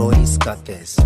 Royce Cates.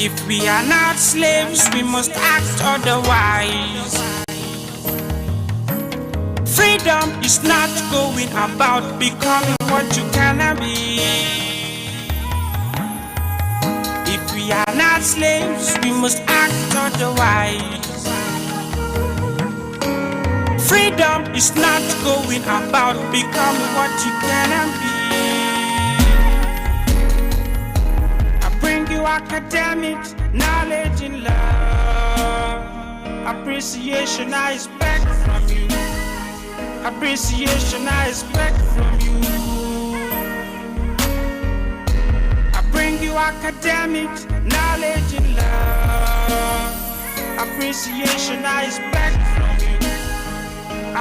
If we are not slaves, we must act otherwise. Freedom is not going about becoming what you cannot be. If we are not slaves, we must act otherwise. Freedom is not going about becoming what you cannot be. Academics, knowledge and love. Appreciation I expect from you. Appreciation I expect from you. I bring you academics, knowledge and love. Appreciation I expect from you.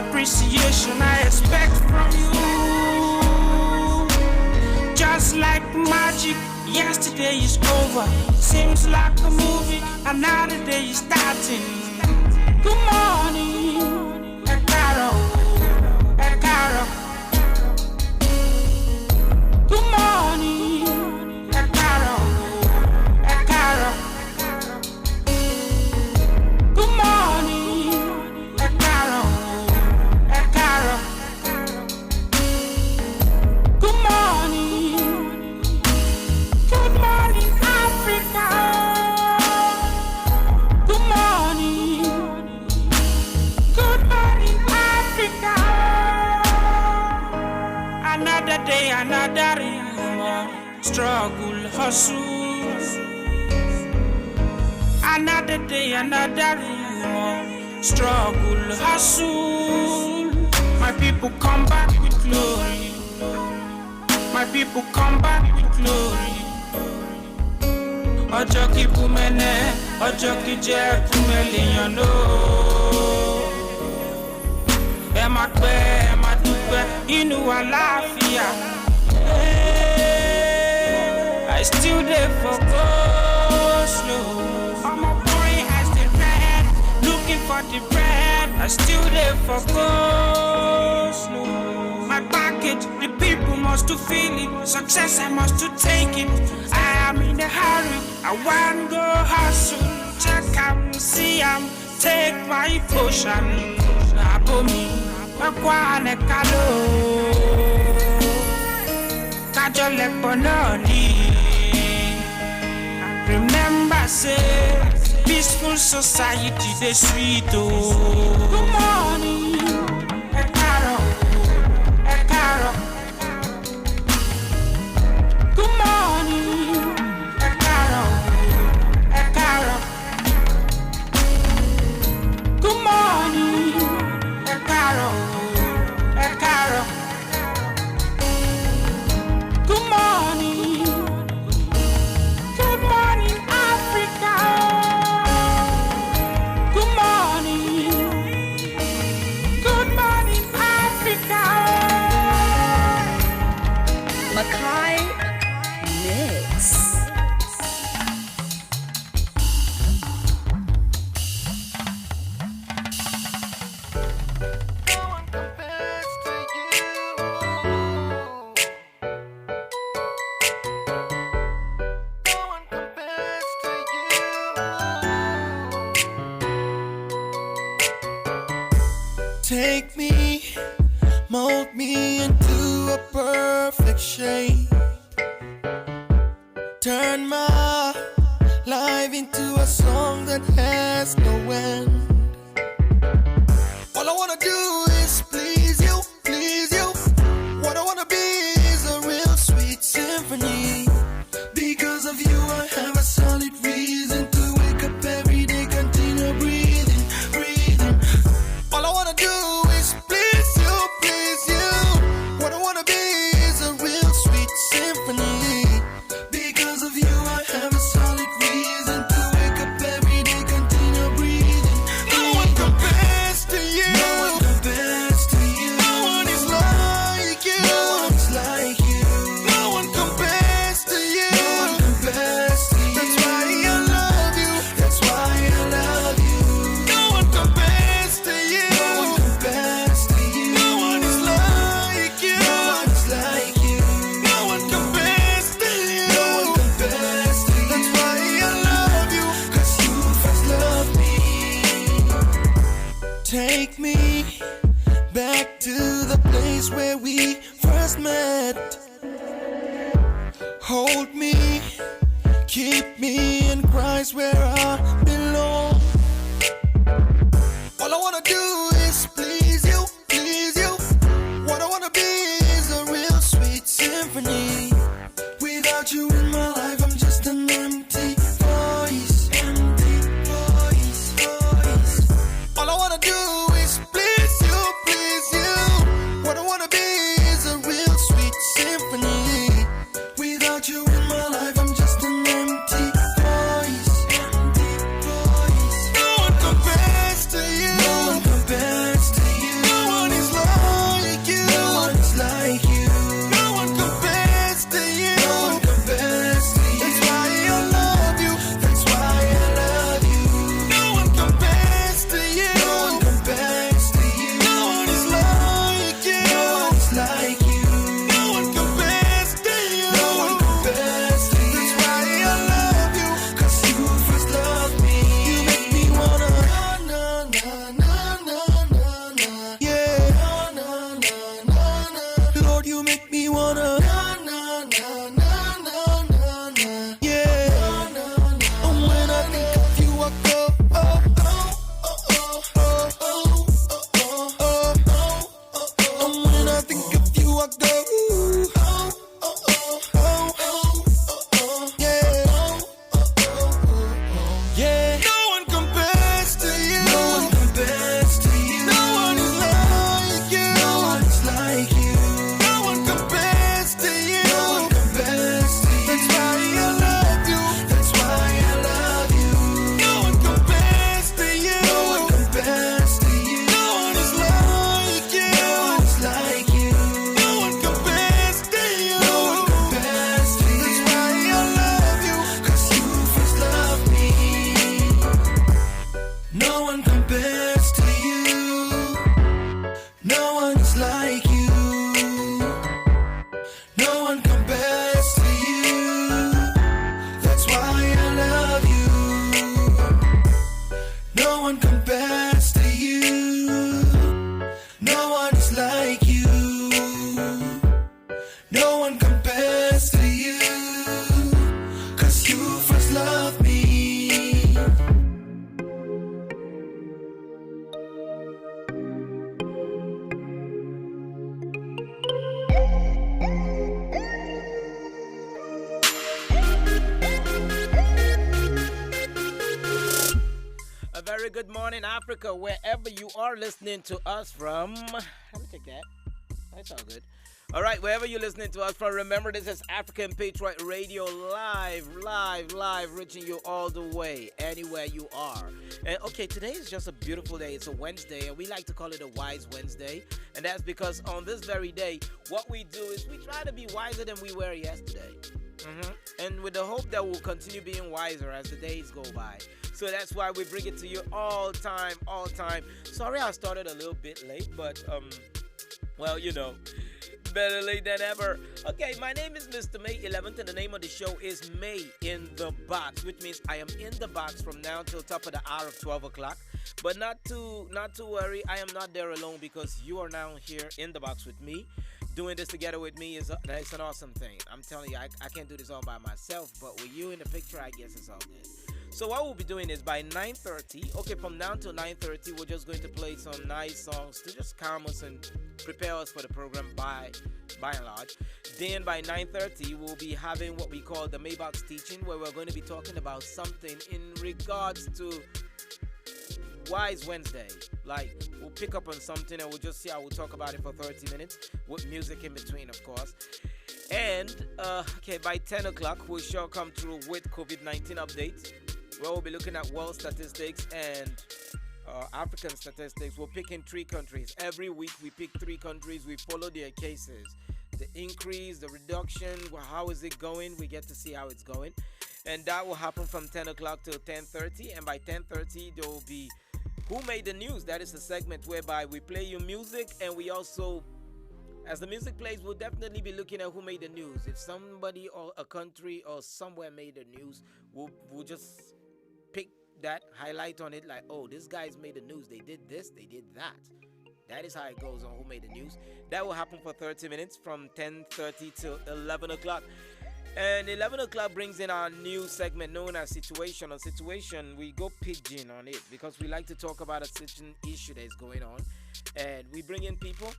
Appreciation I expect from you. Just like magic, yesterday is over, seems like a movie, another day is starting. Good morning, Ekaro, Ekaro. Good morning, Ekaro, Ekaro. Good morning, Ekaro, Ekaro. Good morning. Good morning, Africa. Good morning. Good morning, Africa. Another day, another struggle, hustle. Another day, another struggle, hustle. My people come back with glory. My people come back with glory. Ọjọ́ kí búmẹ́nẹ́, ọjọ́ kí jẹ́ kúmẹ́lìyàn ló. Ẹ máa pẹ́, ẹ máa dúpẹ́, inú àlàáfíà. I still there for go slow. I'm a boy, I still red, looking for the bread. I still there for go slow. My package, the people must to feel it. Success, I must to take it. I am in a hurry, I want go hustle. Check out, see take my potion. Abomi, Makwane Kalo. Kajo Lepononi. Remember, say, peaceful society, the sweet. Good morning, Ekaro, Ekaro. Good morning, Ekaro, Ekaro. Good morning, Ekaro, Ekaro. Good morning. Good morning, Africa. Good morning. Take me, mold me into a perfect shape. Turn my life into a song that has no end. All I wanna do is please you, please you. What I wanna be is a real sweet symphony. Because of you I have a solid reason to wake up every day, continue breathing, breathing. All I wanna do is please you, please you. What I wanna be is a real sweet symphony. Because of you I have a solid reason to wake up every day, continue breathing. No one compares to you. No one compares to you. No one is like you. No one is like you. No one compares to you. No one compares to you. That's why I love you. That's why I love you. No one compares to you. No one compares to you. No one is like you. No one is like you. No one compares to you. No one compares to you. That's why I love you. 'Cause you first loved me. Take me back to the place where we first met. Hold me, keep me in Christ where I belong. All I wanna do is please you, please you. What I wanna be is a real sweet symphony. Without you in my life, I'm just an empty voice, empty voice, voice. All I wanna do is please you, please you. What I wanna be is a real sweet symphony. Without you in my life, I'm just an empty voice, empty voice. No one compares to you. No one compares to you. No one is like you. No one is like you. No one compares to you. No one compares to you. That's why I love you. That's why I love you. No one compares to you. No one compares to you. No one is like you. No one is like you. No one compares to you. No one compares to you. That's why I love you. 'Cause you first loved me. You make me wanna na na na na na na. Yeah. Na na na na. Lord, you make me wanna na na na na na na na. Yeah. Na na. And when I think of you, I go oh oh oh oh oh oh oh oh oh. And when I think of you, I go ooh, oh oh oh oh oh oh. Yeah. Yeah. No one compares to you. No one compares to you. No one is like you. No one is like you. No one compares to you. No one compares to you. That's why I love you. That's why I love you. No one compares to you. No one compares to you. No one is like you. No one is like you. No one compares to you. No one compares to you. That's why I love you. 'Cause you first loved me. No one compares to you. No one is like you. No one compares to you. That's why I love you. No one compares to you. No one is like you. No one compares to you. 'Cause you first loved me. A very good morning, Africa, wherever you are listening to us from. Let me take that. That's all good. All right, wherever you're listening to us from, remember this is African Patriot Radio live, reaching you all the way, anywhere you are. And okay, today is just a beautiful day. It's a Wednesday, and we like to call it a Wise Wednesday. And that's because on this very day, what we do is we try to be wiser than we were yesterday. And with the hope that we'll continue being wiser as the days go by. So that's why we bring it to you all time. Sorry I started a little bit late, but well, you know, better late than ever. Okay, my name is Mr. May 11th, and the name of the show is May in the Box, which means I am in the box from now till top of the hour of 12 o'clock. But not to worry. I am not there alone because you are now here in the box with me. Doing this together with me is it's an awesome thing. I'm telling you, I can't do this all by myself, but with you in the picture, I guess it's all good. So what we'll be doing is by 9:30, okay, from now to 9:30, we're just going to play some nice songs to just calm us and prepare us for the program by and large. Then by 9:30, we'll be having what we call the Maybox teaching, where we're going to be talking about something in regards to Wise Wednesday. Like, we'll pick up on something and we'll just see how we'll talk about it for 30 minutes with music in between, of course. And, okay, by 10 o'clock, we shall come through with COVID-19 updates, where we'll be looking at world statistics and African statistics. We'll pick in 3 countries. Every week, we pick 3 countries. We follow their cases. The increase, the reduction, how is it going? We get to see how it's going. And that will happen from 10 o'clock till 10:30. And by 10:30, there will be Who Made the News. That is a segment whereby we play you music, and we also, as the music plays, we'll definitely be looking at who made the news. If somebody or a country or somewhere made the news, we'll just pick that, highlight on it like, oh, this guy's made the news. They did this, they did that. That is how it goes on Who Made the News. That will happen for 30 minutes from 10:30 till 11 o'clock. And 11 o'clock brings in our new segment known as Situation. On Situation, we go pigeon on it because we like to talk about a certain issue that is going on. And we bring in people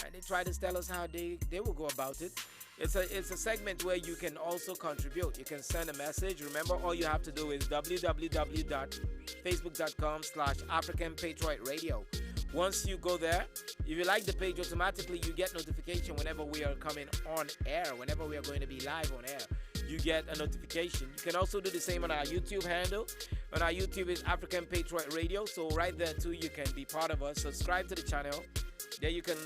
and they try to tell us how they will go about it. It's a segment where you can also contribute. You can send a message. Remember, all you have to do is www.facebook.com/African Patriot Radio. Once you go there, if you like the page, automatically you get notification whenever we are coming on air, whenever we are going to be live on air. You get a notification. You can also do the same on our YouTube handle. On our YouTube is African Patriot Radio. So right there too, you can be part of us. Subscribe to the channel. There you can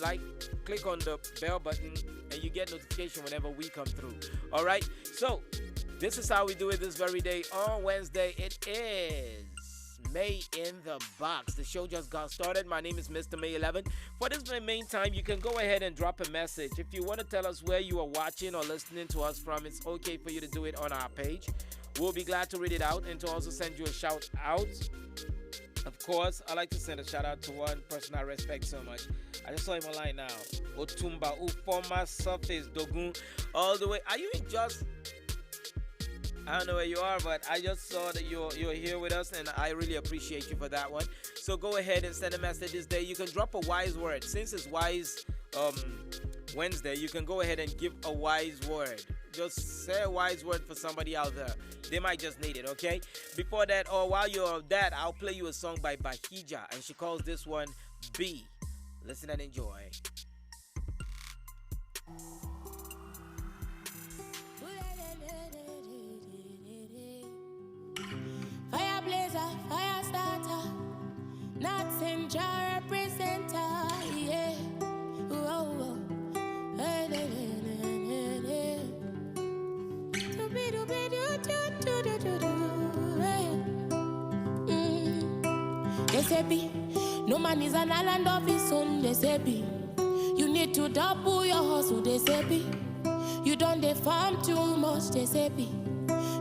click on the bell button, and you get notification whenever we come through. All right. So this is how we do it this very day on Wednesday. It is May in the Box. The show just got started. My name is Mr. May 11. For this main time, you can go ahead and drop a message. If you want to tell us where you are watching or listening to us from, it's okay for you to do it on our page. We'll be glad to read it out and to also send you a shout out. Of course, I like to send a shout out to one person I respect so much. I just saw him online now. Otumba, Ufoma Surface Dogun, all the way. Are you in just? I don't know where you are, but I just saw that you're here with us, and I really appreciate you for that one. So go ahead and send a message this day. You can drop a wise word. Since it's Wise Wednesday, you can go ahead and give a wise word. Just say a wise word for somebody out there. They might just need it, okay? Before that, or while you're that, I'll play you a song by Bahija, and she calls this one B. Listen and enjoy. Fire blazer, fire starter, not Jar representer, yeah. Whoa. Hey, They say be, no man is an island of his own. They say be, you need to double your hustle. They say be, you don't dey farm too much. They say be,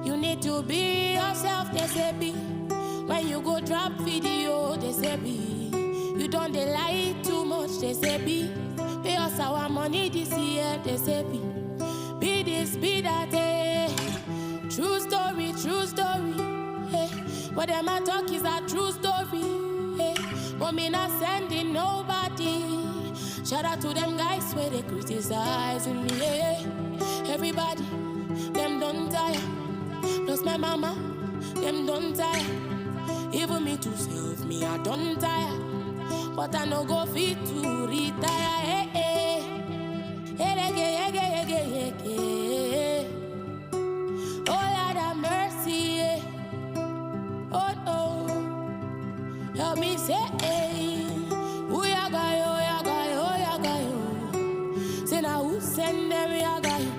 you need to be yourself, they say be. When you go drop video, they say be. You don't dey lie too much, they say be. Pay us our money this year, they say be. Be this, be that, eh. True story, eh. What them a talk is a true story, eh. But me not sending nobody. Shout out to them guys where they criticizing me, eh. Everybody, them don't tire. Plus my mama, them don't tire. Even me to self, me I don't tire. But I no go fit to retire. Oh Lord have mercy. Oh no, help me say, who ya got yo, ya got yo, ya got yo. Say now who send them, ya got yo.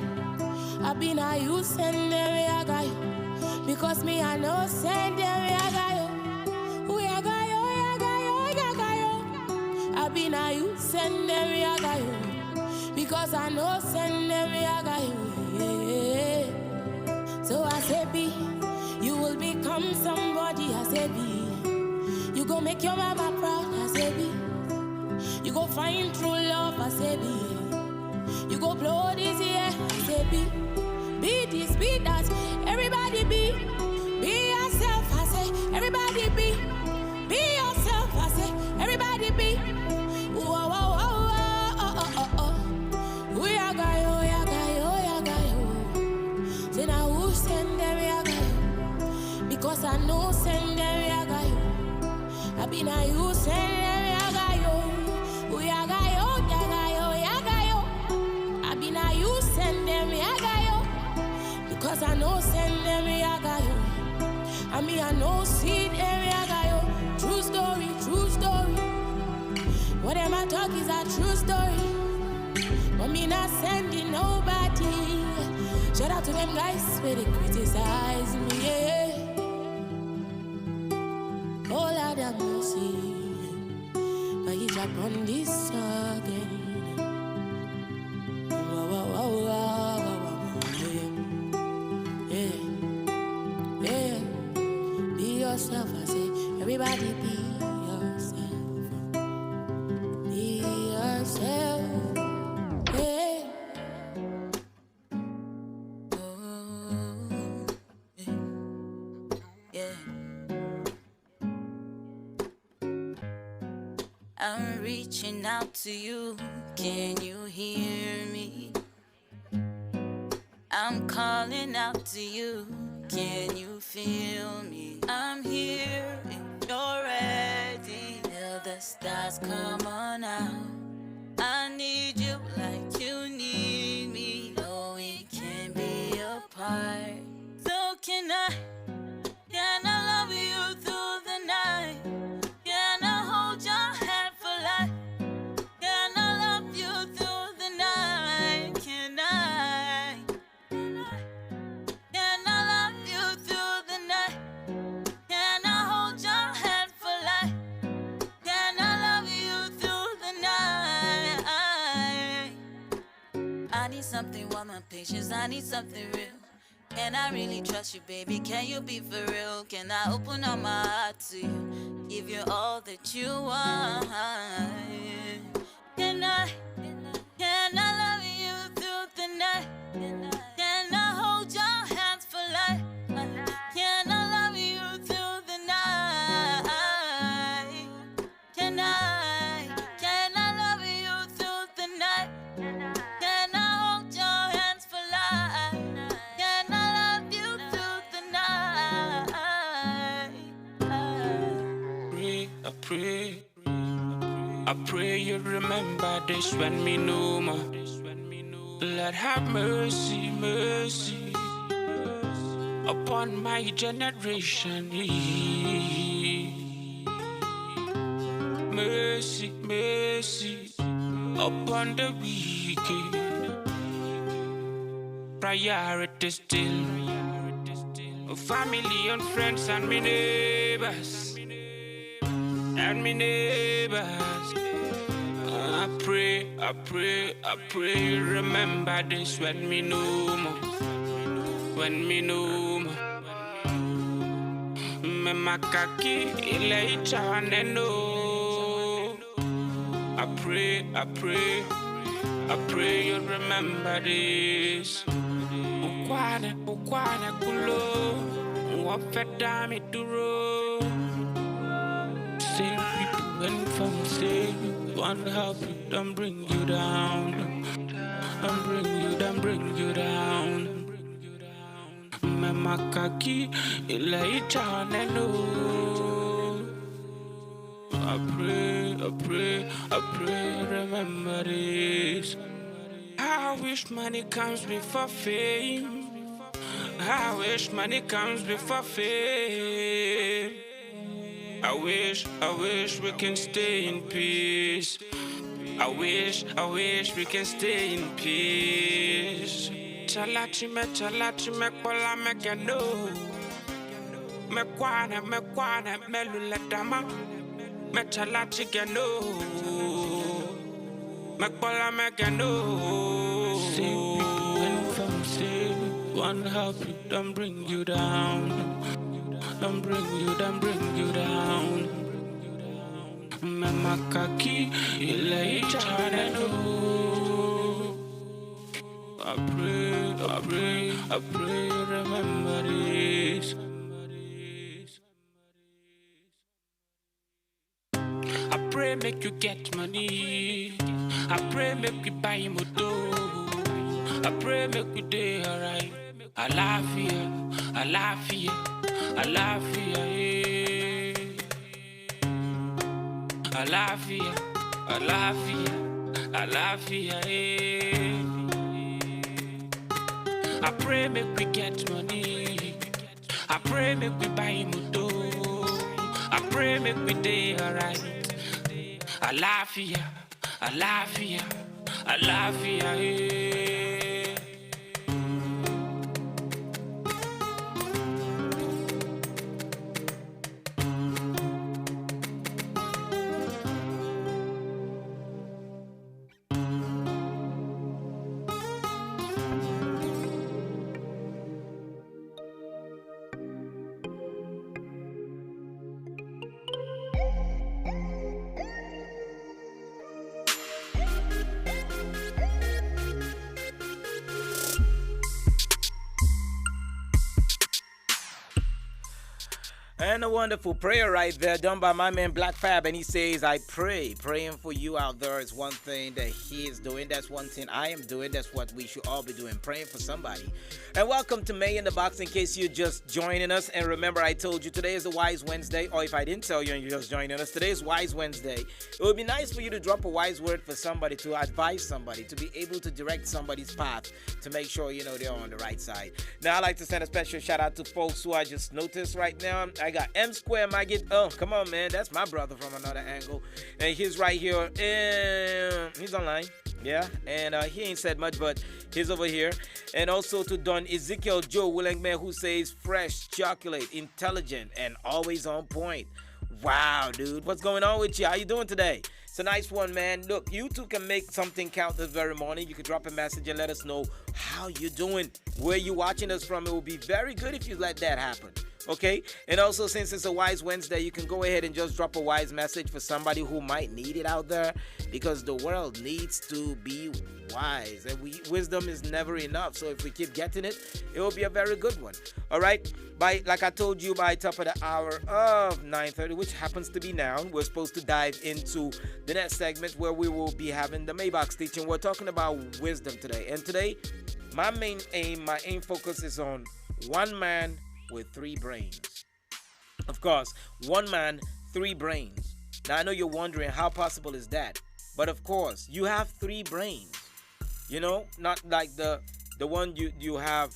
I been a you send them, ya got yo. Because me I know send them, ya got yo. Who ya got yo, ya got yo, ya got yo. I been a you send them, ya got yo. Because I know send them, ya got yo. Yeah. So I say be, you will become somebody. I say be, you You go make your mama proud, I say be. You go find true love, I say be. You go blow this year, I say be. Be this, be that, everybody be. Be yourself, I say, everybody be. Be yourself, I say, everybody be. Whoa, whoa, whoa, oh, oh, oh, oh. Who ya got yo, ya got yo, ya got yo. Say now who send them, ya got yo. Because I know send them, ya got yo. I be now you send them, ya got yo. Who ya got yo, ya got yo, ya got yo. I be now you send them, ya got yo. Because I know send them, ya got yo. I mean I know see them, ya got yo. True story, true story. What am I talk is a true story. But me not sending nobody. Shout out to them guys where they criticize me, yeah. Oh Lord have mercy. But you drop on this again. Wow, wow, wow, wow, wow, yeah. Yeah, yeah. Be yourself, I say. Everybody be yourself. Be yourself. Yeah. Oh, yeah. I'm reaching out to you. Can you hear me? I'm calling out to you. Can you feel me? I'm here if you're ready. Till the stars come on out. I need you like you need me. No, we can be apart. So can I love you through the night? Can I hold your hand for life? Can I love you through the night? Can I love you through the night? Can I hold your hand for life? Can I love you through the night? I need something warm and patience. I need something real. Can I really trust you, baby? Can you be for real? Can I open up my heart to you? Give you all that you want. Can I love you through the night? Can I hold your hands for life? Can I love you through the night? Can I love you through the night? Can I hold your hands for life? Can I love you through the night? I pray you remember this when me no more. Lord have mercy, mercy upon my generation. Mercy, mercy upon the wicked. Priority still family and friends and me neighbors. And me neighbors, I pray, remember this when me no more, when me no more. Me makaki later and no. I pray you remember this. Ukwana kulo, wafeta mi duro. Say people and from say want to help you, don't bring you down. Don't bring you down. Me makaki ilaita neno. I pray, remember this. I wish money comes before fame. I wish money comes before fame. I wish we can stay in peace. I wish we can stay in peace. Chalachi me kola me keno. Me kwana me luletama. Me chalachi keno. Me kola me keno. Say when from say one help you, don't bring you down. Don't bring you down. Memakaki ile itarelo. I pray, remember this. I pray make you get money. I pray make you buy moto. I pray make you day alright. I love you, I love you, I love you, yeah. I love you, I love you, I love you, yeah. I pray make we get money. I pray make we buy moto. I pray make we day alright. I love you, I love you, I love you, yeah. And a wonderful prayer right there done by my man Black Fab. And he says, I pray. Praying for you out there is one thing that he is doing. That's one thing I am doing. That's what we should all be doing. Praying for somebody. And welcome to May in the Box in case you're just joining us. And remember, I told you today is a Wise Wednesday. Or if I didn't tell you and you're just joining us, today is Wise Wednesday. It would be nice for you to drop a wise word for somebody, to advise somebody, to be able to direct somebody's path to make sure, you know, they're on the right side. Now, I'd like to send a special shout out to folks who I just noticed right now. I got M Square Maggot. Oh, come on, man. That's my brother from another angle. And he's right here. He's online. Yeah. And he ain't said much, but he's over here. And also to Don Ezekiel Joe Willingman, who says fresh, chocolate, intelligent, and always on point. Wow, dude. What's going on with you? How you doing today? It's a nice one, man. Look, you too can make something count this very morning. You can drop a message and let us know how you doing, where you watching us from. It will be very good if you let that happen. Okay? And also, since it's a Wise Wednesday, you can go ahead and just drop a wise message for somebody who might need it out there, because the world needs to be wise, and wisdom is never enough. So if we keep getting it, it will be a very good one. All right? Like I told you, by top of the hour of 9:30, which happens to be now, we're supposed to dive into the next segment where we will be having the Maybox teaching. We're talking about wisdom today. And today, my main focus is on one man with three brains. Of course, one man, three brains. Now, I know you're wondering, how possible is that? But of course, you have three brains. You know, not like the one you have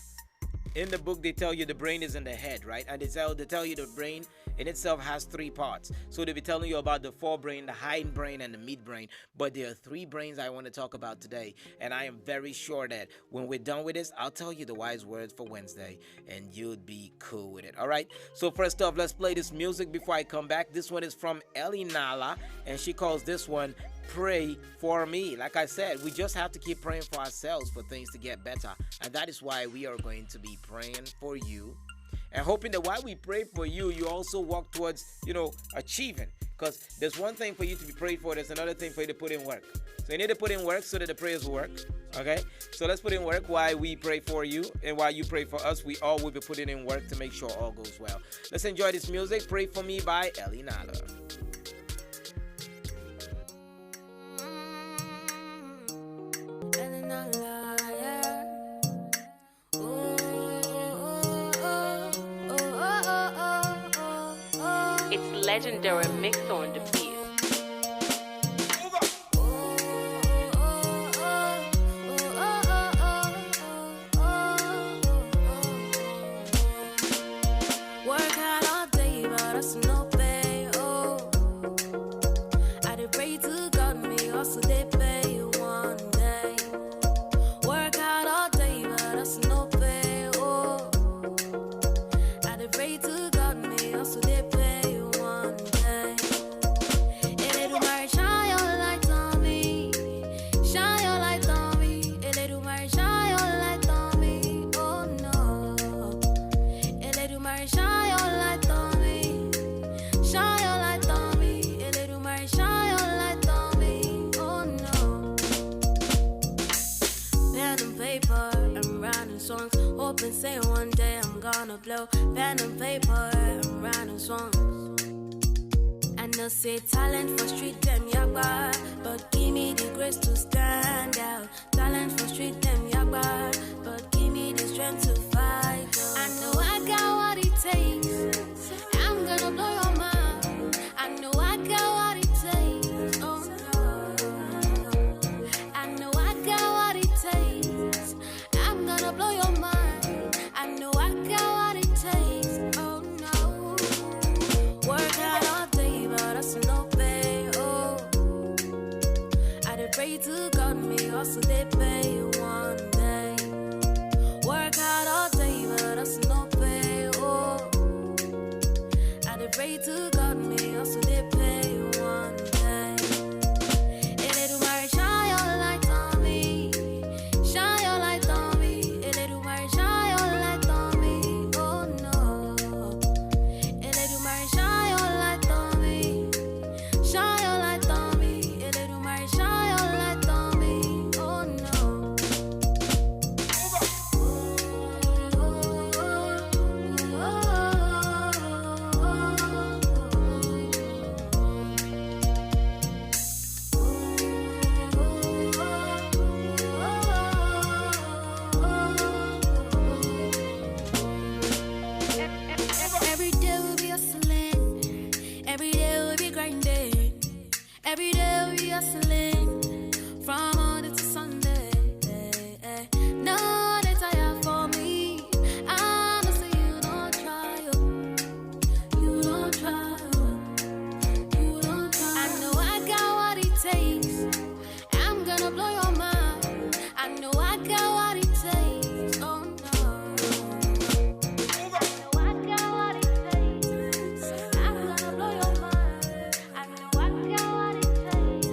in the book. They tell you the brain is in the head, right? And they tell you the brain in itself has three parts. So they'll be telling you about the forebrain, the hindbrain, and the midbrain. But there are three brains I want to talk about today. And I am very sure that when we're done with this, I'll tell you the wise words for Wednesday, and you'd be cool with it. All right? So first off, let's play this music before I come back. This one is from Ellie Nala, and she calls this one Pray for Me. Like I said, we just have to keep praying for ourselves for things to get better. And that is why we are going to be praying for you, and hoping that while we pray for you, you also walk towards, achieving. Because there's one thing for you to be prayed for, there's another thing for you to put in work. So you need to put in work so that the prayers will work. Okay? So let's put in work while we pray for you, and while you pray for us, we all will be putting in work to make sure all goes well. Let's enjoy this music. Pray for Me by Ellie Nala. It's legendary mix on the beat. Work hard all day, but that's no pay. Oh, I did pray to God, me also they pay one day. Work hard all day, but that's no pay. Oh, I did pray to God, me also they pay one day. been saying one day I'm gonna blow pen and paper and writing songs. I know say talent for street them yagba, but give me the grace to stand out. Talent for street them yagba, but give me the strength to fight. I know I got what it takes. I'm gonna blow your mind. I know I got what it takes. Oh no. I know I got what it takes. I'm gonna blow your mind. I know I got what it takes. Oh no. Work hard all day, but that's no pay. Oh, I dey pray to God, me also they pay one day. Work hard all day, but that's no pay. Oh, I dey pray to God, me also they pay one day. A little more shine your light on me, shine your light on me. A little more shine your light on me. Oh no, a little more shine your light on me, shine your light on me. A little more shine your light on me. Oh no. Every day we'll be hustling, every day we'll be grinding, every day we'll be hustling, from Monday to Sunday. No, they tire for me. I know say you don't try, you don't try, you don't try. I know I got what it takes. I'm gonna blow your mind. I know I got what it takes. Oh no. I got what it takes. I'm gonna blow your mind. I know I got what it takes.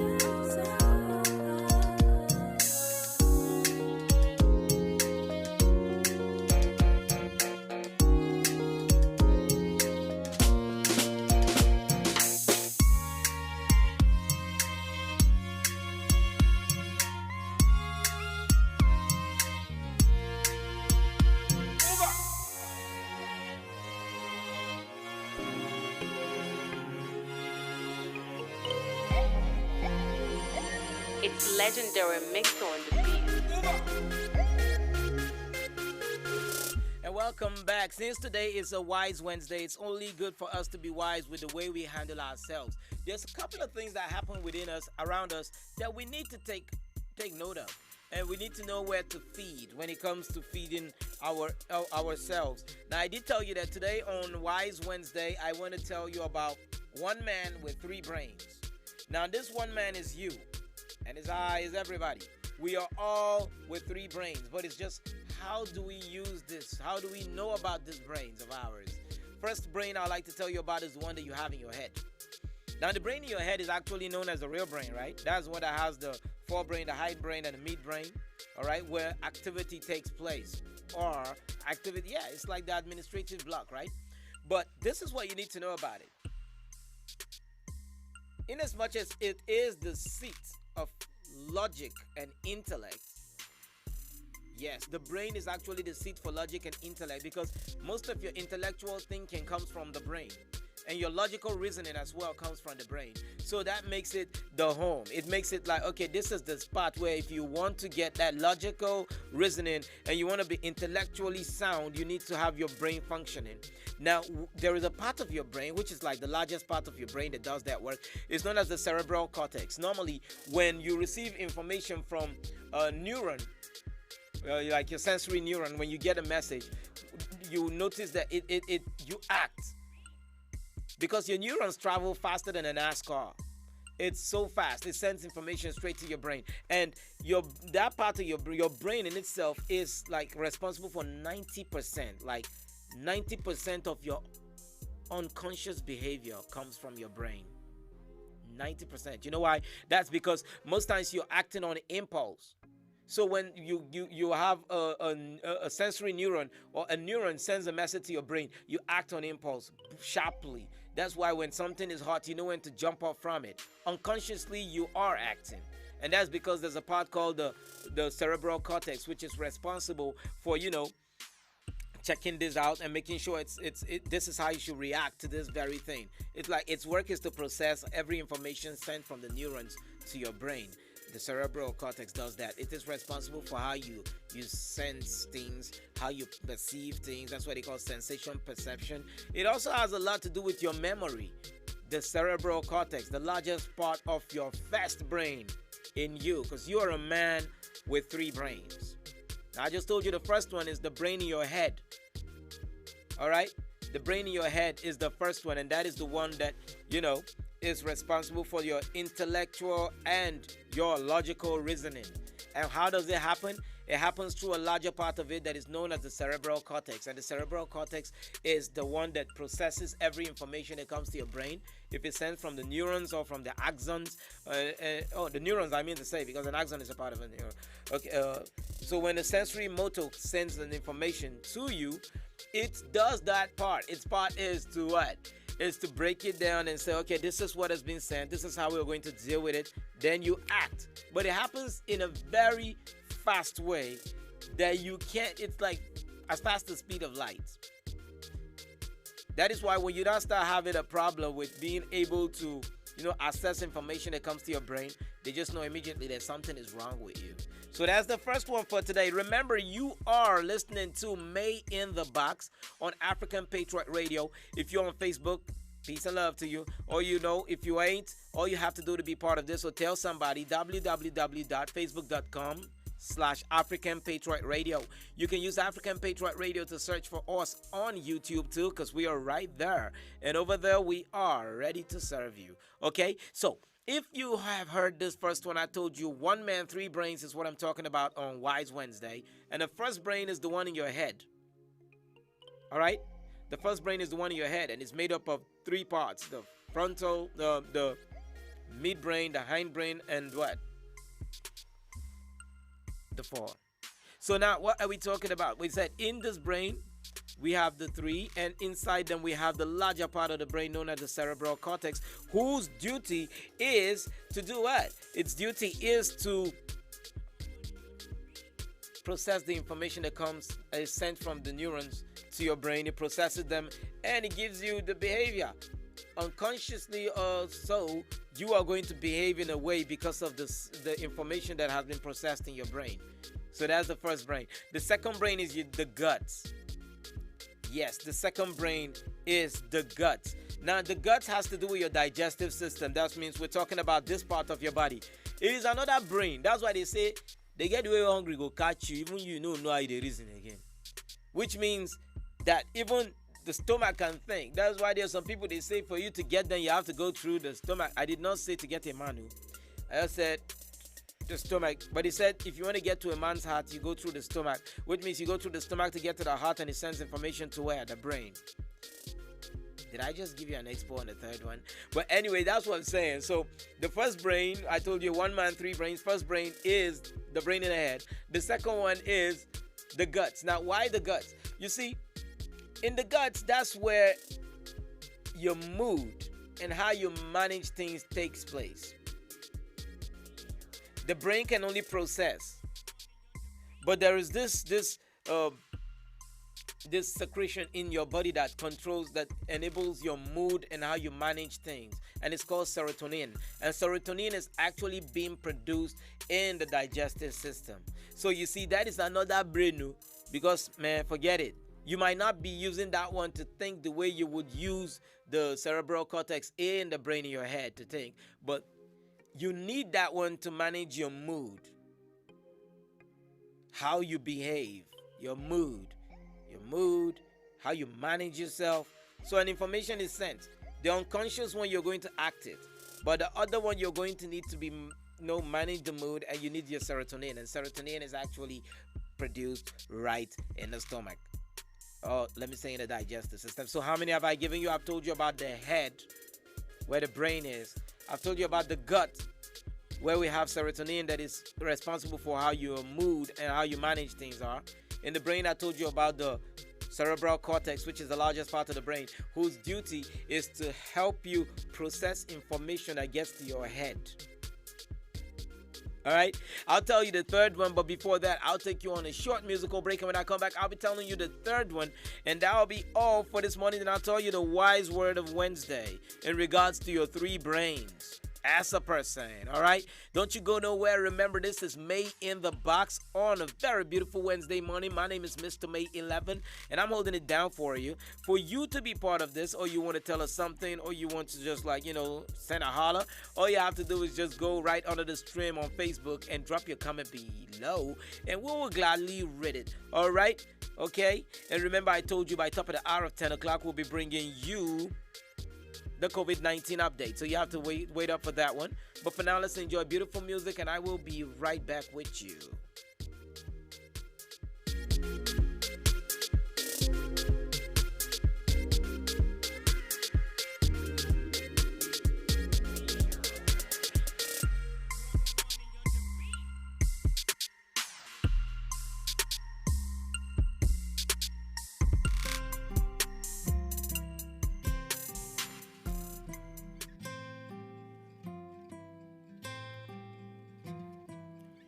It's legendary mix on the beat. And welcome back. Since today is a Wise Wednesday, it's only good for us to be wise with the way we handle ourselves. There's a couple of things that happen within us, around us, that we need to take note of. And we need to know where to feed when it comes to feeding ourselves. Now, I did tell you that today on Wise Wednesday, I want to tell you about one man with three brains. Now, this one man is you, and his eye is everybody. We are all with three brains, but it's just how do we use this? How do we know about these brains of ours? First brain I'd like to tell you about is the one that you have in your head. Now, the brain in your head is actually known as the real brain, right? That's one that has the forebrain, the hindbrain, and the midbrain, all right, where activity takes place. Or activity, yeah, it's like the administrative block, right? But this is what you need to know about it. Inasmuch as it is the seat of logic and intellect, yes, the brain is actually the seat for logic and intellect, because most of your intellectual thinking comes from the brain. And your logical reasoning as well comes from the brain. So that makes it the home. It makes it like, okay, this is the spot where if you want to get that logical reasoning and you want to be intellectually sound, you need to have your brain functioning. Now, there is a part of your brain, which is like the largest part of your brain that does that work. It's known as the cerebral cortex. Normally, when you receive information from a neuron, like your sensory neuron, when you get a message, you notice that you act. Because your neurons travel faster than a NASCAR. It's so fast. It sends information straight to your brain. And that part of your brain in itself is like responsible for 90%. Like 90% of your unconscious behavior comes from your brain. 90%. You know why? That's because most times you're acting on impulse. So when you have a sensory neuron, or a neuron sends a message to your brain, you act on impulse sharply. That's why when something is hot, you know when to jump off from it. Unconsciously, you are acting. And that's because there's a part called the cerebral cortex, which is responsible for, checking this out and making sure this is how you should react to this very thing. It's like its work is to process every information sent from the neurons to your brain. The cerebral cortex does that. It is responsible for how you sense things, how you perceive things. That's what they call sensation perception. It also has a lot to do with your memory. The cerebral cortex, the largest part of your first brain in you, because you are a man with 3 brains. Now, I just told you the first one is the brain in your head. All right? The brain in your head is the first one, and that is the one that, is responsible for your intellectual and your logical reasoning. And how does it happen? It happens through a larger part of it that is known as the cerebral cortex. And the cerebral cortex is the one that processes every information that comes to your brain. If it's sent from the neurons or from the axons, the neurons I mean to say, because an axon is a part of a neuron. Okay, so when the sensory motor sends an information to you, it does that part. Its part is to what? Is to break it down and say, okay, this is what has been sent. This is how we're going to deal with it. Then you act. But it happens in a very fast way that you can't, it's like as fast as the speed of light. That is why when you don't start having a problem with being able to, access information that comes to your brain, they just know immediately that something is wrong with you. So that's the first one for today. Remember, you are listening to May in the Box on African Patriot Radio. If you're on Facebook, peace and love to you. Or if you ain't, all you have to do to be part of this, so tell somebody, www.facebook.com/African Patriot Radio. You can use African Patriot Radio to search for us on YouTube too, because we are right there. And over there, we are ready to serve you. Okay? So, if you have heard this first one, I told you 1 man, 3 brains is what I'm talking about on Wise Wednesday. And the first brain is the one in your head. All right? The first brain is the one in your head, and it's made up of 3 parts. The frontal, the midbrain, the hindbrain, and what? The fore. So now, what are we talking about? We said in this brain, we have the 3, and inside them we have the larger part of the brain known as the cerebral cortex, whose duty is to do what? Its duty is to process the information that is sent from the neurons to your brain. It processes them and it gives you the behavior. Unconsciously or so, you are going to behave in a way because of the information that has been processed in your brain. So that's the first brain. The second brain is the guts. Yes, the second brain is the guts. Now, the guts has to do with your digestive system. That means we're talking about this part of your body. It is another brain. That's why they say they get way hungry, go catch you, even you know how they reason again. Which means that even the stomach can think. That's why there's some people, they say for you to get them, you have to go through the stomach. I did not say to get a man. I just said the stomach. But he said if you want to get to a man's heart, you go through the stomach. Which means you go through the stomach to get to the heart, and it sends information to where? The brain. Did I just give you an expo on the third one? But anyway, that's what I'm saying. So the first brain, I told you 1 man, 3 brains. First brain is the brain in the head. The second one is the guts. Now, why the guts? You see, in the guts, that's where your mood and how you manage things takes place. The brain can only process, but there is this secretion in your body that controls, that enables your mood and how you manage things, and it's called serotonin. And serotonin is actually being produced in the digestive system. So you see, that is another brain, because man, forget it. You might not be using that one to think the way you would use the cerebral cortex in the brain in your head to think, but you need that one to manage your mood, how you behave, your mood, how you manage yourself. So an information is sent. The unconscious one, you're going to act it, but the other one, you're going to need to be manage the mood, and you need your serotonin, and serotonin is actually produced right in the stomach. Oh, let me say in the digestive system. So how many have I given you? I've told you about the head, where the brain is. I've told you about the gut, where we have serotonin that is responsible for how your mood and how you manage things are. In the brain, I told you about the cerebral cortex, which is the largest part of the brain, whose duty is to help you process information that gets to your head. All right, I'll tell you the third one, but before that, I'll take you on a short musical break, and when I come back, I'll be telling you the third one, and that'll be all for this morning. And I'll tell you the wise word of Wednesday in regards to your three brains as a person. All right, don't you go nowhere. Remember, this is May in the Box on a very beautiful Wednesday morning. My name is Mr. May 11, and I'm holding it down for you to be part of this, or you want to tell us something, or you want to just send a holler. All you have to do is just go right under the stream on Facebook and drop your comment below, and we will gladly read it. All right, okay. And remember, I told you by top of the hour of 10 o'clock, we'll be bringing you the COVID-19 update. So you have to wait up for that one. But for now, let's enjoy beautiful music, and I will be right back with you.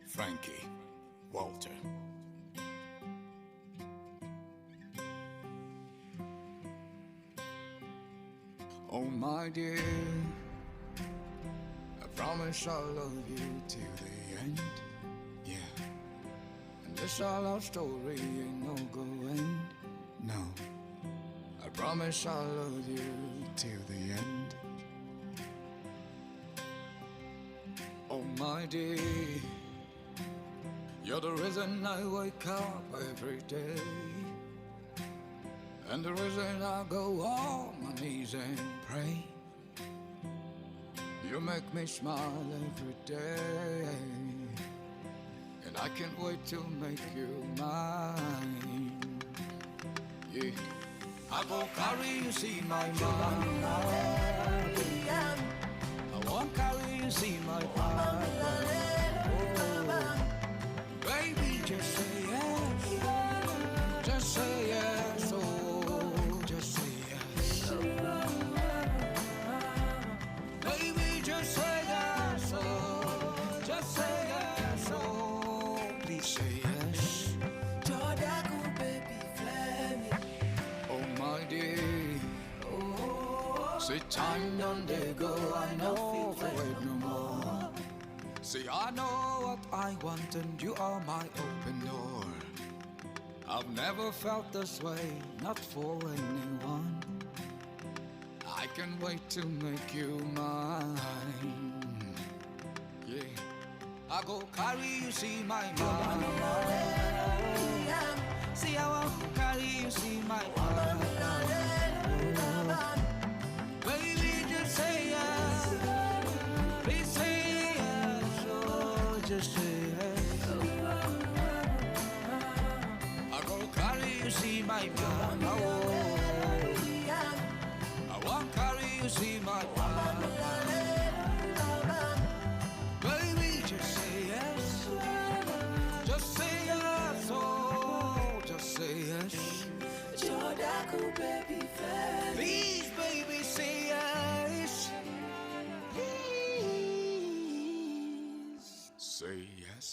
Frankie Walter. Oh my dear, I promise I'll love you till the end. Yeah, and this our love story ain't no go end. No, I promise I'll love you till the end. Oh my dear, you're the reason I wake up every day, and the reason I go on my knees and pray. You make me smile every day, and I can't wait to make you mine. Yeah, I go carry you, see my mind. I won't carry you, see my mind. Baby, just say yes. Just say yes. Oh, just say yes. Baby, just say yes. Oh, just say yes. Oh, please say yes. Oh, my dear. Say time don't they go. I know for wait no more. See, I know what I want, and you are my open door. I've never felt this way, not for anyone. I can't wait to make you mine. Yeah, I go carry you, see my mind. See, I want to carry you, see my mind. Baby, just say yes. Please say yes. Oh, just say yes. I go carry you, see my mind. Oh, I won't carry you, see my mind. Baby, just say yes. Just say yes. Oh, just say yes. Please, baby, say yes. Please say yes.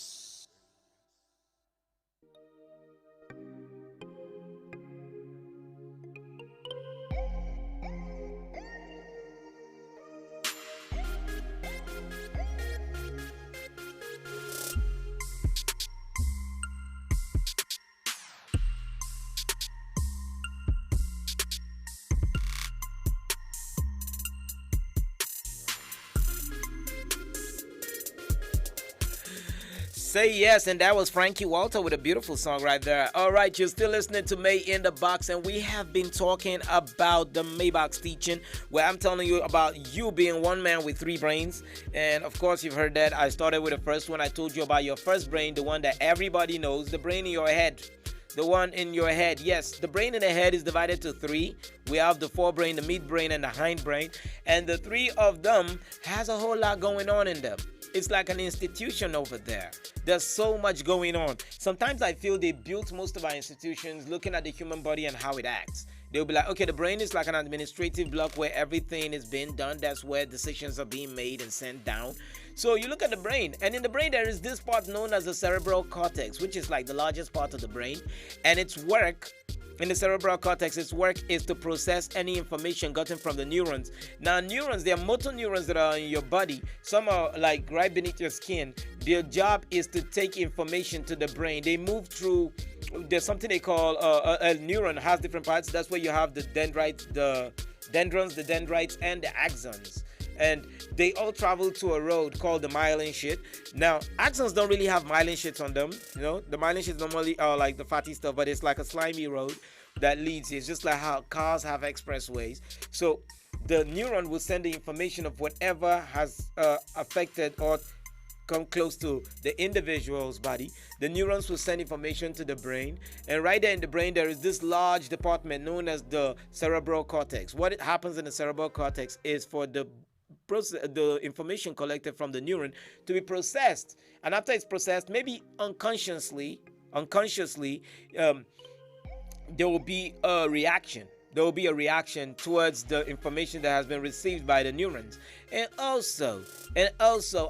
Say yes, and that was Frankie Walter with a beautiful song right there. All right, you're still listening to May in the Box, and we have been talking about the Maybox teaching, where I'm telling you about you being one man with three brains. And of course, you've heard that. I started with the first one. I told you about your first brain, the one that everybody knows, the brain in your head. The one in your head. Yes, the brain in the head is divided to three. We have the forebrain, the midbrain, and the hindbrain. And the three of them has a whole lot going on in them. It's like an institution over there. There's so much going on. Sometimes I feel they built most of our institutions looking at the human body and how it acts. They'll be like, okay, the brain is like an administrative block where everything is being done. That's where decisions are being made and sent down. So you look at the brain, and in the brain there is this part known as the cerebral cortex, which is like the largest part of the brain. And its work in the cerebral cortex, its work is to process any information gotten from the neurons. Now, neurons, they are motor neurons that are in your body. Some are like right beneath your skin. Their job is to take information to the brain. They move through, there's something they call a neuron has different parts. That's where you have the dendrites, the dendrons, the dendrites, and the axons. And they all travel to a road called the myelin sheath. Now, axons don't really have myelin sheaths on them. You know, the myelin sheaths normally are like the fatty stuff, but it's like a slimy road that leads. It's just like how cars have expressways. So the neuron will send the information of whatever has affected or come close to the individual's body. The neurons will send information to the brain, and right there in the brain there is this large department known as the cerebral cortex. What happens in the cerebral cortex is for the information collected from the neuron to be processed, and after it's processed, maybe unconsciously, there will be a reaction. There will be a reaction towards the information that has been received by the neurons. And also,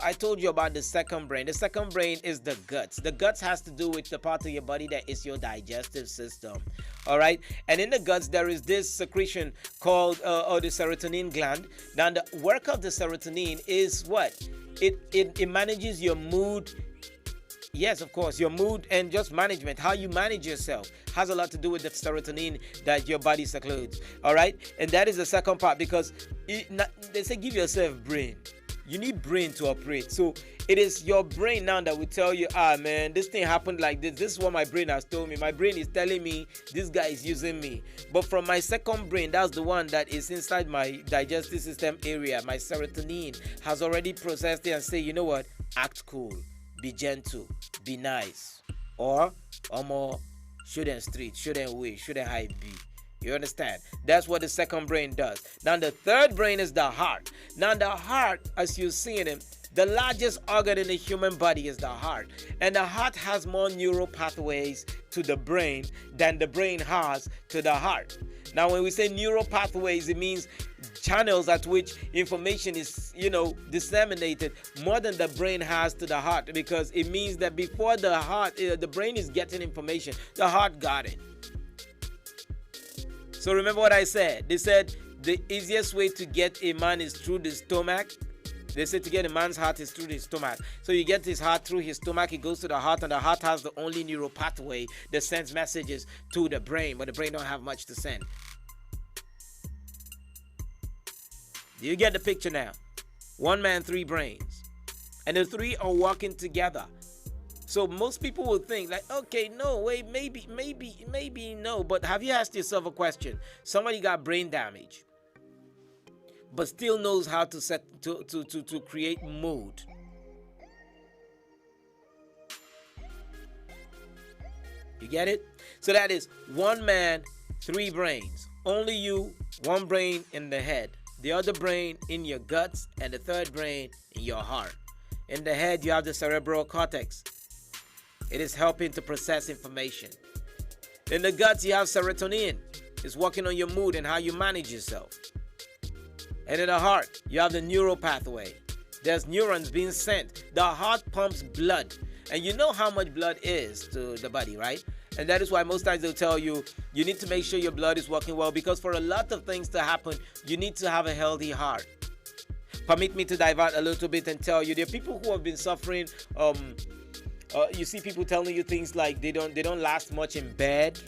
I told you about the second brain. The second brain is the guts. The guts has to do with the part of your body that is your digestive system. All right. And in the guts, there is this secretion called the serotonin gland. Now, the work of the serotonin is what? It manages your mood. Yes, of course, your mood and just management, how you manage yourself has a lot to do with the serotonin that your body secretes. All right. And that is the second part, because they say give yourself brain. You need brain to operate. So it is your brain now that will tell you, man, this thing happened like this. This is what my brain has told me. My brain is telling me this guy is using me. But from my second brain, that's the one that is inside my digestive system area. My serotonin has already processed it and say, you know what? Act cool. Be gentle, be nice, or more shouldn't street, shouldn't we, shouldn't I be. You understand? That's what the second brain does. Now the third brain is the heart. Now the heart, as you see it, the largest organ in the human body is the heart. And the heart has more neural pathways to the brain than the brain has to the heart. Now when we say neural pathways, it means channels at which information is, disseminated more than the brain has to the heart, because it means that before the brain is getting information, the heart got it. So remember what I said. They said the easiest way to get a man is through the stomach. They said to get a man's heart is through his stomach. So you get his heart through his stomach, it goes to the heart, and the heart has the only neural pathway that sends messages to the brain, but the brain don't have much to send. Do you get the picture now? One man, three brains. And the three are working together. So most people will think like, okay, no, wait, maybe no. But have you asked yourself a question? Somebody got brain damage, but still knows how to create mood. You get it? So that is one man, three brains. Only you, one brain in the head. The other brain in your guts, and the third brain in your heart. In the head, you have the cerebral cortex. It is helping to process information. In the guts, you have serotonin. It's working on your mood and how you manage yourself. And in the heart, you have the neural pathway. There's neurons being sent. The heart pumps blood. And you know how much blood is to the body, right? And that is why most times they'll tell you, you need to make sure your blood is working well, because for a lot of things to happen, you need to have a healthy heart. Permit me to divert a little bit and tell you, there are people who have been suffering. You see people telling you things like they don't last much in bed,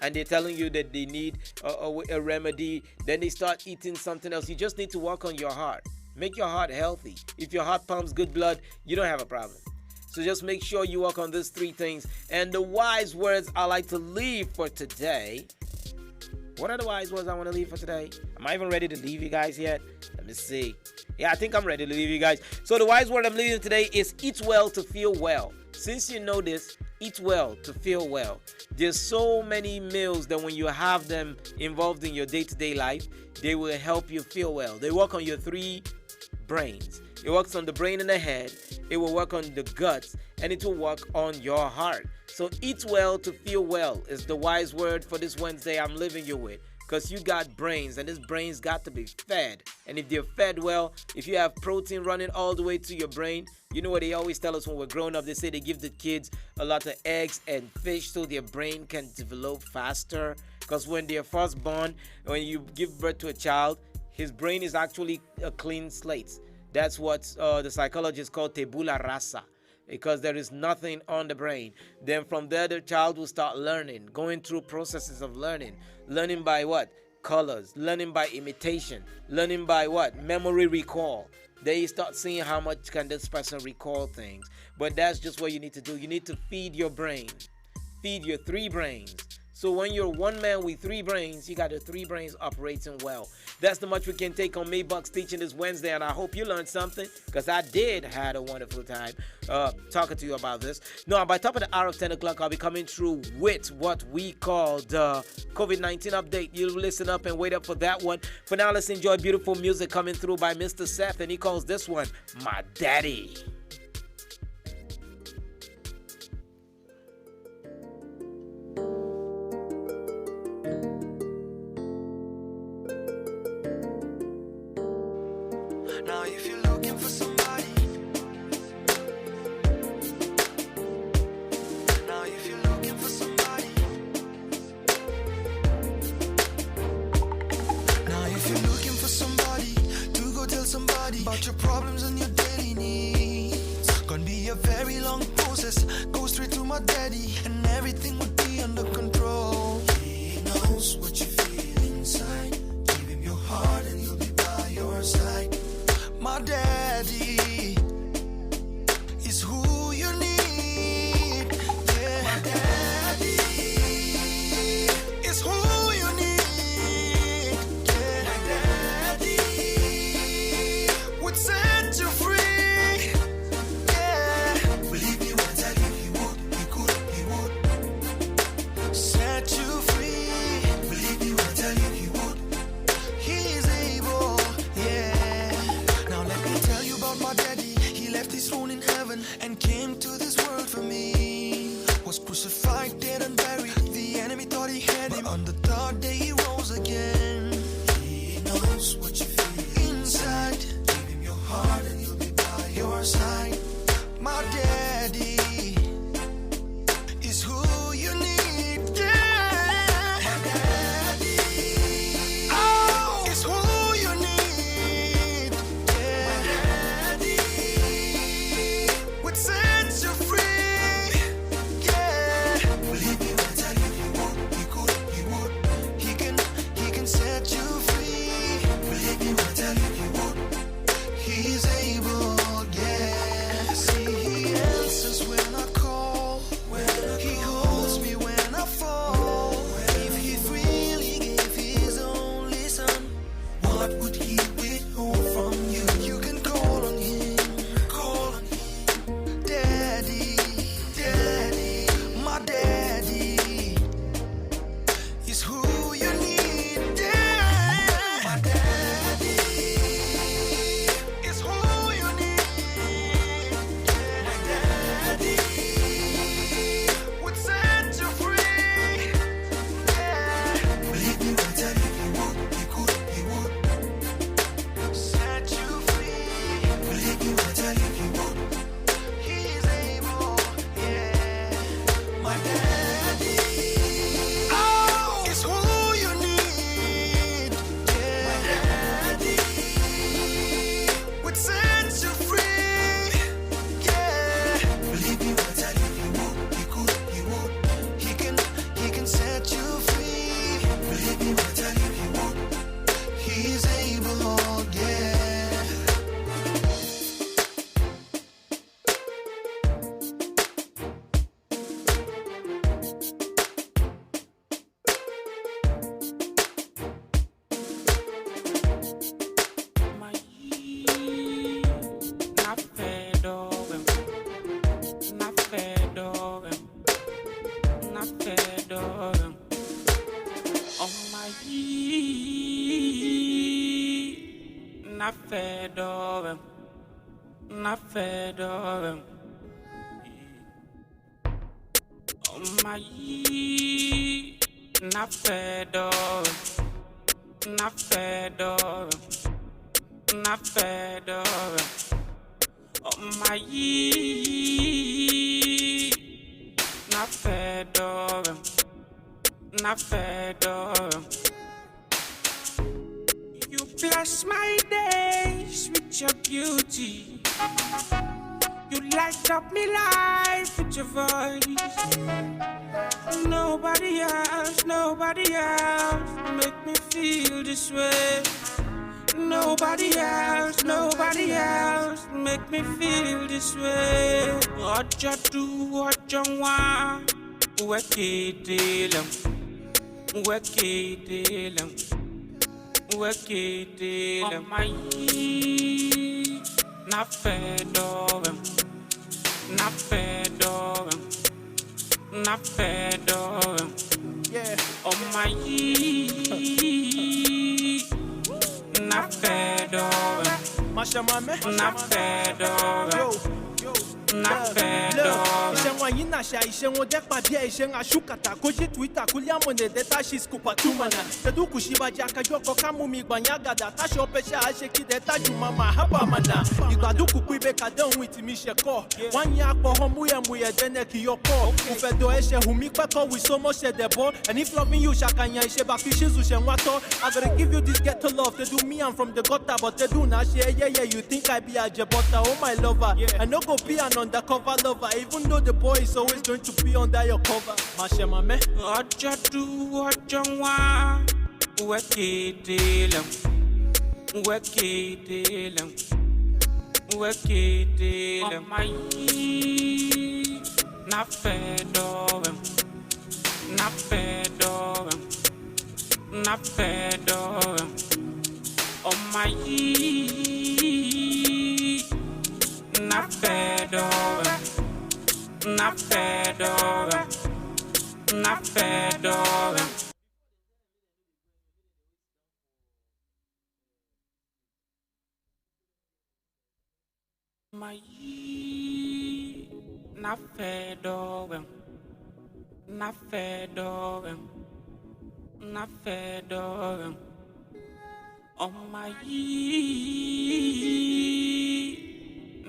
and they're telling you that they need a remedy. Then they start eating something else. You just need to work on your heart. Make your heart healthy. If your heart pumps good blood, you don't have a problem. So just make sure you work on these three things. And the wise words I like to leave for today. What are the wise words I want to leave for today? Am I even ready to leave you guys yet? Let me see. Yeah, I think I'm ready to leave you guys. So the wise word I'm leaving today is eat well to feel well. Since you know this, eat well to feel well. There's so many meals that when you have them involved in your day-to-day life, they will help you feel well. They work on your three brains. It works on the brain and the head. It will work on the guts, and it will work on your heart. So eat well to feel well is the wise word for this Wednesday I'm leaving you with. Because you got brains, and this brains got to be fed. And if they're fed well, if you have protein running all the way to your brain, you know what they always tell us when we're growing up? They say they give the kids a lot of eggs and fish so their brain can develop faster. Because when they're first born, when you give birth to a child, his brain is actually a clean slate. That's what the psychologists call tabula rasa, because there is nothing on the brain. Then from there, the child will start learning, going through processes of learning. Learning by what? Colors. Learning by imitation. Learning by what? Memory recall. Then you start seeing how much can this person recall things. But that's just what you need to do. You need to feed your brain. Feed your 3 brains. So when you're one man with 3 brains, you got your 3 brains operating well. That's the much we can take on Maybuck's teaching this Wednesday, and I hope you learned something, because I did had a wonderful time talking to you about this. Now, by top of the hour of 10 o'clock, I'll be coming through with what we call the COVID-19 update. You listen up and wait up for that one. For now, let's enjoy beautiful music coming through by Mr. Seth, and he calls this one My Daddy. Now if you're looking for somebody, now if you're looking for somebody, now if you're looking for somebody to go tell somebody about your problems and your daily needs, gonna be a very long process. Go straight to my daddy and everything would be under control. He knows what you feel inside. Give him your heart and he'll be by your side. My daddy is who you need. Yeah. My daddy is who you need. Yeah. My daddy would set you free. Yeah. Believe me when I tell you he would, he could, he would set you free. Believe me when I tell you he would. He's able, yeah. My daddy, he left his throne in heaven and came to this world for me. Was crucified, dead and buried. The enemy thought he had him, but on the 3rd day he rose again. He knows what you feel inside. Give him your heart and he'll be by your side. My daddy is who you need. Yeah. My daddy is who you need. Would set you free, yeah. Believe me when I tell you he would, he could, he would. He can set you free. Believe me when I tell you he would. He's able, yeah. See, he answers when I call. He holds me when I fall. If he freely gave his only son, what would he withhold from you? You can call on him. Daddy, daddy, my daddy is who you need. Yeah. My daddy is who you need. Yeah. My daddy would set you free. Yeah. Believe me when I tell you he would, he could, he would set you free. Believe me when I tell you he would. He's able, yeah. My daddy is who you need. Yeah. My daddy would set you free. Yeah. Believe me when I tell you he would, he could, he would. He can set you free. Believe me when I tell you he would. He's able, yeah. fedorem, na fedorem. Oh my, na fedorem, na fedorem, na fedorem. Oh my, na fedorem, na fedorem. You bless my days with your beauty. You light up me life with your voice. Nobody else make me feel this way. Nobody else make me feel this way. What you do, what you want, work it daily, work it daily. Oh my, na fedorem, na fedorem, na fedorem. Yeah. Oh my, na fedorem, Masha mame. na fedorem, na fedorem. Ishenwa yina sha ishenwa dekpa bia ishenga shukata koji Twitter kulia mone deta shiskupa tumana tedu kushiba jaka joko kamu migbanyagada tasho pesha asheki deta jumama haba mana igbadu kukuibe kadon with mi sheko wanya akpo homuye muye dene kiyoko ufedo eshe humi peko with so much debo and if loving you shakanya ishe bakishizu shenwato I gotta give you this ghetto love they do me I'm from the gutter but they do na share yeah you think I be a jebota oh my lover I no go be an undercover lover even though the boy is always going to be under your cover Masha mame What you do, what you want, work it daily, work it daily, work it daily. Oh my, na fedorem, na fedorem, na fedorem. Oh my, na fedorem, na fedorem. Na fedorem. My na fedorem. Na fedorem. Na fedorem. Oh my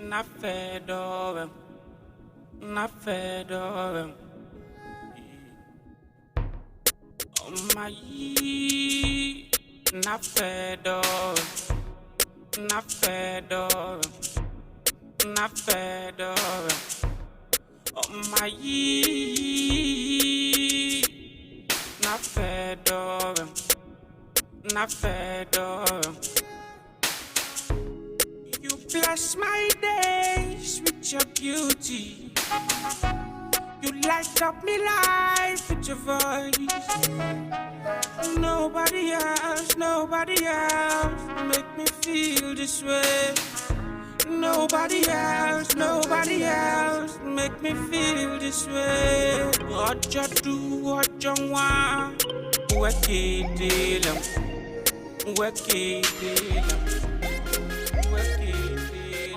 na fedorem. Na fedorem. Oh my, na fedorem, na fedorem, na fedorem. Oh my, na fedorem, na fedorem. You bless my days with your beauty. You light up me life with your voice. Nobody else make me feel this way. Nobody else make me feel this way. What you do, what you want, work it daily, work it daily, work it daily.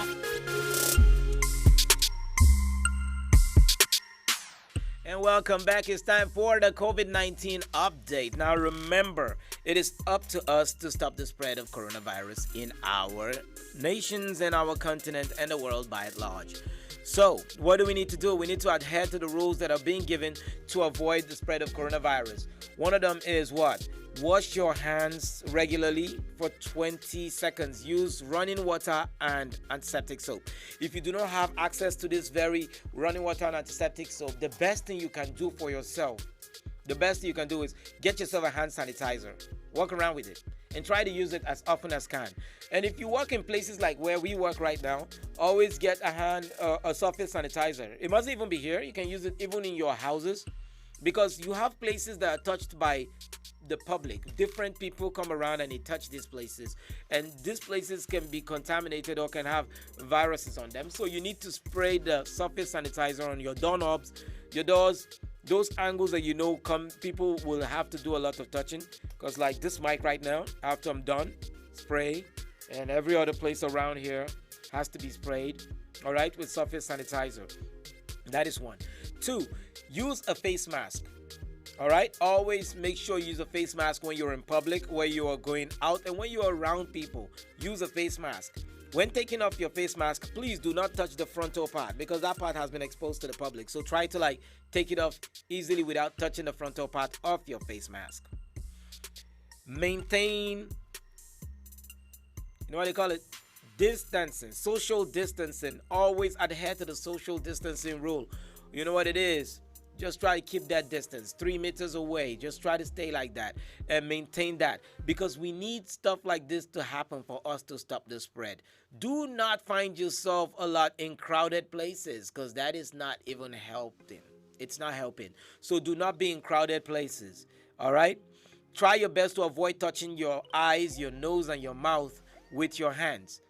And welcome back. It's time for the COVID-19 update. Now remember, it is up to us to stop the spread of coronavirus in our nations and our continent and the world by and large. So, what do we need to do? We need to adhere to the rules that are being given to avoid the spread of coronavirus. One of them is what? Wash your hands regularly for 20 seconds. Use running water and antiseptic soap. If you do not have access to this very running water and antiseptic soap, the best thing you can do for yourself, is get yourself a hand sanitizer. Walk around with it and try to use it as often as can. And if you work in places like where we work right now, always get a surface sanitizer. It must even be here. You can use it even in your houses, because you have places that are touched by the public. Different people come around and they touch these places, and these places can be contaminated or can have viruses on them. So you need to spray the surface sanitizer on your doorknobs, your doors, those angles that people will have to do a lot of touching, because like this mic right now, after I'm done, spray and every other place around here has to be sprayed, all right, with surface sanitizer. That is one. Two, use a face mask. All right, always make sure you use a face mask when you're in public, where you are going out, and when you're around people. Use a face mask. When taking off your face mask, please do not touch the frontal part, because that part has been exposed to the public. So try to take it off easily without touching the frontal part of your face mask. Maintain, you know what they call it? Distancing, social distancing. Always adhere to the social distancing rule. You know what it is? Just try to keep that distance, 3 meters away. Just try to stay like that and maintain that, because we need stuff like this to happen for us to stop the spread. Do not find yourself a lot in crowded places, because that is not even helping. It's not helping. So do not be in crowded places. All right? Try your best to avoid touching your eyes, your nose, and your mouth with your hands,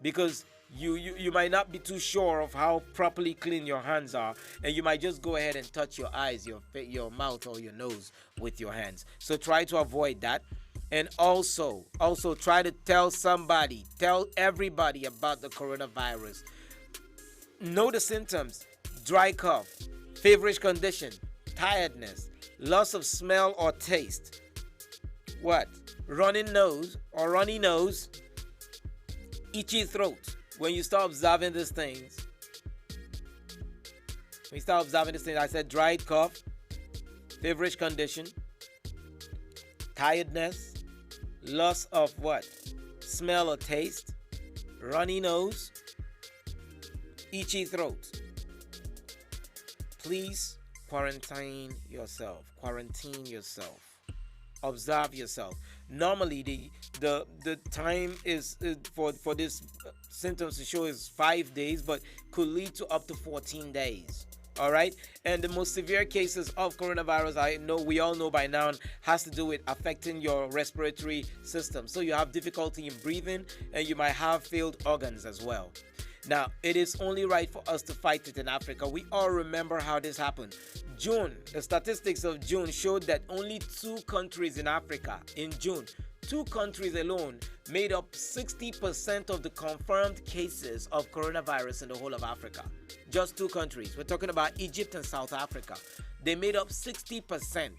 because you might not be too sure of how properly clean your hands are, and you might just go ahead and touch your eyes, your mouth, or your nose with your hands. So try to avoid that. And also try to tell everybody about the coronavirus. Know the symptoms: dry cough, feverish condition, tiredness, loss of smell or taste, runny nose, itchy throat. When you start observing these things, I said dry cough, feverish condition, tiredness, loss of smell or taste, runny nose, itchy throat. Please quarantine yourself. Observe yourself. Normally the time is for this symptoms to show is 5 days, but could lead to up to 14 days. All right, and the most severe cases of coronavirus, we all know by now, has to do with affecting your respiratory system. So you have difficulty in breathing, and you might have failed organs as well. Now, it is only right for us to fight it in Africa. We all remember how this happened. The statistics of June showed that only 2 countries in Africa, in June, 2 countries alone made up 60% of the confirmed cases of coronavirus in the whole of Africa. Just 2 countries. We're talking about Egypt and South Africa. They made up 60%.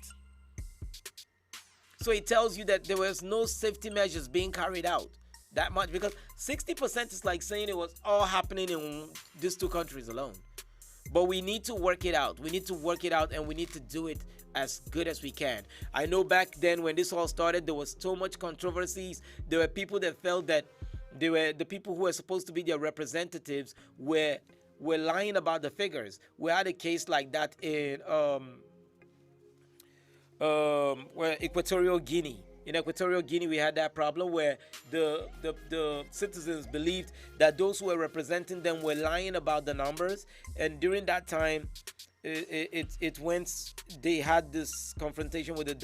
So it tells you that there was no safety measures being carried out that much, because 60% is like saying it was all happening in these 2 countries alone. But we need to work it out. We need to work it out, and we need to do it as good as we can. I know back then when this all started, there was so much controversies. There were people that felt that the people who were supposed to be their representatives were lying about the figures. We had a case like that in Equatorial Guinea. In Equatorial Guinea, we had that problem where the citizens believed that those who were representing them were lying about the numbers. And during that time, they had this confrontation with the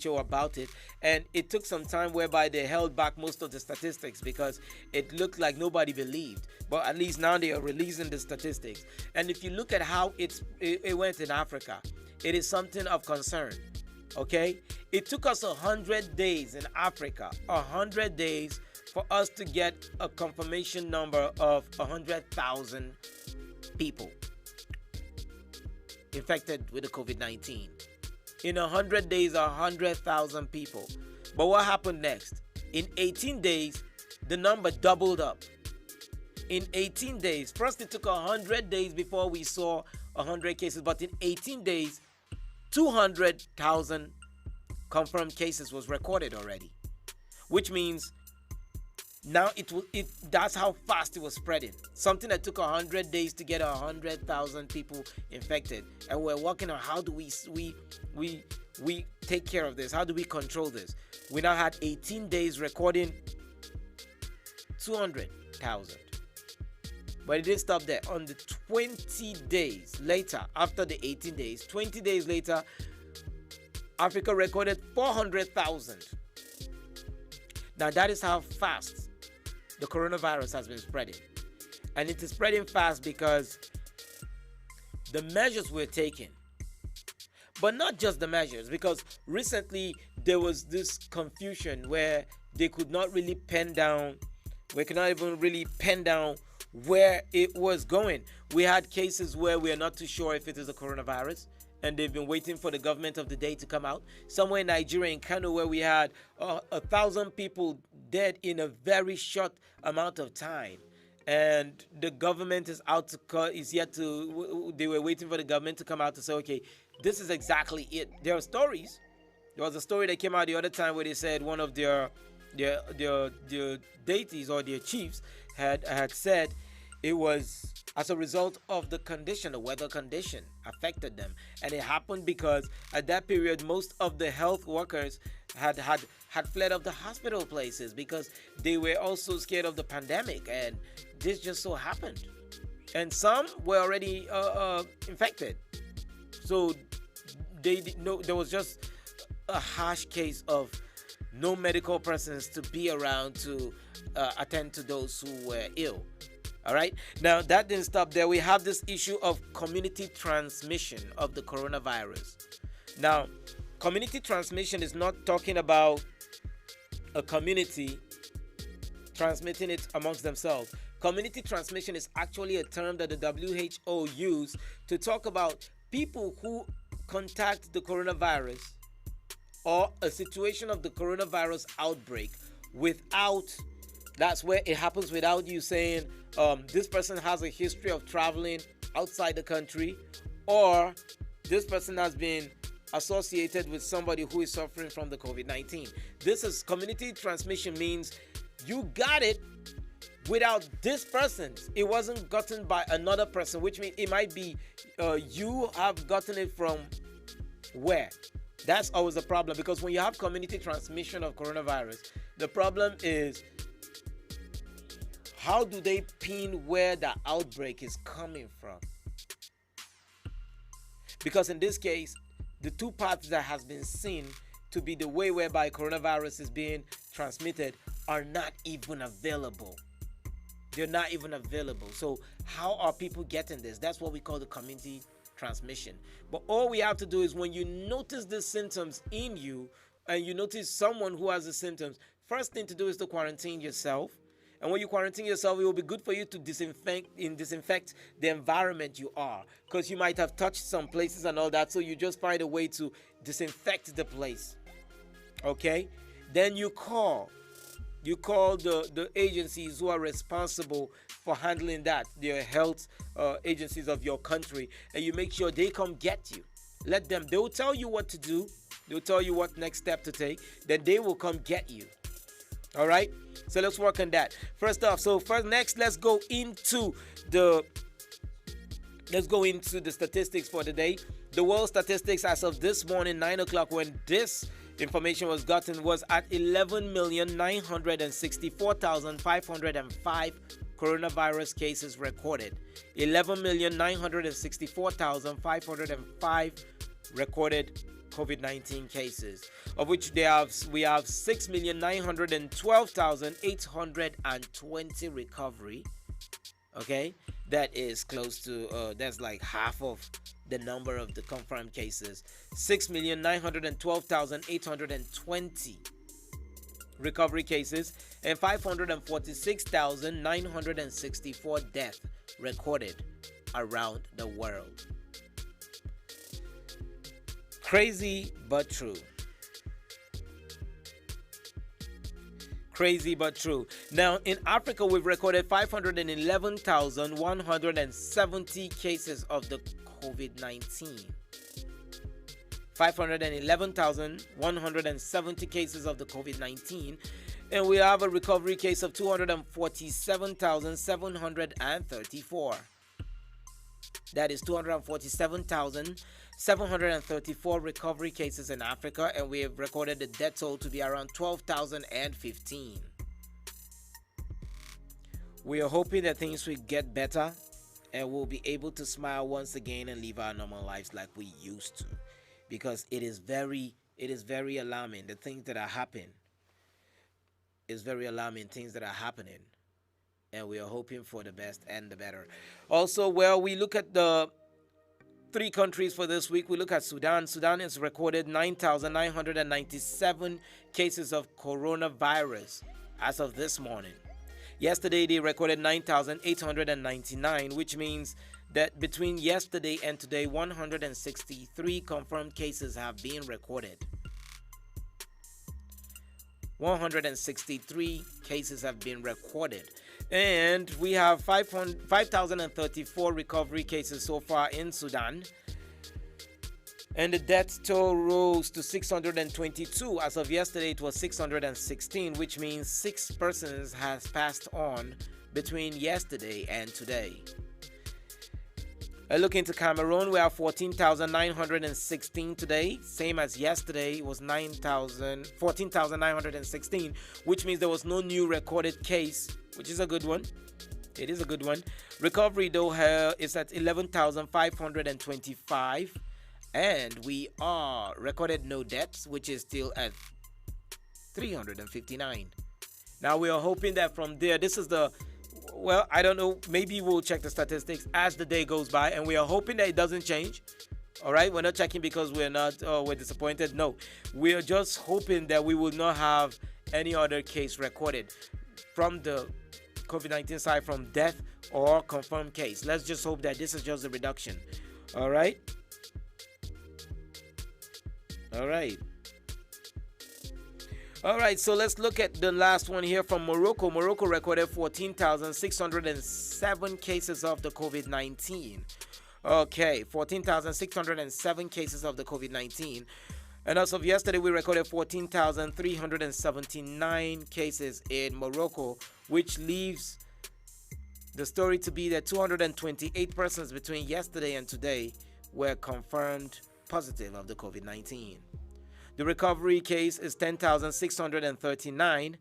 WHO about it. And it took some time whereby they held back most of the statistics, because it looked like nobody believed. But at least now they are releasing the statistics. And if you look at how it went in Africa, it is something of concern. Okay, it took us 100 days in Africa, 100 days for us to get a confirmation number of 100,000 people infected with the COVID-19. In 100 days, 100,000 people. But what happened next? In 18 days, the number doubled up. In 18 days, first it took 100 days before we saw 100 cases, but in 18 days, 200,000 confirmed cases was recorded already, which means now that's how fast it was spreading. Something that took 100 days to get 100,000 people infected, and we're working on how do we take care of this? How do we control this? We now had 18 days recording 200,000. But it didn't stop there. On the 20 days later, after the 18 days, 20 days later, Africa recorded 400,000. Now that is how fast the coronavirus has been spreading. And it is spreading fast because the measures we're taking, but not just the measures, because recently there was this confusion where they could not really pen down We cannot even really pin down where it was going. We had cases where we are not too sure if it is a coronavirus, and they've been waiting for the government of the day to come out. Somewhere in Nigeria, in Kano, where we had 1,000 people dead in a very short amount of time. And the government is out to they were waiting for the government to come out to say, okay, this is exactly it. There are stories. There was a story that came out the other time where they said one of their deities or their chiefs had said it was as a result of the condition, the weather condition affected them. And it happened because at that period, most of the health workers had fled of the hospital places because they were also scared of the pandemic. And this just so happened. And some were already infected. So there was just a harsh case of no medical persons to be around to attend to those who were ill. All right. Now, that didn't stop there. We have this issue of community transmission of the coronavirus. Now, community transmission is not talking about a community transmitting it amongst themselves. Community transmission is actually a term that the WHO used to talk about people who contact the coronavirus or a situation of the coronavirus outbreak that's where it happens without you saying this person has a history of traveling outside the country, or this person has been associated with somebody who is suffering from the COVID-19. This is community transmission, means you got it without this person. It wasn't gotten by another person, which means it might be you have gotten it from where? That's always a problem, because when you have community transmission of coronavirus, the problem is how do they pin where the outbreak is coming from? Because in this case, the two paths that has been seen to be the way whereby coronavirus is being transmitted are not even available. They're not even available. So how are people getting this? That's what we call the community transmission. But all we have to do is when you notice the symptoms in you and you notice someone who has the symptoms, first thing to do is to quarantine yourself. And when you quarantine yourself, it will be good for you to disinfect the environment you are, because you might have touched some places and all that. So you just find a way to disinfect the place. Okay? Then you call the agencies who are responsible for handling that, their health agencies of your country, and you make sure they come get you. They will tell you what to do. They'll tell you what next step to take. Then they will come get you. All right, so let's work on that. First off, let's go into the statistics for the day. The world statistics as of this morning, 9 o'clock, when this information was gotten, was at 11,964,505 coronavirus cases recorded. 11,964,505 recorded COVID-19 cases, of which we have 6,912,820 recovery. Okay, that is close to that's like half of the number of the confirmed cases. 6,912,820 recovery cases, and 546,964 deaths recorded around the world. Crazy but true. Crazy but true. Now, in Africa, we've recorded 511,170 cases of the COVID-19. 511,170 cases of the COVID-19. And we have a recovery case of 247,734. That is 247,734 recovery cases in Africa, and we have recorded the death toll to be around 12,015. We are hoping that things will get better and we'll be able to smile once again and live our normal lives like we used to, because it is very alarming. The things that are happening is very alarming. Things that are happening. And we are hoping for the best and the better. Also, we look at the 3 countries for this week. We look at Sudan. Sudan has recorded 9,997 cases of coronavirus as of this morning. Yesterday, they recorded 9,899, which means that between yesterday and today, 163 confirmed cases have been recorded. 163 cases have been recorded. And we have 5,034 recovery cases so far in Sudan. And the death toll rose to 622. As of yesterday, it was 616, which means 6 persons has passed on between yesterday and today. Look into Cameroon, we have 14,916 today. Same as yesterday, it was 14,916, which means there was no new recorded case, which is a good one. It is a good one. Recovery, though, is at 11,525. And we are recorded no deaths, which is still at 359. Now, we are hoping that from there, this is the... Well, I don't know. Maybe we'll check the statistics as the day goes by, and we are hoping that it doesn't change. All right, we're not checking because we're disappointed. No, we are just hoping that we will not have any other case recorded from the COVID-19 side, from death or confirmed case. Let's just hope that this is just a reduction. All right. All right. All right, so let's look at the last one here from Morocco. Morocco recorded 14,607 cases of the COVID-19. Okay, 14,607 cases of the COVID-19. And as of yesterday, we recorded 14,379 cases in Morocco, which leaves the story to be that 228 persons between yesterday and today were confirmed positive of the COVID-19. The recovery case is 10,639,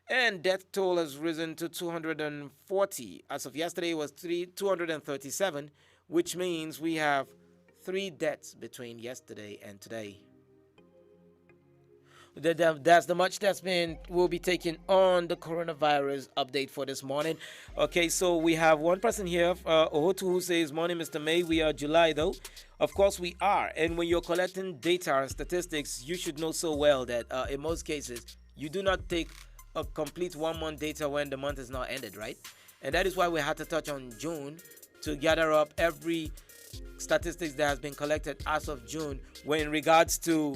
and death toll has risen to 240. As of yesterday, it was 237, which means we have 3 deaths between yesterday and today. That's the much will be taken on the coronavirus update for this morning. Okay, so we have one person here, Ohotu, who says, "Morning, Mr. May. We are July, though." Of course we are. And when you're collecting data and statistics, you should know so well that in most cases, you do not take a complete 1 month data when the month is not ended, right? And that is why we had to touch on June to gather up every statistics that has been collected as of June when in regards to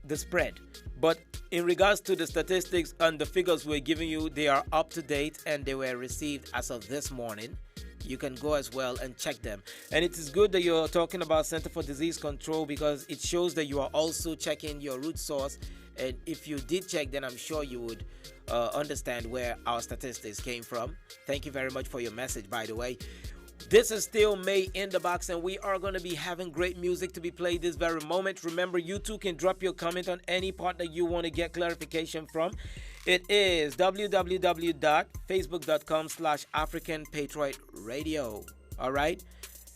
the spread. But in regards to the statistics and the figures we're giving you, they are up to date and they were received as of this morning. You can go as well and check them. And it is good that you're talking about Center for Disease Control because it shows that you are also checking your root source. And if you did check, then I'm sure you would understand where our statistics came from. Thank you very much for your message, by the way. This is still May in the Box, and we are going to be having great music to be played this very moment. Remember, you too can drop your comment on any part that you want to get clarification from. It is www.facebook.com/African Patriot Radio. All right?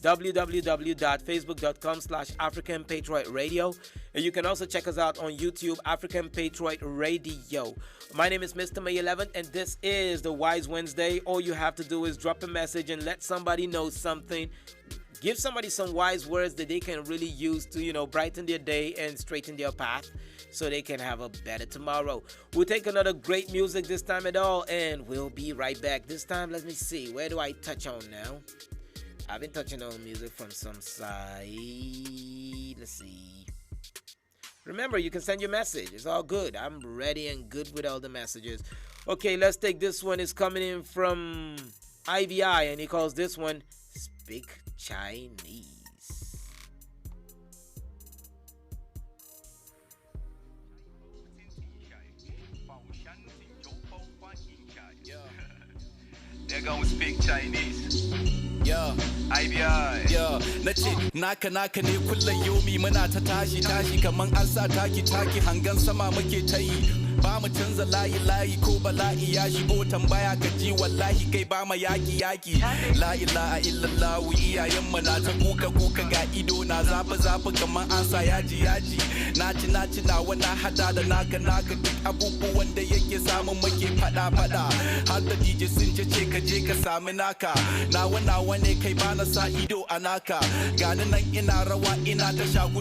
www.facebook.com/African Patriot Radio. And you can also check us out on YouTube, African Patriot Radio. My name is Mr. May 11, and this is the Wise Wednesday. All you have to do is drop a message and let somebody know something. Give somebody some wise words that they can really use to, brighten their day and straighten their path so they can have a better tomorrow. We'll take another great music this time at all, and we'll be right back. This time, let me see. Where do I touch on now? I've been touching on music from some side. Let's see. Remember, you can send your message. It's all good. I'm ready and good with all the messages. Okay, let's take this one. It's coming in from IBI, and he calls this one Speak Chinese. They're gonna speak Chinese. Yeah, IBI. yeah, nace naka ne kullum yomi muna ta tashi kaman an sa taki hangan sama muke ta yi. Ba mu canza layi ko bala'i ya shigo tambaya ka ji wallahi kai ba ma yaki la ilaha illallah iyayen mu na ta kuka ga ido na zafi kaman an sa yaji naci na wani hada da naka duk abubuwan da yake samun muke fada har da DJ sun ce ka je ka sami naka nawa ne kai ba na sa ido a naka gani nan ina rawa ina ta shaku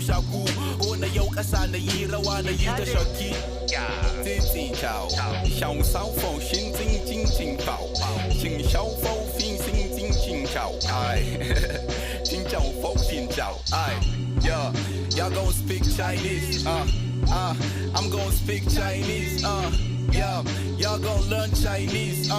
ko na yau ƙasa na yi rawa na yi ta shakki. Titi chow, shang sao fo xin ting ting ting bao, xin shao fo fin xin ting ting chow. Ai, ting chow fo fin chow. Ai, yeah, y'all gon' speak Chinese. I'm gon' speak Chinese. Yeah, y'all gon' learn Chinese.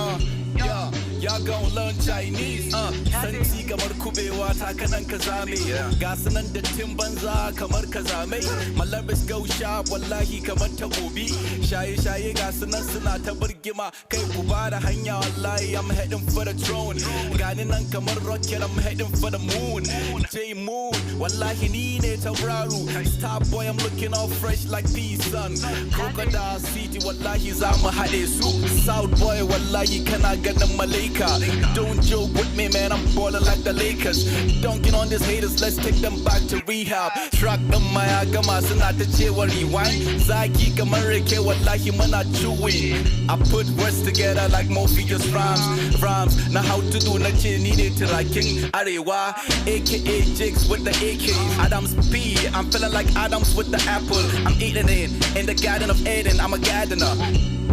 Yeah, y'all gon' learn Chinese. Santi kamar kubewa takanan kazame. Gasu nan da timbanza kamar kazame. My lyrics go sharp wallahi kamar takobi. Shaye gasu nan suna ta birgima. Kai ku bada hanya wallahi I'm heading for the throne. Gani nan kamar rocket I'm heading for the moon. J Moon wallahi ni ne tauraro. Star boy I'm looking all fresh like peace sun. Crocodile City wallahi za mu haɗe su. South boy wallahi kana ganin malaika. Don't joke with me man I'm ballin' like the Lakers. Don't get on these haters let's take them back to rehab. Track ɗin ma ya gama suna ta cewa rewind. Zaki kamar rake wallahi muna chewing. I put words together like Morpheus rhymes. Na how to do na ce ni ne tirakin arewa. AKA Jigs with the AKs. Adams P I'm feeling like Adams with the apple. I'm eating it in the garden of Eden. I'm a gardener.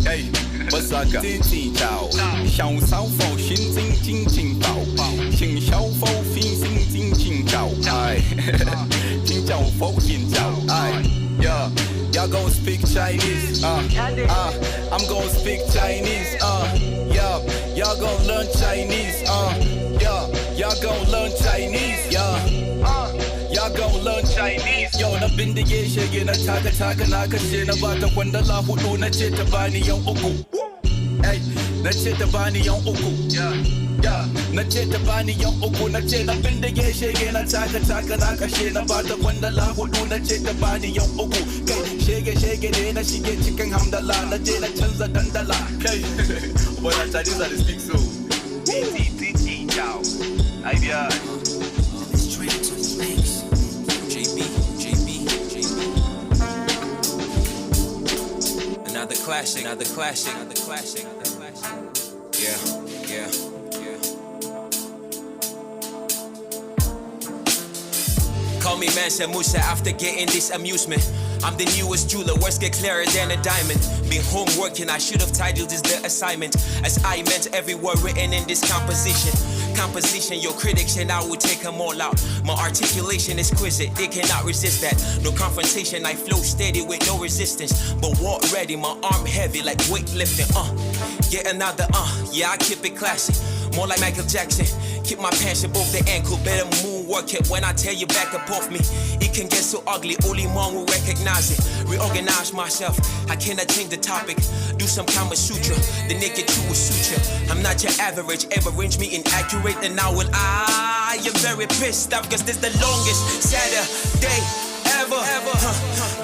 Hey, what's up? Tin chow, xiao sao fo xin ting ting ting bao, xin xiao fo fin xin ting ting chow. Ai, ting chow fo xin chow. Ai, yeah, y'all gon' speak Chinese. I'm gon' speak Chinese. Yeah, y'all gon' learn Chinese. Yeah, y'all gon' learn Chinese. Y'all gon' learn Chinese. Yo, na bindige shege na taka na kashe na bata kwandala hudu na ce ta bani yan uku. Hey, na ce ta bani yan uku. Yeah, na ce ta bani yan uku. Na ce na bindige shege na taka na kashe na bata kwandala hudu na ce ta bani yan uku. Kai, shege ne na shige cikin hamdala na je na canza dandala. Kai, boy, na Chinese I speak so. Titi chow. IBI. Another classic. Yeah. Call me Mansa Musa after getting this amusement. I'm the newest jeweler, words get clearer than a diamond. Been home working, I should have titled this the assignment. As I meant every word written in this composition, your critics and I will take them all out. My articulation is exquisite, they cannot resist that. No confrontation, I flow steady with no resistance. But walk ready, my arm heavy like weightlifting. Get another yeah, I keep it classy. More like Michael Jackson. Keep my pants above the ankle, better moonwalk it when I tell you back up off me. It can get so ugly, only one will recognize it. Reorganize myself, I cannot change the topic. Do some Kama Sutra, the naked truth will suture. I'm not your average, ever range me inaccurate, and now will I am very pissed off, cause this the longest Saturday ever.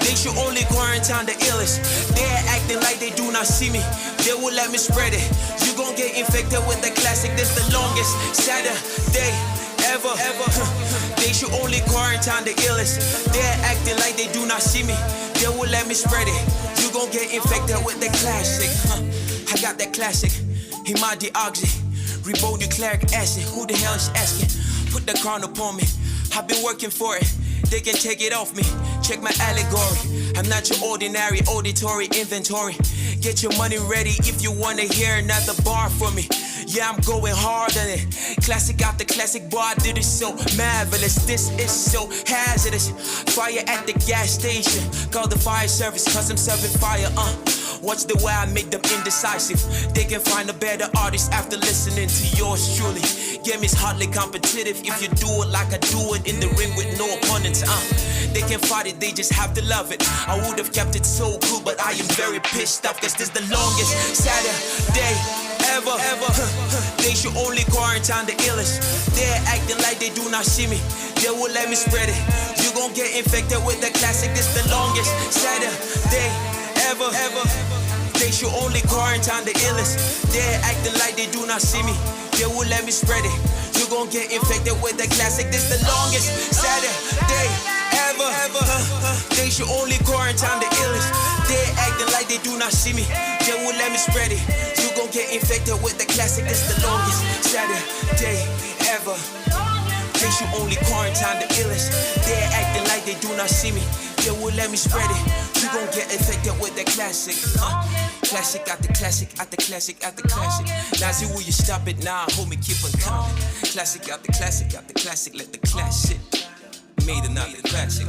They should only quarantine the illest. They're acting like they do not see me. They will let me spread it. You gon' get infected with the classic. This the longest Saturday ever. They should only quarantine the illest. They're acting like they do not see me. They will let me spread it. You gon' get infected with the classic. I got that classic. Hemodioxy, ribonucleic acid. Who the hell is asking? Put the crown upon me. I've been working for it. They can take it off me. Check my allegory. I'm not your ordinary auditory inventory. Get your money ready if you wanna hear another bar from me. Yeah, I'm going hard on it. Classic after classic, boy, I did it so marvelous. This is so hazardous. Fire at the gas station. Call the fire service, cause I'm serving fire, Watch the way I make them indecisive. They can find a better artist after listening to yours truly. Game is hardly competitive if you do it like I do it in the ring with no opponents, They can fight it, they just have to love it. I would have kept it so cool, but I am very pissed off, cause this the longest Saturday ever. They should only quarantine the illest. They're acting like they do not see me. They will let me spread it. You gon' get infected with the classic. This the longest Saturday ever. They should only quarantine the illest. They're acting like they do not see me. They will let me spread it. You gon' get infected with the classic. This the longest Saturday ever. They should only quarantine the illest. They're acting like they do not see me. They will let me spread it. You gon' get infected with the classic. This the longest Saturday ever. They should only quarantine the illest. They're acting like they do not see me. yo, well, let me spread it. You gon' get infected with the classic. Classic after classic after classic after classic. Nazi, will you stop it? Nah, homie, keep on coming. Classic after classic after classic, let the classic made another classic.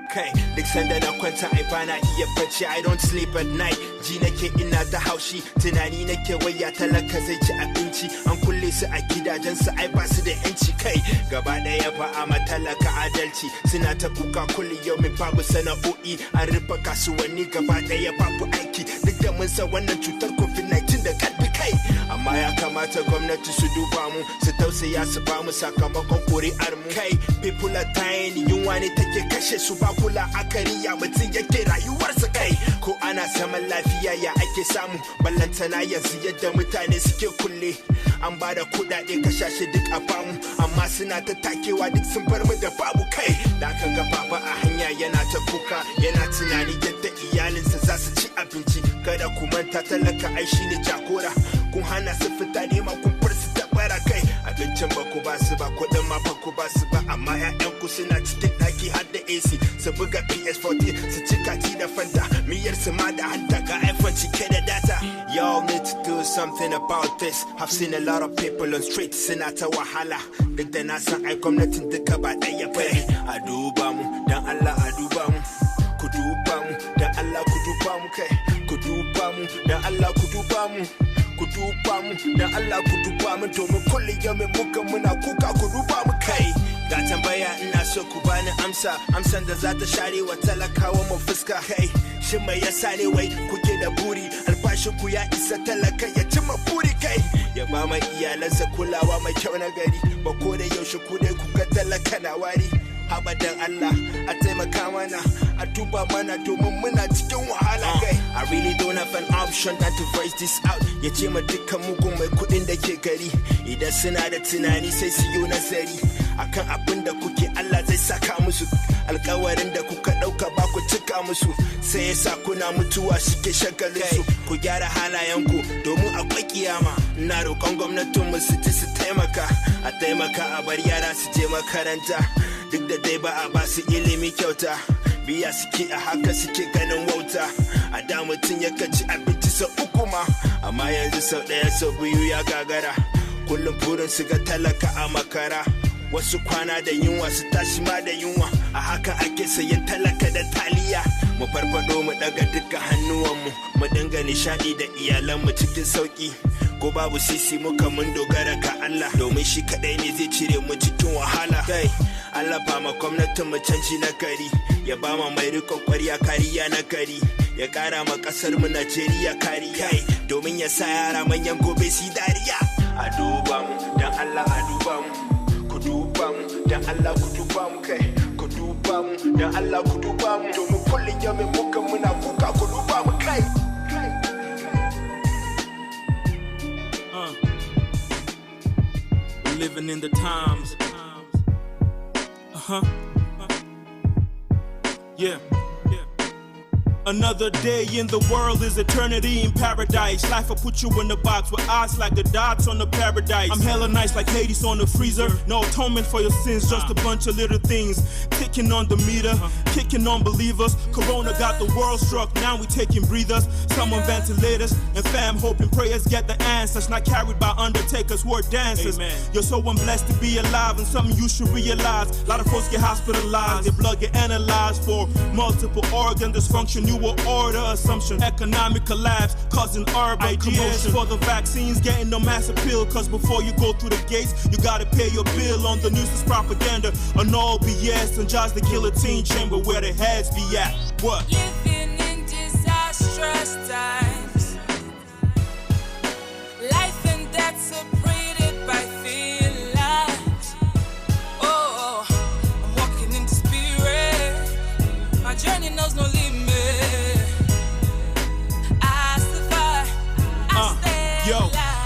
Okay, duk sanda na kwanta ai bana iya bacci. I don't sleep at night. Ji nake ina ta haushi, tunani nake waya talaka zai ci abinci. An kulle su a gidajen su ai ba su da yanci. Kai gaba daya ba a matalaka adalci. Suna ta kuka kulli yau min babu sana'o'i. An rufe kasuwanni gaba daya babu aiki. Duk da mun san wannan cutar COVID-19 da karfi kai. Amma ya kamata gwamnati su duba mu, su tausaya su ba mu sakamakon kuri'ar mu. Kai people are dying, yunwa ne take kashe su ba kula akari ya mutum yake rayuwarsa. Kai ko ana saman lafiya ya ake samu, ballantana yanzu yadda mutane suke kulle. An ba da kudade kashashe duk a bamu, amma suna ta takewa duk sun bar mu da babu. Kai da ka ga baba a hanya yana ta kuka, yana tunani yadda iyalinsa za su ci abinci. Kada ku manta talaka ai shine jagora, kun hana su fita nema kun bar su da bara. Kai abincin ba ku ba su ba, kudin ma ba ku ba su ba, amma 'ya'yanku suna cikin daki har da AC, su buga PS14 su ci kati da fanta, miyar su ma da hanta ga iPhone cike da data. Y'all need to do something about this. I've seen a lot of people on streets suna ta wahala, duk da na san ai gwamnatin duka ba ɗaya bane. A duba mu dan Allah, a duba mu, ku duba mu dan Allah, ku duba mu. Kai ku duba mu dan Allah, ku duba mu, ku duba mu dan Allah, ku duba mu. Domin kullum yau muka muna kuka, ku duba mu. Kai ga tambaya ina so ku bani amsan da za ta share wa talakawa mu fuska. Kai shin mai yasa ne wai kuke da buri albashin ku ya isa talaka ya cimma buri? Kai ya ba ma iyalansa kulawa mai kyau na gari, ba ko da yaushe ku dai ku ga talaka na wari. Abadan Allah a taimaka mana, a duba mana domin muna cikin wahala. Kai I really don't have an option than to voice this out. Ya ce ma dukkan mugun mai kudin da ke gari, idan suna da tunani sai su yi nazari akan abin da kuke, Allah zai saka musu. Alkawarin da kuka dauka ba ku cika musu, sai yasa kuna mutuwa shike shagalin su. Ku gyara halayenku domin akwai kiyama. Na roƙon gwamnatin mu su ji su taimaka, a taimaka a bar yara su je makaranta. Duk da dai ba a ba su ilimi kyauta, biya suke a haka suke ganin wauta. A da mutum yakan ci abinci sau uku ma, amma yanzu sau ɗaya sau biyu ya gagara. Kullum burin su ga talaka a makara, wasu kwana da yunwa su tashi ma da yunwa. A haka ake sayan talaka da taliya. Mu farfado mu daga duka hannuwanmu, mu dinga nishadi da iyalanmu cikin sauki. Ko babu sisi muka mun dogara ga Allah, domin shi kadai ne zai cire mu cikin wahala. Kai Allah ba ma gwamnatin mu canji na gari, ya ba ma mai rikon kwarya kariya na gari, ya kara ma kasar mu Najeriya kariya, domin ya sa yara manyan gobe su dariya. A duba mu dan Allah, a duba mu, ku duba mu dan Allah, ku duba mu. Kai ku duba mu dan Allah, ku duba mu, domin kullum yau muka muna kuka, ku duba mu. Kai living in the times. Yeah. Another day in the world is eternity in paradise. Life will put you in the box with eyes like the dots on the paradise. I'm hella nice like Hades on the freezer. No atonement for your sins, just a bunch of little things ticking on the meter, kicking on believers. Corona got the world struck, now we taking breathers. Some on ventilators, and fam hoping prayers get the answers. Not carried by undertakers who are dancers. Amen. You're so blessed to be alive, and something you should realize. A lot of folks get hospitalized, their blood get analyzed for multiple organ dysfunction. New order assumption, economic collapse, causing urban commotion. For the vaccines, getting no mass appeal, cause before you go through the gates, you gotta pay your bill. On the news is propaganda, and all BS, and just the guillotine chamber where the heads be at. What? Living in disastrous times, life and death separated by feelings. Oh, I'm walking in the spirit, my journey knows no limit.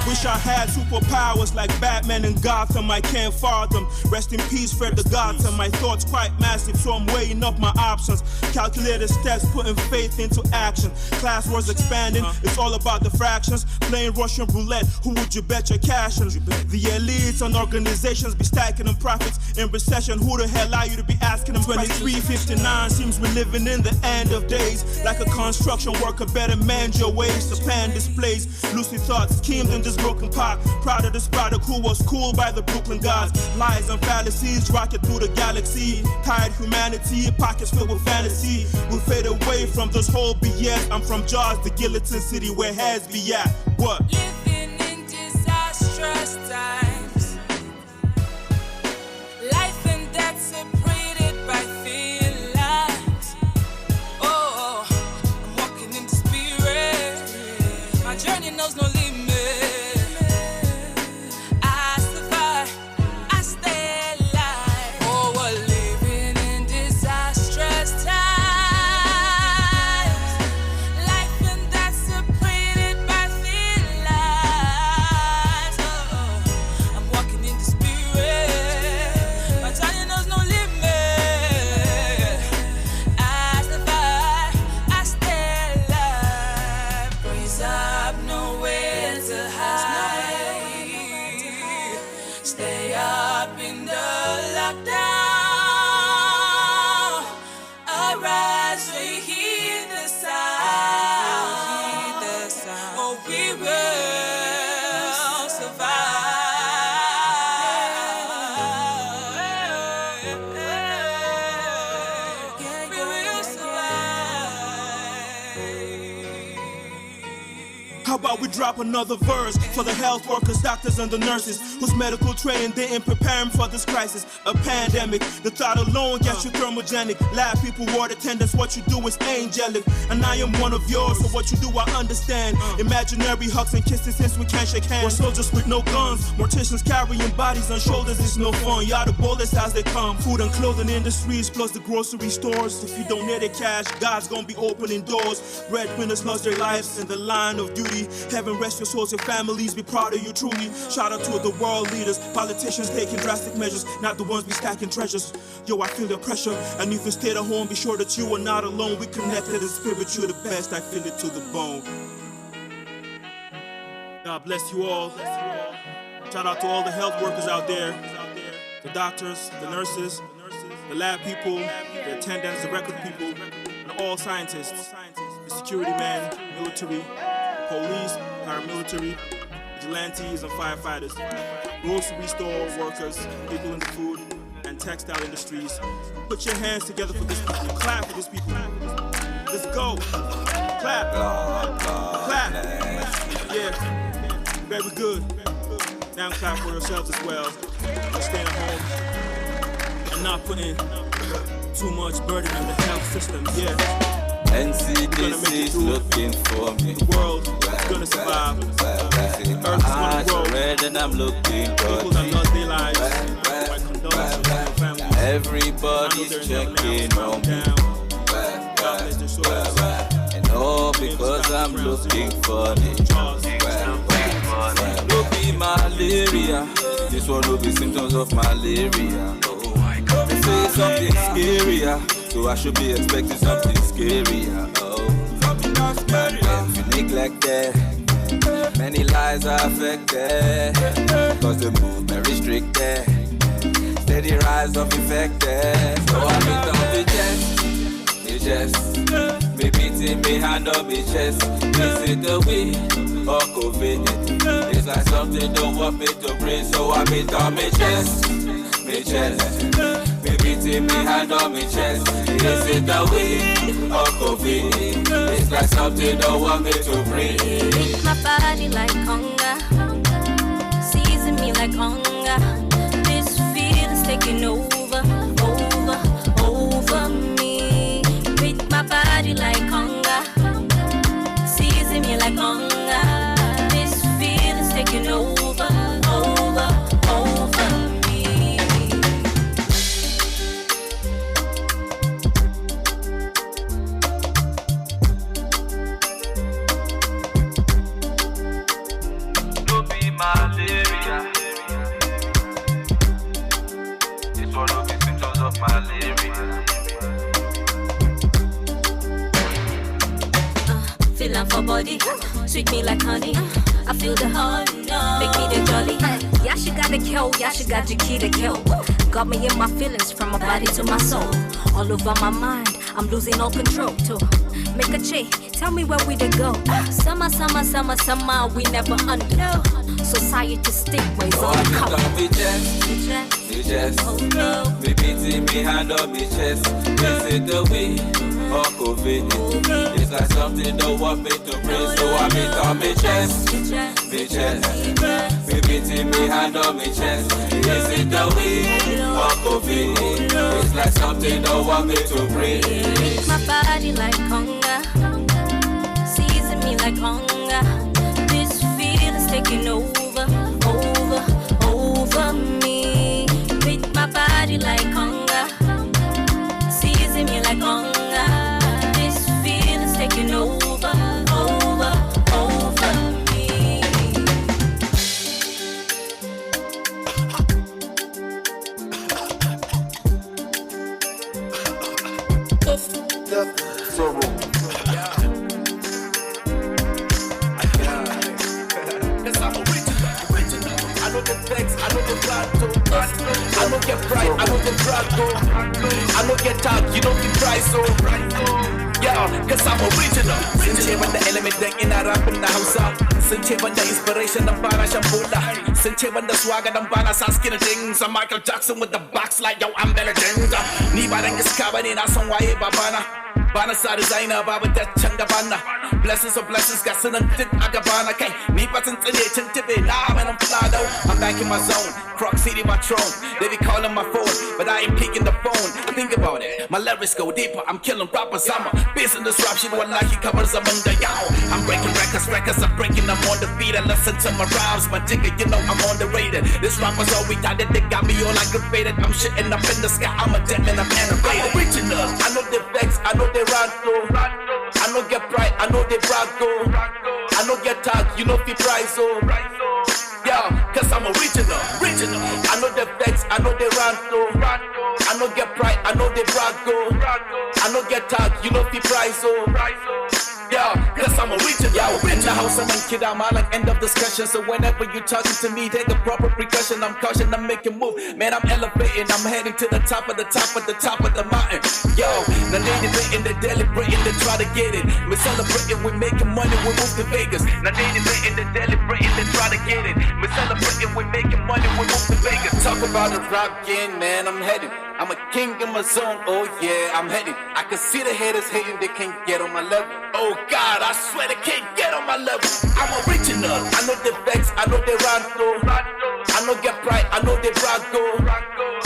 Wish I had superpowers like Batman and Gotham, I can't fathom. Rest in peace, Fred the Gotham. My thoughts quite massive, so I'm weighing up my options. Calculated steps, putting faith into action. Class was expanding, it's all about the fractions. Playing Russian roulette, who would you bet your cash on? The elites and organizations be stacking them profits. In recession, who the hell are you to be asking them? 2359 seems we're living in the end of days. Like a construction worker, better mend your ways. The pan displays lucid thoughts schemed in this broken pot. Proud of this product who was cool by the Brooklyn gods. Lies and fallacies rocket through the galaxy. Tired humanity, pockets filled with fantasy. We'll fade away from this whole BS. I'm from Jaws, the Guillotine City where heads be at. What? Living in disastrous times. Life and death separated by feelings. Oh, I'm walking in the spirit. My journey knows no limit. I survive, I stay alive. Oh, we're living in disastrous times. Life and death separated by feelings. Oh, I'm walking in the spirit. My journey knows no limit. I survive, I stay alive. Praise up, nowhere to hide. Stay up in the lockdown. Arise, we hear the sound. Oh, we will survive. We will survive. How about we drop another verse for the health workers, doctors, and the nurses whose medical training didn't prepare them for this crisis, a pandemic. The thought alone gets you thermogenic. Lab people, ward attendants, what you do is angelic. And I am one of yours, so what you do I understand. Imaginary hugs and kisses since we can't shake hands. We're soldiers with no guns, morticians carrying bodies on shoulders, it's no fun. Y'all the bullets as they come. Food and clothing industries, plus the grocery stores. If you donate the cash, God's gonna be opening doors. Breadwinners lost their lives in the line of duty. Heaven rest your souls, your families, be proud of you truly. Shout out to the world leaders, politicians taking drastic measures, not the ones be stacking treasures. Yo, I feel the pressure, and if you stay at home, be sure that you are not alone. We connected in spirit, you're the best, I feel it to the bone. God bless you all. Shout out to all the health workers out there, the doctors, the nurses, the lab people, the attendants, the record people, and all scientists, the security men, military, police, paramilitary, vigilantes, and firefighters, grocery store workers, people in the food and textile industries. Put your hands together for this people. Clap for this people. Let's go. Clap. Clap. Yeah. Very good. Now clap for yourselves as well. For staying home and not putting too much burden on the health system. Yeah. NCDC is looking for me. The world is gonna survive. Earth is gonna grow. Red and I'm looking for people that lost their lives. My condolences to their families. Everybody's checking on me. And all because I'm looking funny. No be malaria. This one will be symptoms of malaria. They say something scarier. So I should be expecting something scarier. Oh, if you neglected, many lives are affected. Because the movement restricted. Steady rise of infected. So I beat on the chest, me beating me hand on me chest. Is it the way or COVID? It's like something don't want me to breathe. So I beat on me chest. Me beating me hand on me chest. Is it the weed or COVID? It's like something don't want me to breathe. My body like hunger, seizing me like hunger. This feeling's taking over me. With my body like hunger, seizing me like hunger. This feeling's taking over me. My down for body. Sweet me like honey. I feel the heart, make me the jolly. Yeah, she got the kill, yeah, she got the key to kill. Got me in my feelings from my body to my soul. All over my mind, I'm losing all control to make a change. Tell me where we to go. Summer, summer, summer, summer, we never under. Society stigma is on the cover. Me chest, oh no. me beating me hand on me chest. Is it the way or COVID? It's like something don't want me to breathe. So I beat on me chest, me beating me hand on me chest. Is it the way or COVID? It's like something don't want me to breathe. My body like hunger, season me like hunger. This feeling's taking over me. Beat my body like hunger, season me like hunger. This feeling's taking over me. I don't get pride, I don't get brag though. I don't get talk, you don't get price so. Yeah, cause I'm original. Sun ce banda element dan ina rapping na Hausa. Sun ce banda inspiration dan bana shan bola. Sun ce banda swagger dan bana sa skin things. I'm Michael Jackson with the box like yo, I'm Bella James. Ni ba dan iska bane na san waye babana. Bana sa designer babu da can gabana. Blessings of blessings got sun duk a gabana kai. Ni ba tun tsine cin tibe na man I'm fly though. I'm back in my zone. Croc City my throne. They be calling my phone, but I ain't picking the phone. Think about it, my lyrics go deeper. I'm killing rappers. I'm a business rap shit. Wallahi covers I'm under y'all. I'm breaking records. I'm breaking them on the beat. And listen to my rhymes, my nigga. You know I'm underrated. This rapper's all we got. They got me all aggravated. I'm shitting up in the sky. I'm a dead man. I'm animated. I'm original. I know the vex. I know they run though. I know get pride. I know they brag though. I know get tag. You know fi price oh. Yeah, cause I'm original. I know the vex, I know they run though. I know get pride, I know they brag though. I know get tag, you know fi price oh. Yeah, cause I'm original. In the house, I'm in kid, I'm all like end of discussion. So whenever you talking to me, take a proper precaution. I'm caution, I'm making move. Man, I'm elevating, I'm heading to the top of the mountain. Yo, now they debating, they deliberating, they try to get it. We celebrating, we making money, we move to Vegas. Now they debating, they deliberating, they try to get it. We celebrating, we making money, we move to Vegas. Talk about the rockin', man, I'm headed. I'm a king in my zone, oh yeah, I'm headed. I can see the haters hating, they can't get on my level. Oh God, I swear they can't get on my level. I'm original, I know the vex, I know they run though. I know get pride, I know they brag though.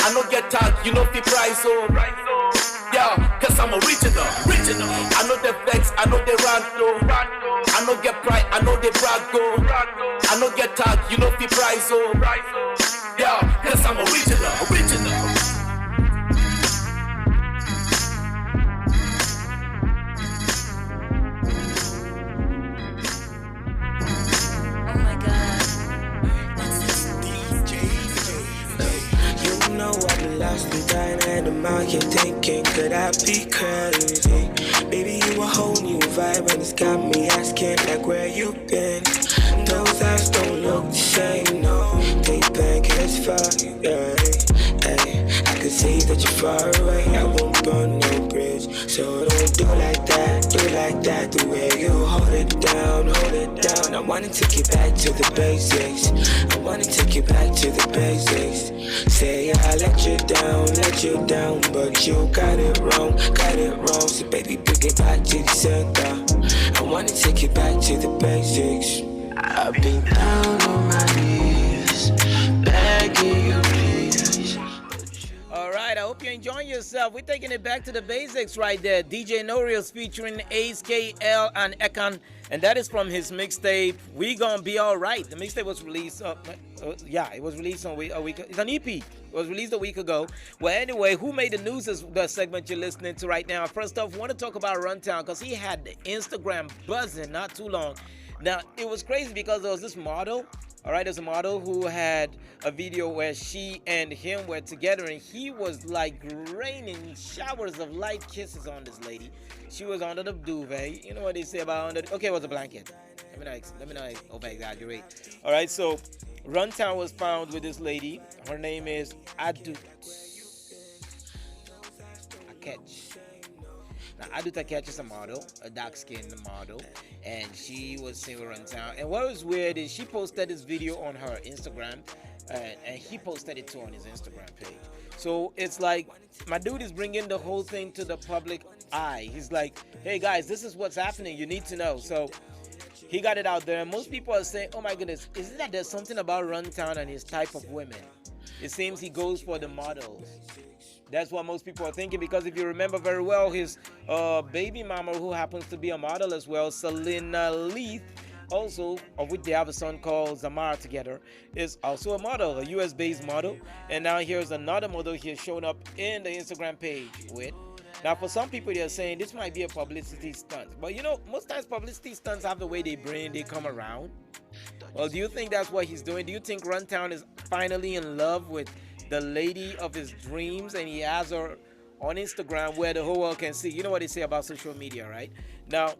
I know get tag, you know fi price oh. Yeah, cause I'm original. I know the vex, I know they run though. I know get pride, I know they brag though. I know get tag, you know fi price oh. Yeah, cause I'm original. know I'm lost and dying and I'm out here thinking, could I be crazy? Baby, you a whole new vibe and it's got me asking like where you been. Those eyes don't look the same, no. They think it's fine, yeah. Hey, I can see that you're far away. I won't burn no bridge, so don't do like that, the way you hold it down. I wanna take you back to the basics. Say I let you down, but you got it wrong. So baby, bring it back to the center. I wanna take you back to the basics. I've been down on my knees, begging you please. All right, I hope you're enjoying yourself. We're taking it back to the basics right there. DJ Norios featuring Ace, KL, and Ekan. And that is from his mixtape, We Gonna Be Alright. The mixtape was released, it was released a week. It's an EP. It was released a week ago. Well, anyway, who made the news is the segment you're listening to right now. First off, I want to talk about Runtown because he had the Instagram buzzing not too long. Now, it was crazy because there was this model. All right, there's a model who had a video where she and him were together, and he was like raining showers of light kisses on this lady. She was under the duvet. You know what they say about under? Okay, it was a blanket. Let me not over exaggerate. All right, so Runtown was found with this lady. Her name is Adut Akech. Now, Adut Akech is a model, a dark-skinned model, and she was seen with Runtown. And what was weird is she posted this video on her Instagram, and he posted it too on his Instagram page. So it's like my dude is bringing the whole thing to the public eye. He's like, hey guys, this is what's happening. You need to know. So he got it out there, and most people are saying, oh my goodness, is it that there's something about Runtown and his type of women? It seems he goes for the models. That's what most people are thinking, because if you remember very well, his baby mama, who happens to be a model as well, Selena Leith, also, of which they have a son called Zamar together, is also a model, a US-based model. And now here's another model here showing up in the Instagram page with. Now, for some people, they're saying this might be a publicity stunt. But you know, most times publicity stunts have the way they come around. Well, do you think that's what he's doing? Do you think Runtown is finally in love with the lady of his dreams, and he has her on Instagram where the whole world can see? You know what they say about social media, right? Now,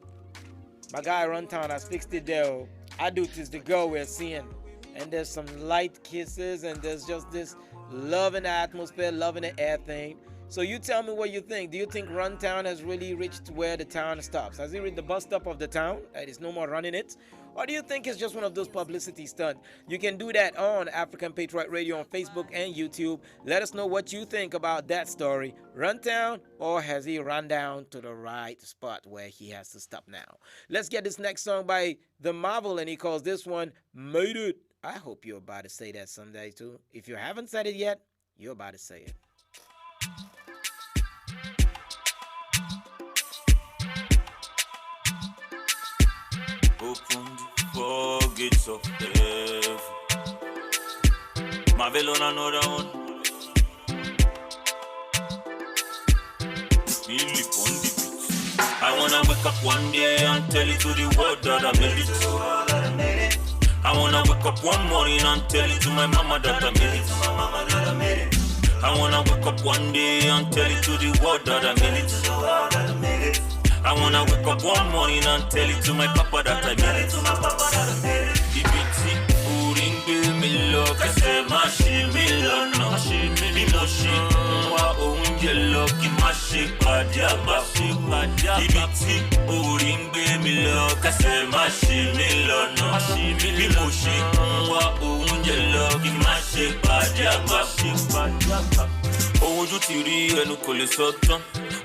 my guy Runtown has fixed it there. Adut is the girl we're seeing, and there's some light kisses, and there's just this love in the atmosphere, love in the air thing. So you tell me what you think. Do you think Runtown has really reached where the town stops? Has he reached the bus stop of the town? There's no more running it? Or do you think it's just one of those publicity stunts? You can do that on African Patriot Radio on Facebook and YouTube. Let us know what you think about that story. Runtown, or has he run down to the right spot where he has to stop now? Let's get this next song by The Marvel, and he calls this one Made It. I hope you're about to say that someday too. If you haven't said it yet, you're about to say it. Open the floodgates of heaven. Marvel on another one. Billy on the beat. I wanna wake up one day and tell it to the world that I made it. I wanna wake up one morning and tell it to my mama that I made it. I wanna wake up one day and tell it to the world that I made it. I wanna wake up one morning and tell it to my papa that I made it. Ibiti uringbe mi lo kese ma shi mi lo no. Bi mo shi wa ounje lo ki ma shi pade agba. Ibiti uringbe mi lo kese ma shi mi lo no. Bi mo shi wa ounje lo ki ma shi pade agba. Oju ti ri enu ko le so tan.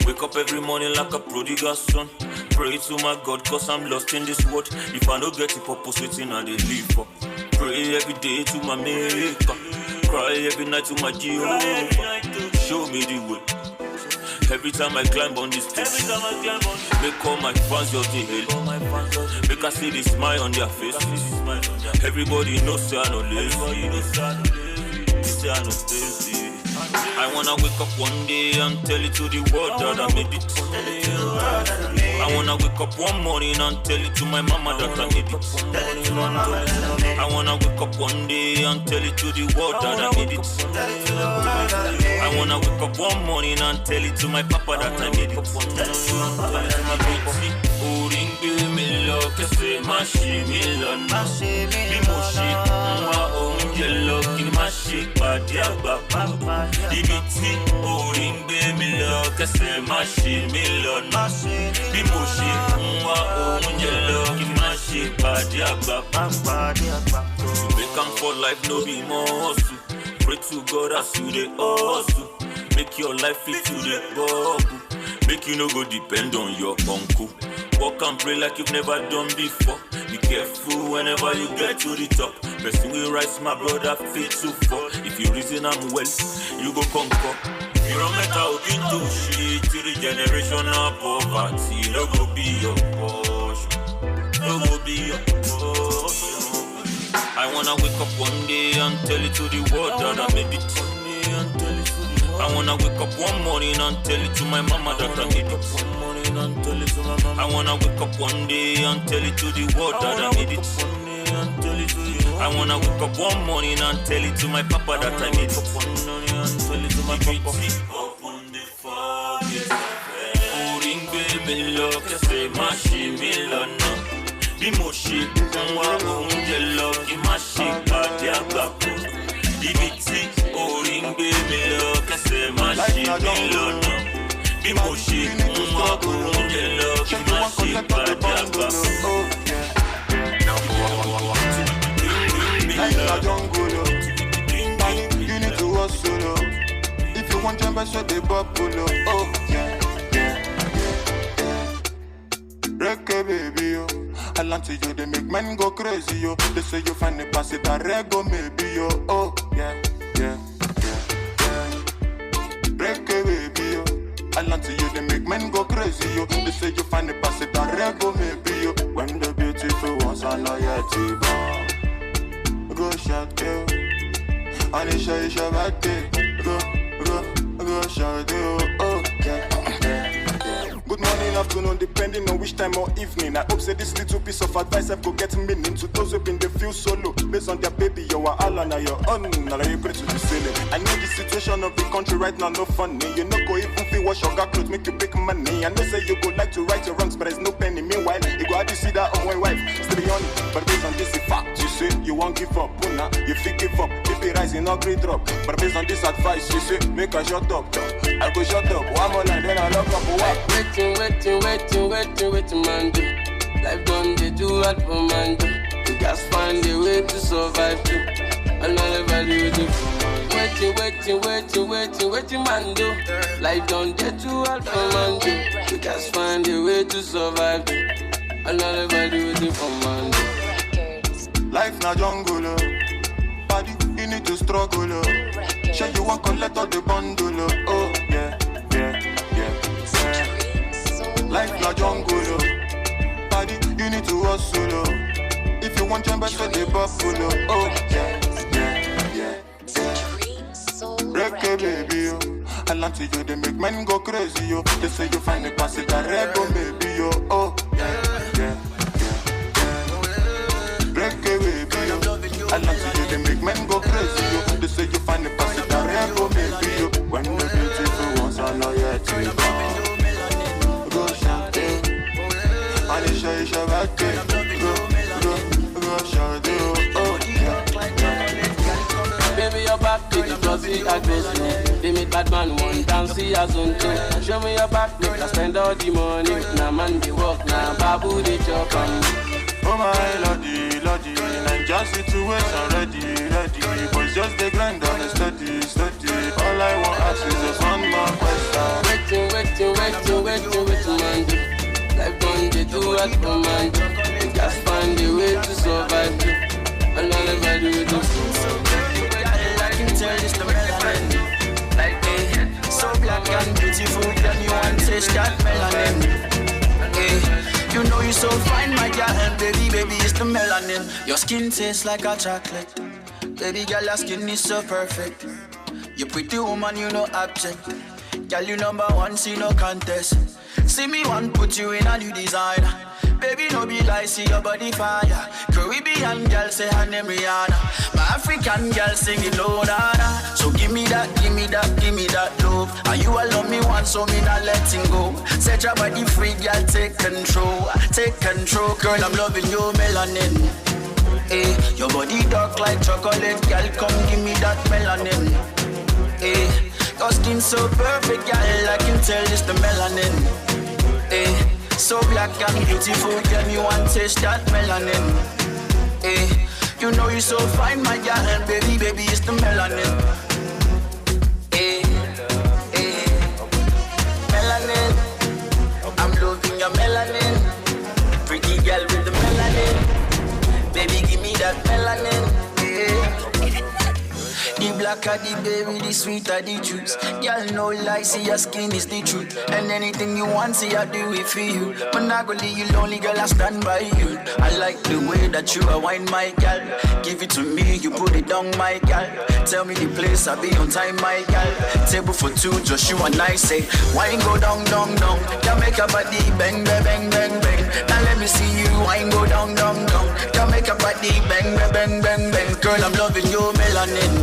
Wake up every morning like a prodigal son. Pray to my God, cause I'm lost in this world. If I don't get the purpose, waiting I they live for. Pray every day to my maker. Cry every night to my Jehovah. Show me the way. Every time I climb on this stage, make all my fans just the hell. Make I see the smile on their faces. Everybody knows say I no lazy. Say I no lazy. I wanna wake up one day and tell it to the world that I made it. I wanna wake up one morning and tell it to my mama that I made it. I wanna wake up one day and tell it to the world that I made it. I wanna wake up one morning and tell it to my papa that I made it. Uringbe mi lo kese ma shi mi lo no. Bi mo shi wa ounje lo ki ma shi pade agba. Ibiti uringbe mi lo kese ma shi mi lo no. Bi mo shi wa ounje lo ki ma shi pade agba. Make am for life no be more hustle. Pray to God as you dey hustle. Make your life fit to the bubble. Make you no go depend on your uncle. Walk and pray like you've never done before. Be careful whenever you get to the top. Person will rise, my brother, fit to fall. If you reason I'm well, you go conquer. You don't matter how you do shit to the generational poverty. No go be your portion. No go be your portion. I wanna wake up one day and tell it to the world that I made it. I I wanna wake up one morning and tell it to my mama that I need it. I wanna wake up one day and tell it to the world that I need it. I wanna wake up one morning and tell it to my papa that I need it. Open the faucet. Ring baby look, say my shimilana. Be moshi, mwa unjelo, ki mashi kadiagaku. DBT, ring baby look, say my shimilana. Be moshi, mwa unjelo, ki mashi kadiagaku. Like a jungle, you need to hustle. If you want jump, so they bubble. Oh yeah, yeah, yeah. Reggae baby, yo. I land to you, they make men go crazy, yo. They say you find the pass it a rego, maybe, yo. Oh yeah, yeah, yeah, yeah. Reggae baby, yo. I land to you, they make men go crazy, yo. They say you find the pass it a rego, maybe, yo. When the beautiful ones are not yet born. Go shot girl, Anisha is your birthday. Go shot girl. Oh yeah. Good morning, afternoon, depending on which time or evening. I hope say this little piece of advice I've got get meaning to those who've been they feel solo. Based on their baby, you are all on your own. Now you pray to the ceiling. I know the situation of the country right now no funny. You know go even feel wash your clothes, make you big money. I know say you go like to right your wrongs, but there's no penny. Meanwhile, you go out to see that on my wife. Still on it, but based on this fact, you say you won't give up. Una, you feel give up. BP rising, no great drop. But based on this advice, you say make a shut up. I go shut up. One more line, then I lock up. What? Waiting, man do. Life done, they do hard for man do. You guys find a way to survive too. Another value with it. Waiting, man do. Life done, they do hard for man do. You guys find a way to survive too. Another value with it for man do. Life na jungle, body, you need to struggle. Show you want collect all the bundle. Oh yeah, yeah, yeah. Life na jungle, body, you need to hustle. If you want jump, so they bubble. Oh yeah, yeah, yeah. Reggae baby, yo. I land to you, they make men go crazy, yo. They say you find the pass it a rego, baby, yo. Oh yeah, yeah, yeah. Reggae baby, yo. I land to you, they make men go crazy, yo. They say you find the pass it a rego, baby, yo. When the beautiful ones are not yet to go shot it. Anisha is your birthday. Go shot it. Oh yeah. Baby, your back to the glossy aggressive. They make bad man one dance, see as on two. Show me your back, make I spend all the money. Now man, they walk, now babu, they chop on. Oh my lordy, Niger situation ready. Boys just the grind on the steady. All I want ask is just one more question. Waiting, man do. Life done, they do hard for man do. You just find a way to survive too. Another value with it. I can tell this the melanin. Like they so black and beautiful, then you want to taste that melanin. You know you so fine, my girl, and baby, it's the melanin. Your skin tastes like a chocolate. Baby girl, your skin is so perfect. You pretty woman, you no object. Girl, you number one, see no contest. See me one, put you in a new design. Baby, no be lie, see your body fire. Caribbean girl say her name Rihanna. My African girl sing it low, nana. So give me that love. And you alone me once, so me not letting go. Set your body free, girl, take control. Girl, I'm loving your melanin. Hey, your body dark like chocolate, girl, come give me that melanin. Hey, your skin so perfect, girl, I can tell it's the melanin. Hey, so black and beautiful, girl, you want to taste that melanin. Hey, you know you so fine, my girl, and baby, it's the melanin. Hey, melanin, I'm loving your melanin. Pretty girl with the melanin. Baby, give me that melanin. Yeah. The blacker the berry, the sweeter the juice. Girl, no lie, see your skin is the truth. And anything you want, see I do it for you. But not gonna leave you lonely, girl, I stand by you. I like the way that you are wine, my girl. Give it to me, you put it down, my girl. Tell me the place, I'll be on time, my girl. Table for two, just you and I say, wine go down, down, down. Can make a body bang, bang, bang, bang, bang. Now let me see you, wine go down, down, down. Can make a body bang, bang, bang, bang, bang. Girl, I'm loving your melanin.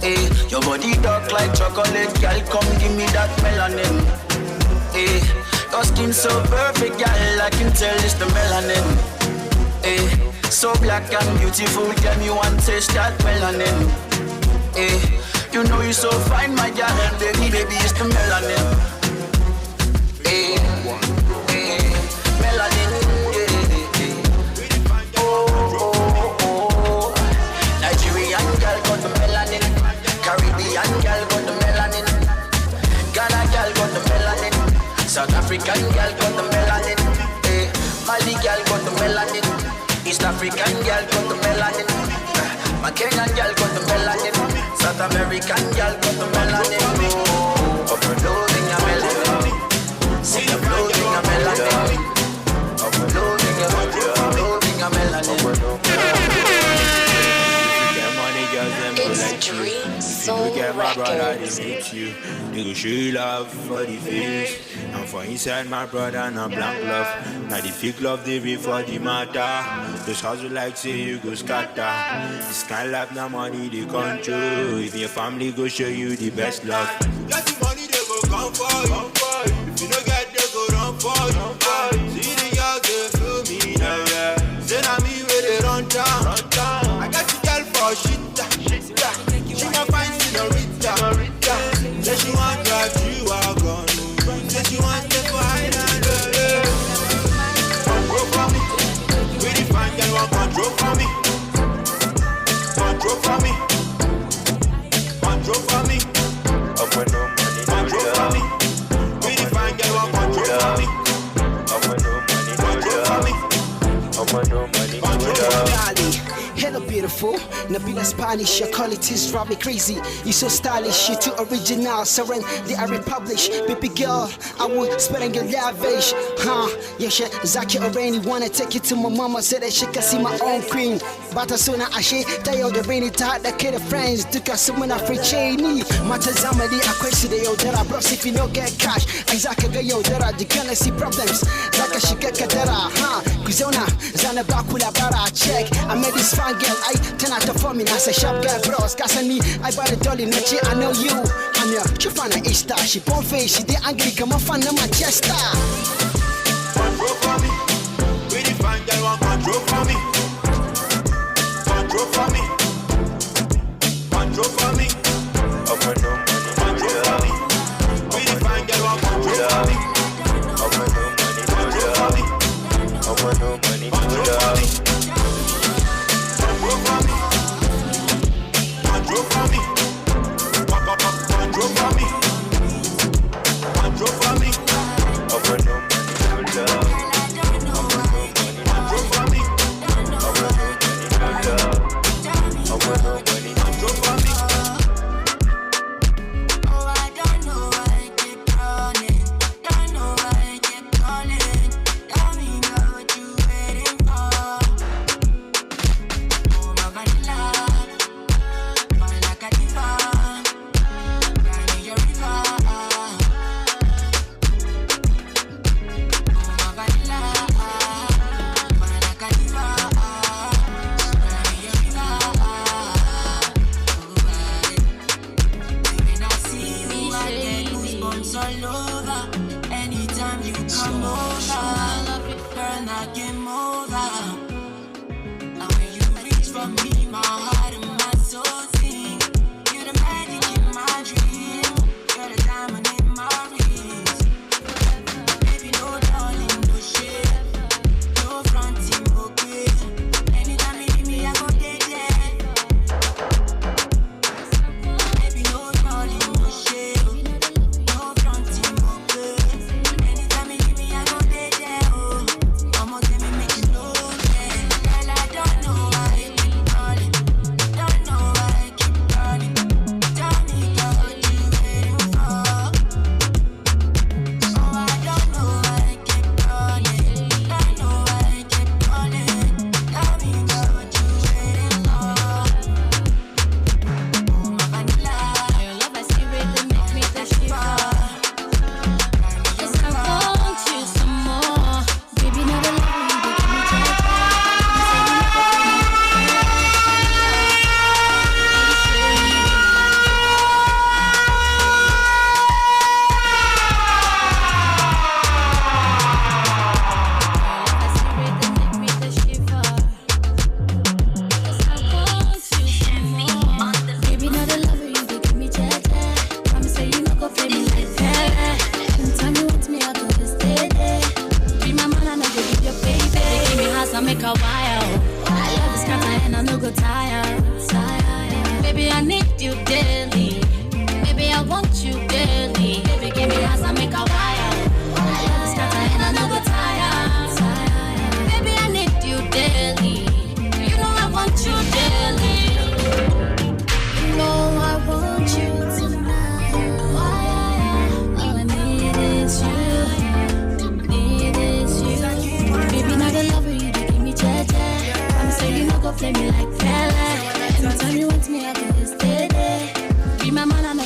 Hey, your body dark like chocolate, girl, come give me that melanin. Hey, your skin so perfect, girl, I can tell it's the melanin. Hey, so black and beautiful, girl, me want to taste that melanin. Hey, you know you so fine, my girl, baby, baby, it's the melanin. Hey, hey, melanin. Nigerian girl got the melanin, Caribbean girl got the melanin, Ghana girl got the melanin, South African girl got the melanin, Mali girl got the melanin, East African girl got the melanin, my Kenyan girl got the melanin, South American girl got the melanin. Overloading a melanin, see the floating a melanin, overloading a melanin. It's Dream Soul If you get my brother, Records. they meet you. They go show you love for the face. And for inside my brother, no blank love. Now the fake love, they be for the matter. Those hustle like say you go scatter. This kind of life, no money, they control. If your family go show you the best love. Get the money, they go come for you. If you don't get, they go run for you. See the girls, they feel me now, yeah. Say na me where they run down. I got the girl for shit. She my fine senorita. Say she want drive you are gone. Say she want to go island. Control for me. Really fine girl want control for me. Control for me. Control for me. Control for me. Really fine girl want control for me. Control for me. Control for me. Hello beautiful, Nabila Spanish, your qualities drive me crazy. You so stylish, you too original, surrender the I republish. Baby girl, I would spend your lavish. Yeah, shit, Zaki already wanna take it to my mama, said that she can see my own queen. But as soon as I say, they all the rainy tide, the kid of friends, took us someone free chainy. Matazamadi, I question the old dera, bros if you don't get cash. Exactly, yo, dera, you can't see problems. Zaka shikaka dera, Kuzona, Zana Bakula Bara, check. I made this fine girl, I turn out for me, I say sharp girl, bros, Cassani, I bought a dolly, Nachi, I know you. I'm your Chufana Easter, she born face, she did angry, come on, fan of Manchester. Control for me. Really fine girl want control for me. Control for me. Control for me. Control for me. Really fine girl want control for me. Control for me. Control for me. Control for me. Control for me. Control for me. Control for me. Control for me. Control for me.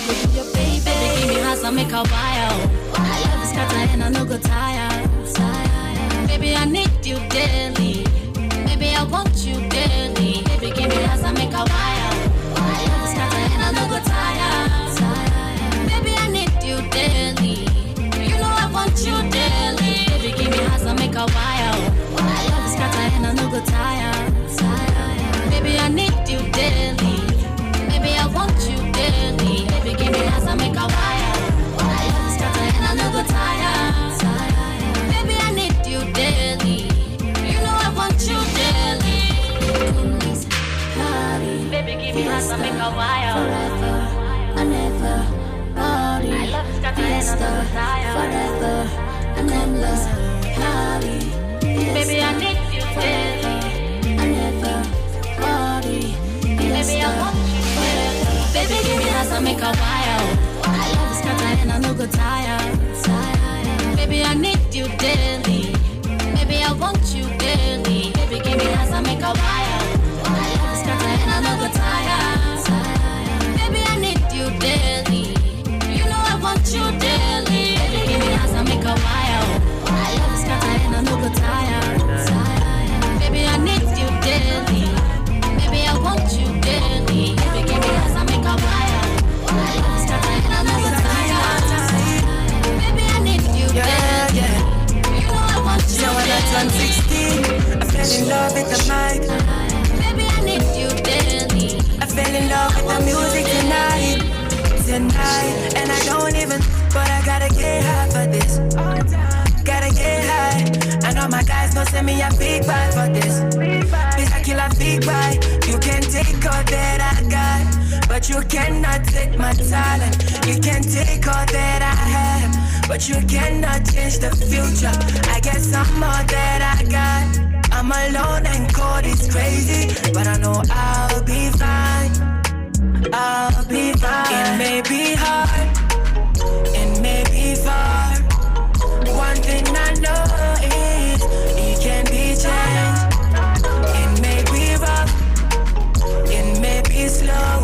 go do your baby. Baby, give me hands and make a wire. I love this scatter and I no go tire. Baby, I need you daily. Baby, I want you daily. Baby, give me hands and make a wire. I love this scatter and I no go tire. Baby, I need you daily. You know I want you daily. Baby, give me hands and make a wire. I love this scatter and I no go tire. Baby, I need you daily. Baby, I want you daily. Baby, give me hands and make a wire. I love this scatter and I no go tire. Baby, I need you daily. You know I want you daily. Baby, give me hands and make a wire. Forever and ever. I love this scatter and I no go tire. Forever and endless. Baby, I need you daily. Baby, I want you daily. Baby, give me hands and make a wire. I love this scatter and I no go tire. Baby, I need you daily. Baby, I want you daily. Baby, give me hands and make a wire. I love this scatter and I no go tire. Baby, I need you daily. You know I want you daily. Baby, give me hands and make a wire. I love this scatter and I no go tire. Baby, I need you daily. Baby, I want you daily. Baby, give me hands and make a wire. I love this scatter and I no go tire. Baby, I need you daily. You know I want you daily. So when I turned 16, I fell in love with the mic. Baby, I need you daily. I fell in love with the music tonight. And I don't even, but I gotta get high for this. Gotta get high. I know my guys gon' send me a big vibe for this. Bitch, I kill a big vibe. You can take all that I got, but you cannot take my talent. You can take all that I have, but you cannot change the future. I get some more that I got. I'm alone and cold, it's crazy, but I know I'll be fine. I'll be fine. It may be hard, it may be far. One thing I know is it can be changed. It may be rough, it may be slow.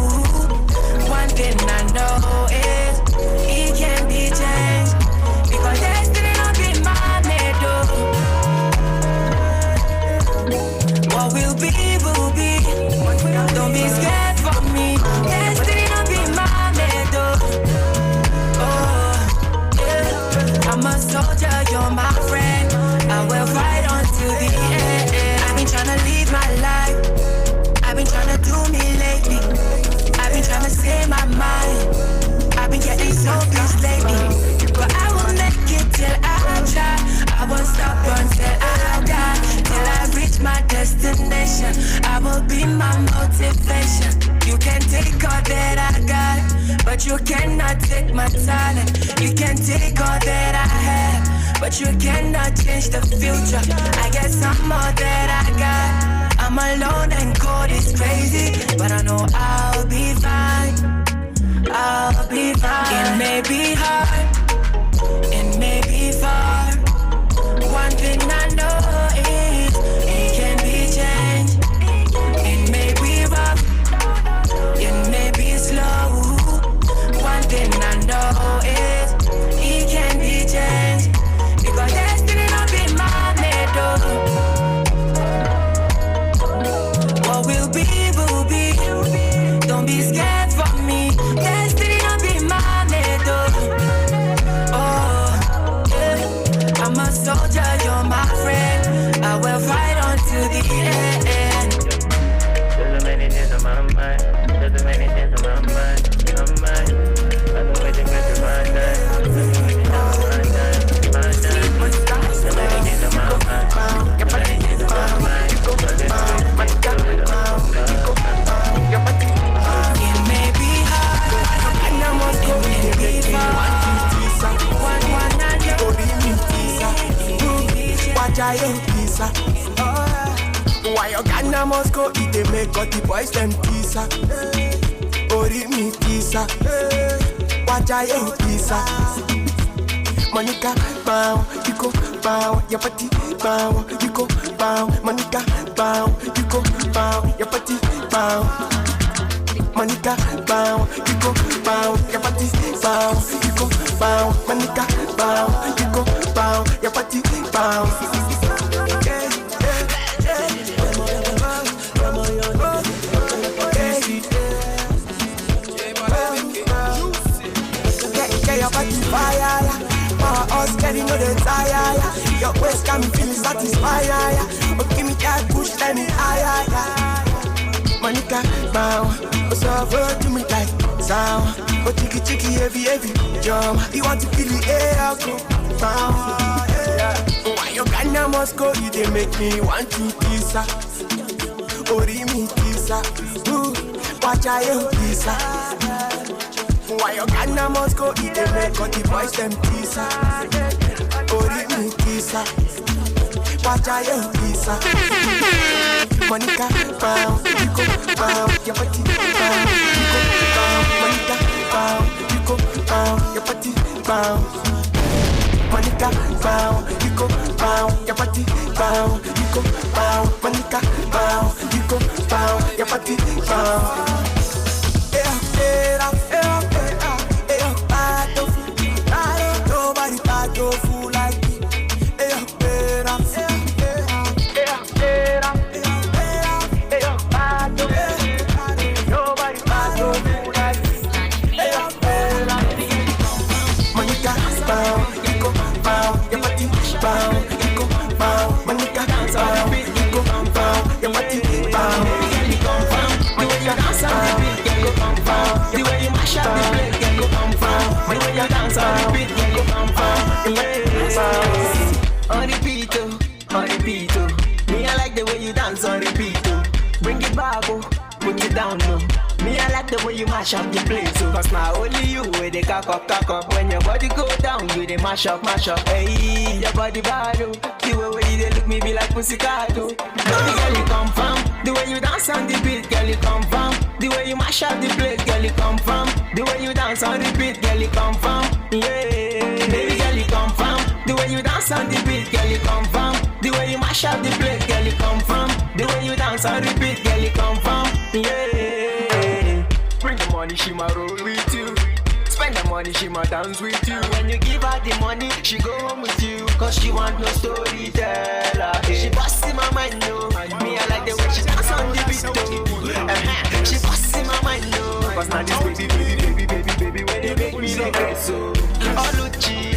One thing I know is it can be changed. Because destiny not be my middle. What will be, will be. Don't be scared for me. Destiny not be my middle. Oh, yeah. I'm a soldier, you're my friend. I will fight on to the end. I've been trying to live my life. I've been trying to do me lately. I've been trying to say my mind. I've been getting so pissed lately. But I will make it till I try. I won't stop until I die. Till I reach my destination. I will be my motivation. You can take all that I got, but you cannot take my talent. You can take all that I have, but you cannot change the future. I get some more that I got. I'm alone and cold, it's crazy, but I know I'll be fine. I'll be fine. It may be hard, it may be far. One thing I know is it can be changed. It may be rough, it may be slow. One thing I know is it can be changed. Because destiny not be my middle. What will be, will be. Don't be scared for me. Destiny not be my middle. Oh, yeah. I'm a soldier, you're my friend. I will fight on to the end. There's so many things on my mind. There's so many things on my mind. On my mind. I don't wait to get to my time. So many things on my time. My time. So many things on my mind. So many things on my mind. It may be hard, and I must go and be far. One I know. Watch I ain't pizza. Why your Ghana must go eat the make got the boys them pizza. Ori me pizza. Watch I ain't pizza. Monica, bow, you go bow, your body bow, you go bow, Monica, bow, you go bow, your body bow. Monica, bow, you go bow, your body bow, you go bow, Monica, bow, you go bow, your body bow. Your body fire, power us getting no desire. Your waist got me feeling satisfied. Oh, give me that push, let me higher. Monica, bow, oh, so to me like sound. Oh, chicky, chicky, heavy, heavy, jump. You want to feel the air, go bow. Why you Ghana must go, you they make me want to kiss her. Oh, me kiss her. Ooh, watch I kiss her. Why you Ghana must go eat the make all the boys them kiss her. Oh, me kiss her. Watch I kiss her. Monica, bow, you go bow, your body bow, you go bow. Monica, bow, you go bow, your body bow. Monica, bow, you go bow, your body bow, you go bow. Monica, bow, you go bow, your body bow. Nobody bad no fool like me. Nobody bad no fool like me. Monica, bow, you go bow, your body bow, you go bow. Monica, bow, you go bow, your body bow. Monica, bow, you go bow. The way you mash up the place, you go bow. The way you dance on the beat, you go bow. On repeat, on repeat. Me I like the way you dance on repeat. Bring it back, put it down, no. Me I like the way you mash up the place, cause now only you with the cock up. When your body go down, you the mash up. Hey, your body bad, the way you look me be like pussycat. Baby girl, you come from the way you dance on the beat, girl, you come from the way you mash up the place, girl, you come from the way you dance on the beat, girl, you come from. Yeah, baby girl, you come from the way you dance on the beat, girl, you come from the way you mash up the place, girl, you come from the way you dance on the beat, girl, you come from. Yeah, bring the money, she ma roll with you. Spend the money, she ma dance with you. When you give her the money, she go home with you, cause she want no storyteller. She bust in my mind, no. Me, I like the way she dance on the beat, too. She bust in my mind, no. Cause now this baby, when they make me like that, so. Oluchi,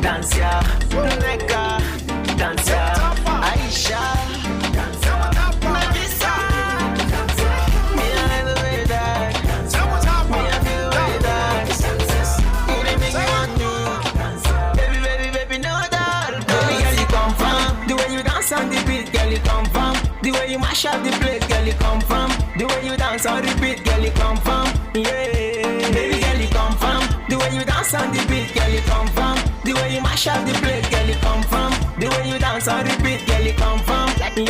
dance ya. Neka, dance ya. Aisha, dance ya. Nagisa, dance ya. Me, I like the way that. Me, I feel the way that. You they make me want to. Baby, know that. Baby, girl, you come from the way you dance on the beat, girl, you come from the way you mash up the place, girl, you come from the way you dance on the beat, girl, you come from. Yeah, baby, girl, you come from the way you dance on the beat, girl, you come from the way you mash up the place, girl, you come from the way you dance on the beat, girl, you come from. Like the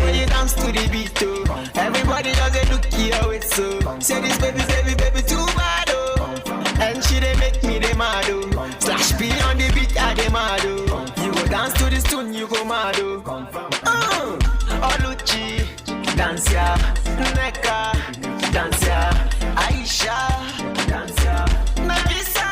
way you dance to the beat, too. Everybody just a look your way, so say this baby too bad, oh. And she they make me the mad, oh. Slash P on the beat, I the mad, oh. You go dance to this tune, you go mad, oh. Oluchi, dance ya. Neka, dance ya. Aisha, dance ya. Nagisa,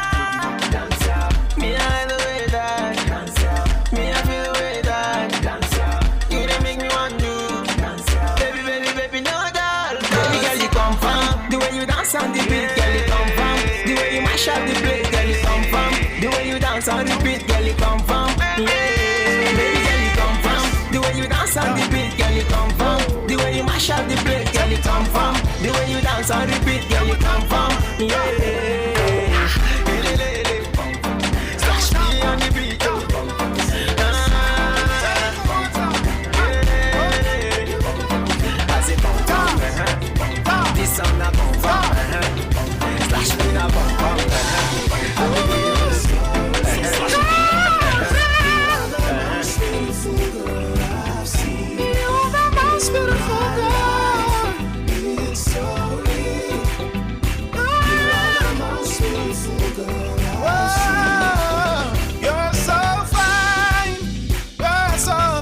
dance ya. Me I the way that, dance ya. Me I feel the way that, dance ya. You they make me want to, dance ya. Baby, know that. Baby girl, you come from the way you dance on the beat, girl, you come from the way you mash up the place, girl, you come from the way you dance on the beat, girl, you come from. Yeah, baby girl, you come from the way you dance on the beat, girl, you come from the way you mash up the place, girl, you come from the way you dance on the beat, girl, you come from. Yeah, slash me on the beat, oh. As it come from, this song not come from, slash me not come from. You're so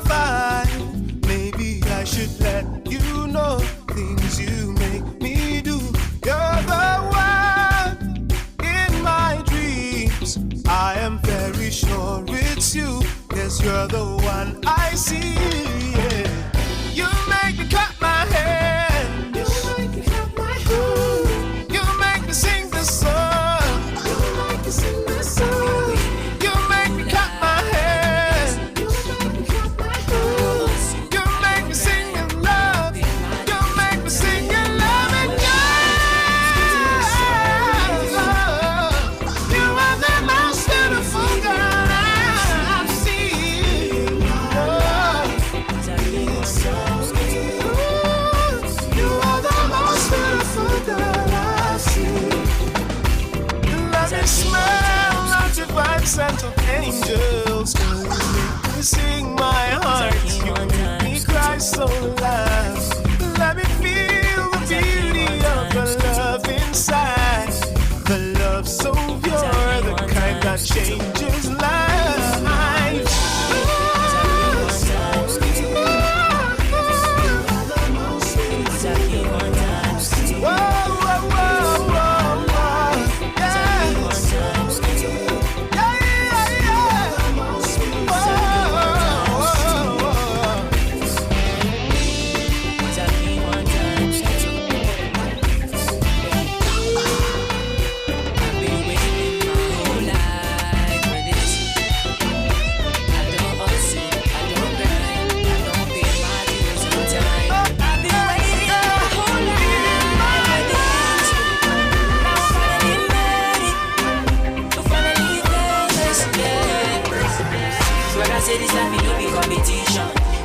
fine. Maybe I should let you know things you make me 'cause you're the one I see. Yeah. You make me clap my hands. You make me clap my hands. You make me sing the song. You make me sing the song. You make me clap my hands. You make me clap my hands. You make me sing your love. You make me sing your love and you are the most beautiful girl I've seen. You are the most beautiful girl I've seen. Let me smell the divine scent of angels. You make me sing my heart. You make me cry so loud. Let me feel the beauty of your love inside. The love so pure, the kind that changes lives.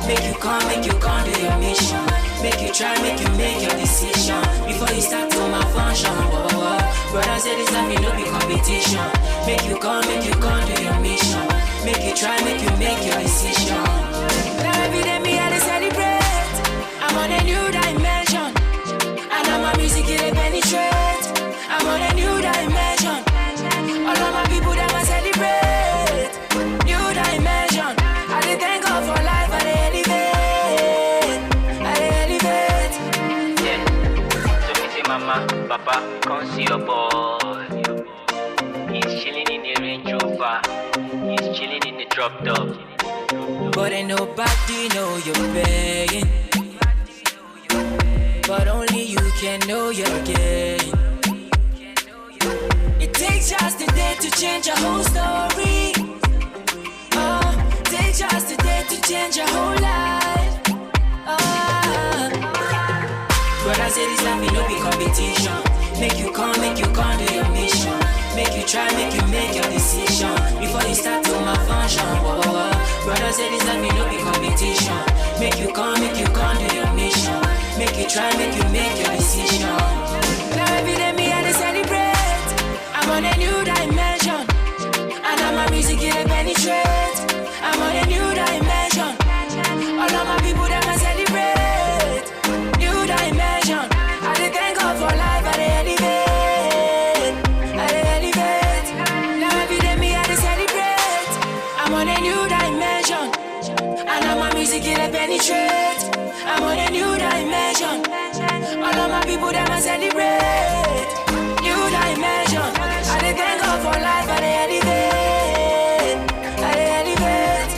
Make you come, do your mission. Make you try, make you make your decision before you start to malfunction. Brother said it's not me, no be competition. Make you come, do your mission. Make you try, make you make your decision. Now every day me I dey celebrate. I'm on a new dimension, and now my music it dey penetrate. I'm on a new dimension. All of my people that I celebrate. New dimension. I dey thank God for life. I dey elevate. I dey elevate. Yeah. So me say, Mama, Papa, come see your boy. He's chilling in the Range Rover. He's chilling in the drop top. But ain't nobody know you're paying. But only you can know you're getting. It takes just a day to change your whole story. Takes just a day to change your whole life. Brother said it's not me, no be competition. Make you come, do your mission. Make you try, make you make your decision before you start to malfunction. Brother said it's not me, no be competition. Make you come, do your mission. Make you try, make you make your decision. Now every day me I dey celebrate. I'm on a new dimension, and now my music it dey penetrate. I'm on a new dimension. All of my people that I celebrate. New dimension. I dey thank God for life. I dey elevate. I dey elevate. Now every day me I dey celebrate. I'm on a new dimension, and now my music it dey penetrate. I'm on a new dimension. All of my people that I celebrate. New dimension. I dey thank God for life. I dey elevate. I dey elevate.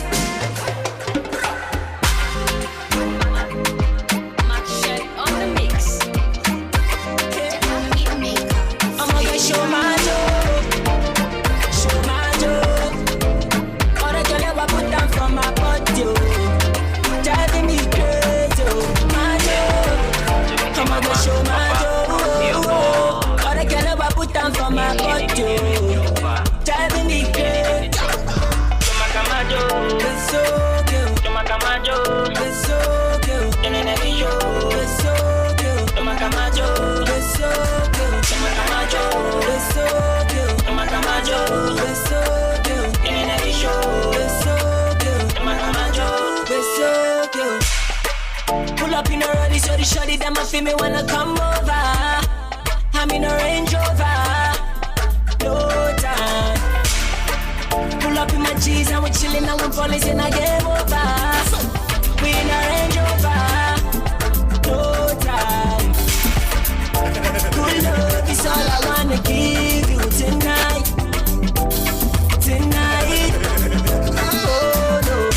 Show my job. All the girl ever put down for my body, driving me crazy. My job, I'm gonna show my job. All the girl ever put down for my body, driving me crazy. It's so cute. It's so cute. It's so cute. It's so cute. It's so cute. It's so cute. It's so cute. Pull up in a rally, so the shorty that my feel me wanna come over. I'm in a Range Rover, no time. Pull up in my G's and we chillin' and we police in a game over. We in a Range Rover, no time. Good love is all I wanna give you tonight. Oh no.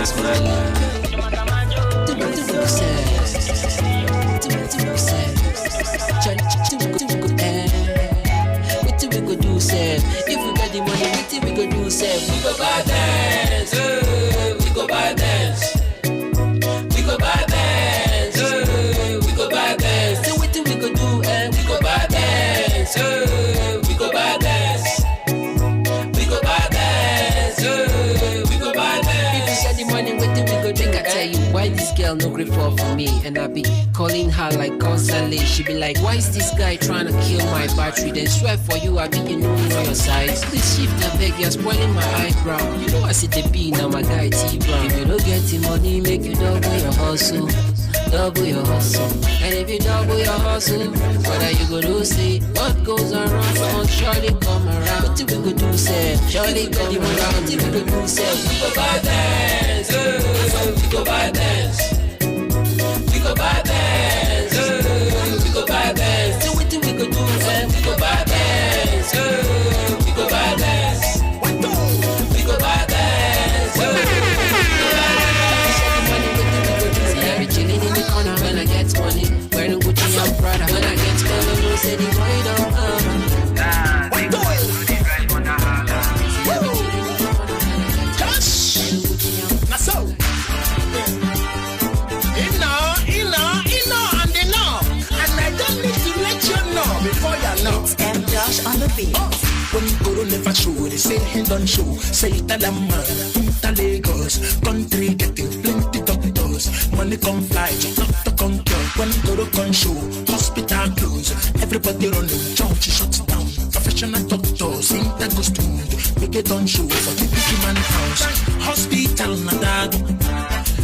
this my life. What we go do, Seb? If we got the money, what we go do, Seb? We go buy dance, we go buy dance. We go buy dance, we go buy dance. So what we go do, we go buy dance, we go buy dance. We go buy dance, we go buy dance. If we got the money, what we go do? I tell you why this girl no grip fall for me, and I be calling her like constantly. She be like, why is this guy trying to kill my battery? Then swear for you, I be you know on your side. Please shift the beg, you're spoiling my eyebrow. You know I see the B now, my guy T-Brown. If you don't get the money, make you double your hustle. Double your hustle. And if you double your hustle, what are you gonna say? What goes around won't surely come around. What do we go do, say? Surely come around. What do we go do, say? We go buy dance, we go buy dance. We go buy dance, we go buy dance. So what do we go do, say? We go buy dance, we go buy dance. We go buy dance, we go buy dance. I be chilling in the corner when I get money. Wearing Gucci and Prada when I get money. No say the boy don't come. What do it? Josh, now so. And they know. And I don't need to let you know before you know. It's M. Josh on the beat. When Guru never show, they say he don't show. Say it a man, in Lagos, country getting plenty doctors. Money come fly, not to conquer. When Guru can show, hospital close. Everybody running, church shuts down. Professional doctors, in that goes to make it on show for the big man house. Hospital nadago,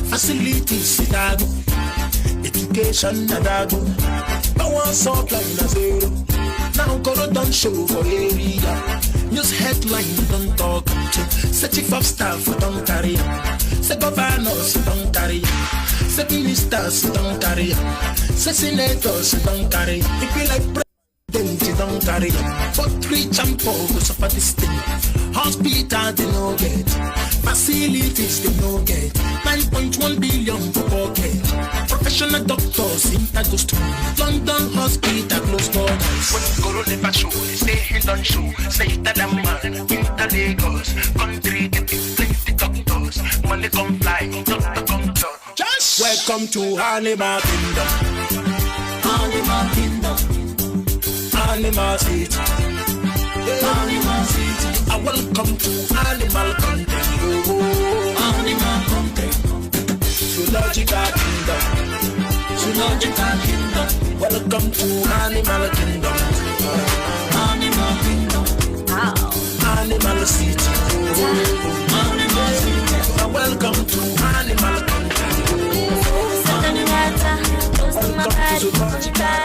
facilities nadago, education nadago. Power supply na zero. Now Guru don't show for area. News headline don't talk to. Say chief of staff don't carry. Say governors don't carry. Say ministers don't carry. Say senators don't carry. It be like president don't carry. But rich and poor go suffer this thing. Hospital they no get. Facilities they no get. 9.1 billion per pocket. Professional doctors in that goes to London hospital close borders. When Guru never show, they say he don't show. Say that a man in the Lagos country getting plenty doctors. Money come fly, doctor come talk. Just welcome to Animal Kingdom. Animal Kingdom. Animal City. Animal City. I welcome to Animal Country. Animal Country. Zoological Kingdom. Zoological Kingdom. Welcome to Animal Kingdom. Animal Kingdom. Animal City. Animal City. Welcome to Animal Country. Welcome to Zoological.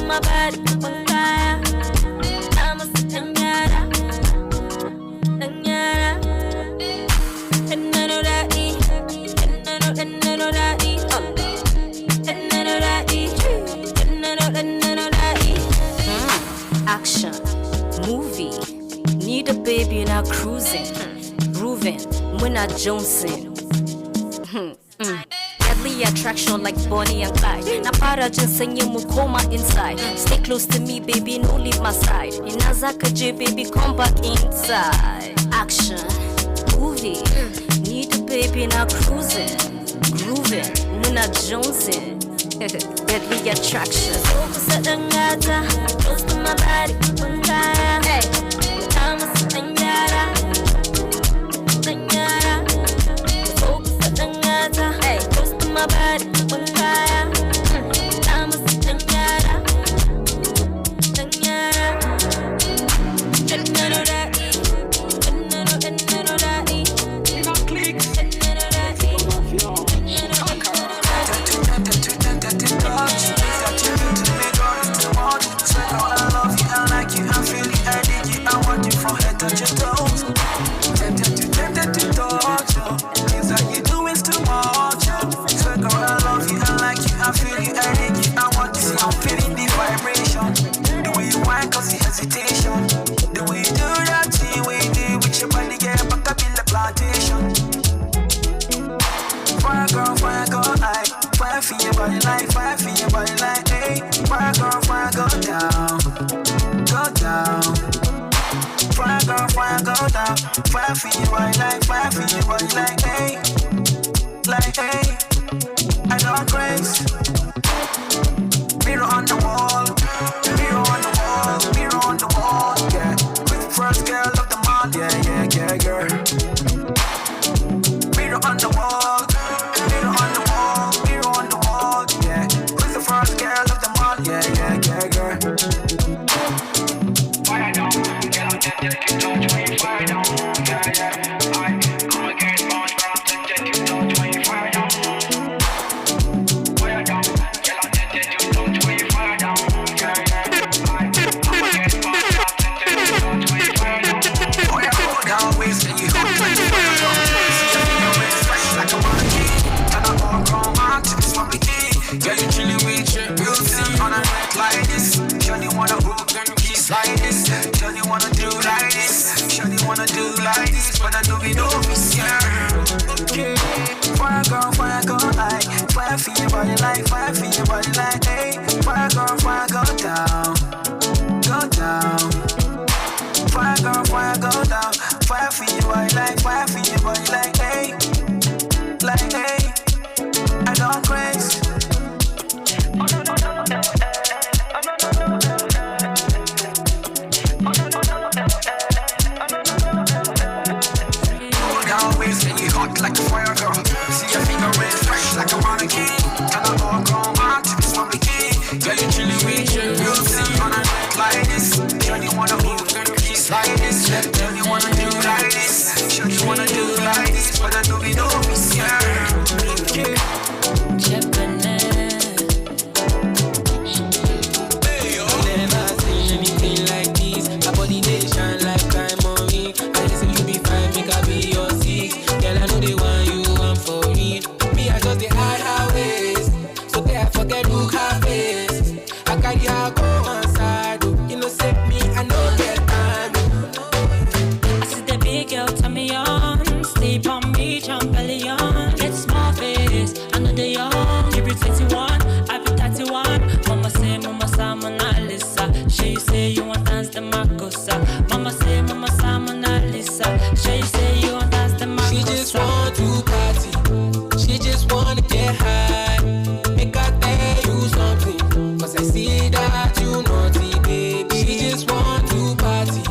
My body, I'm a señora, Action, movie, need a baby now cruising, grooving, when I Johnson. Deadly attraction like Bonnie and Clyde. Na para dyan sa inyo mo coma inside. Stay close to me, baby, no leave my side. Inazaka J, baby, come back inside. Action, movie, need a baby now cruising, grooving, Muna Johnson. Deadly attraction. Focus at the ngata, close to my body, Pankaya. Hey, I'm a señora, señora. Focus at the ngata, hey, close to my body, Pankaya. I'm a señora, señora. I like you the hesitation. The way you do that thing, way you do with your body, get back up in the plantation. Fire girl, I fire for your body like, fire for your body like, hey. Fire girl, go down, go down. Fire girl, go down, fire for your body like, fire for your body like, hey, I don't craze. Mirror on the wall, mirror on the wall, mirror on the wall, yeah. With first girl of the month, yeah, girl. Mirror on the wall, mirror on the wall, mirror on the wall, yeah. With the first girl of the month, yeah, girl. Fire down, girl, I'm dead, you touch me, fire down, yeah. I'm a girl, bound, girl, I'm dead, you touch me, fire down. Fire down, girl, I'm dead, you touch me, fire down, yeah. I'm a girl, bound, girl, I'm dead, you touch me, fire down. Oh, yeah, go down, waist, and you hot, like you fire down. See your waist fresh like a monkey, and I'm all grown, man, to this one bikini. Girl, you chillin' with your beauty on a night like this. Johnny wanna hook and kiss like this. Johnny wanna do like this. Johnny wanna do like this. But I know we know miss ya. Okay. Fire girl, I fire for your body like, fire for your body like, hey. Fire girl, go down, go down. Fire girl, go down, fire for your body like, fire for your body like, hey, I don't craze. Hot like a fire girl. See your finger red fresh like a mannequin. And I'm all grown man to this one bikini. Girl, you chillin' with your beauty on a night like this. Girl, you wanna move and kiss like this. Girl, you wanna do like this. Girl, you wanna do like this. But I know we know miss ya. Never seen anything like this. My body they shine like time on me. I say you be fine, make I be your six. Girl, I know they want you, I'm for real. Me, I just the hard highways. So they I forget look her face. I carry her go on side. You know, set me, I know get time. I see the big girl, turn me on. Sleep on me, jump belly on. Get small face, I know they young. Give you 21, I be 31. Mama say, Mona Lisa. She say you want dance the Makosa. Mama say, Mona Lisa. She say you want dance the Makosa. She just want to party. She just wanna get high. Make her tell you something. Cause I see that you naughty, baby. She just want to party.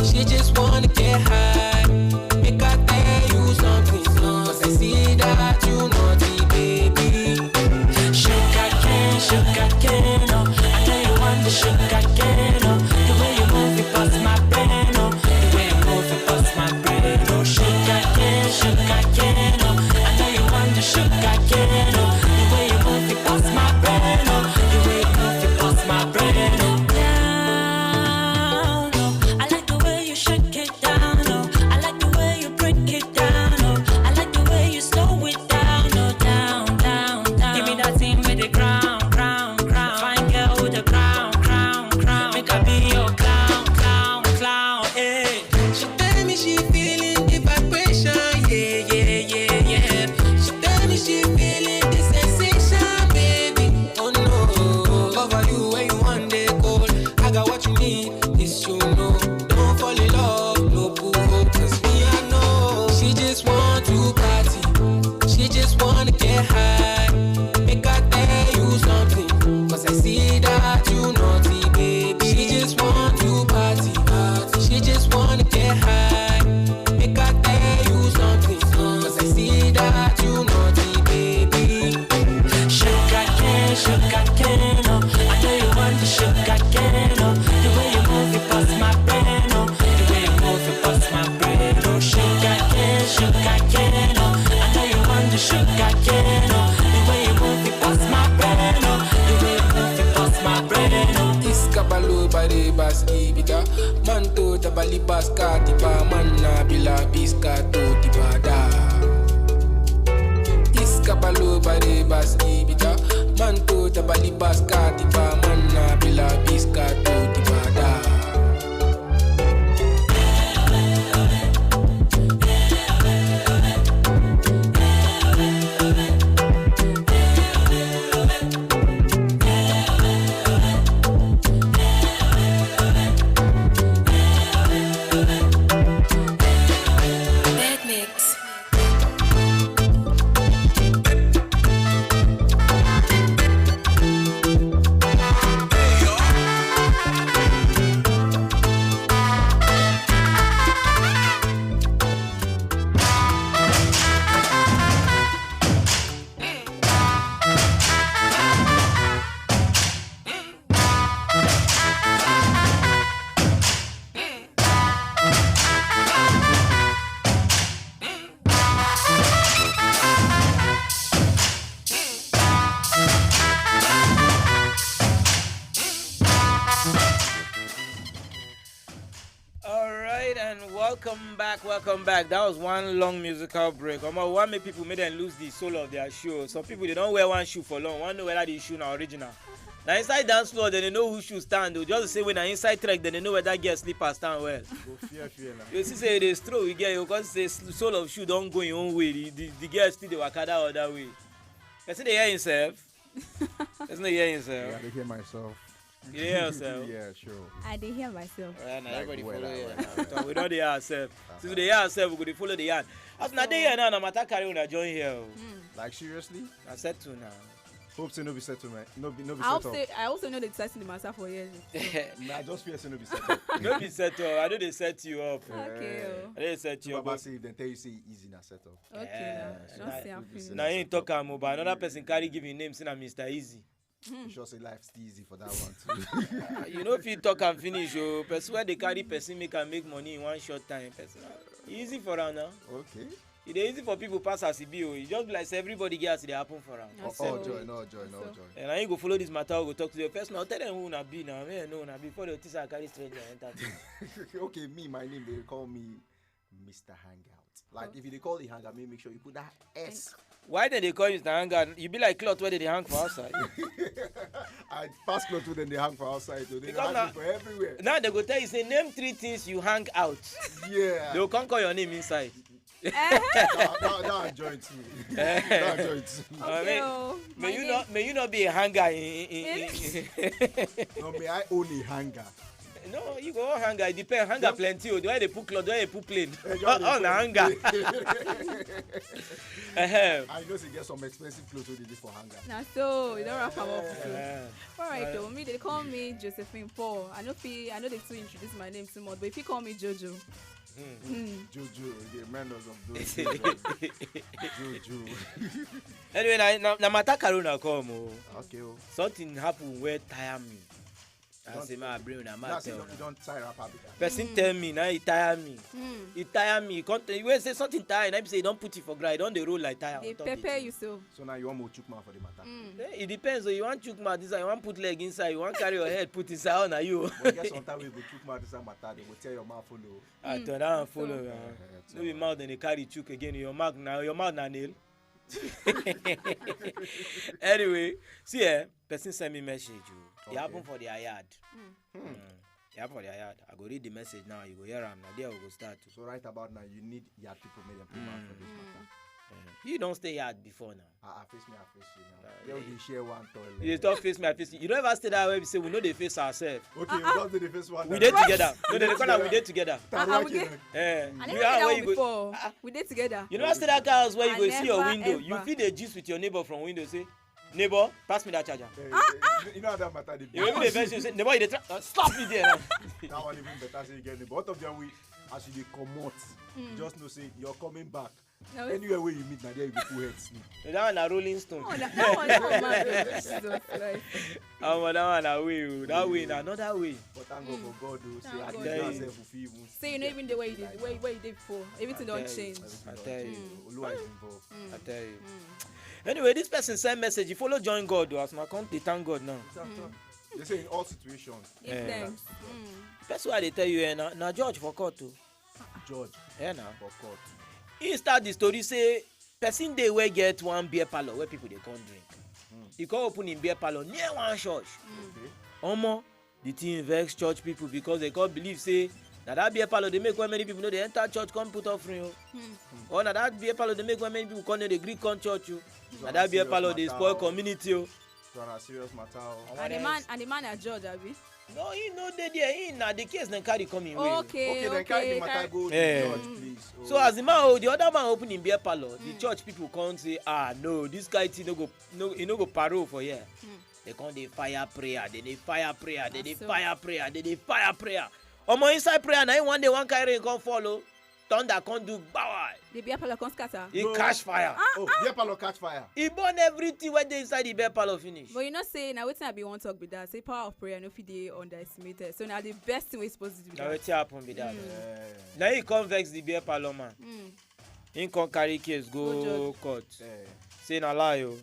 She just wanna get high. Make her tell you something. Cause I see that you naughty, baby. Sugar cane, oh. I know you want the sugar cane, oh. The way you move it bust my brain, oh. The way you move it bust my brain, oh. Sugar cane, oh. I know you want the sugar cane, oh. The way you move it bust my brain, oh. The way you move it bust my brain, oh. Down, oh. I like the way you shake it down, oh. I like the way you break it down, oh. I like the way you slow it down, oh. Down. Give me that thing with the crown. Fine girl with the crown. Make her be your clown, hey. She tell me she feeling the vibration, yeah. She tell me she feeling the sensation, baby. Oh no, cover you where you want they cold. I got what you need, this you know. Don't fall in love, no boo, cause me I know. She just want to party, she just wanna get high. Make her tell you something, cause I see that you naughty, baby. She just want to party, she just wanna get high. Make her tell you something, cause I see that you naughty, baby. Sugar cane, oh. I know you want the sugar cane, oh. The way you move it bust my brain, oh. The way you move it bust my brain, oh. Sugar cane, oh. I know you want the sugar cane, oh. The way you move it bust my brain, oh. The way you move it bust my brain, oh. Iskabalo bare bas ibida. Manto tabali bas katiba. Manna bila biska to tibada. Iskabalo bare bas ibida. Manto tabali bas katiba. Manna bila biska to tibada. welcome back. That was one long musical break. One make people make them lose the soul of their shoe. Some people they don't wear one shoe for long. One know whether the shoe now original. Now inside dance floor, then they know who shoe stand. They just say when I inside track, then they know whether get slipper stand well. You see, say they stroll we get you because the soul of shoe don't go your own way. The girl still they wakada other way. You see they hear himself. Let's not hear himself. Yeah, I hear myself. You hear yourself? Yeah, sure. I did hear myself. Yeah, now everybody well, follow you. well. We don't hear ourselves. Since they hear ourselves, we go to follow the yarn. As now they hear now, no matter carry una join here. Like seriously? I said to now. Hope say no be settlement. No be I set also know they testing the matter for years. Nah, just fear say no be set up. No be set up. I know they set you up. Okay. I know they set you up. Baba say if they tell you say easy na set up. Okay. Don't say I'm free. Now you ain't talk am but another person carry give him name say na Mr. Easy. You sure say life's easy for that one too. You know if you talk and finish, oh, person where they carry person make money in one short time. Person easy for am now. Okay. It is easy for people pass as it be. It just be like say everybody gets it happen for am. No joy. And now you go follow this matter, go talk to the person. Now tell them who na be now. Me know na before the teacher carry stranger enter. Okay, my name they call me Mr. Hangout. Like if they call the hangout, make sure you put that S. Why then they call you Mr. Hangout? You be like cloth where they hang for outside. I pass clothes to them, they hang for outside. So they Because hang for everywhere. Now they go tell you say name 3 things you hang out. Yeah. They will come call your name inside. That enjoy too. That enjoy too. Okay, may you not be a hanger No, may I own a hanger? No, you go hanger. It depends. Hanger plenty. Do I they put cloth? Do I put plane? On the hanger. I know they get some expensive clothes they for hanger. Now so you don't wrap them up. Alright, though. Me they call me Josephine Paul. I know they still introduce my name too much, but if you call me Jojo. Jojo, the members of those. Jojo. Anyway, na matter Karuna come. Okay. Something happen where tire me. I say my brain na matter. You don't tire up. Person tell me now he tire me. He tire me. You say something tire, and I say you don't put it for ground. Don't they roll like tire. They prepare you so. So now you want more chukma for the matter. It depends. So you want chukma this side, you want put leg inside, you want carry your head put inside. On you. But guess sometimes we go chukma this matter. They will tell your mouth follow. I turn down follow. No be mouth then they carry chuk again. Your mouth na nail. Anyway, see person send me message. It happen for their yard. It happen for their yard. I go read the message now. You go hear them. Now there we go start. So right about now, you need yard people make them put mouth for this matter. You don't stay yard before now. I face me, I face you now. They share one toilet. You don't face me, I face you. You don't ever stay that way. We say we know they face ourselves. Okay, we don't do the face one. We did together. No, they record we did together. I never did that before. We did together. You never stay that house where you go see your window. You feel the juice with your neighbor from window. Say, neighbor, pass me that charger. You know that matter. You remember the verse you say, neighbor, you stop me there. That one even better. Say again, both of them as you come out, just know say you're coming back. No, anywhere where you meet, now there you go put head sleep. That one a Rolling Stone. That one that way, another way. But thank God for God, though. I tell you. Say you know even the way you did, where you did before, everything don't change. I tell you. Oluwa is involved. I tell you. Anyway, this person send message. You follow join God, though. As my country, thank God now. They say in all situations. That's why they tell you, now George for court too. George. Yeah, now for court. He start the story say person dey wey get one beer parlour where people dey come drink. He come open him beer parlour near one church. Omo, the thing vex church people because they come believe say na that beer parlour dey make when many people no dey enter church come put offering o. Or na that beer parlour dey make when many people come no dey gree come church o. Na that beer parlour dey spoil community o. So na serious matter o. And the man na judge abi. No, he no dey there. He na the case dem carry come in way. Okay, then carry the matter go to judge, please. So as the man, the other man open him beer parlour, the church people come say, no, this guy thing no go parole for here. They come dey fire prayer, they dey fire prayer, they dey fire prayer, they dey fire prayer. Omo inside prayer na one day one carry rain come follow. Thunder come do bow. The beer parlour come scatter. He catch fire. Beer parlour catch fire. He burn everything wey dey inside the beer parlour finish. But you know say na wetin I be wan talk be that say power of prayer no fit dey underestimated. So na the best thing we supposed to do be that. Na wetin happen be that. Na he come vex the beer parlour man. He come carry case go court. Say na lie o.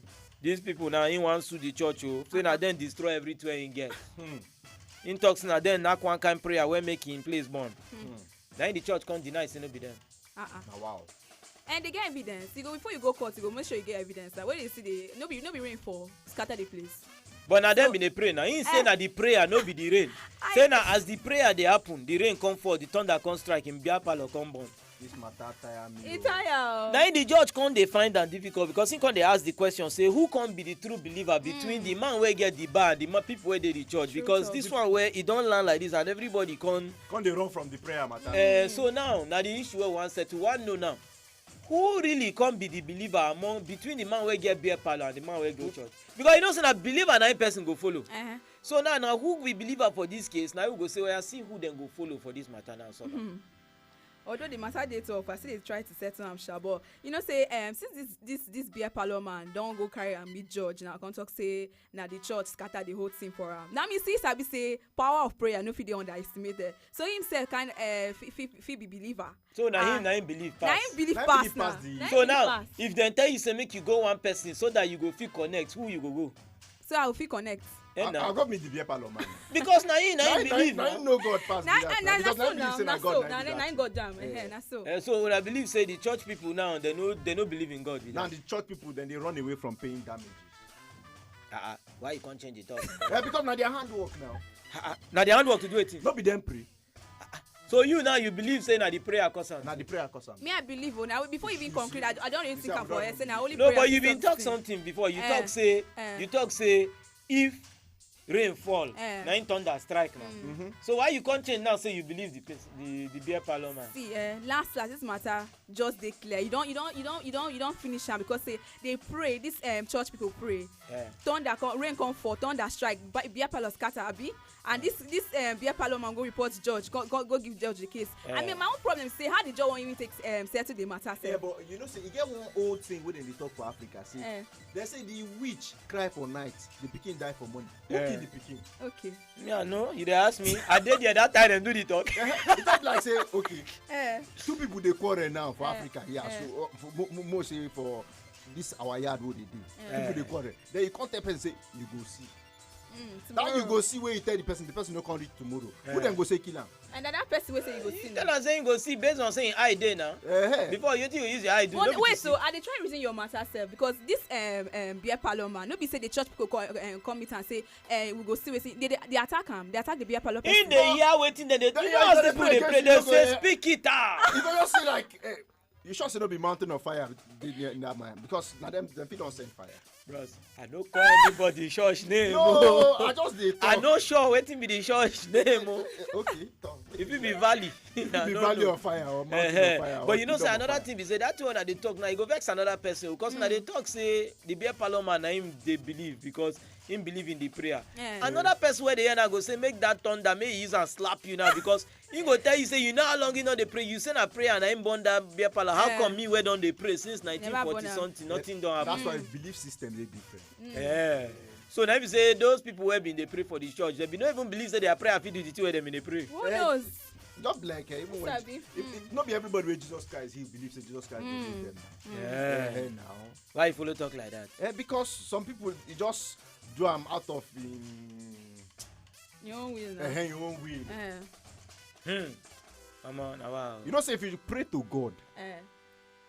These people now he wan sue the church o. Say na dem destroy everything he get. He talk say na dem knack one kind prayer wey make him place burn. Now the church can't deny say no be them. Now, wow. And they get evidence. You go before you go court, you go make sure you get evidence. That when you see the no be rain fall, scatter the place. But now them in the prayer. Now he say na the prayer no be the rain. Say now as the prayer they happen, the rain come fall, the thunder come strike, in beer parlor come burn. This matter tire me. It tire. Now the judge can't they find that difficult because he can't they ask the question say who can be the true believer between the man where get the bar and the people where they the church because this one where it don't land like this and everybody can they run from the prayer matter. So now the issue where one said to one know now. Who really can be the believer among between the man where get beer parlor and the man where go church? Because you know, so that believer and that person go follow. So now who we believer for this case? Now we go say, well, I see who then go follow for this matter now. So although the matter dey tough, I still dey try to settle am sha. But you know, say since this beer parlor man don go carry am meet judge now, come talk say na the church scatter the whole thing for am. Now me see sabi say power of prayer no fit dey underestimated. So himself kind fit be believer. So now him believe pass. Now him believe pass now. So now if dem tell you say make you go one person so that you go fit connect, who you go? So I will fit connect. I got me the beer parlor man. Because now he believe. Now no God pass. Because now God damn. So when I believe say the church people now they no believe in God. Now the church people then they run away from paying damages. Why you can't change it up? Because now their handwork now. Now their handwork to do it. Not be them pray. So you now you believe say na the prayer cause am. Na the prayer cause am. Me I believe now before you even conclude I don't even think am for say na only prayer. No, but you been talk something before. You talk say if rain fall na in thunder strike now. So why you can't change now say you believe the beer parlor man? See last this matter just dey clear. You don't finish am because say they pray this church people pray. Thunder come rain come fall thunder strike beer parlor scatter abi and this beer parlor man go report judge go give judge the case. I mean my own problem say how the judge wan even take settle the matter. Yeah, but you know say you get one old thing wey dem dey talk for Africa say they say the witch cry for night the pikin die for morning. Who kill the pikin? Okay. Yeah, no, you dey ask me. I did there that time and do the talk. It's not like say okay. Two people dey quarrel now for Africa. Yeah, so more say for this our yard what they do. People dey quarrel. Then you can't tell person say you go see. Now you go see where you tell the person no come reach tomorrow. Who then go say kill him? And that person will say you go see. Tell am say you go see based on saying I dey now. Before you think you use your eye do. Wait, so I dey try reason your matter self because this beer parlor man no be say the church people come meet and say we go see we see they attack am they attack the beer parlor person. In the year waiting they you know how people dey pray they say speak it out. You go just see like you sure say no be mountain of fire in that man because na them fit don send fire. Bros, I no call anybody church name. No, I just dey talk. I no sure wetin be the church name. Okay, if it be valley. If it be valley of fire or mountain of fire. But you know say another thing be say that one that they talk now you go vex another person because now they talk say the beer parlor man na him they believe because him believe in the prayer. Another person where they hear now go say make that thunder make he use and slap you now because he go tell you say you know how long you know they pray you say na prayer and him born that beer parlor. How come me where don they pray since 1940 something nothing don happen. That's why belief system dey different. Yeah. So now if you say those people who been they pray for the church, they be not even believe that their prayer fit do the thing where they been they pray. Who knows? Just like even when not be everybody with Jesus Christ he believes in Jesus Christ believes them. Now. Why you follow talk like that? Because some people you just do them out of your own will. Your own will. Come on, wow. You know, say if you pray to God,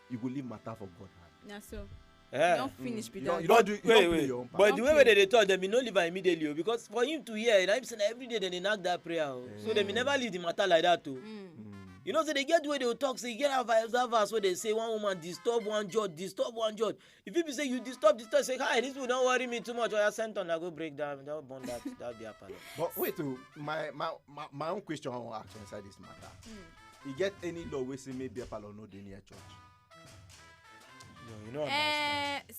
you will leave matter for God. Yeah, so. You don't finish with that. You don't do wait. But the way they talk, they may not leave immediately because for him to hear, I'm saying every day they knock that prayer. So they may never leave the matter like that too. You know, so they get where they will talk, say, get observers where they say one woman disturb one judge. If people say you disturb, say, hi, this will don't worry me too much. Or I sent on, I go break down, don't burn that be a problem. But wait, my own question I want to ask inside this matter. You get any law where say maybe a parlor no dey near church? No, you know.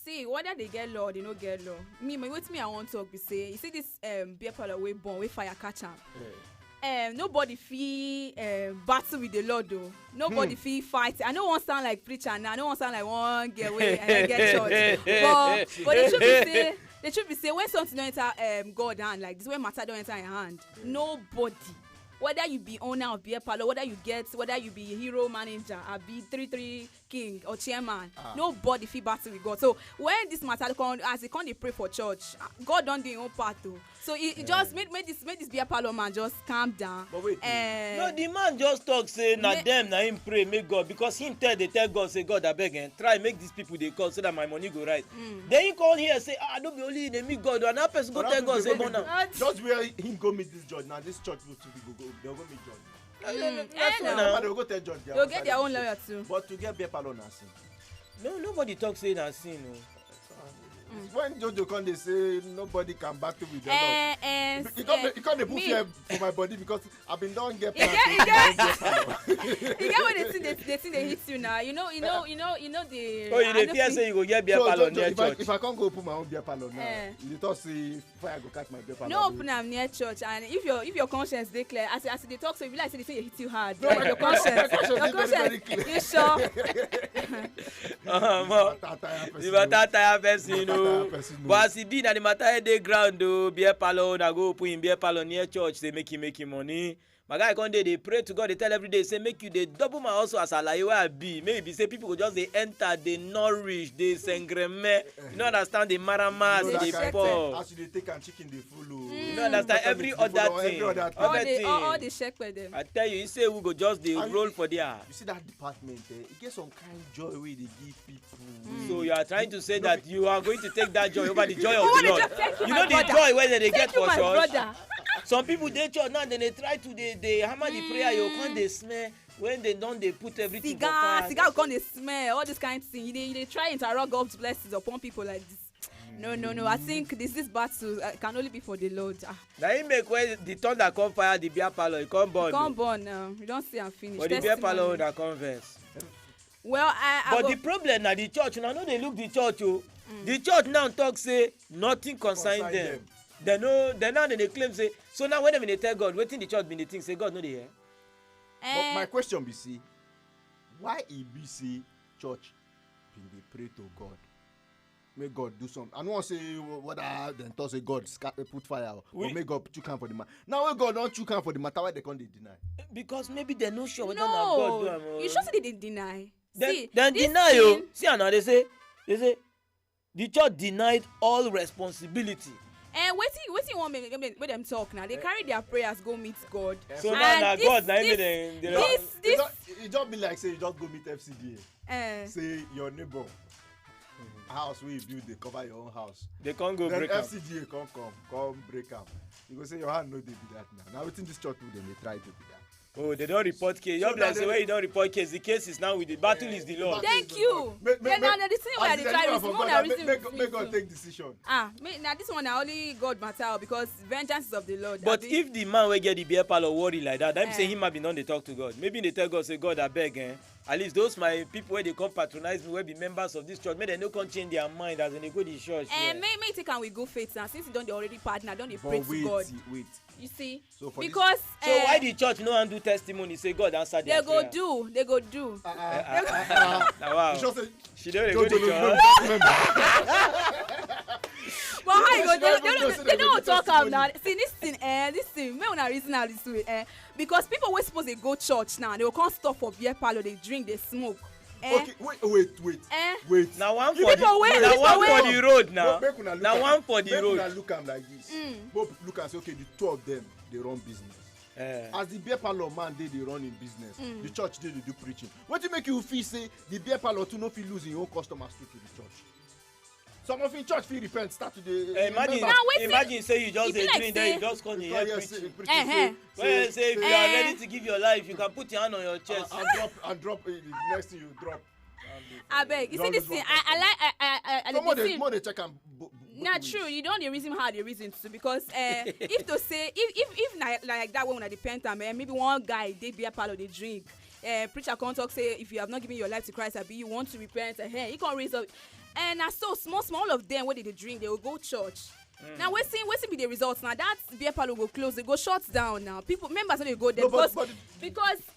See, whether they get law, they no get law. What I want to talk be say, you see this beer parlor way born, way fire catch am. Nobody feel battle with the Lord though. Nobody feel fight. I don't want to sound like preacher now. I don't want to sound like one get away and get church. But they should be say when something don't enter God hand like this, when matter don't enter your hand, nobody whether you be owner of beer parlor, whether you be hero manager, or be 3-3 king or chairman, nobody fit battle with God. So when this matter come, as they come, they pray for church, God done the own part too. So it just made this beer parlor man just calm down. But wait, no, the man just talk say na them na him pray make God, because him they tell God say God abeg try make these people they call so that my money go right. Then he call here say don't be only they meet God, and that person go tell God say go now. Just where him go meet this judge now, this church will they'll go meet judge. They will go tell judge. They'll get their own lawyer too. But to get beer parlor na sin. No, nobody talk say na sin. No. When Jojo come, they say nobody can battle with the Lord. You can't put fear for my body because I've been done get plans. You get what they think they hit you now. You know the. Oh, you dey fear say you go get beer parlor near church. If I can't go open my own beer parlor now, you thought say fire go catch my beer parlor. No open am near church, and if your conscience dey clear, as they talk, so if you like say they say they hit you hard. No, your conscience, you sure? The matter tire person, you know. But as e be na the matter dey ground o, beer parlor na go open him beer parlor near church, they make him money. My guy come dey they pray to God, they tell every day say make you dey double my hustle as alaye wey I be. Maybe say people go just dey enter, they nourish, they sengreme. You no understand the maramas, they pour. As you dey take and chicken dey follow. You no understand every other thing. All the check with them. I tell you, he say we go just dey roll for there. You see that department, it get some kind joy wey they give people. So you are trying to say that you are going to take that joy over the joy of the Lord. You know the joy when they get for church. Some people they church now, then they try to they hammer the prayer. You can't they smell when they don't they put everything. Cigar can't they smell all this kind of thing. They try to interrupt God's blessings upon people like this. No. I think this battle can only be for the Lord. Now he make when the thunder come fire the beer parlor, it come burn. Come burn now. You don't see and finish. But the beer parlor that converse. Well, but the problem now the church now they look the church the church now talk say nothing concern them. They now they claim say so now when they tell God waiting the church been the thing say God no dey hear. But my question be see why e be say church been dey pray to God make God do something. I no wan say whether dem talk say God put fire or make God chook hand for the matter. Now when God don chook hand for the matter, why they come dey deny? Because maybe they no sure whether na God do am. You sure say they didn't deny? Then deny you. See now they say the church denied all responsibility. Wetin you want make them talk now? They carry their prayers go meet God. So now God na even this it just be like say you just go meet FCDA. Say your neighbor house where you build they cover your own house. They can't go then break up. FCDA come break up. You go say your hand no dey be that now. Now within this church people they try to be that. Oh, they don't report case. You're like say where you don't report case. The case is now with the battle is the Lord. Thank you. Now the thing where they try is make God take decision. Now this one na only God matter because vengeance is of the Lord. But if the man will get the beer parlor worry like that, I'm saying him have been on they talk to God. Maybe they tell God say God I beg at least those my people where they come patronize me will be members of this church. Maybe they no come change their mind as when they go to the church. May take and we go faith now since you don't already partner, don't they pray to God. Wait. You see, so because so why the church no and do testimony say God answer their prayer? They go do. Wow. She don't go to church. But how you go? They don't talk out now. See this thing. May una reason how this way. Because people were supposed to go church now. They will come stop for beer parlor. They drink, they smoke. Okay, wait. Now one for the road now. Now one for the road. Make look am like this. Both look and say, okay, the two of them they run business. As the beer parlor man they run in business. The church they do preaching. What do make you feel say the beer parlor too no feel losing your own customers to the church? Some of in church feel repent start to the. Imagine say you just drink like then you just come here preaching. When you say if you are ready to give your life, you can put your hand on your chest and drop the next thing you drop. I beg. You see this thing? I like. More they check and. Not true. You don't the reason how the reason to because if to say if like that when I depend on maybe one guy they be a part of the drink. Preacher can't talk say if you have not given your life to Christ, you want to repent. He can't raise up. And so small of them, what did they drink? They will go church. Now we're seeing be the results. Now that beer parlor will close. They go shut down now. People members when they go there because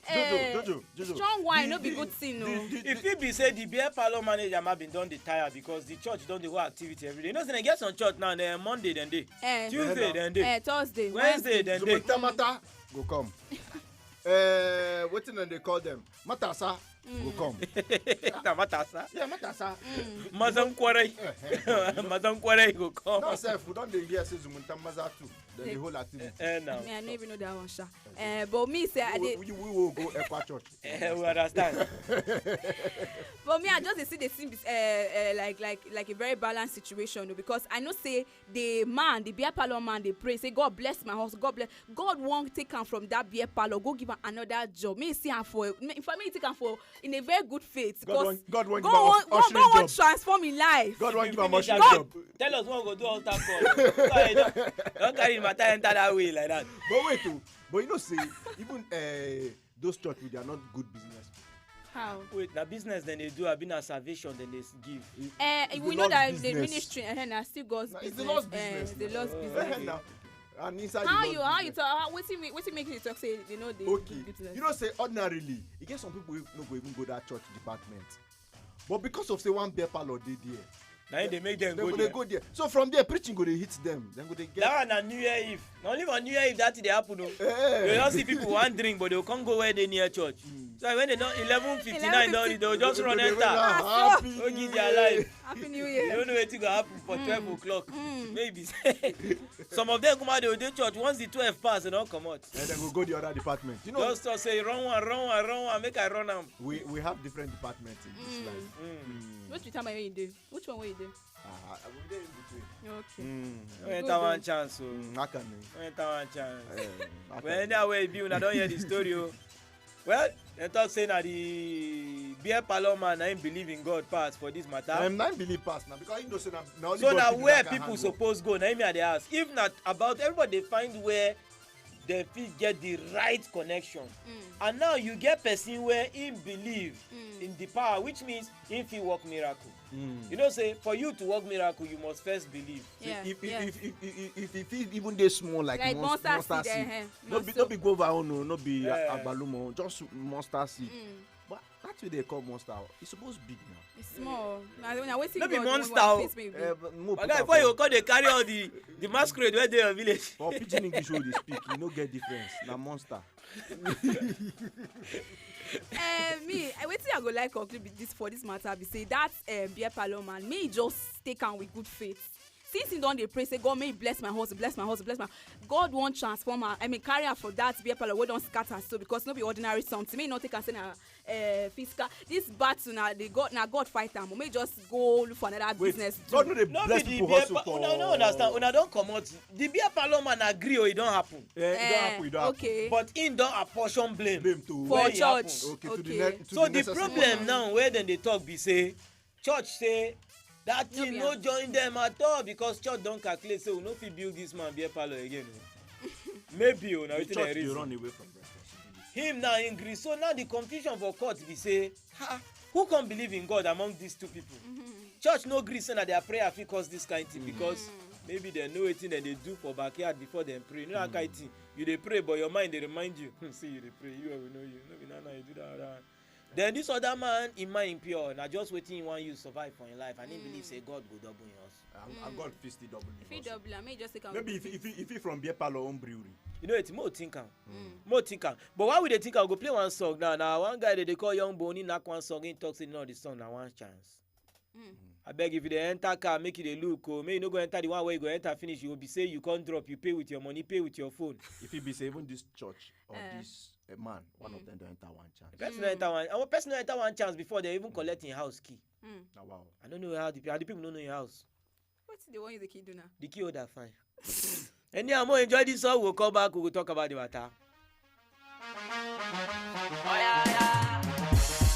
Jojo. Strong wine no be good thing. No. If it be say the beer parlor manager have been done the tire because the church done the whole activity every day. You know, they get some church now. Monday then day, Tuesday then day, Thursday, Wednesday then day. go come. What thing they call them? Matasa go come. Na matasa. Yeah, matasa. Mazan kwarai. Mazan kwarai go come. No, sir, we don't hear say Zumunta Maza too. Then the whole activity. No. Me, I don't even know that one, sha. But me say I did. We will go Equa Church. We understand. But me, I just dey see the thing like a very balanced situation, no, because I know say the beer parlor man, they pray say God bless my house, God won't take him from that beer parlor, go give him another job. Me see him for me take him for in a very good faith. God won't transform in life. God won't give him a job. Tell us what we go do altar call. Don't carry the matter enter that way like that. But wait, but you know, say even those churches, they are not good business. How? Wait, the business then they do, I've been a salvation, then they give. We know that the ministry and still God's business. It's the Lord's business. The Lord's business. And inside how you talk? What's it make you talk? Say they know the business. You know, say ordinarily, you get some people who no go even go that church department, but because of say one beer parlor they there. Now they make them go there. So from there, preaching go they hit them. Then go they get. That one na New Year Eve. Not only on New Year Eve that they happen. No. You don't see people want drink, but they can't go where they near church. So when they don't 11:59, they'll just run enter. Happy Go give their life. Happy New Year. You don't know what will happen for 12 o'clock. Maybe. Some of them come out, they will do church. Once the 12 pass, they don't come out. And then we'll go the other department. You know, just say run one, make I run them. We have different departments in this life. Which time are you do? Which one will you do? I'm there in between. Okay. Enter one chance. So. Enter one chance. Well, anyway, be when I don't hear the story. Well, they talk saying that the beer parlor man I believe in God pass for this matter. I believe pass now because you know say now. So now where people suppose go? Now me at the house. If not about everybody, they find where they fit get the right connection. And now you get person where he believe in the power, which means if he work miracle. You know, say for you to work miracle, you must first believe. Yeah. If even they small like monster seed, no be guava no be agbalumo, just monster seed. But that's what they call monster. It's supposed to be big now. It's small. Now be monster. But before you call they carry all the masquerade where they are village. For pidgin English where they speak, you no get difference. Now monster. Me, wetin I go like conclude this for this matter be say that beer parlor man may just take am with good faith. Since he don dey pray say God may bless my house, bless my house, bless my God wan transform am. I mean carry am for that beer parlor wey don scatter so because no be ordinary something. May not take am say na physical. This battle na God fight am. May just go look for another business. God no dey bless people hustle for. Una no understand. Una don comot. The beer parlor man agree or e don happen. It don happen. Okay. But him don apportion blame to for church. Okay. So the problem now where dem dey talk be say church say that thing no join them at all because church don calculate say we no fit build this man beer parlor again. Maybe na wetin dem reason. Run away from responsibility. Him now angry so now the confusion for court be say who come believe in God among these two people. Church no gree say na their prayer fit cause this kind thing because maybe dem know wetin dem dey do for backyard before dem pray. You know that kind thing you dey pray but your mind dey remind you see you dey pray you will know you no be now you do that. Then this other man in mind impure na just wetin he wan use survive for him life and he believe say God go double him house. And God fit still double him. If he double am, may just take am. Maybe if he from beer parlor own brewery. You know it's more think am. But why we dey think am go play one song now. Now one guy they call Young Bonny knack one song he talk say no the song na one chance. I beg if you dey enter car make you dey look may you no go enter the one where you go enter finish you go be say you can't drop you pay with your money pay with your phone. If it be say even this church or this man one of them don't enter one chance. Person enter one chance before they even collect him house key. Wow. I don't know how the people don't know your house. What's the one you the key do now? The key holder fine. Anyhow, more enjoy this song. We'll come back. We'll talk about the matter. Oh yeah.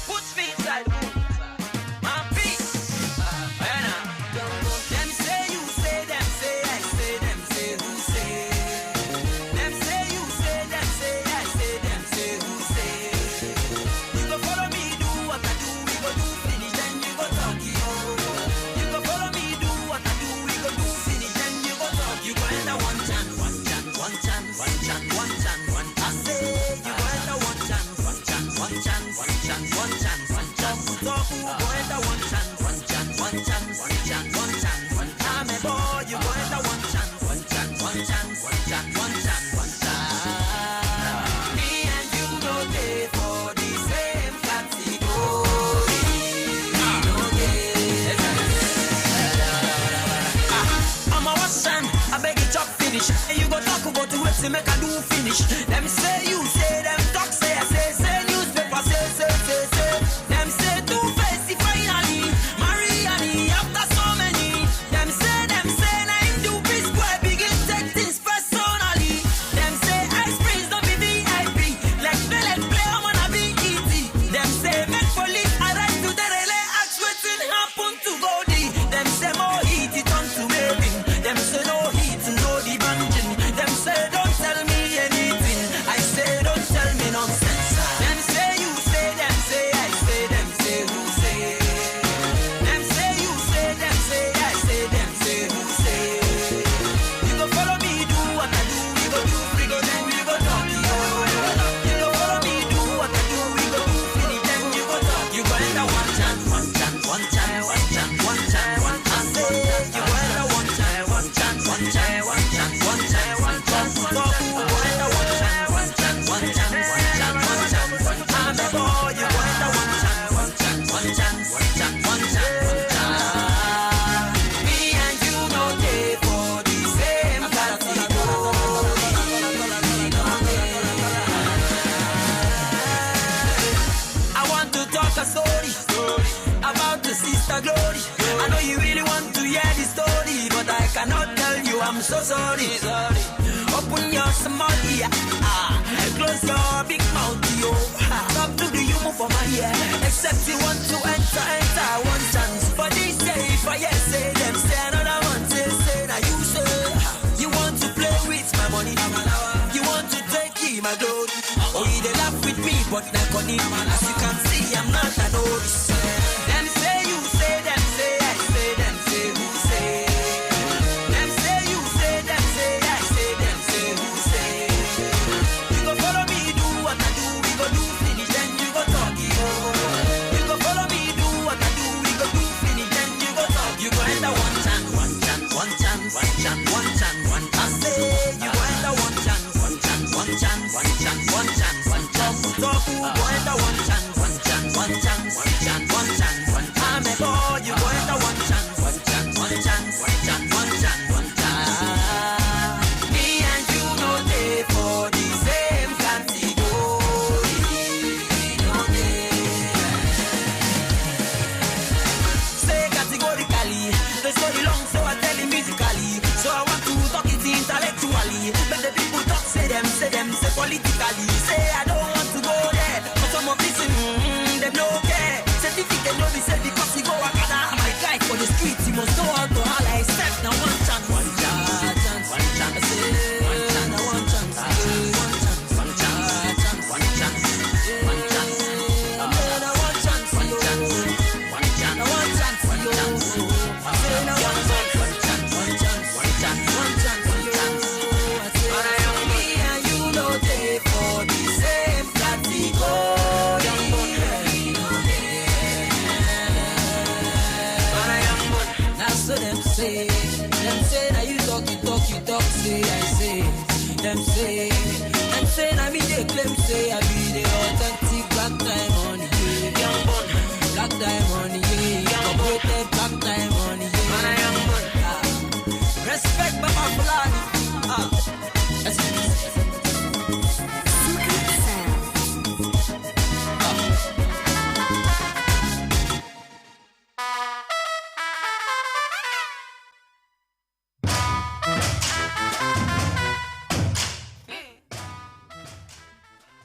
Put speed inside. My peace. Oh yeah now. Them say you say, them say I say, them say who say. Them say you say, them say I say, them say who say. You go follow me, do what I do, we go do finish, then you go talk you. You go follow me, do what I do, we go do finish, then you go talk. You go enter one chance. I say you go enter say make I do finish. Them say you say, them talk say I say newspaper say. Them say two-face finally, Mariani after so many. Them say na him do peace square begin take things personally. Them say ice prince don't be VIP, like play I'm gonna be easy. Them say make police arrest to the relay, ask wetin happen to Goldie. Them say more heat it on to Mabin. Them say no heat no the banjin. Them say don't tell me anything, I say don't tell me nonsense. Them say you say, them say I say, them say who say. Them say you say, them say I say, them say who say. You go follow me do what I do, we go do freaky, then we go talk yo. You go follow me do what I do, we go do freaky, then you go talk. You go enter one chance, one chance, one chance, one chance, one chance, one chance. You go enter one chance, one chance, one chance, one chance, one chance, one chance. Talk who go enter one chance, one chance, one chance, one chance, one chance, one chance. I'm a boy, you go enter one chance, one chance, one chance, one chance, one chance, one chance. Me and you no day for the same I want to talk a story about the sister Glory. I know you really want to hear the story, but I cannot tell you, I'm so sorry. Open your small ear, close your big mouth, yo. Talk to the human for my ear. Except you want to enter one chance. For this day, if I yes say them, say another one, say now you say. You want to play with my money, you want to take my glory. Oh, they laugh with me, but not on him. As you can see, I'm not a novice. Them say you say, them say I say, them say who say. Them say you say, them say I say, them say who say. You go follow me, do what I do, we go do finish, then you go talk yo. You go follow me, do what I do, we go do finish, then you go talk. You go enter one chance, one chance, one chance, one chance, one chance, one chance. I say you go enter one chance, one chance, one chance, one chance, one chance, one chance. Talk who go enter one chance, one chance, one chance, one chance, one chance, one chance. I'm a boy, you go enter one chance, one chance, one chance, one chance, one chance, one chance. Me and you no day for the same category. No day. Say categorically, the story long, so I tell it musically. So I want to talk it intellectually. But the people talk, say politically. Say I don't want to go there, but some of this, them no care. Certificate no be said because we go Akada. My guy for the street, he must know how to holler. Except now one chance, one chance, one chance. I say one chance, now one chance, one chance, one chance, one chance, one chance. I say now one chance, one chance, one chance, now one chance, one chance. I say now one chance, one chance, one chance, one chance, one chance, one chance. But I am me and you know they for the same category. So them say that you talk, say I say. Them say that me they claim say I be the authentic black diamond, yeah. Young bun, black diamond, yeah. Operated black diamond, yeah. Man, I am bun. Respect Baba Fulani.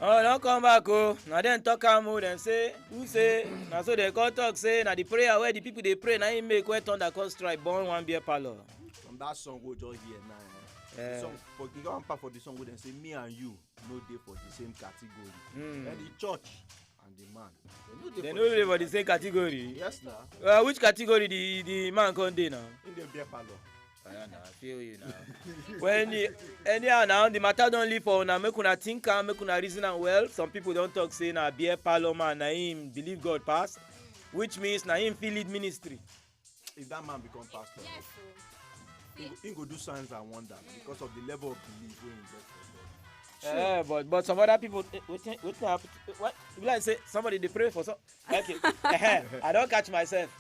Oh, don't come back, oh. Now then talk more and say, who say? Now so they call talk say, now the prayer where the people they pray, now he make where thunder cause strike, born one beer parlor. From that song we just hear now. The song for the one part for the song we then say me and you no day for the same category. And the church and the man. They no dey for the same category. Yes, now. Which category the man come dey now? In the beer parlor. I feel you now. When anyhow now the matter don't leave for una, make una think and make una reason and well. Some people don't talk say na beer parlor man na him believe God pass, which means na him feel lead ministry. If that man become pastor, he go do signs and wonders because of the level of belief we invest in God. But some other people what you like say somebody they pray for so okay. I don't catch myself.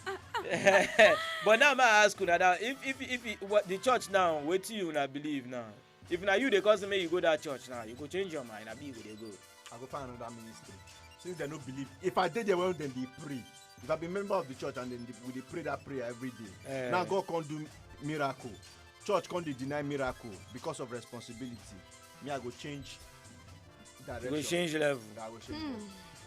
But now I ask you now if what the church now wait till you now believe now If now you the cousin make you go that church now, you go change your mind. I be you go dey go. I go find another ministry. Since they don't believe, if I did there well, then they pray. If I be member of the church and then they pray that prayer every day. Now God can't do miracle. Church can't deny miracle because of responsibility. Me, I go change direction. You go change level. I go change level.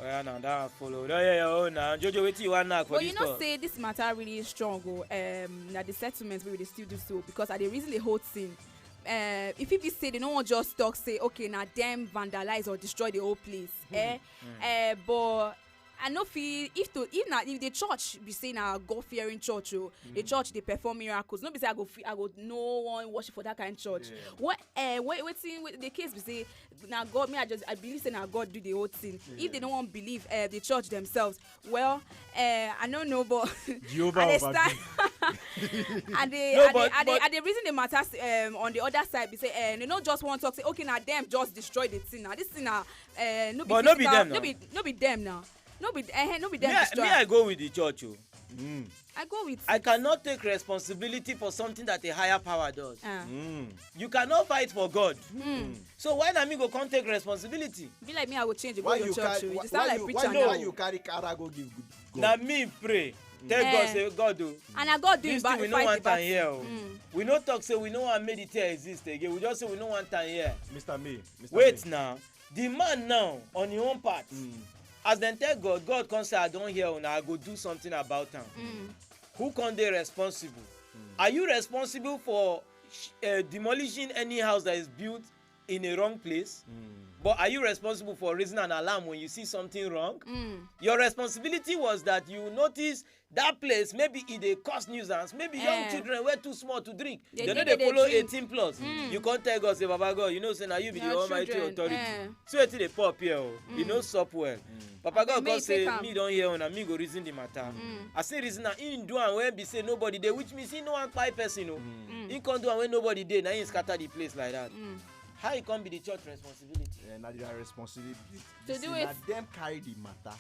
Oh yeah, now that follow. Oh yeah, oh now. Jojo, wait till you want knock for but this you know, stuff. say this matter really strong. That the settlements we will still do so because at the reason the whole thing. If people say they don't want just talk, say okay, now them vandalize or destroy the whole place. But I know if the church be saying a God fearing church, the church they perform miracles. No be say I go no one worship for that kind of church. What the case be say now God I believe say now God do the whole thing. If they don't want believe the church themselves, well I don't know, but and the reason the matters on the other side be say they don't just want to talk say okay now them just destroy the thing now this thing now no be but physical, no be them now. no be them now. No be them. Me, I go with the church. I go with. I cannot take responsibility for something that a higher power does. You cannot fight for God. So why not me go come take responsibility? Be like me, I will change. Go to church. You sound like preacher now. Why you carry cara go give God? Now me pray. Tell God say God do. And I God do this thing we no want time here. We no talk say we no want meditate exist again. We just say we no want time here. Mr. May. Wait now. The man now on his own part. As dem tell God, God come say I don hear una, I go do something about am. Who come dey responsible? Are you responsible for demolishing any house that is built in a wrong place? But are you responsible for raising an alarm when you see something wrong? Your responsibility was that you notice that place maybe it dey cause nuisance, maybe young children were too small to drink. They no dey follow 18 plus. You can't tell God say Baba God, you know say na you be the almighty authority. So wetin dey pop here you no sup well. Papa God come say me don hear una, me go reason the matter. I say reason na him do am when be say nobody dey, which means he no wan kpai person o. He come do am when nobody dey, na him scatter the place like that. How it can be the church responsibility? Not their responsibility. To do it. Them carry the matter.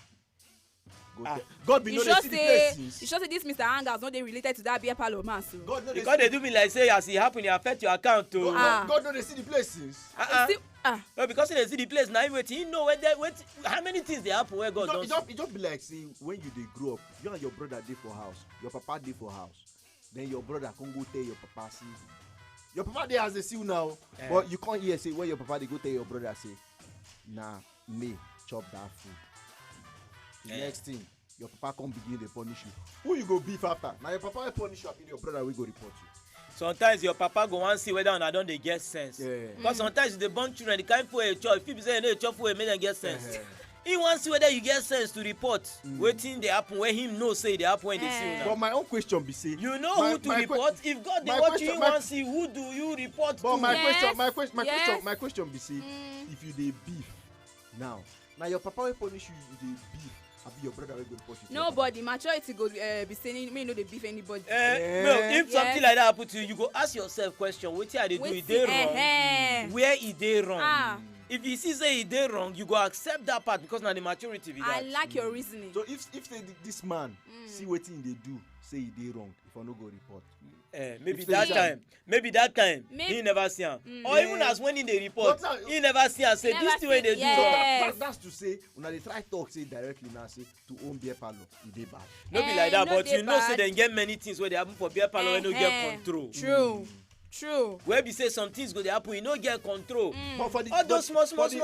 God be no dey see the places. You sure say this Mr. Angers not they related to that beer parlor man so. Because they do me like say as it happen, it affect your account too. God no dey see the places. No, because they see the place now. He know how many things they happen where God does. It just be like see when you dey grow up, you and your brother dey for house, your papa dey for house, then your brother come go tell your papa see. Your papa dey as they see you now, but you can't hear say when your papa dey go tell your brother say, nah, me chop that food. The next thing, your papa come begin to punish you. Who you go beef after? Now your papa will punish you, and your brother will go report you. Sometimes your papa go wan see whether una don dey get sense. Because sometimes you dey born children, the kind food you chop, people say you no chop food make dem get sense. He wan see whether you get sense to report wetin dey happen when him know say e dey happen when dey see una. But my own question be say, you know who to report? If God dey watch you, wan see who do you report to? But my question be say, if you dey beef now your papa will punish you, you dey beef. Abi your brother will go report you. Nobody maturity go be saying me no dey beef anybody. No, if something like that happen to you, you go ask yourself question: wetin I dey do? E dey wrong? Where e dey wrong? If you see say e dey wrong, you go accept that part because na the maturity be that. I like your reasoning. So if this man see wetin e dey do, say e dey wrong, if I no go report. Maybe that time he never see am, or even as when he dey report he never see am say this thing wey dey do wrong. That's to say una dey try talk say directly now say to own beer parlour e dey bad. No be like that, but you know say dem get many things wey dey happen for beer parlour wey no get control. True. Where be say some things go dey happen, you no get control. But for the all those small children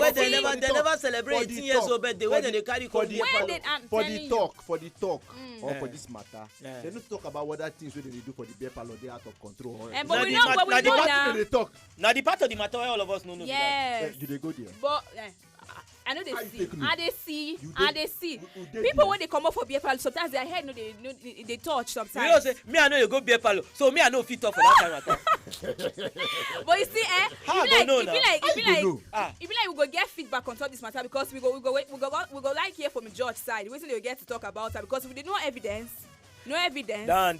wey they never celebrate 18 years old birthday wey they carry come beer parlour. For the talk or for this matter, they no talk about what that things wey they do for the beer parlour dey out of control. But we know now. Na the part of the matter wey all of us no know. Yes. You dey go there. But I know they see. People when they come up for beer parlour, sometimes their head they touch sometimes. You know say me I know you go beer parlour, so me I know fit talk for that time at all. But you see, it be like we go get feedback on top this matter because we go like hear from the judge side. Wetin they get to talk about her because we did no evidence. No evidence. Down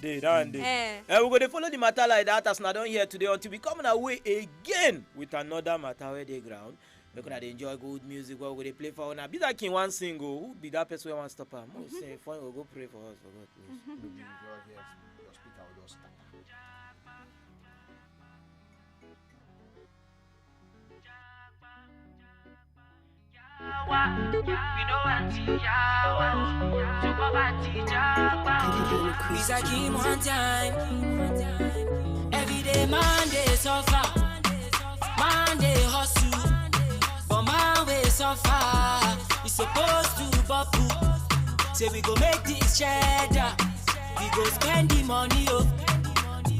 there. We go to follow the matter like that as I don't hear today until we come away again with another matter where they ground. We're gonna enjoy good music. What we play for now? Be that king one single. Who be that person who wants to stop her? Most say fine. We'll go pray for us for God, please. Please I give one time. Every day Monday suffer, Monday hustle, but my way suffer. We supposed to bubble, say we go make this cheddar, we go spend the money oh.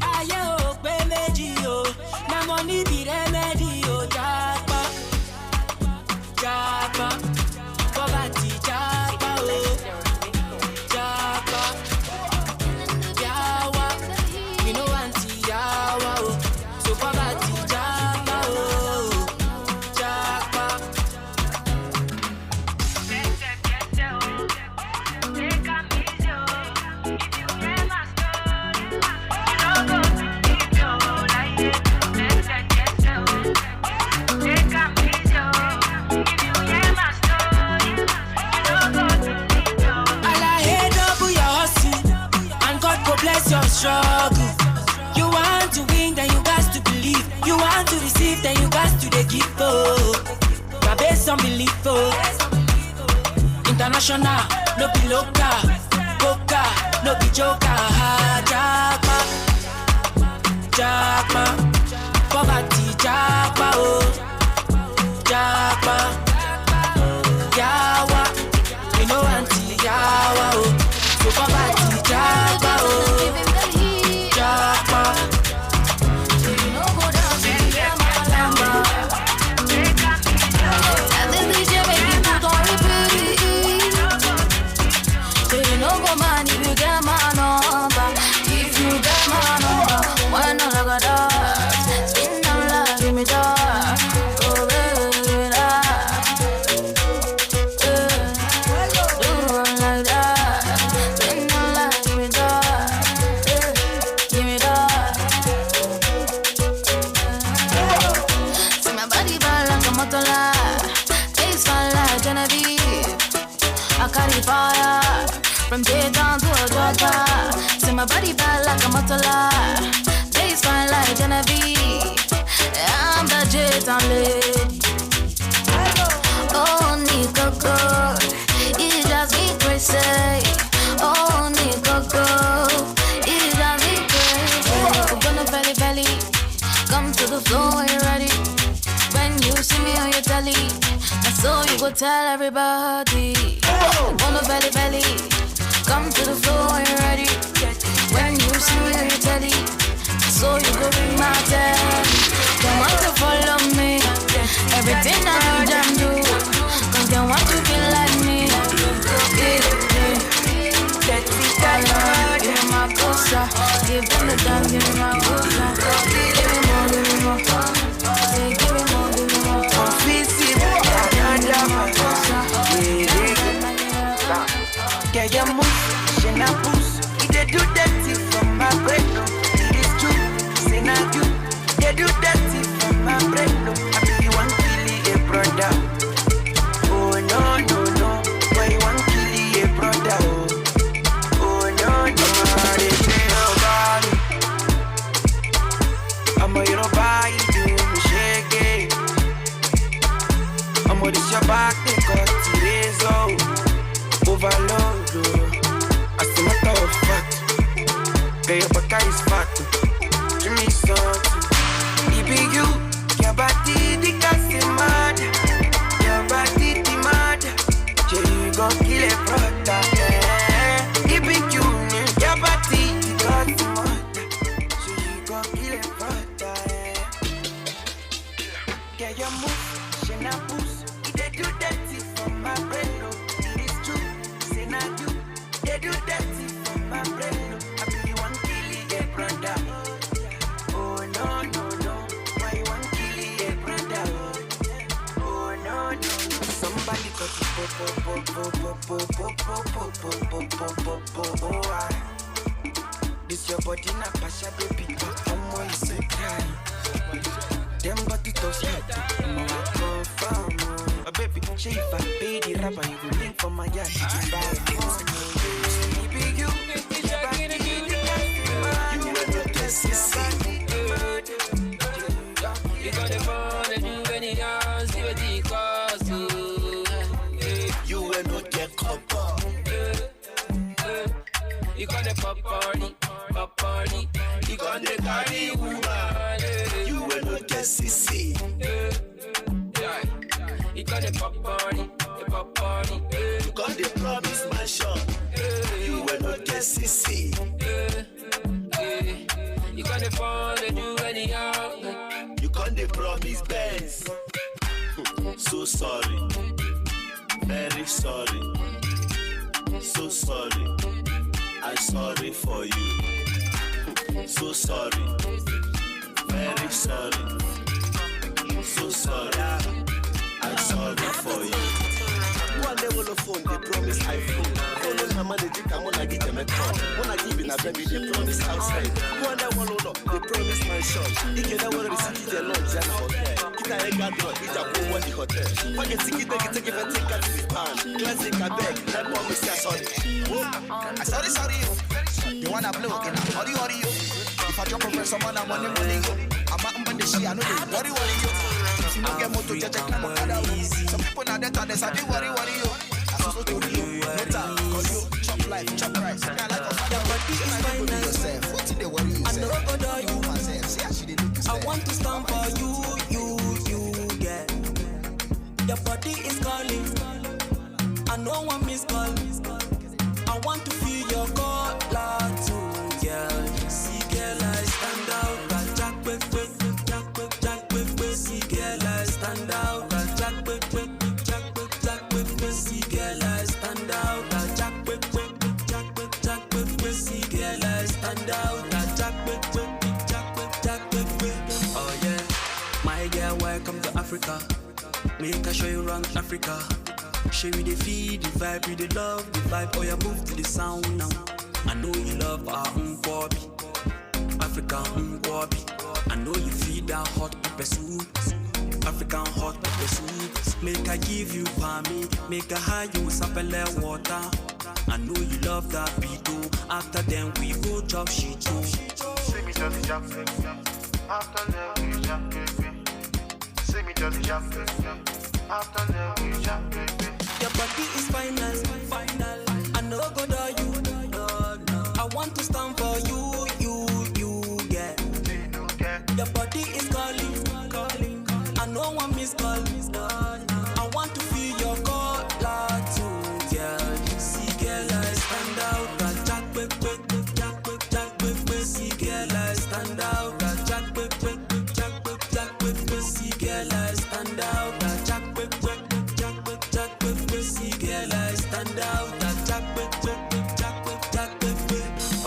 Aye oh, pay meji oh, na money be remedy oh. Japa, japa, poverty japa oh. Your struggle. You want to win, then you got to believe. You want to receive, then you got to give. Oh, now based on belief. Oh, international, no be local. Coca, no be joker. Japa, japa, poverty japa. Oh, japa, yawa, we know anti yawa. Oh, so poverty japa. Oh. From day down to a daughter, see my body bad like a motola. Face fine like Genevieve. I'm the J-Town lady. Oh, Nico, it just me crazy. Oh, Nico, it just me crazy. Gonna belly, come to the floor when you're ready. When you see me on your telly, that's so you go tell everybody. Gonna belly. Come to the floor when you're ready. When you see me on your telly, so you go ring my bell. They want to follow me. Everything I do, them do. Cause they want to be like me. Give me my cosa. Give them the dance, give me my cosa. Give me more. Say give me more. Yeah, you move, she na boost. They do dirty from my brain, no. It is true, say na you. They do dirty from my brain, no. I be one kill a brother. Oh no, why you want kill a brother? Oh no, they say nobody. I'm a nobody, do shake it. I'm a this your back, they got the overload. As a matter of fact, girl, your back is fat. Give me something. It be you, your body, the gas is mad. Your body, the mad. You gon' kill a brother. It be you, your body, the gas is mad. You gon' kill a brother. Yeah, you move, she na boost. They do dirty from my brain. They do dirty from my brain. I be one kill a brother. Oh no, why you want kill a brother? Oh no. Somebody got this your body na pasha baby. Come on, say cry. Them got it tough yet. I'm a confirm. Baby, she if I pay the rapper, you will link for my yard. You can buy it. You gonna pop party. You gonna carry woman. You will not get CC. You gonna pop party. You gonna promise mansion. You will not get CC. You gonna fall and do anyhow. You gonna promise Benz. So sorry, very sorry, so sorry. I'm sorry for you. So sorry, very sorry, so sorry. I'm sorry for you. One day will phone, they promise iPhone. Calling my manager, come on, I give them a call. When I give in a baby, they promise outside. One day will they promise my shop. If you don't want to receive their lunch, then okay. Kita ega do, ita go one the hotel. When you take it, take it to the pan. Classic, I beg, let me say sorry. Sorry. You wanna blow, hurry, yo. If I drop a verse, I'm on money, I'm out on the shit, I know they worry, yo. If you don't get more to check, I'm on some people now they tell us, I do worry, yo. I'm so to you, no time, cause you chop life, chop rice. I like a father, but this is my yourself. What did they worry yourself? I want to stand for you, yeah. Your body is calling, I know one miss call. I want to feel your color too, girl. See, girl, I stand out. Jack, quick. See, girl, I stand out. Jack, quick. See, girl, I stand out. Jack, quick. See, girl, I stand out. Jack, quick. Oh yeah, my girl, welcome to Africa. Make I show you around Africa. Show you the feed, the vibe, you the love, the vibe. Oh yeah, move to the sound now. I know you love our Nkwobi, African Nkwobi. I know you feed that hot pepper soup, African hot pepper soup. Make I give you palmy, make I hide you sapele water. I know you love that beat too. After then we go chop shit too. See me just jump, after that we jump, see me just jump, after that we jump. Your body is final. I know go do you. I want to stand for you, yeah. Your body is calling. I know one miss call. I want to feel your color too, girl. See, girl, I stand out. Jack, quick. See, girl, I stand out. Jack, quick. See, girl, I stand out. Jack, quick. See, girl, I stand out. Jack, quick.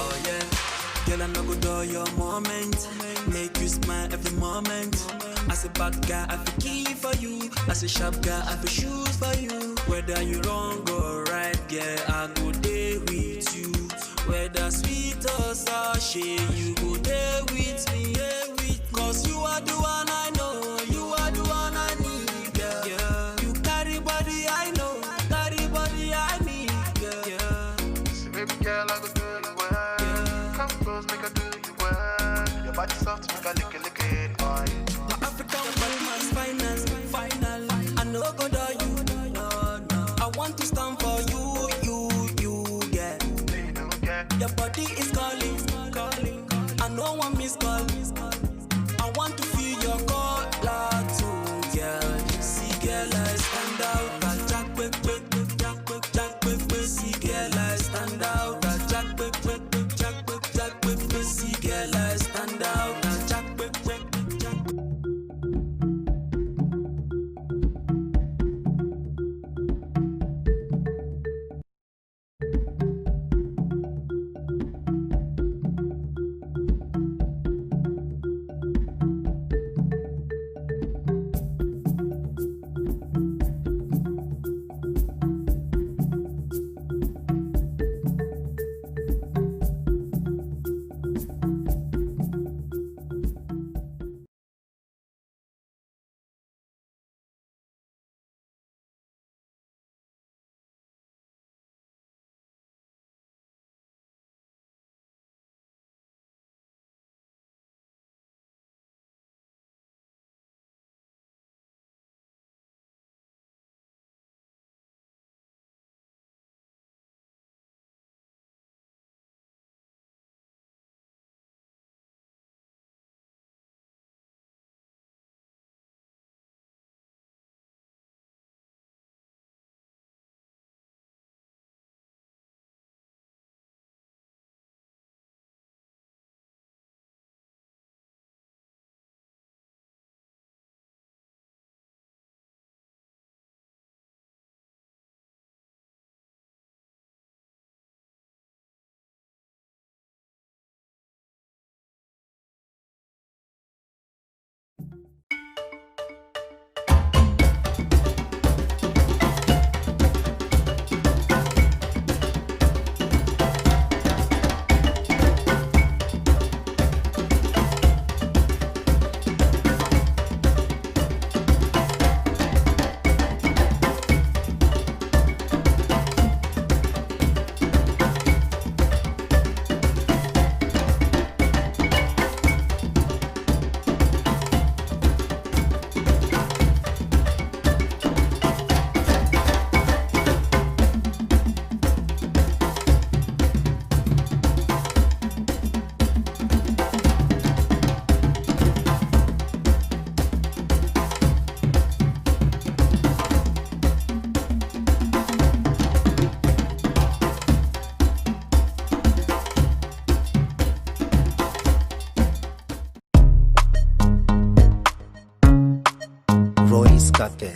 Oh yeah, girl, I no go do your moment. Make you smile every moment. As a bad guy, I feel key for you. As a sharp guy, I feel shoes for you. Whether you wrong or right, girl, I go there with you. Whether sweet or sour, you go there with me. Cause you are the one I know. You are the one I need, girl. Yeah. You carry body I know. Carry body I need, girl. Yeah. So baby girl, I go do you well. Come close, make I do you well. Your body soft, make I lick it, oh yeah. My African body is final. I know go do you. I want to stand for you, yeah. Your body is calling. I know one miss call. I want to feel your color too, girl. See, girl, I stand out. Jack, quick. See, girl, I stand out. Jack, quick. See, girl, I stand out. Jack, quick.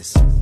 business.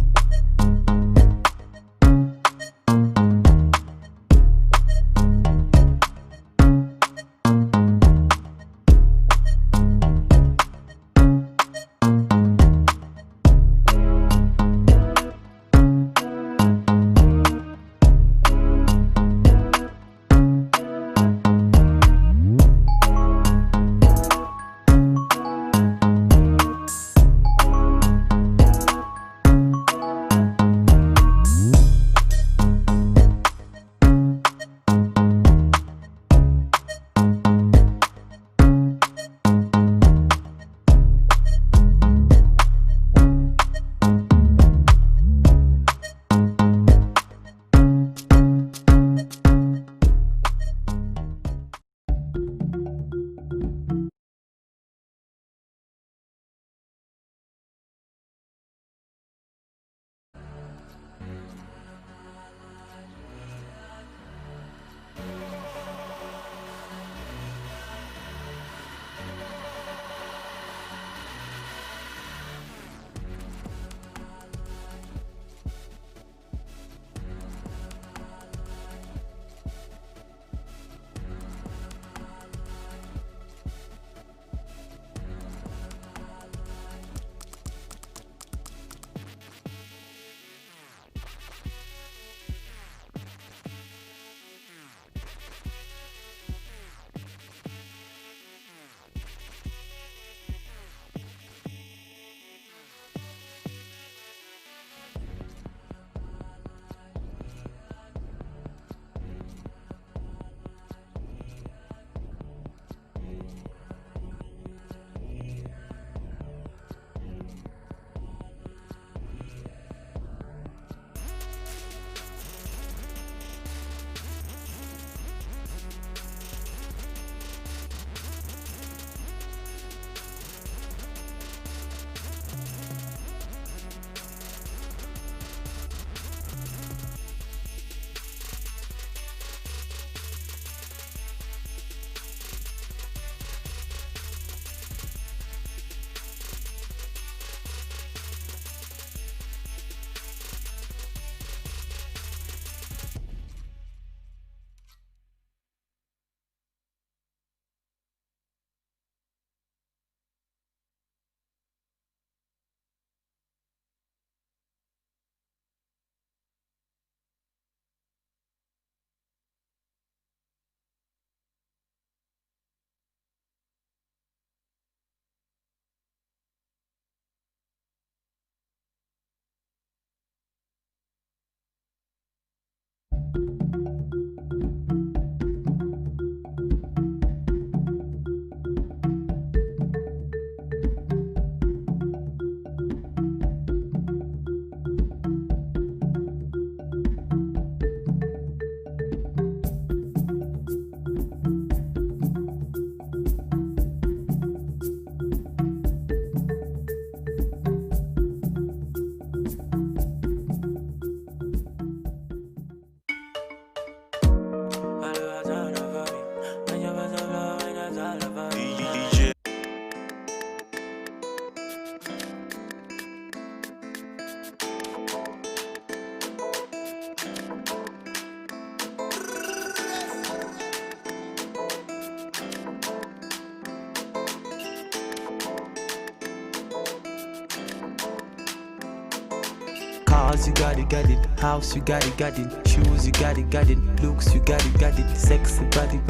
Cars, you got it, house, you got it, shoes, you got it, looks, you got it, sexy body,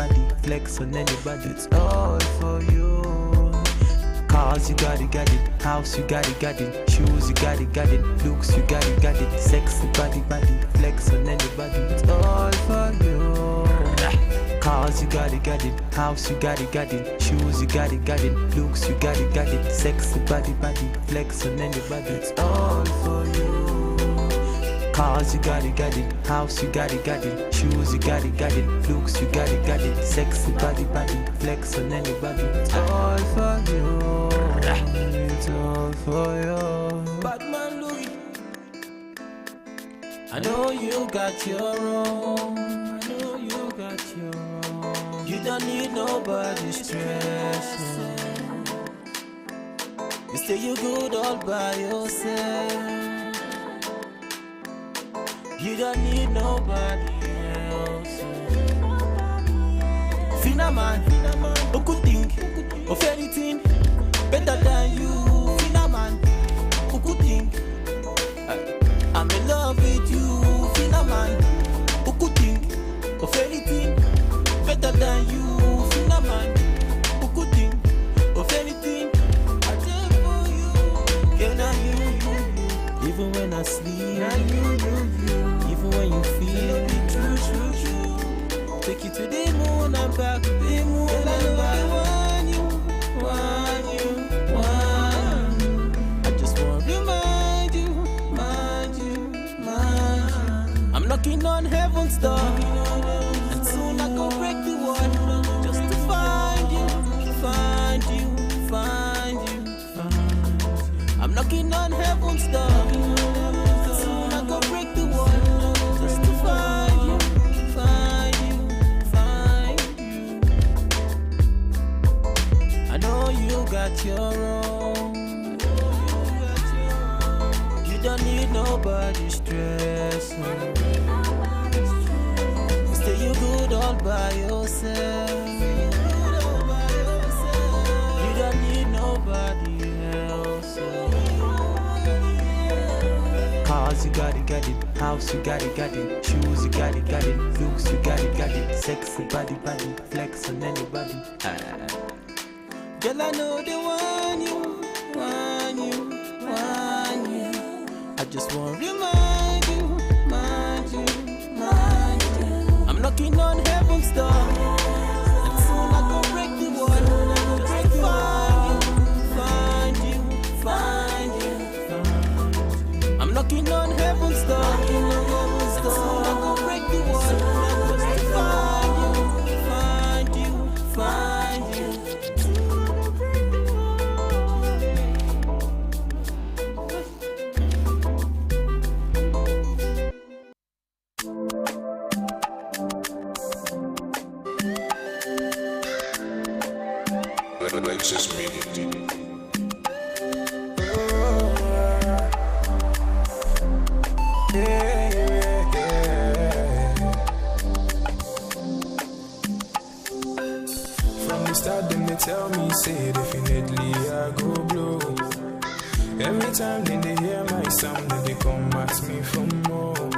flex on anybody, it's all for you. Cars, you got it, house, you got it, shoes, you got it, looks, you got it, sexy body, flex on anybody, it's all for you. Cars, you got it, house, you got it, shoes, you got it, looks, you got it, sexy body, flex on anybody, it's all for you. Cars, you got it, house, you got it, shoes, you got it, looks, you got it, sexy body, flex on anybody, it's all for you. It's all for you. Batman Louis, I know you got your own. I know you got your own. You don't need nobody's stress. You say you good all by yourself. You don't need nobody else. Fina man, who could think of anything better than you? Fina man, who could think I'm in love with you? Fina man, who could think of anything better than you? Fina man, who could think of anything? I did for you. Yeah, now you. Even when I sleep, now you. Even when you feel it, true. Take you to the moon and back to the moon. And I want you. I just want to remind you. I'm knocking on heaven's door, and soon I go break the wall just to find you. I'm knocking on heaven's door, and soon I go break the wall just to find you. I know you got your own. You don't need nobody's stress. Stay you good all by yourself. You don't need nobody else. Cars, you got it. House, you got it. Shoes, you got it. Looks, you got it. Sexy body, flex on anybody. Girl, I know they want you. I just want to remind you. I'm knocking on heaven's door, and soon I go break the wall just to find you. I'm knocking on heaven's door, and soon I go break the wall just to find you. Lexus Media. From the start, then they tell me, say definitely I go blow. Every time then they hear my sound, then they come ask me for more.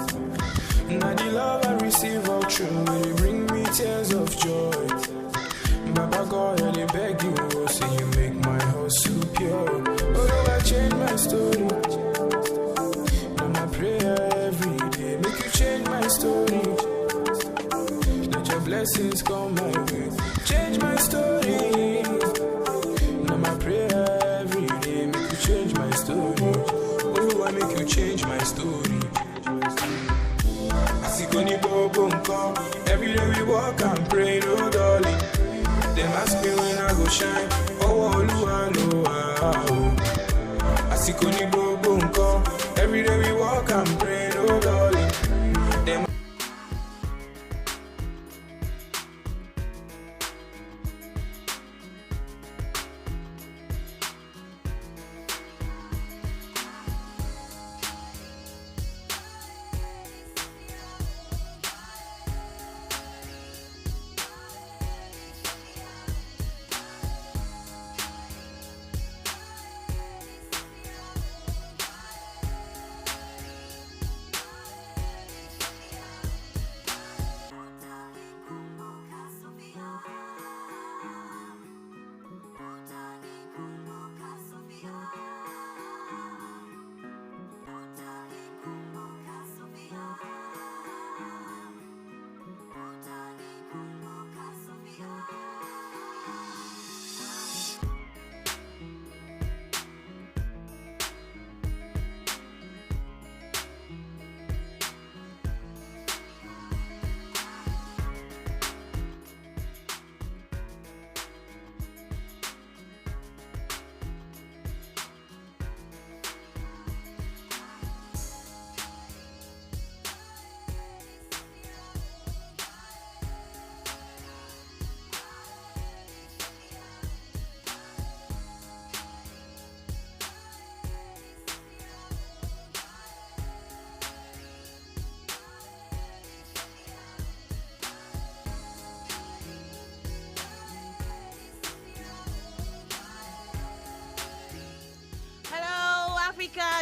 Now the love I receive all true, will bring me tears of joy. Baba God, I beg you, oh, say you make my heart so pure. Oh, I change my story. Now my prayer every day, make you change my story. Let your blessings come my way, change my story. Now my prayer every day, make you change my story. Oh, I make you change my story. I see Connie Bobo come. Every day we walk and pray, no darling. Them ask me when I go shine. Oh, I see Connie Bobo come. Every day we walk and pray, no darling. Them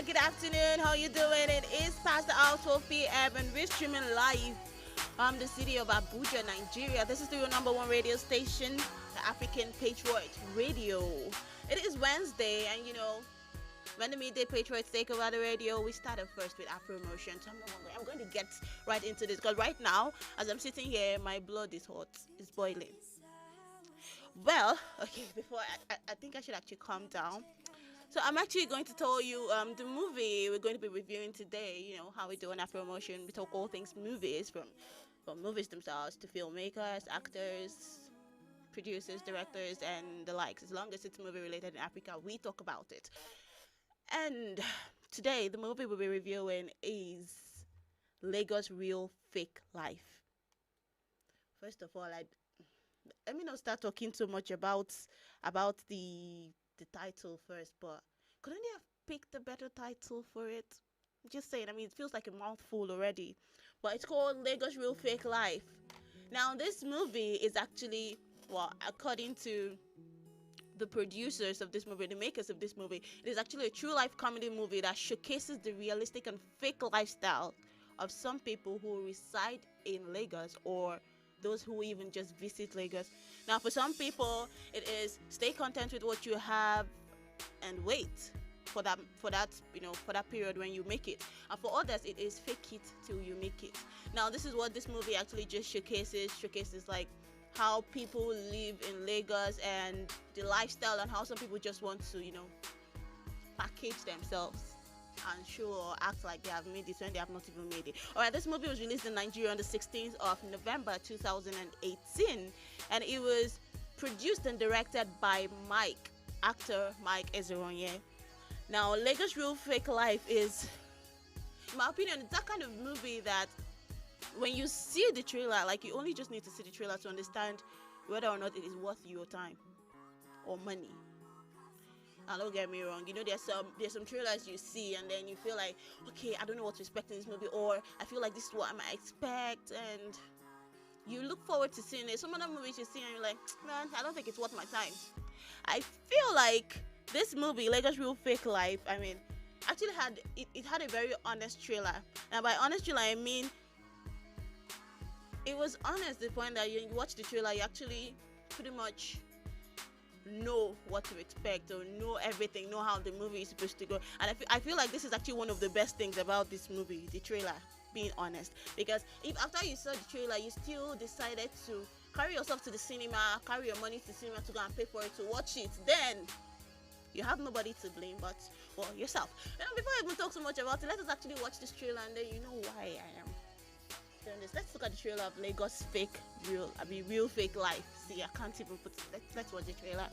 good afternoon. How you doing? It is past the hour 12 p.m. and we're streaming live from the city of Abuja, Nigeria. This is the number one radio station, the African Patriot Radio. It is Wednesday, and you know, when the midday Patriots take over the radio, we started first with Afro Emotion. So I'm going to get right into this because right now, as I'm sitting here, my blood is hot. It's boiling. Well, okay, before I think I should actually calm down. So I'm actually going to tell you the movie we're going to be reviewing today. You know how we do on Afro Emotion. We talk all things movies, from movies themselves to filmmakers, actors, producers, directors, and the likes. As long as it's movie related in Africa, we talk about it. And today, the movie we'll be reviewing is Lagos Real Fake Life. First of all, let me not start talking too much about the title first, but couldn't they have picked a better title for it? Just saying, I mean, it feels like a mouthful already, but it's called Lagos Real Fake Life. Now, this movie is actually, well, according to the producers of this movie, the makers of this movie, it is actually a true life comedy movie that showcases the realistic and fake lifestyle of some people who reside in Lagos or those who even just visit Lagos. Now, for some people, it is stay content with what you have and wait for that period when you make it. And for others, it is fake it till you make it. Now, this is what this movie actually just showcases like how people live in Lagos and the lifestyle and how some people just want to, you know, package themselves and show or act like they have made it when they have not even made it. Alright, this movie was released in Nigeria on the 16th of November 2018, and it was produced and directed by actor Mike Ezeronye. Now, Lagos Real Fake Life is, in my opinion, it's that kind of movie that when you see the trailer, like, you only just need to see the trailer to understand whether or not it is worth your time or money. Now, don't get me wrong, you know, there's some trailers you see and then you feel like, okay, I don't know what to expect in this movie, or I feel like this is what I might expect, and you look forward to seeing it. Some other movies you see and you're like, man, I don't think it's worth my time. I feel like this movie, Lagos Real Fake Life, I mean, actually had a very honest trailer. Now, by honest trailer, I mean it was honest to the point that you watch the trailer, you actually pretty much know what to expect or know everything, know how the movie is supposed to go. And I feel like this is actually one of the best things about this movie, the trailer, being honest. Because if after you saw the trailer, you still decided to carry yourself to the cinema, carry your money to the cinema to go and pay for it, to watch it, then you have nobody to blame but, well, yourself. Now, before I even talk so much about it, let us actually watch this trailer and then you know why I am doing this. Let's look at the trailer of Lagos Real Fake Life. See, I can't even put it. Let's watch the trailer.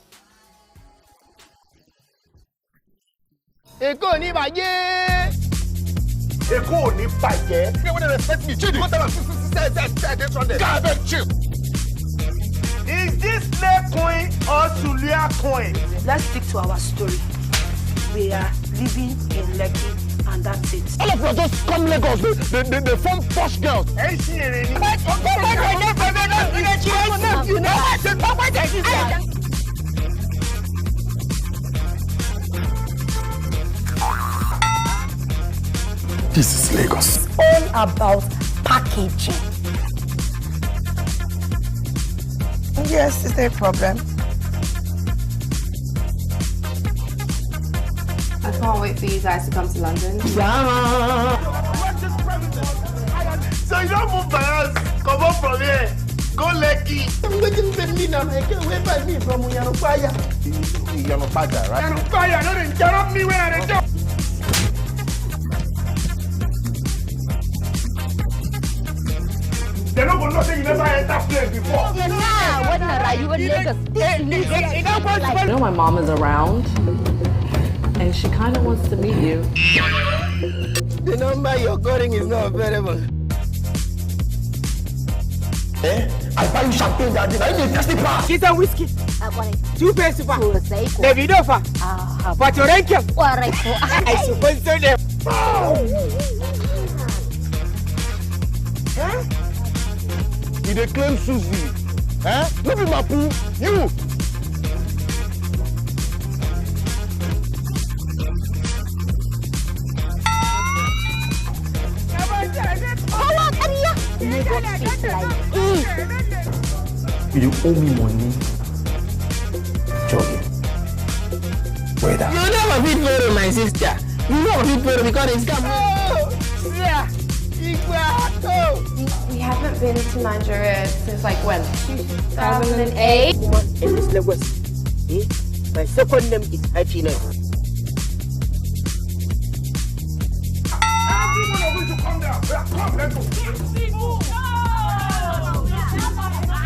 Èkó ní bàjẹ́. Èkó ní bàjẹ́. Ṣé wọ́n dey respect me? Chidi, what time is this? Garbage chip. Is this Slay Queen or Sulia Queen? Let's stick to our story. We are living in Lekki, and that's it. All of you just come Lagos, they form posh girls. Hey, she ain't This is Lagos. It's all about packaging. Yes, is there a problem? I can't wait for you guys to come to London. Yeah. So you don't move by us, come up from here. Go Lekki. I'm waiting for me now. I can't wait by me from Yanopaya. Yanopaya, right? Yanopaya, don't interrupt me when I talk. They're not going to say you never entered place before. Yeah, what are you in Lagos? You know my mom is around, and she kind of wants to meet you. The number you're calling is not available. I buy you champagne that day. I need a tasty pass. Get some whiskey. 2 pesos. Davido fa. Patorenka. I suppose so. You dey claim Susie. No be Mapu. You. outfit like You owe me money. Jogging. Whether. You never fit follow my sister. You never fit follow because it's come. Yeah. We haven't been to Nigeria since like when? 2008? In this Lagos. My second name is Happiness.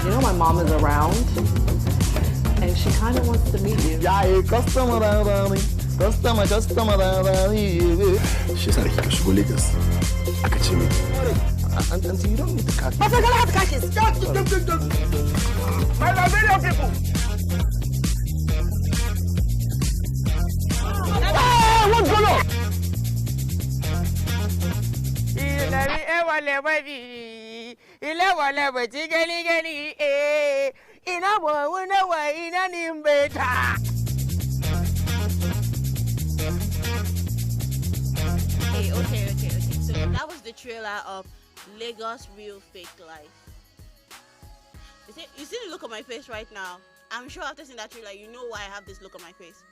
You know my mom is around, and she kind of wants to meet you. Yeah, customer. She's not here. She go Lagos. Akachimi. And you don't need the car. But I gotta have catches. My Nigerian people. Hey, what's going on? Okay. So that was the trailer of Lagos Real Fake Life. You see the look on my face right now? I'm sure after seeing that trailer, you know why I have this look on my face.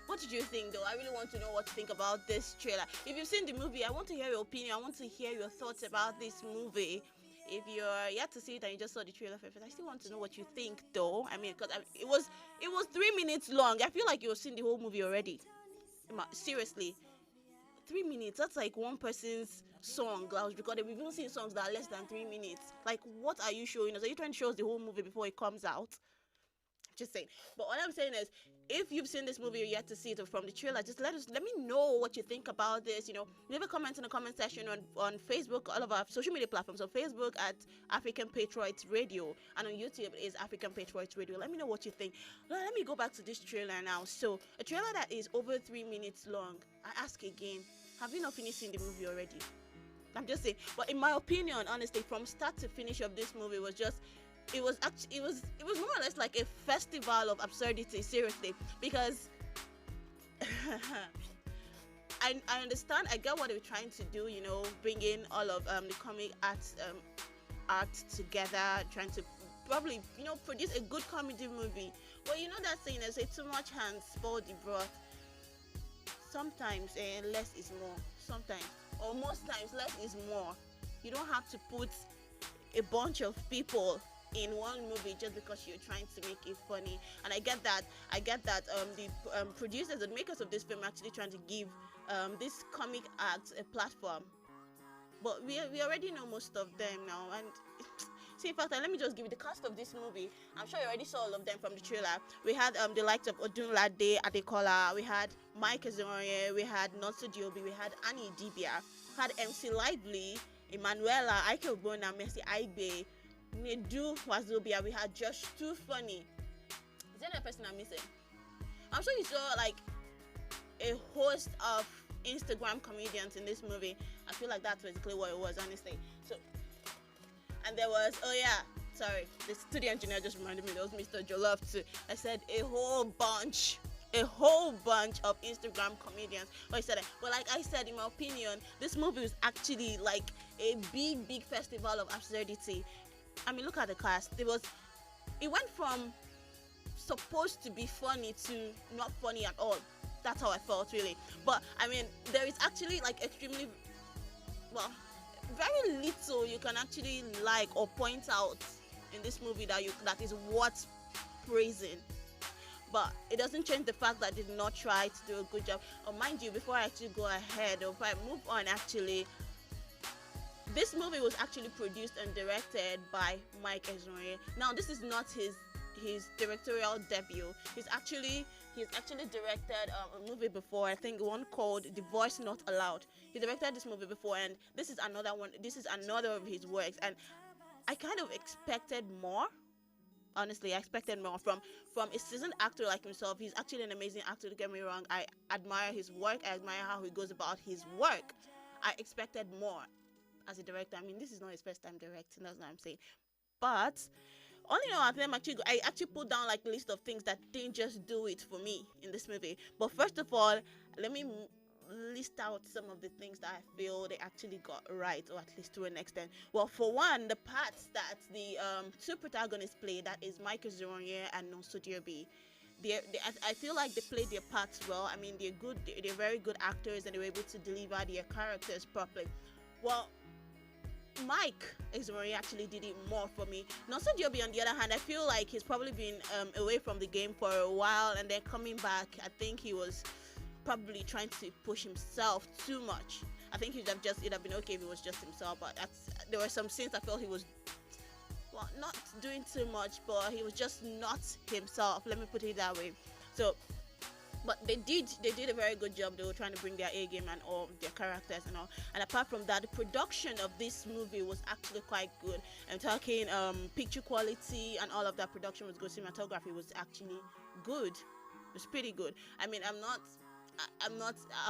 What did you think, though? I really want to know what you think about this trailer. If you've seen the movie, I want to hear your opinion. I want to hear your thoughts about this movie. If you're yet to see it and you just saw the trailer first, I still want to know what you think, though. I mean, because it was 3 minutes long. I feel like you've seen the whole movie already. Seriously, 3 minutes. That's like one person's song that was recorded. We've even seen songs that are less than 3 minutes. Like, what are you showing us? Are you trying to show us the whole movie before it comes out? Just saying. But what I'm saying is, if you've seen this movie or yet to see it from the trailer, just let me know what you think about this. Leave a comment in the comment section on Facebook, all of our social media platforms. On Facebook at African Patriots Radio, and on YouTube is African Patriots Radio. Let me know what you think. Now, let me go back to this trailer now. So, a trailer that is over 3 minutes long. I ask again, have you not finished seeing the movie already? I'm just saying. But in my opinion, honestly, from start to finish of this movie was just. It was more or less like a festival of absurdity, seriously, because I understand, I get what they were trying to do, bring in all of the comic art together, trying to probably, produce a good comedy movie. But that saying, I say too much hands spoil the broth. Sometimes less is more. Sometimes, or most times, less is more. You don't have to put a bunch of people in one movie just because you're trying to make it funny. And I get that the producers and makers of this film are actually trying to give this comic acts a platform, but we already know most of them now. And see, in fact, let me just give you the cast of this movie. I'm sure you already saw all of them from the trailer. We had the likes of Odunlade Adekola, we had Mike Ezorie, we had Nonso Diobi, we had Annie Dibia, we had MC Lively, Emanuela, Ike Obona, Messi Aigbe, Nedu Wazobia, we had Josh Too Funny. Is there another person I'm missing? I'm sure you saw like a host of Instagram comedians in this movie. I feel like that's basically what it was, honestly. So, and there was, the studio engineer just reminded me there was Mr. Jollof too. I said a whole bunch of Instagram comedians. But like I said, in my opinion, this movie was actually like a big festival of absurdity. I mean, look at the cast. It went from supposed to be funny to not funny at all. That's how I felt, really. But I mean, there is actually like extremely, very little you can actually like or point out in this movie that is worth praising. But it doesn't change the fact that I did not try to do a good job. Mind you, before I actually go ahead, or if I move on, actually, this movie was actually produced and directed by Mike Ezorie. Now, this is not his directorial debut. He's actually directed a movie before, I think one called The Voice Not Allowed. He directed this movie before, and this is another one. This is another of his works, and I kind of expected more. Honestly, I expected more from a seasoned actor like himself. He's actually an amazing actor, don't get me wrong. I admire his work. I admire how he goes about his work. I expected more as a director. I mean, this is not his first time directing, that's what I'm saying. But all in all, I actually put down like a list of things that didn't just do it for me in this movie. But first of all, let me list out some of the things that I feel they actually got right, or at least to an extent. Well, for one, the parts that the two protagonists play, that is Michael Zoroye and Nonso Diobi, I feel like they played their parts well. I mean, they're good. They're very good actors, and they were able to deliver their characters properly. Well, Mike Zoroye actually did it more for me. Nonso Diobi, on the other hand, I feel like he's probably been away from the game for a while, and then coming back, I think he was probably trying to push himself too much. I think it'd have been okay if it was just himself, but there were some scenes I felt he was, well, not doing too much, but he was just not himself. Let me put it that way. So, but they did a very good job. They were trying to bring their A game and all their characters and all. And apart from that, the production of this movie was actually quite good. I'm talking picture quality and all of that. Production was good. Cinematography was actually good. It was pretty good. I mean, I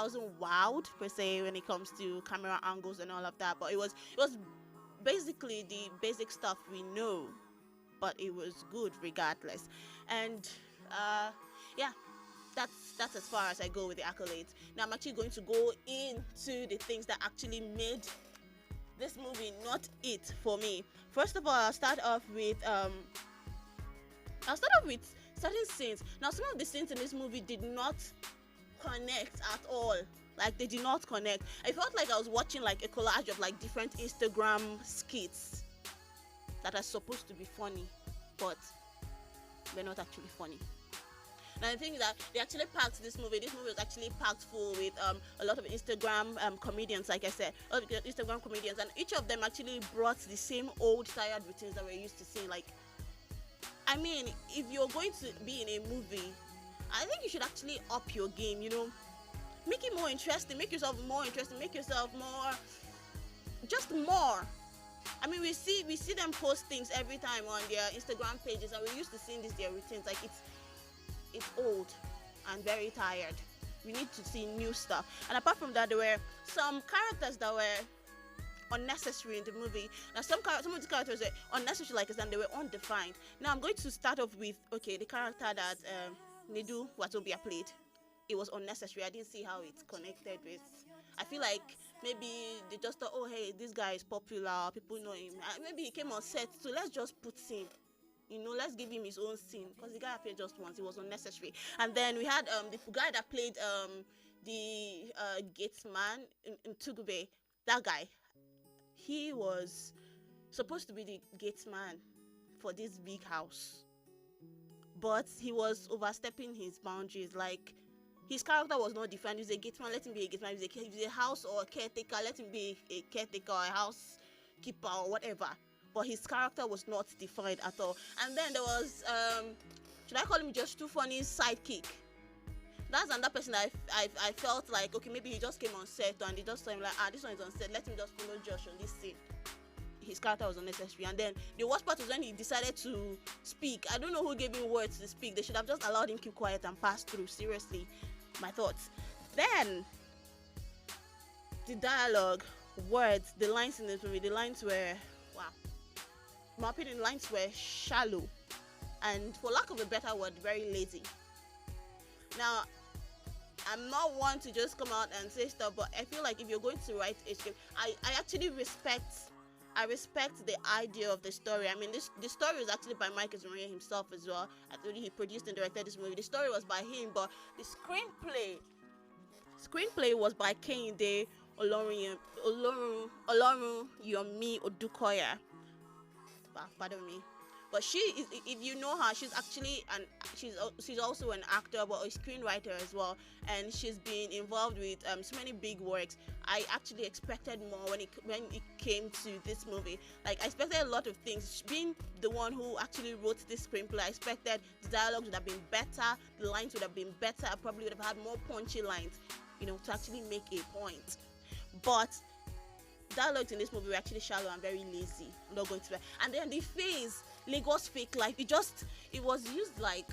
wasn't wowed per se when it comes to camera angles and all of that, but it was basically the basic stuff we know, but it was good regardless. And yeah, that's as far as I go with the accolades. Now I'm actually going to go into the things that actually made this movie not it for me. First of all, I'll start off with certain scenes. Now, some of the scenes in this movie did not connect at all. Like, they did not connect. I felt like I was watching like a collage of like different Instagram skits that are supposed to be funny, but they're not actually funny. Now the thing is that they actually packed this movie. This movie was actually packed full with a lot of Instagram comedians, like I said, Instagram comedians, and each of them actually brought the same old tired routines that we're used to seeing. Like, I mean, if you're going to be in a movie, I think you should actually up your game, you know. Make it more interesting, make yourself more interesting, make yourself more, just more. I mean, we see them post things every time on their Instagram pages, and we're used to seeing their routines. Like, it's old and very tired. We need to see new stuff. And apart from that, there were some characters that were unnecessary in the movie. Now, some of the characters were unnecessary, like I said, and they were undefined. Now, I'm going to start off with, okay, the character that Nedu Watobia played. It was unnecessary. I didn't see how it's connected with. I feel like maybe they just thought, oh, hey, this guy is popular, people know him. Maybe he came on set, so let's just put him. You know, let's give him his own scene, because the guy appeared just once. It was unnecessary. And then we had the guy that played the gates man in Tugube. That guy, he was supposed to be the gates man for this big house, but he was overstepping his boundaries. Like, his character was not defined. He's a gateman, let him be a gateman. He's a house or a caretaker, let him be a caretaker or a housekeeper or whatever. But his character was not defined at all. And then there was, should I call him just too funny sidekick? That's another person I felt like, okay, maybe he just came on set and they just saw him like, this one is on set, let him just follow Josh on this scene. His character was unnecessary. And then the worst part was when he decided to speak. I don't know who gave him words to speak. They should have just allowed him keep quiet and pass through. Seriously, my thoughts. Then the dialogue, words, the lines in this movie, the lines were, wow. In my opinion, lines were shallow and, for lack of a better word, very lazy. Now, I'm not one to just come out and say stuff, but I feel like if you're going to write a script, I actually respect the idea of the story. I mean, the story was actually by Michael Zoroye himself as well. I told you he produced and directed this movie. The story was by him, but the screenplay was by Kehinde Olorun Yomi Odukoya. Pardon me. But she is, if you know her, she's actually she's also an actor, but a screenwriter as well, and she's been involved with so many big works. I actually expected more when it came to this movie. Like, I expected a lot of things. Being the one who actually wrote this screenplay, I expected the dialogues would have been better, the lines would have been better. I probably would have had more punchy lines, you know, to actually make a point. But dialogues in this movie were actually shallow and very lazy. I'm not going to. And then the phrase Lagos fake life, it was used like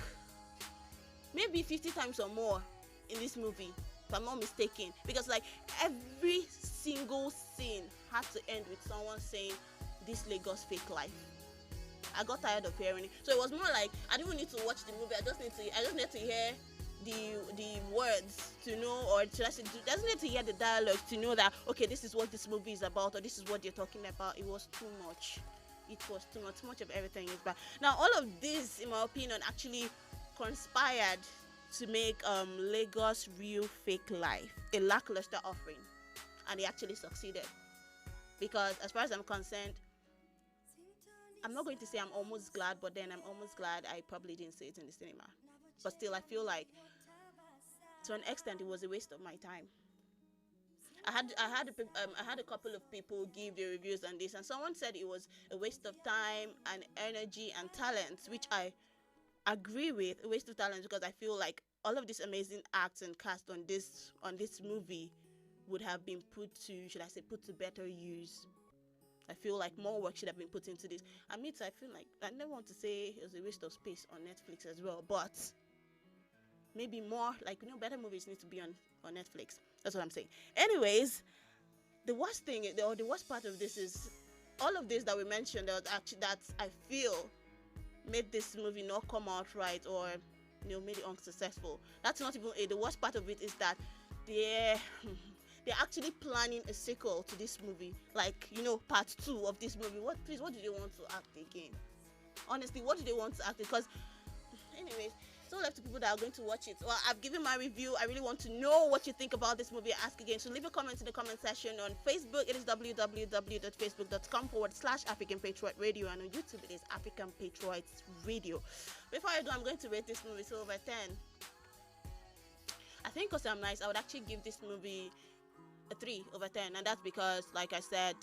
maybe 50 times or more in this movie, if I'm not mistaken, because like every single scene had to end with someone saying this Lagos fake life. I got tired of hearing it, so it was more like I didn't even need to watch the movie. I just need to hear the words to know, or doesn't need to hear the dialogue to know that okay, this is what this movie is about, or this is what they're talking about. It was too much. It was too much. Too much of everything is bad. Now, all of this, in my opinion, actually conspired to make Lagos Real Fake Life a lackluster offering, and it actually succeeded. Because as far as I'm concerned, I'm not going to say I'm almost glad, but then I'm almost glad I probably didn't see it in the cinema. But still, I feel like to an extent it was a waste of my time. I had a couple of people give their reviews on this, and someone said it was a waste of time and energy and talent, which I agree with. A waste of talent, because I feel like all of these amazing acts and cast on this movie would have been put to better use. I feel like more work should have been put into this. I feel like I never want to say it was a waste of space on Netflix as well, but maybe more better movies need to be on Netflix. That's what I'm saying. Anyways, the worst part of this is all of this that we mentioned that I feel made this movie not come out right, or made it unsuccessful. That's not even it. The worst part of it is that they're actually planning a sequel to this movie, part 2 of this movie. What do they want to act again? Honestly, what do they want to act? Because, anyways, it's all left to people that are going to watch it. Well, I've given my review. I really want to know what you think about this movie. Ask again. So leave a comment in the comment section. On Facebook, it is www.facebook.com/African Patriot Radio, and on YouTube, it is African Patriots Radio. Before I do, I'm going to rate this movie over 10. I think because I'm nice, I would actually give this movie a 3 over 10, and that's because, like I said,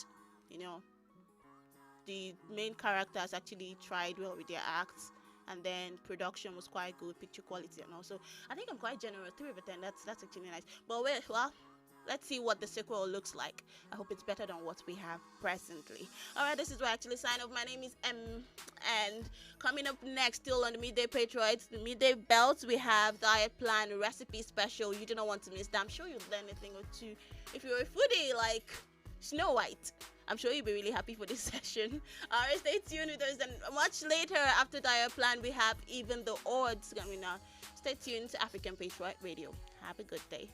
the main characters actually tried well with their acts, and then production was quite good, picture quality, and also I think I'm quite generous. 3 over 10. That's actually nice. But let's see what the sequel looks like. I hope it's better than what we have presently. All right, this is where I actually sign off. My name is M, and coming up next, still on the Midday Patriots, the Midday Belts, we have Diet Plan Recipe Special. You do not want to miss that. I'm sure you'll learn a thing or two. If you're a foodie like Snow White, I'm sure you'll be really happy for this session. All right, stay tuned with us. And much later, after Diet Plan, we have Even the Odds coming out. Stay tuned to African Patriot Radio. Have a good day.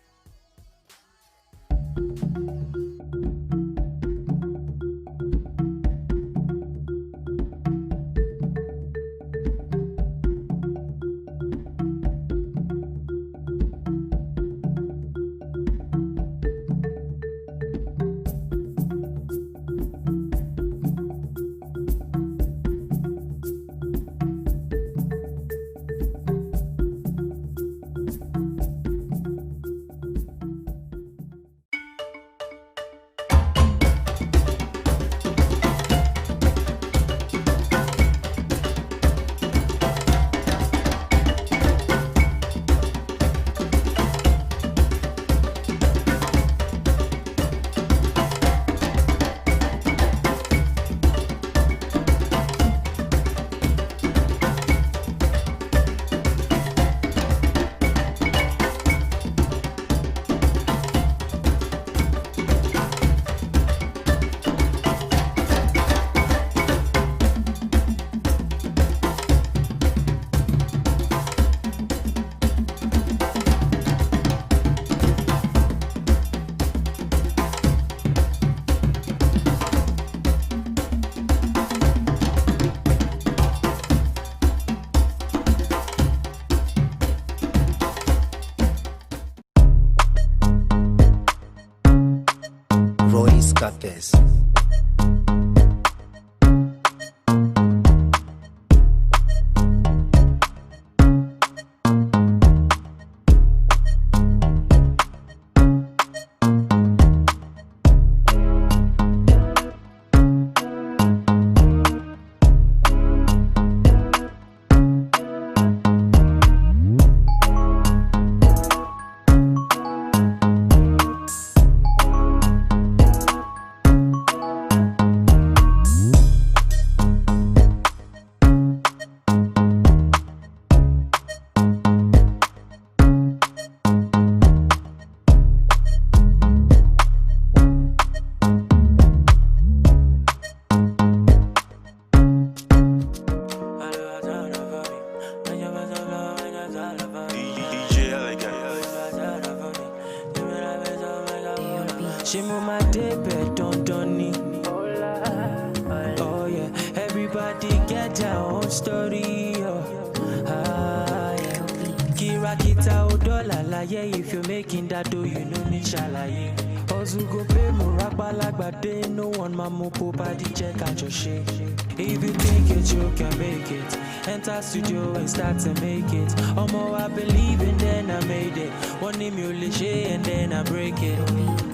Cafés. Everybody get their own story. Kira kita odola laye. If you're making that dough, you know ni shalaye. Ozu go pay muraba lagbade. No one mamu popa di check out your shit. If you think it, you can make it. Enter studio and start to make it. Omo, I believe and then I made it. One name you liche and then I break it.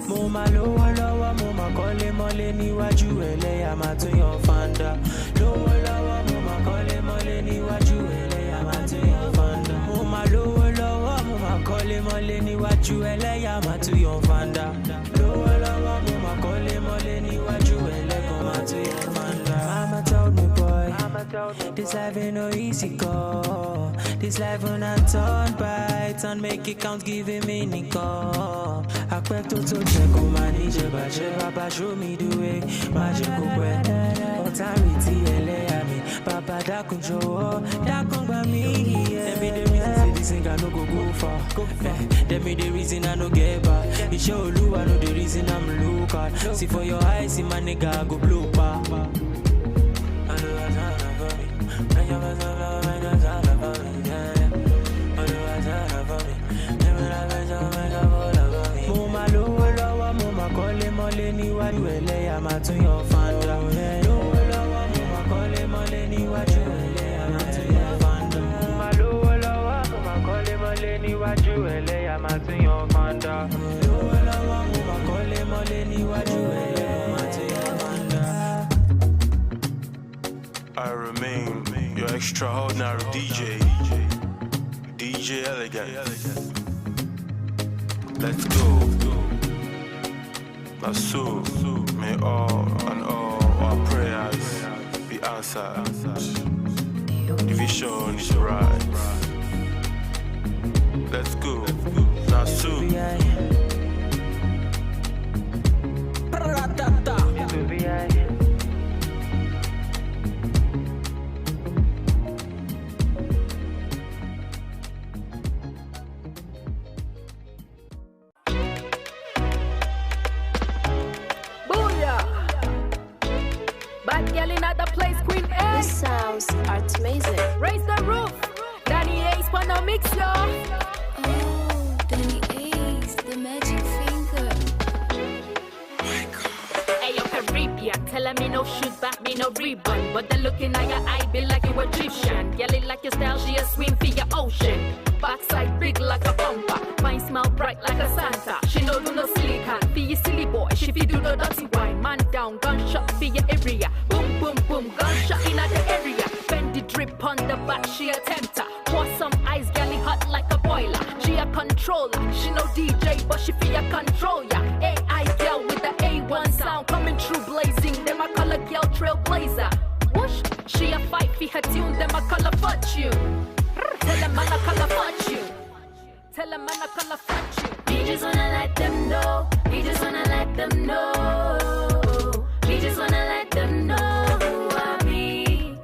Muma lowa lowa, muma kole mole ni waju ele amatu your fanda. Lowa lowa, muma kole mole ni waju ele amatu your fanda. Muma lowa lowa, muma kole mole ni waju ele amatu your fanda. Lowa lowa, muma kole mole ni waju ele amatu your fanda. Mama told me, boy, this life ain't no easy go. This life when I turn right and make it count, give it meaning go. I quit to check on my ninja, Baba show me the way. Magic way, authority, LA, Papa da control, da come by me. Tell me the reason say this ain't got no go far. Tell me the reason I no get back. It show you I know the reason I'm look at. See for your eyes, see my nigga I go blow back. Muma lowo lowo, muma kole mole ni waju ele amatu your fanda. Lowo lowo, muma kole mole ni waju ele amatu your fanda. Muma lowo lowo, muma kole mole ni waju ele amatu your fanda. Lowo lowo, muma kole mole ni waju ele amatu your fanda. I remain your extraordinary DJ Elegant. Let's go. Now so may all and all our prayers be answered. The vision is right. Let's go. Now so. Sounds are amazing. Raise the roof. Danny Ace on the mix, y'all. Oh, Danny Ace, the magic finger. Hey, yo, Caribbean. Telling me no shoot back, me no rebound. But the looking at your eye be like you Egyptian. Yelling like your style, she a swim for your ocean. Backside big like a bumper. Mine smell bright like a Santa. She no do no silly hand for your silly boy. She fi do no dirty wine. Man down, gunshot for your area. Boom, boom, boom, gunshot in the area. Bend the drip on the back, she a tempter. Pour some ice, galley hot like a boiler. She a controller, she no DJ, but she fi a control ya. AI girl with the A1 sound coming through blazing. Them a color girl trailblazer. Whoosh, she a fight for her tune. Them a color fortune. Tell them man a color fortune. Tell them man a color fortune. We just wanna let them know. We just wanna let them know. We just wanna let them know who I be.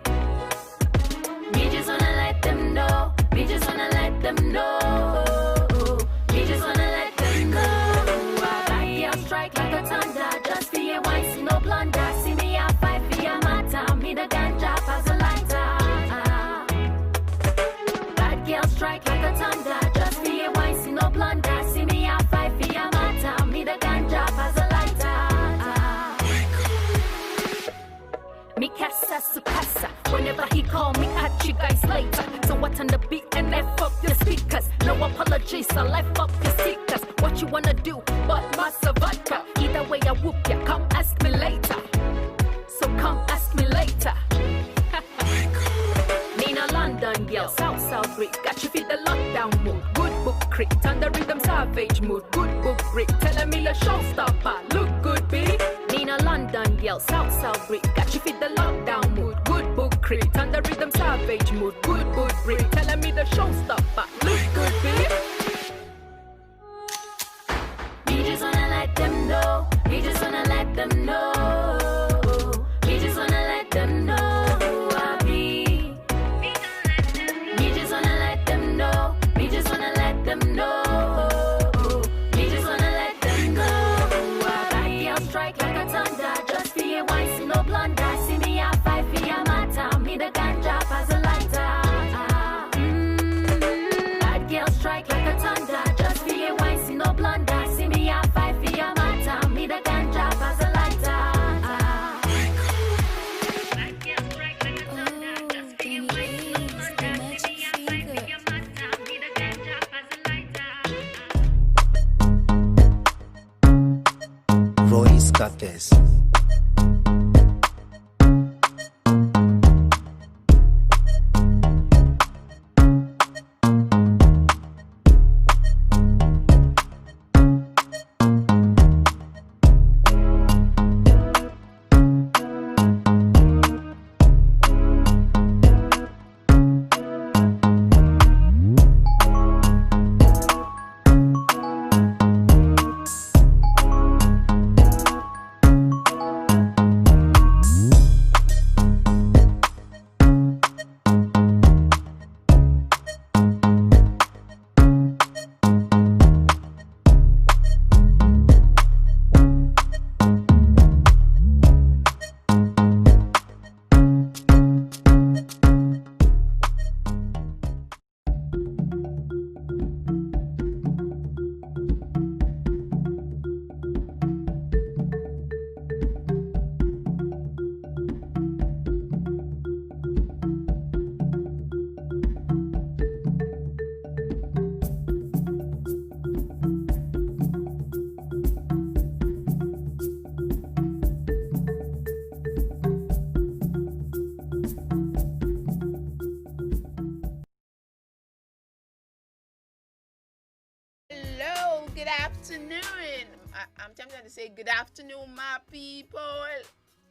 We just wanna let them know. We just wanna let them know. We just wanna let them know who I be. I'll strike like a thunder. Just for your wife, see no blunder. See me I fight for your matter. Me the ganja as a lighter. Bad girl strike like a thunder. Just for your wife, see no blunder. See me I fight for your matter. Me the ganja as a lighter. Me casa su casa. Whenever he call me, catch you guys later. So what on the beat and F up your speakers. No apologies, I life up your seekers. What you wanna do, but massa vodka. Either way I whoop ya, come ask me later. So come ask me later. Nina London girl, South Greek. Got you feel the lockdown mood. Good book crit, on the rhythm savage mood. Good book Rick, telling me the showstopper. Look good, B. Nina London girl, South Greek. Got you feel the lockdown mood. Good book crit, on the rhythm savage mood. Good Rick, telling me the showstopper. Look good, B. We just wanna let them know. We just wanna let them know. We just wanna let them know who I be. We just wanna let them know. We just wanna let them know. We just wanna let them know who I be. I'll strike like a thunder. Just for your wife, see no blunder. See me I fight for your matter. Yes. Hello, good afternoon. I'm tempted to say good afternoon, my people.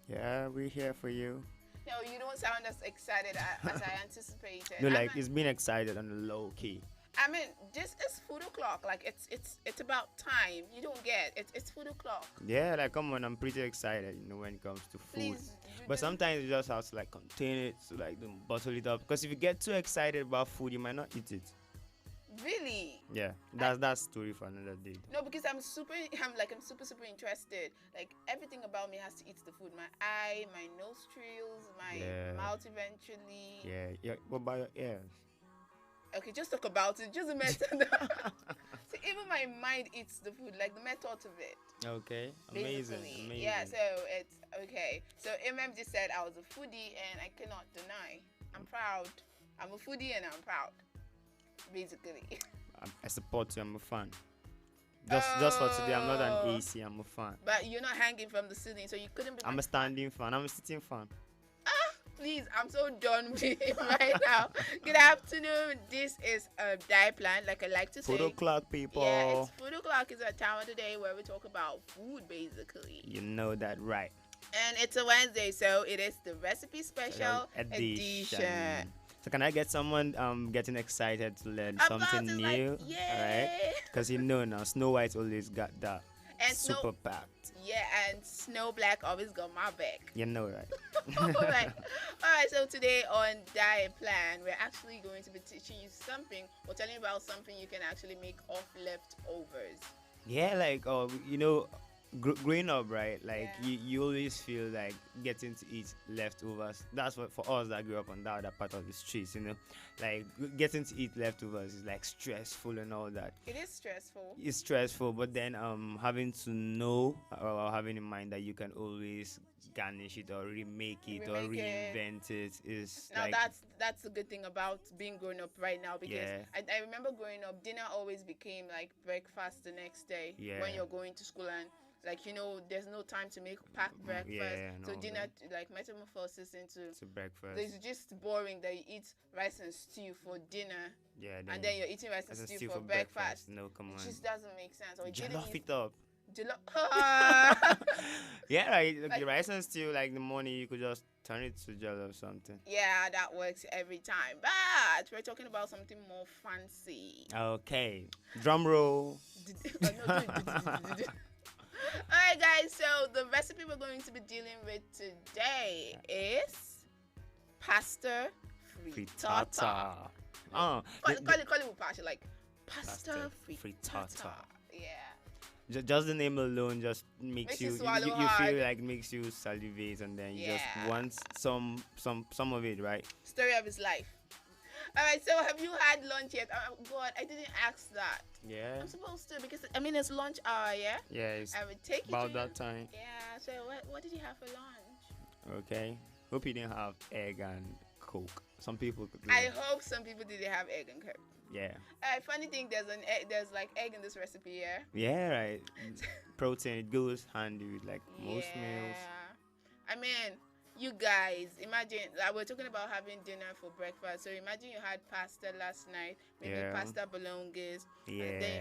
Yeah, we're here for you. No, you don't sound as excited as I anticipated. No, like it's been excited on the low key. I mean, this is food o'clock. Like it's about time. You don't get it. It's food o'clock. Yeah, like come on, I'm pretty excited, when it comes to food. Please, but sometimes you just have to like contain it, to like bottle it up. Because if you get too excited about food, you might not eat it. Really? Yeah, that's story for another day. No, because I'm super interested. Like everything about me has to eat the food. My eye, my nostrils, my mouth eventually. Yeah. What about your ears? Okay, just talk about it. Just the method. So even my mind eats the food, like the method of it. Okay, amazing. Yeah, so it's okay. So MM just said I was a foodie, and I cannot deny. I'm proud. I'm a foodie, and I'm proud. Basically. I support you. I'm a fan. Just for today, I'm not an AC. I'm a fan. But you're not hanging from the ceiling, so you couldn't be. I'm a standing fan. I'm a sitting fan. Please, I'm so done with it right now. Good afternoon. This is Die Plan, like I like to say. Food o'clock, people. Yeah, it's food o'clock is our time of the day where we talk about food, basically. You know that, right? And it's a Wednesday, so it is the recipe special edition. So can I get someone getting excited to learn something new? Like, yeah. Right? Because now Snow White always got that and super packed. Yeah, and Snow Black always got my back. You know, right? All right. So today on Diet Plan, we're actually going to be teaching you something or telling you about something you can actually make off leftovers. Yeah, like growing up, right? Like you always feel like getting to eat leftovers. That's what for us that grew up on the other part of the streets, like getting to eat leftovers is like stressful and all that. It is stressful. It's stressful, but then having to know or having in mind that you can always garnish it or remake it or reinvent it is now like that's the good thing about being grown up right now, because I remember growing up, dinner always became like breakfast the next day when you're going to school, and like there's no time to pack breakfast, so dinner like metamorphoses into breakfast. It's just boring that you eat rice and stew for dinner, and then you're eating rice and stew for breakfast. No, come on, it just doesn't make sense. Or jollof it up. Yeah, right. Like, rice and stew, like the morning you could just turn it to jollof or something. Yeah, that works every time. But we're talking about something more fancy. Okay, drum roll. Alright guys, so the recipe we're going to be dealing with today is pasta frittata. Call it with passion, like pasta frittata. Yeah. Just the name alone just makes you feel like makes you salivate, and then you just want some of it, right? Story of his life. Alright, so have you had lunch yet? Oh God, I didn't ask that. Yeah. I'm supposed to, because it's lunch hour, yeah? Yeah, it's I would take about that time. Yeah, so what did you have for lunch? Okay. Hope you didn't have egg and Coke. Some people could do I that. hope some people didn't have egg and Coke. Yeah. Funny thing, there's an egg. There's like egg in this recipe, yeah. Yeah, right. Protein, it goes handy with like most meals. I mean, you guys, imagine, like, we're talking about having dinner for breakfast. So imagine you had pasta last night, maybe Yeah. pasta bolognese. Yeah. And then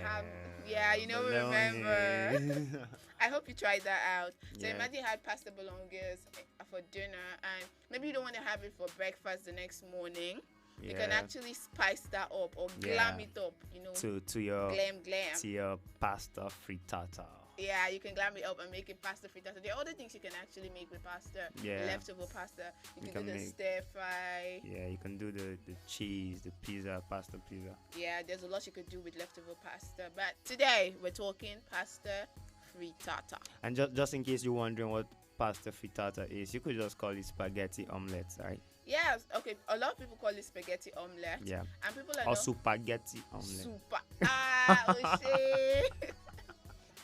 you have, remember. I hope you tried that out. So Yeah. imagine you had pasta bolognese for dinner, and maybe you don't want to have it for breakfast the next morning. You can Yeah. actually spice that up or Yeah. glam it up, To your Glam. to your pasta frittata. Yeah, you can glam it up and make it pasta frittata. There are other things you can actually make with pasta. Yeah. Leftover pasta. You You can do can the make- stir fry. Yeah, you can do the cheese, the pizza, pasta pizza. Yeah, there's a lot you could do with leftover pasta. But today we're talking pasta frittata. And just in case you're wondering what pasta frittata is, you could just call it spaghetti omelette, right? Yes, okay. A lot of people call it spaghetti omelette. Yeah. And people are Or not spaghetti omelette. super. Oh shit.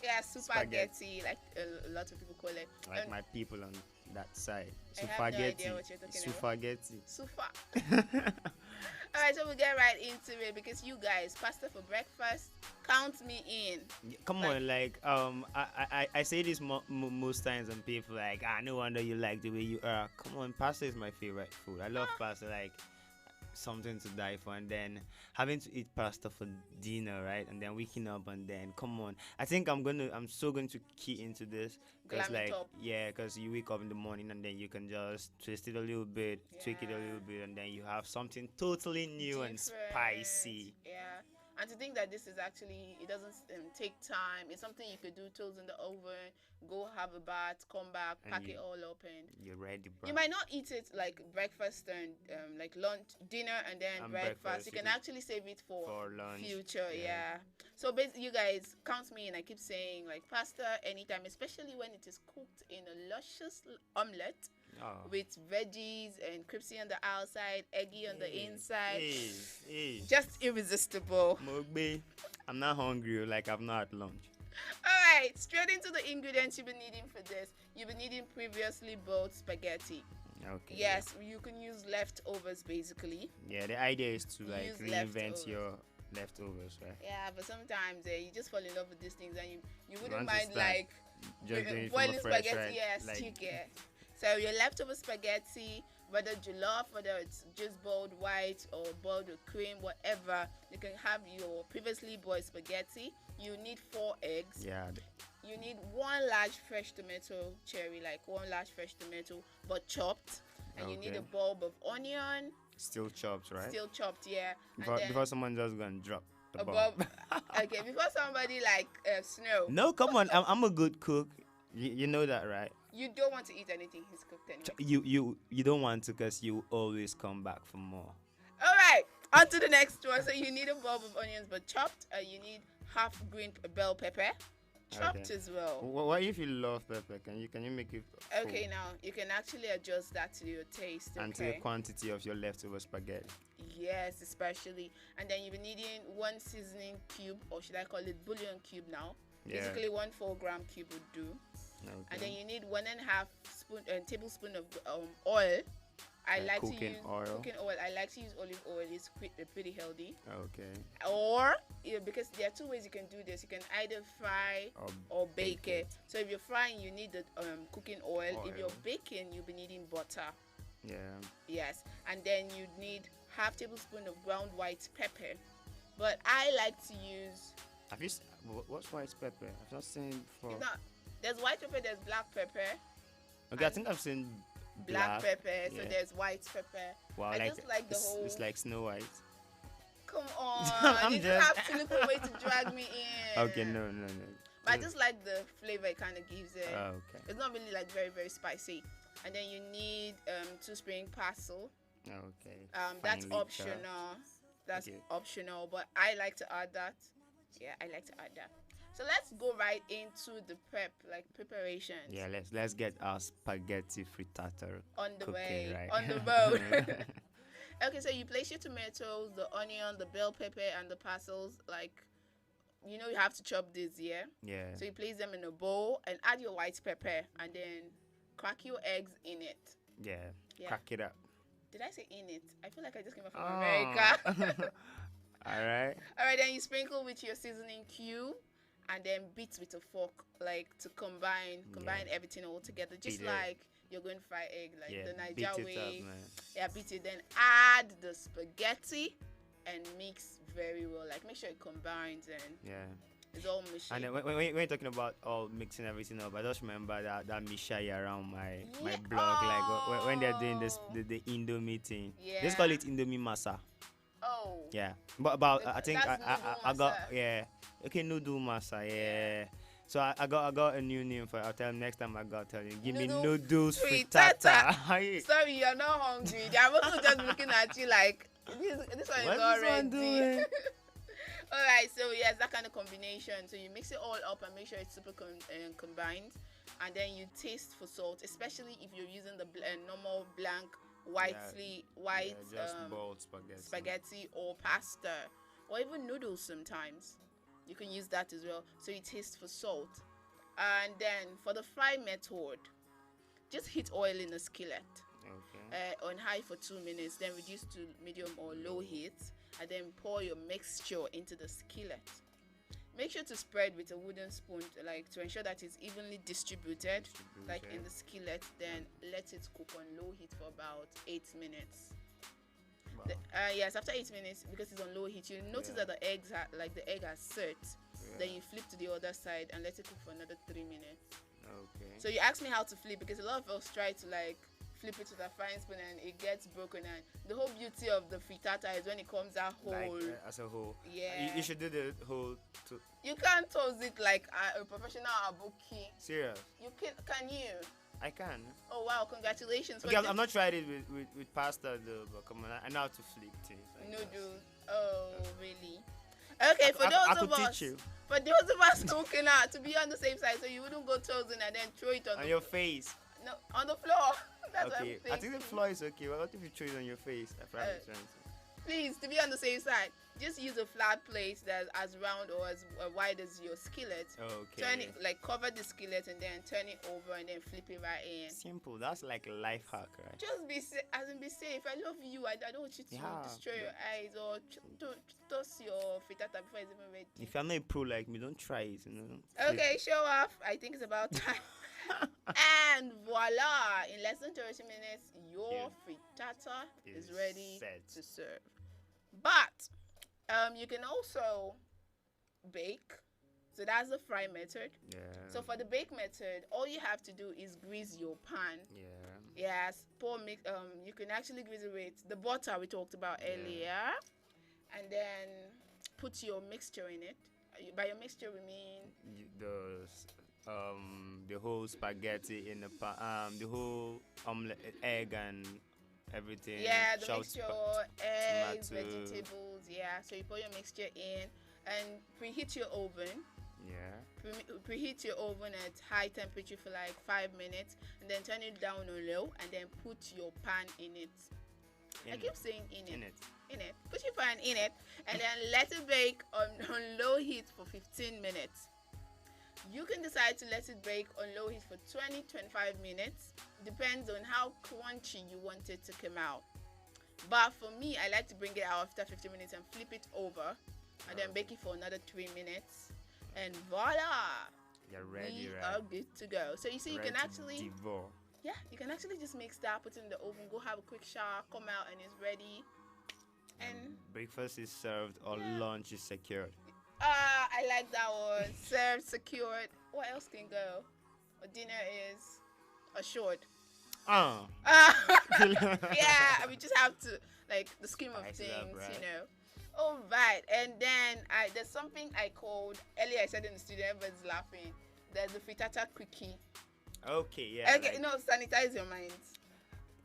Yeah, spaghetti, like a lot of people call it. Like And my people on that side. I have no idea Spaghetti. what you're talking about. Spaghetti. Sufa. All right, so we'll get right into it because you guys, pasta for breakfast, count me in. Come on, like I say this most times, and people like, no wonder you like the way you are. Come on, pasta is my favorite food. I love pasta, like something to die for. And then having to eat pasta for dinner, right? And then waking up, and then come on, I think I'm so going to key into this because Glam it like up. because you wake up in the morning and then you can just twist it a little bit, tweak it a little bit, and then you have something totally new and spicy. Yeah. And to think that this is actually, it doesn't take time. It's something you could do, toast in the oven, go have a bath, come back, And pack you- it all up, and You're ready, bro. you might not eat it like breakfast and like lunch, dinner, and then And breakfast. breakfast, You you can could- actually save it for lunch, future. yeah. Yeah. So basically, you guys count me in. I keep saying like pasta anytime, especially when it is cooked in a luscious omelette. Oh. With veggies and crispy on the outside, eggy on the inside. Hey. Just irresistible. Mogbe, I'm not hungry, like I've not had lunch. Alright, straight into the ingredients you've been needing for this. You've been needing previously boiled spaghetti. Okay. Yes, you can use leftovers basically. Yeah, the idea is to like Use reinvent leftovers. your leftovers, right? Yeah, but sometimes you just fall in love with these things and you wouldn't want to mind start like just doing it from boiling afresh, spaghetti, right? yes, Like- chicken. So your leftover spaghetti, whether jollof, whether it's just boiled white or boiled with cream, whatever, you can have your previously boiled spaghetti. You need 4 eggs. Yeah. You need 1 large fresh tomato cherry, like 1 large fresh tomato, but chopped. And you need Okay. a bulb of onion, Still chopped, right? still chopped, yeah. Before, and then before someone just gonna drop the a bomb. bulb. Okay, before somebody like Snow. No, come on. I'm a good cook. You know that, right? You don't want to eat anything he's cooked anyway. You don't want to, because you always come back for more. All right, on to the next one. So you need a bulb of onions, but chopped. You need half green bell pepper, chopped Okay. as well. What if you love pepper? Can you make it full? Okay, now you can actually adjust that to your taste. And to the Okay. quantity of your leftover spaghetti. Yes, especially. And then you'll be needing 1 seasoning cube, or should I call it bouillon cube now? Yeah. Basically, 1 4-gram cube would do. Okay. And then you need 1.5 tablespoon of oil. I like to cooking use oil. cooking oil. I like to use olive oil. It's pretty healthy. Okay. Or because there are 2 ways you can do this. You can either fry or bake it. So if you're frying, you need the cooking oil. If you're baking, you'll be needing butter. Yeah. Yes, and then you need half tablespoon of ground white pepper. But I like to use. Have you? What's white pepper? I've not seen it before. It's not. There's white pepper. There's black pepper. Okay, I think I've seen Black pepper. So yeah. there's white pepper. Wow, I like just like the whole. it's like Snow White. Come on, I'm you just- just have to look for a way to drag me in. Okay, no. But I just like the flavor it kind of gives it. Oh, okay. It's not really like very very spicy. And then you need 2 spring parslel. Okay. That's Finely chopped. optional. That's Okay. optional, but I like to add that. Yeah, I like to add that. So let's go right into the preparations. Yeah, let's get our spaghetti frittata On the cooking, way, right? on the road. Okay, so you place your tomatoes, the onion, the bell pepper, and the parslels. Like, you have to chop this, yeah? Yeah. So you place them in a bowl and add your white pepper, and then crack your eggs in it. Yeah. Yeah. Crack it up. Did I say in it? I feel like I just came back from Oh. America. All right. All right, then you sprinkle with your seasoning cube, and then beat with a fork, like to combine everything all together, just Beat it. like you're going to fry egg, like Yeah, the beat Niger it way. up, man. Yeah, beat it. Then add the spaghetti and mix very well. Like make sure it combines and Yeah. it's all mushy. And then when you're talking about all mixing everything up, I just remember that Mishai around my blog, like when they're doing this the Indomie thing. They just call it Indomie masa. Oh. Yeah, but about I think That's I got noodle masa. Yeah. So I got a new name for it. I'll tell him next time I got tell you. Give me noodles frittata. Sorry, you're not hungry. I'm also just looking at you like this one is What's not this one ready. doing? Alright, so yes, that kind of combination. So you mix it all up and make sure it's super combined, and then you taste for salt, especially if you're using the normal blank white just boiled spaghetti or pasta or even noodles. Sometimes you can use that as well. So you taste for salt, and then for the fry method, just heat oil in a skillet. On high for 2 minutes, then reduce to medium or low heat, and then pour your mixture into the skillet. Make sure to spread with a wooden spoon, like to ensure that it's evenly distributed, like in the skillet. Then let it cook on low heat for about 8 minutes. Wow. Yes, after 8 minutes, because it's on low heat, you notice that the egg has set. Then you flip to the other side and let it cook for another 3 minutes. Okay. So you asked me how to flip, because a lot of us try to like flip it with a frying spoon and it gets broken, and the whole beauty of the frittata is when it comes out whole. Like, as a whole. Yeah. You should do the whole. You can't toast it like a professional abuki. Serious? You can you? I can. Oh wow! Congratulations. Okay, I'm not tried it with pasta though, but come on, I know how to flip things. Like noodles. Oh really? Okay, for I those of could us, teach you. for those of us cooking out, to be on the safe side, so you wouldn't go toasting and then throw it on your face. No, on the floor. That's what I'm Okay, I thinking. think the floor is okay. What if you throw it on your face? I probably Please, to be on the safe side, just use a flat plate that's as round or as wide as your skillet. Okay. Turn it, like cover the skillet and then turn it over and then flip it right in. Simple. That's like a life hack, right? Just be safe. I love you. I don't want you to destroy your eyes or to toss your frittata before it's even ready. If you're not a pro like me, don't try it. You know. Okay, show off. I think it's about time. And voila! In less than 30 minutes, your frittata is ready to serve. But you can also bake. So that's the fry method. Yeah. So for the bake method, all you have to do is grease your pan. Yeah. Yes. You can actually grease it with the butter we talked about earlier, and then put your mixture in it. By your mixture, we mean the whole spaghetti in the pan, the whole omelette, egg and everything. Yeah, the mixture, eggs, vegetables. Yeah, so you put your mixture in and preheat your oven. Yeah. Preheat your oven at high temperature for like 5 minutes, and then turn it down on low, and then put your pan in it. I keep saying in it. Put your pan in it, and then let it bake on low heat for 15 minutes. You can decide to let it bake on low heat for 20-25 minutes. Depends on how crunchy you want it to come out. But for me, I like to bring it out after 15 minutes and flip it over, and then bake it for another 3 minutes. And voila! You're ready, we right? are good to go. So you see, you can actually, devour. you can actually just mix that, put it in the oven, go have a quick shower, come out, and it's ready. And breakfast is served or lunch is secured. I like that one. Served, secured. What else can go? Or dinner is assured. Yeah, we just have to, like, the scheme of things, you know. All right, and then there's something I called earlier. I said in the studio, everybody's laughing. There's the frittata quickie. Okay, yeah. Okay, like sanitize your mind.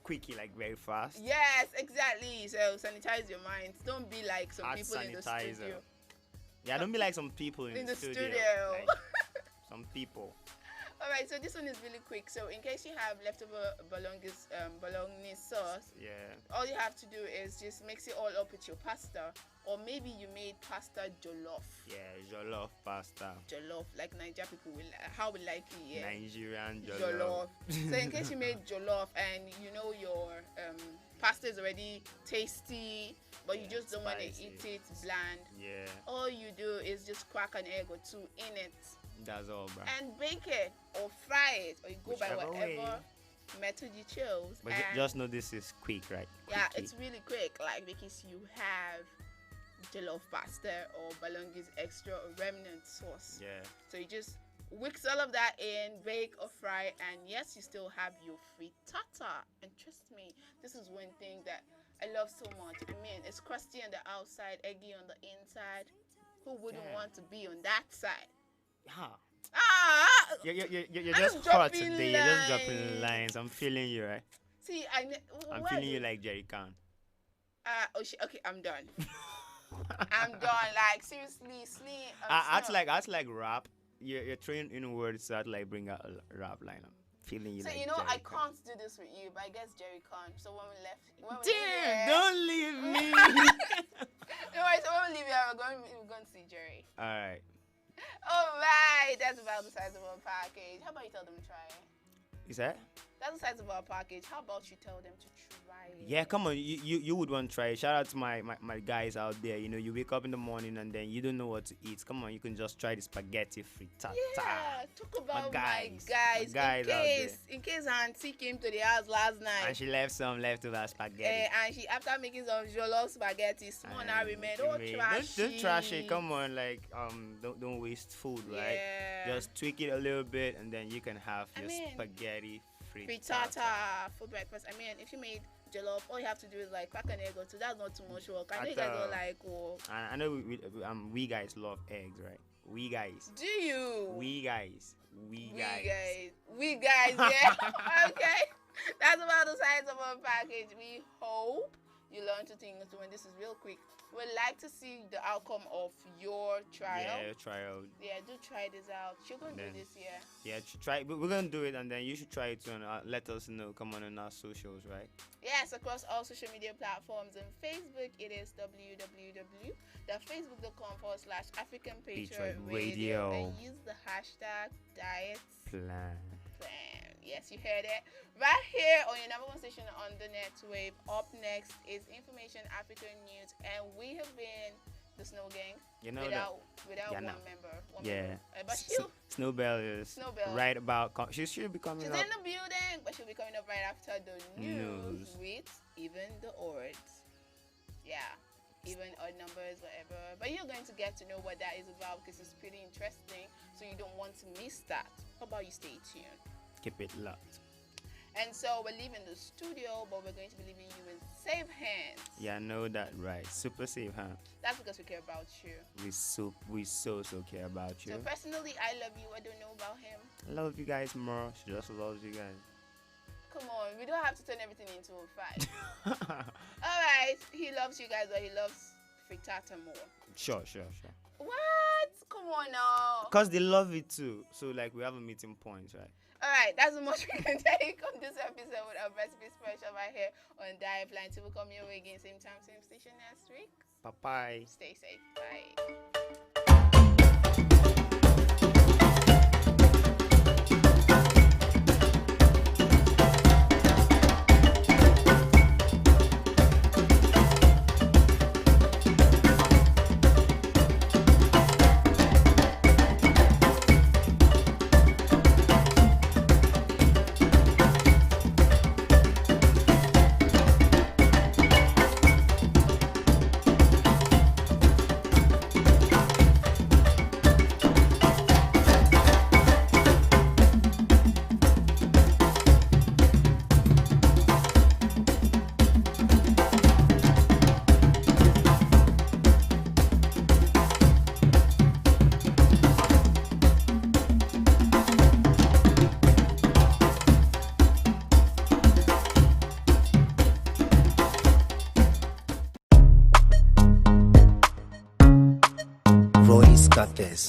Quickie, like very fast. Yes, exactly. So sanitize your mind. Don't be like some people in the studio. Yeah, don't be like some people in the studio. Like, some people. All right, so this one is really quick. So in case you have leftover bolognese sauce, all you have to do is just mix it all up with your pasta, or maybe you made pasta jollof. Yeah, jollof pasta. Jollof, like Niger people will, how we like it. Yeah. Nigerian jollof. So in case you made jollof and you know your pasta is already tasty, but you just don't want to eat it bland. Yeah. All you do is just crack an egg or two in it. That's all, bro. And bake it or fry it, or you go by Whichever whatever way. method you chose. But And just know this is quick, right? yeah, Quick. it's really quick, like because you have jollof pasta or balongi's extra or remnant sauce. Yeah. So you just whisk all of that in, bake or fry, and yes, you still have your frittata. And trust me, this is one thing that I love so much. I mean, it's crusty on the outside, eggy on the inside. Who wouldn't want to be on that side? Huh. Ah! You're I'm just hot dropping today. You're just dropping lines. lines. I'm feeling you, right? See, I'm what? feeling you like Jerry Khan. Oh shit. Okay, I'm done. I'm done. Like seriously, Slee. Act like rap. You're throwing in words that like bring out a rap line. I'm feeling you. So like you know, Jerry I Khan. can't do this with you, but I guess Jerry Khan. So when we left, Dude, don't leave me. No worries. So when we leave here, we're going to see Jerry. All right. All right, that's about the size of our package. How about you tell them to try it? Is that? That's the size of our package. How about you tell them to try it? Yeah, come on. You would want to try it. Shout out to my guys out there. You know, you wake up in the morning and then you don't know what to eat. Come on, you can just try the spaghetti frittata. Yeah, talk about My my guys out there. in case Auntie came to the house last night. And she left some leftover spaghetti. And she, after making some jollof spaghetti, small now remained. Don't trash Don't trash it. Come on, like don't waste food, right? Yeah. Just tweak it a little bit, and then you can have your mean, spaghetti frittata. frittata for breakfast. I mean, if you made jollof, all you have to do is like crack an egg or two. That's not too much work. I know you guys don't like. Oh, I know we guys love eggs, right? We guys. do you? We guys. We guys, yeah. Okay. That's about the size of our package. We hope you learn two things when this is real quick. We'd like to see the outcome of your trial. Yeah, trial. Yeah, do try this out. You're going to do Then- this year. Yeah, try. We're gonna do it, and then you should try it too, and let us know. Come on our socials, right? Yes, across all social media platforms. On Facebook, it is www.facebook.com/African Patriot Radio. And use the hashtag diets Plan. plan. Yes, you heard it. Right here on your number one station on the net wave. Up next is Information African News, and we have been the Snow Gang. You know without yeah, one no. member. Yeah. But she'll Snowbell is Snowbell. right about. She should be coming she's up. in the building, but she'll be coming up right after the news with even the odds. Yeah. Even odd numbers, whatever. But you're going to get to know what that is about because it's pretty interesting. So you don't want to miss that. How about you stay tuned? Keep it locked. And so we're leaving the studio, but we're going to be leaving you in safe hands. Yeah, I know that, right? Super safe, huh? That's because we care about you. We so care about you. So personally, I love you. I don't know about him. I love you guys more. She just loves you guys. Come on, we don't have to turn everything into a fight. All right, he loves you guys, but he loves frittata more. Sure. What? Come on now. Because they love it too. So like we have a meeting point, right? All right, that's as much we can take on this episode with our recipe special right here on Dive Line. Till we come your way again, same time, same station next week. Bye. Stay safe. Bye. Royce got this.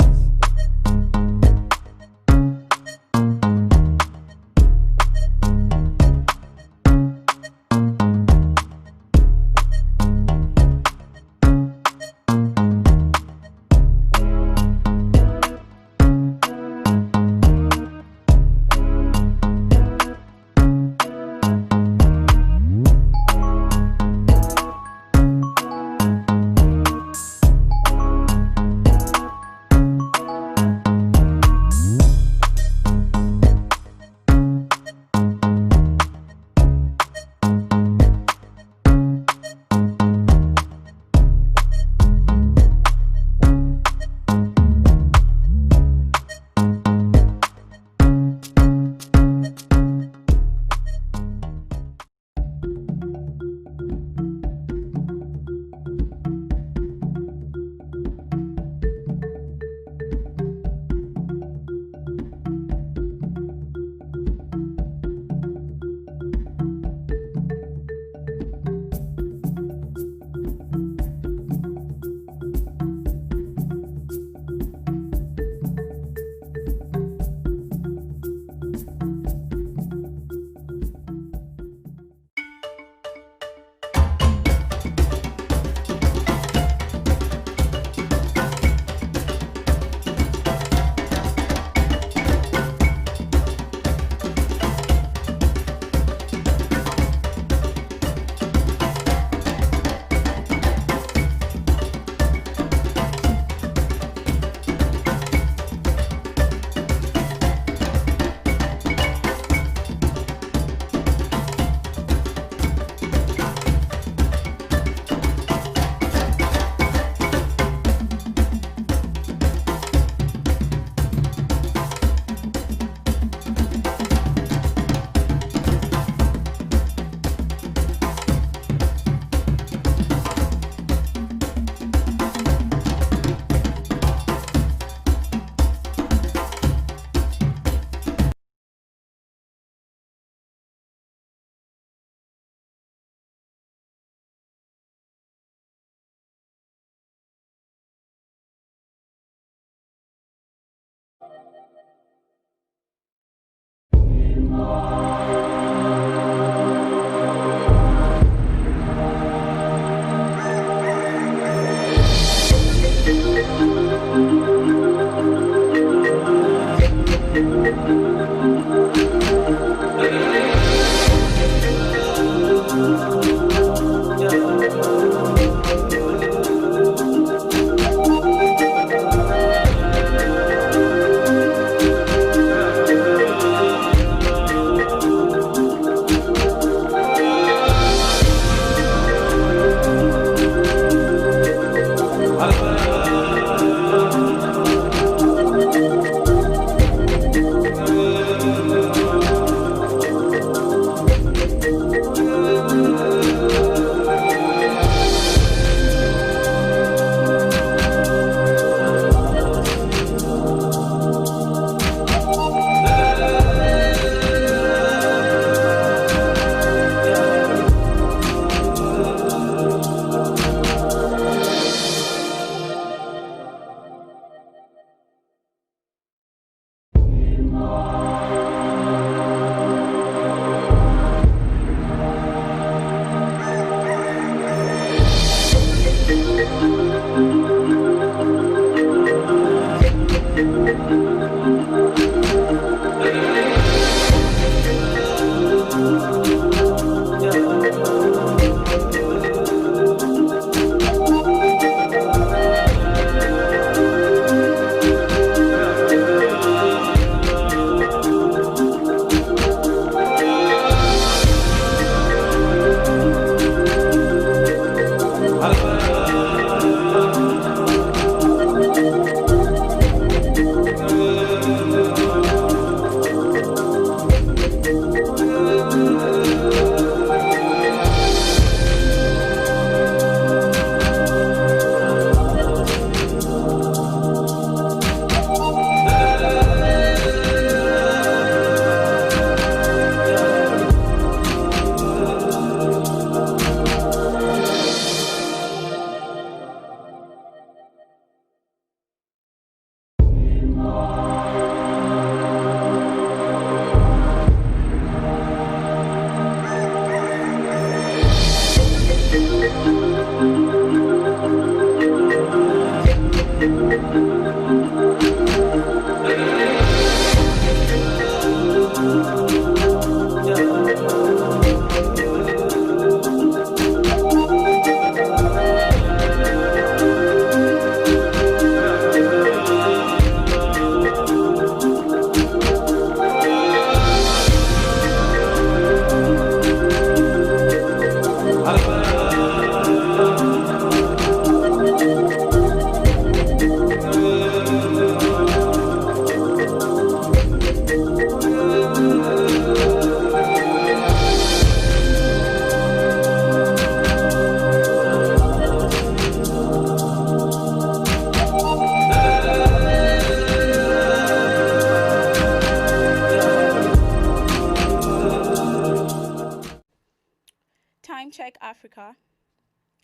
Time check Africa.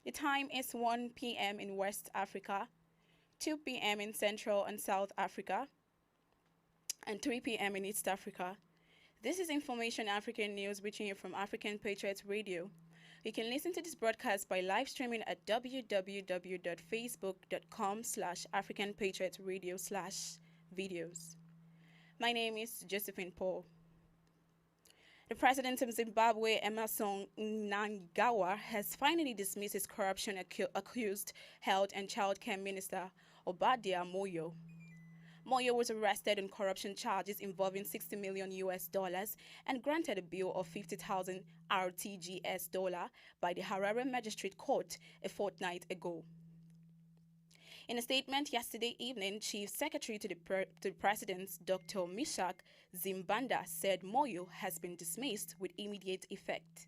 The time is 1 p.m. in West Africa, 2 p.m. in Central and South Africa, and 3 p.m. in East Africa. This is Information African News reaching you from African Patriots Radio. You can listen to this broadcast by live streaming at www.facebook.com/AfricanPatriotsRadio/videos. My name is Josephine Paul. The president of Zimbabwe, Emmerson Mnangagwa, has finally dismissed his corruption-accused Health and Child Care Minister, Obadiah Moyo. Moyo was arrested on corruption charges involving $60 million and granted a bail of 50,000 RTGS by the Harare Magistrate Court a fortnight ago. In a statement yesterday evening, Chief Secretary to the President, Dr. Mishak Zimbanda, said Moyo has been dismissed with immediate effect.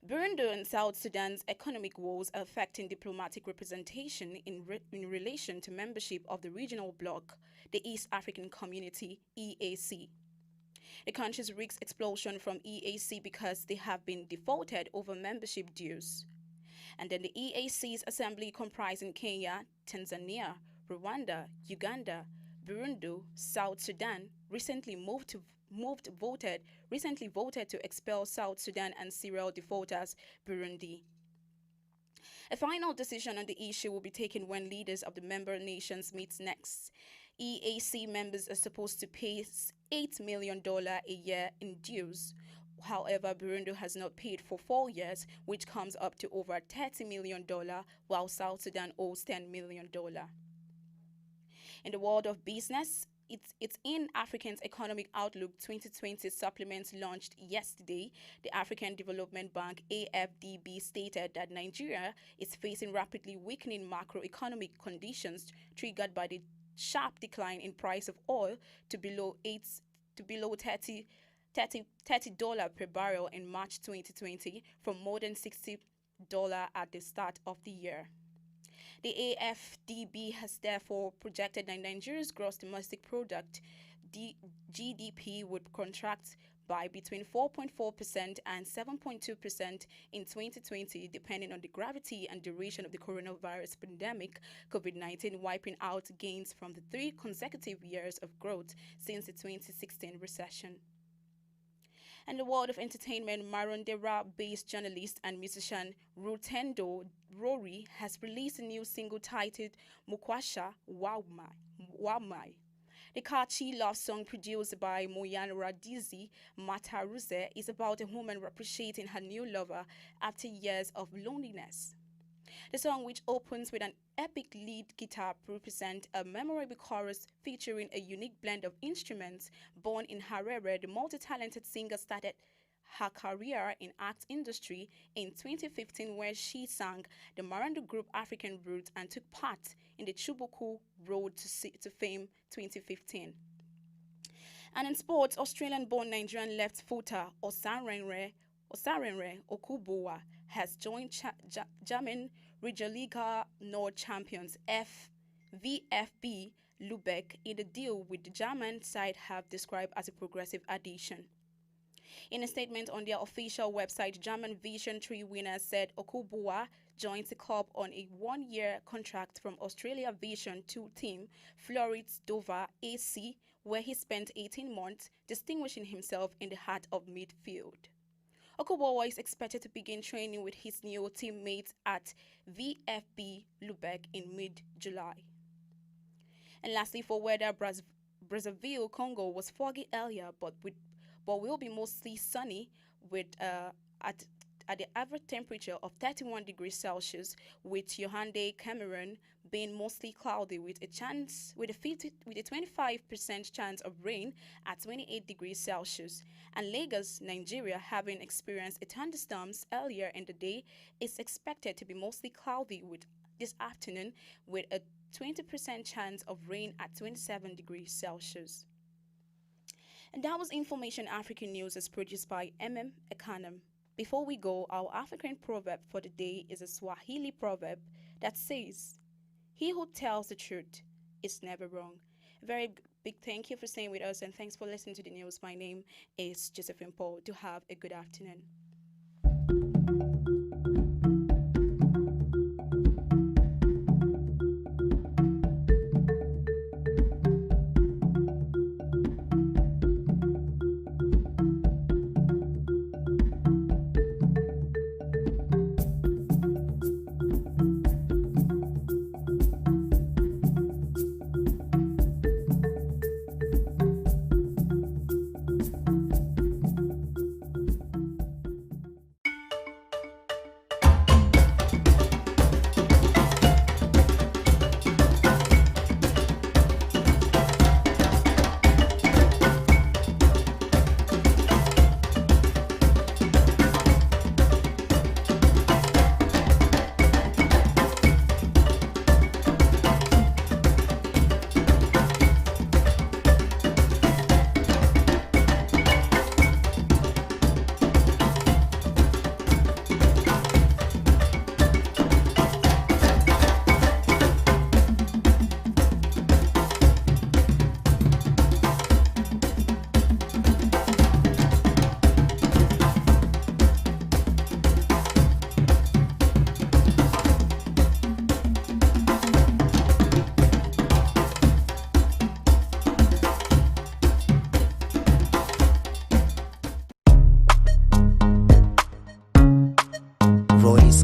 Burundi and South Sudan's economic woes are affecting diplomatic representation in relation to membership of the regional bloc, the East African Community, EAC. The countries risk expulsion from EAC because they have been defaulted over membership dues. And then the EAC's assembly comprising Kenya, Tanzania, Rwanda, Uganda, Burundi, South Sudan recently voted to expel South Sudan and serial defaulters Burundi. A final decision on the issue will be taken when leaders of the member nations meet next. EAC members are supposed to pay $8 million a year in dues. However, Burundi has not paid for 4 years, which comes up to over $30 million, while South Sudan owes $10 million. In the world of business, it's in African's Economic Outlook 2020 supplement launched yesterday. The African Development Bank, AFDB, stated that Nigeria is facing rapidly weakening macroeconomic conditions triggered by the sharp decline in price of oil to below $30 per barrel in March 2020 from more than $60 at the start of the year. The AFDB has therefore projected that Nigeria's gross domestic product, GDP, would contract by between 4.4% and 7.2% in 2020, depending on the gravity and duration of the coronavirus pandemic, COVID-19 wiping out gains from the 3 consecutive years of growth since the 2016 recession. In the world of entertainment, Marondera-based journalist and musician Rutendo Rory has released a new single titled Mukwasha Wamai. The catchy love song produced by Moyan Radizi Mataruze is about a woman appreciating her new lover after years of loneliness. The song, which opens with an epic lead guitar, represents a memorable chorus featuring a unique blend of instruments. Born in Harare, the multi-talented singer started her career in act industry in 2015, where she sang the Marando group African Roots and took part in the Chubuku Road to Fame 2015. And in sports, Australian-born Nigerian left footer Osarenre Okubuwa has joined German Regionalliga Nord champions VfB Lübeck in a deal with the German side have described as a progressive addition. In a statement on their official website, German Vision 3 winners said Okubuwa joins the club on a 1-year contract from Australia Vision 2 team Floritz Dover AC, where he spent 18 months distinguishing himself in the heart of midfield. Okobowo is expected to begin training with his new teammates at VfB Lübeck in mid-July. And lastly, for weather, Brazzaville, Congo was foggy earlier, but will be mostly sunny with at the average temperature of 31 degrees Celsius, with Yaoundé, Cameroon being mostly cloudy with a 25% chance of rain at 28 degrees Celsius. And Lagos, Nigeria, having experienced a thunderstorms earlier in the day, is expected to be mostly cloudy with this afternoon with a 20% chance of rain at 27 degrees Celsius. And that was Information African News as produced by Ekanam. Before we go, our African proverb for the day is a Swahili proverb that says, "He who tells the truth is never wrong." A very big thank you for staying with us, and thanks for listening to the news. My name is Josephine Paul. Do have a good afternoon.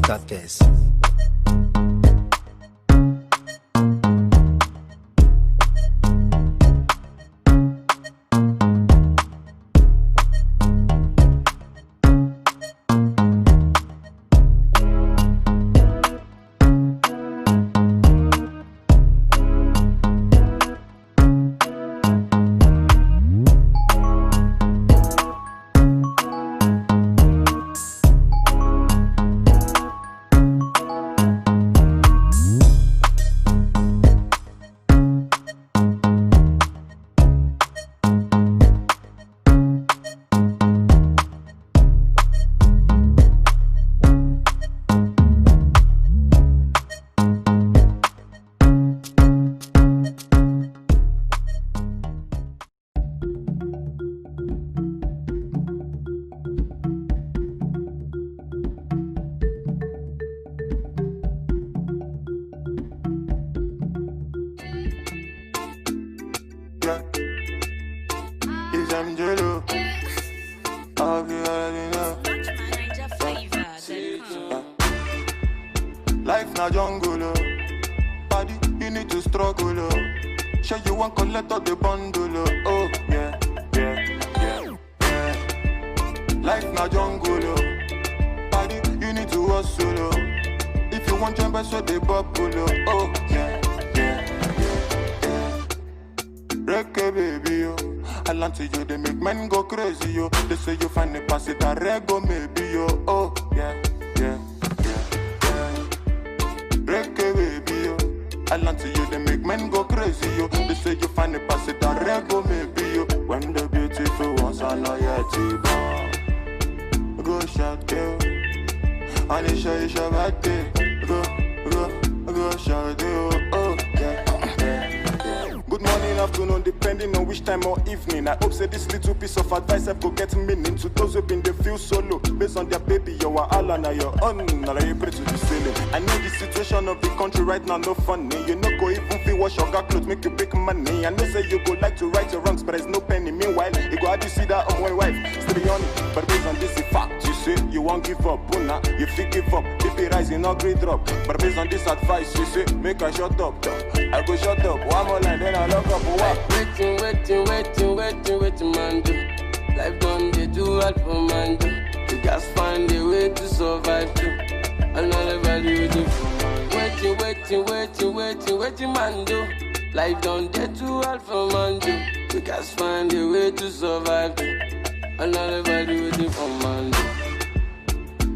Cactus. Life na jungle, oh. Body, you need to struggle, oh. Sure you want collect all the bundle, oh. Oh, yeah, yeah, yeah, yeah. Life na jungle, oh. Body, you need to hustle, oh. If you want jump, so they bubble, oh. Oh, yeah, yeah, yeah, yeah. Reggae, baby, oh. I land to you, they make men go crazy, yo. They say you find the pass it a rego, maybe, yo. Oh, yeah, yeah. Reggae, baby, yo. I land to you, they make men go crazy, yo. They say you find the pass it a rego, maybe, yo. When the beautiful ones are not yet, go shout, yo. Anisha, is your birthday. Go shout, yo. Oh, yeah, yeah, yeah. Good morning, afternoon, depending on which time or evening. I hope say this little piece of advice I go get meaning to those who been they feel solo based on their baby, your Allah na your own. Now you pray to the ceiling. I know the situation of the country right now no funny. You no go even feel wash your clothes, make you big money. I know say you go like to right your wrongs, but there's no penny. Meanwhile, you go how do you see that on my wife? Still on it, but based on this fact, you say you won't give up. Buna, you feel give up. BP rising, no grade drop. But based on this advice, you say make I shut up. I go shut up. One more line, then I lock up. Waiting, man. Do. Life done, they do all for man. Do. You guys find a way to survive too. Another value with you. Waiting, man. Do. Life done, they do all for man. Do. You guys find a way to survive too. Another value with you for man. Do.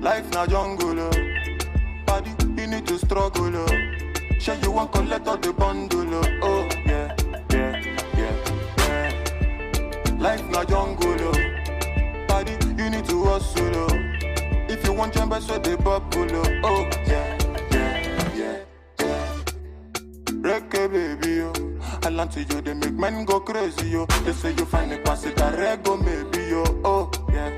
Life na jungle, body, you need to struggle. Sure you want collect all the bundle, oh yeah. Life na jungle, body, you need to hustle. If you want jump, so they bubble, oh yeah. Reggae baby, yo. I land to you, they make men go crazy, yo. They say you find a pass it, a rego maybe, yo, oh yeah.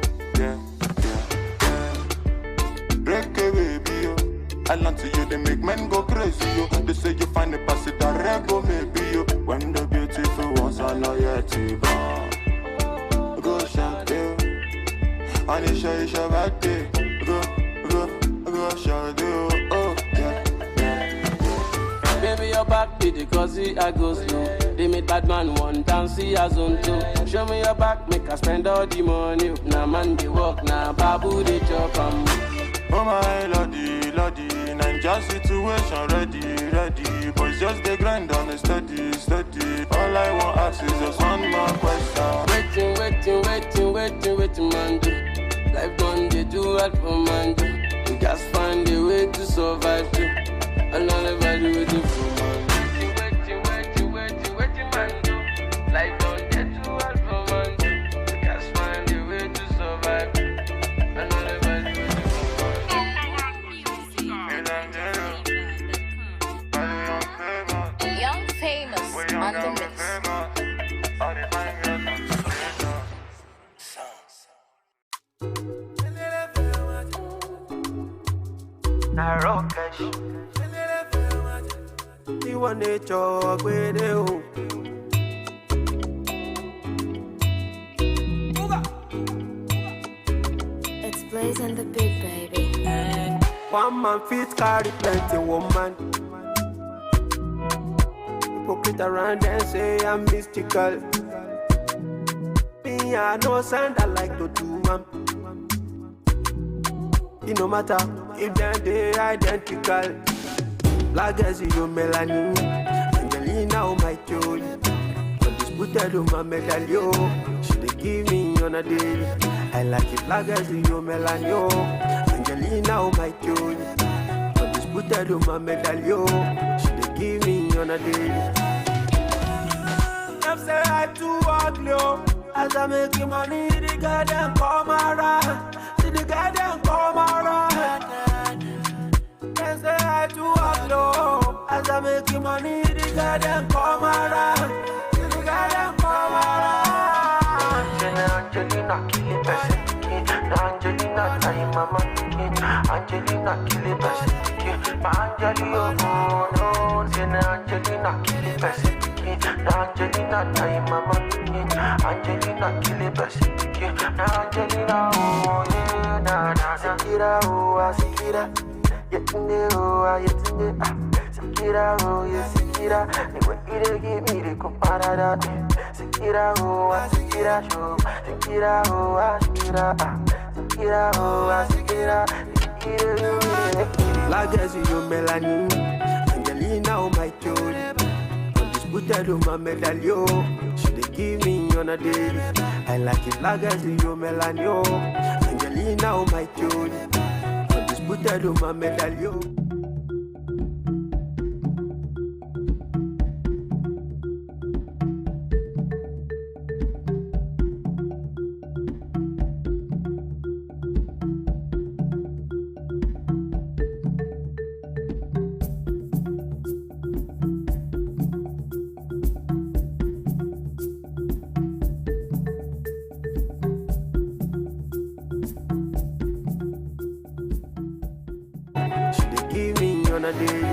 Reggae baby, yo. I land to you, they make men go crazy, yo. They say you find a pass it, a rego maybe, yo. When the beautiful ones are not yet to born. Go shout you, and you show your birthday. Go shout you, oh yeah. Baby, your back be the cause I go slow. They made bad man one dance, see as on two. Show me your back, make I spend all the money. Now man they walk, now babu they chop and oh my lordy, Ninja situation ready. Boys just they grind on a steady. All I want ask is just one more question. Waiting, man. Do. Life done, they do all for man. Do. You guys find a way to survive too. Another value with you for man. Waiting, man. Do. Life done, they do all for man. Do. You guys find a way to survive. Another value with you for man. Young famous on the mix. Narokesh, you want to talk with you. It's Blaze and the Big Baby. One man fit carry plenty woman. Hypocrite around and say I'm mystical. Me, I know sound I like to do, man. It no matter if they identical. Black as you melanin, Angelina oh my joy. Undisputed on my medallion. She dey give me on a daily. I like it black as you melanin. Angelina oh my joy. Undisputed on my medallion. She dey give me on a daily. Them say I too ugly. As I make money, the girl them come around. See the girl them come around. They say I too ugly. As I make money, the girl them come around. See the girl them come around. Angelina kill it best. Angelina time mama. Angelina kill it best. Angelina no. Angelina kill it best. Angelina time mama. Angelina kill it best. Angelina oh yeah na Sikira oh Sikira Yetunde oh Yetunde Sikira oh yeah Sikira Me what you give me the comparada Sikira oh Sikira show Sikira oh Sikira Sikira Like as you melanin Angelina oh my joy Undisputed on my medallion She dey give me on a daily I like it like as you melanin Angelina oh my joy Undisputed on my medallion. on a daily.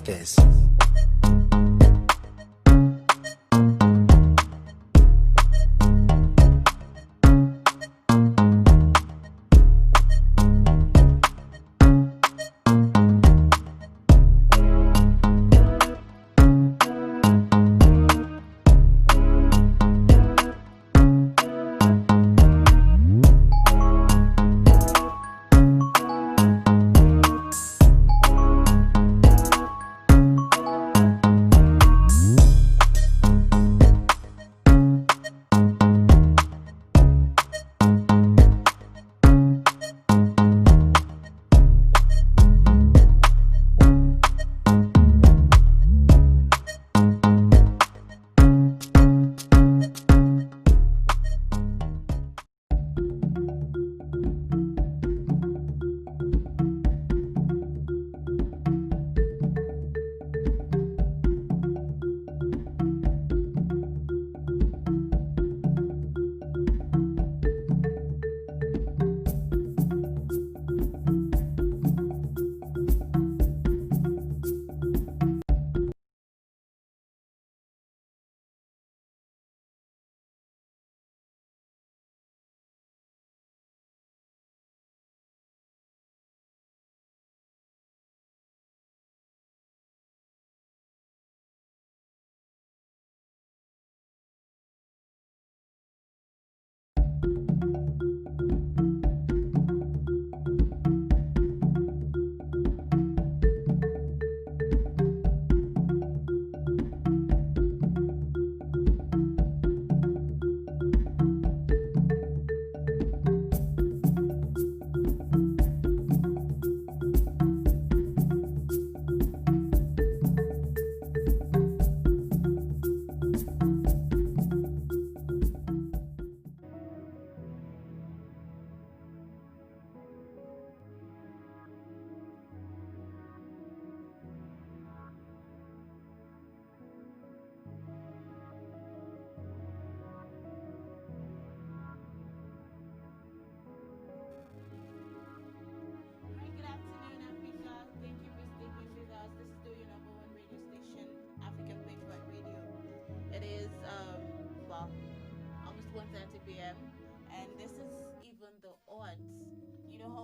Cates.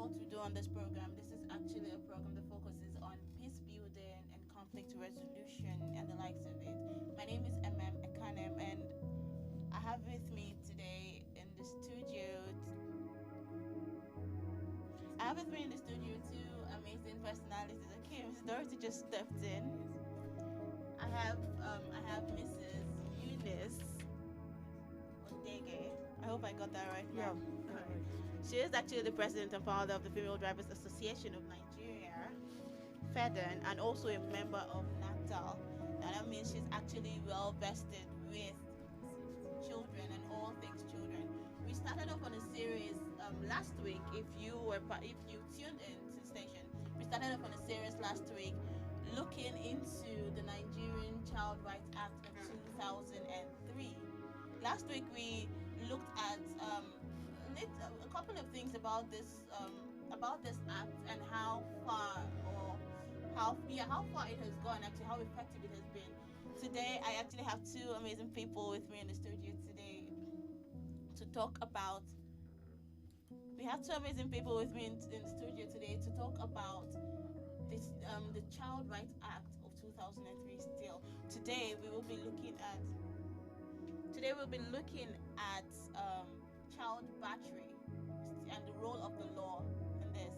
what we do on this program. This is actually a program that focuses on peace building and conflict resolution and the likes of it. My name is Ekanem, and I have with me today in the studio. Two amazing personalities. Okay, Miss Dorothy just stepped in. I have Mrs. Eunice Odege. I hope I got that right. Yeah. Okay. She is actually the president and founder of the Female Drivers Association of Nigeria, FEDEN, and also a member of NATAL. And that means she's actually well vested with children and all things children. We started off on a series last week. If you tuned in to the station, we started off on a series last week looking into the Nigerian Child Rights Act of 2003. Last week we looked at a couple of things about this act and how far it has gone, actually how effective it has been. Today I actually have two amazing people with me in the studio today to talk about. We have two amazing people with me in the studio today to talk about this the Child Rights Act of 2003. Still, today we'll be looking at child battery and the role of the law in this.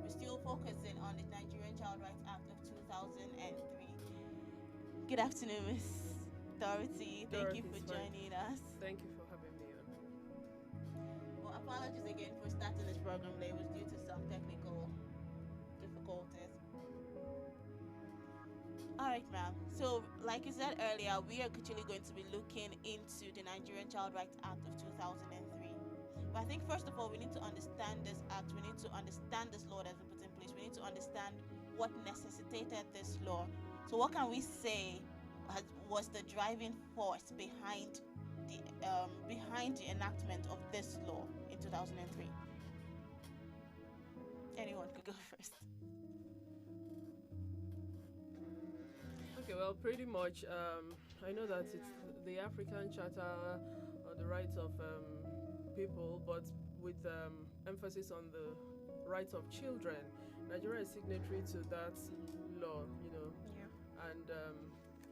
We're still focusing on the Nigerian Child Rights Act of 2003. Good afternoon, Miss Dorothy. Thank you for joining us. Thank you for having me on. Well, apologies again for starting this program late. It was due to some technical difficulties. Alright, ma'am. So, like you said earlier, we are actually going to be looking into the Nigerian Child Rights Act of 2003. But I think first of all, we need to understand this act. We need to understand this law that's been put in place. We need to understand what necessitated this law. So what can we say was the driving force behind the enactment of this law in 2003? Anyone could go first. Okay, well, pretty much, I know that it's the African Charter on the Rights of People, but with emphasis on the rights of children. Nigeria is signatory to that law, and